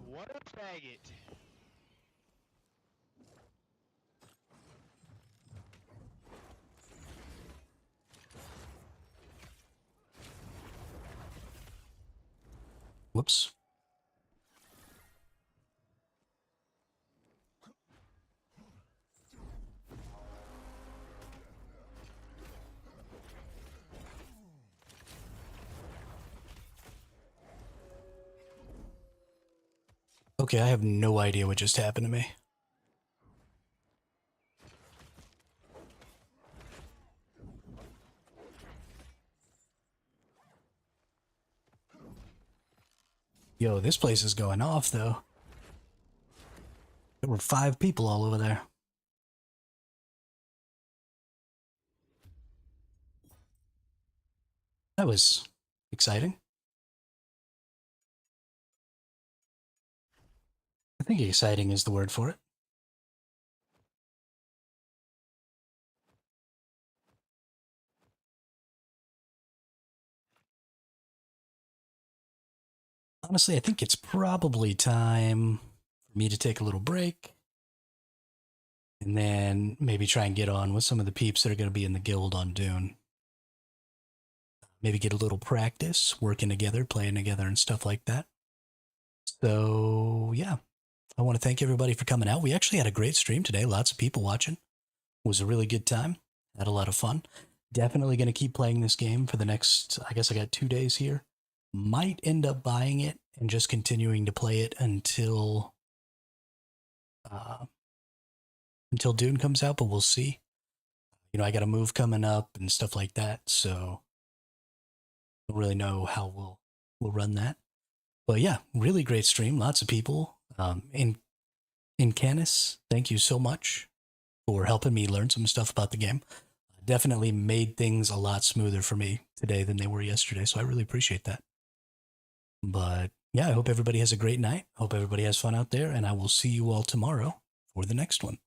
What a faggot. Whoops. Okay, I have no idea what just happened to me. Yo, this place is going off, though. There were 5 people all over there. That was exciting. I think exciting is the word for it. Honestly, I think it's probably time for me to take a little break. And then maybe try and get on with some of the peeps that are going to be in the guild on Dune. Maybe get a little practice, working together, playing together, and stuff like that. So, yeah. I want to thank everybody for coming out. We actually had a great stream today. Lots of people watching. It was a really good time. Had a lot of fun. Definitely going to keep playing this game for the next, I guess I got 2 days here. Might end up buying it and just continuing to play it until Dune comes out, but we'll see. You know, I got a move coming up and stuff like that, so don't really know how we'll run that. But yeah, really great stream. Lots of people. In Canis, thank you so much for helping me learn some stuff about the game. Definitely made things a lot smoother for me today than they were yesterday, so I really appreciate that. But yeah, I hope everybody has a great night. Hope everybody has fun out there, and I will see you all tomorrow for the next one.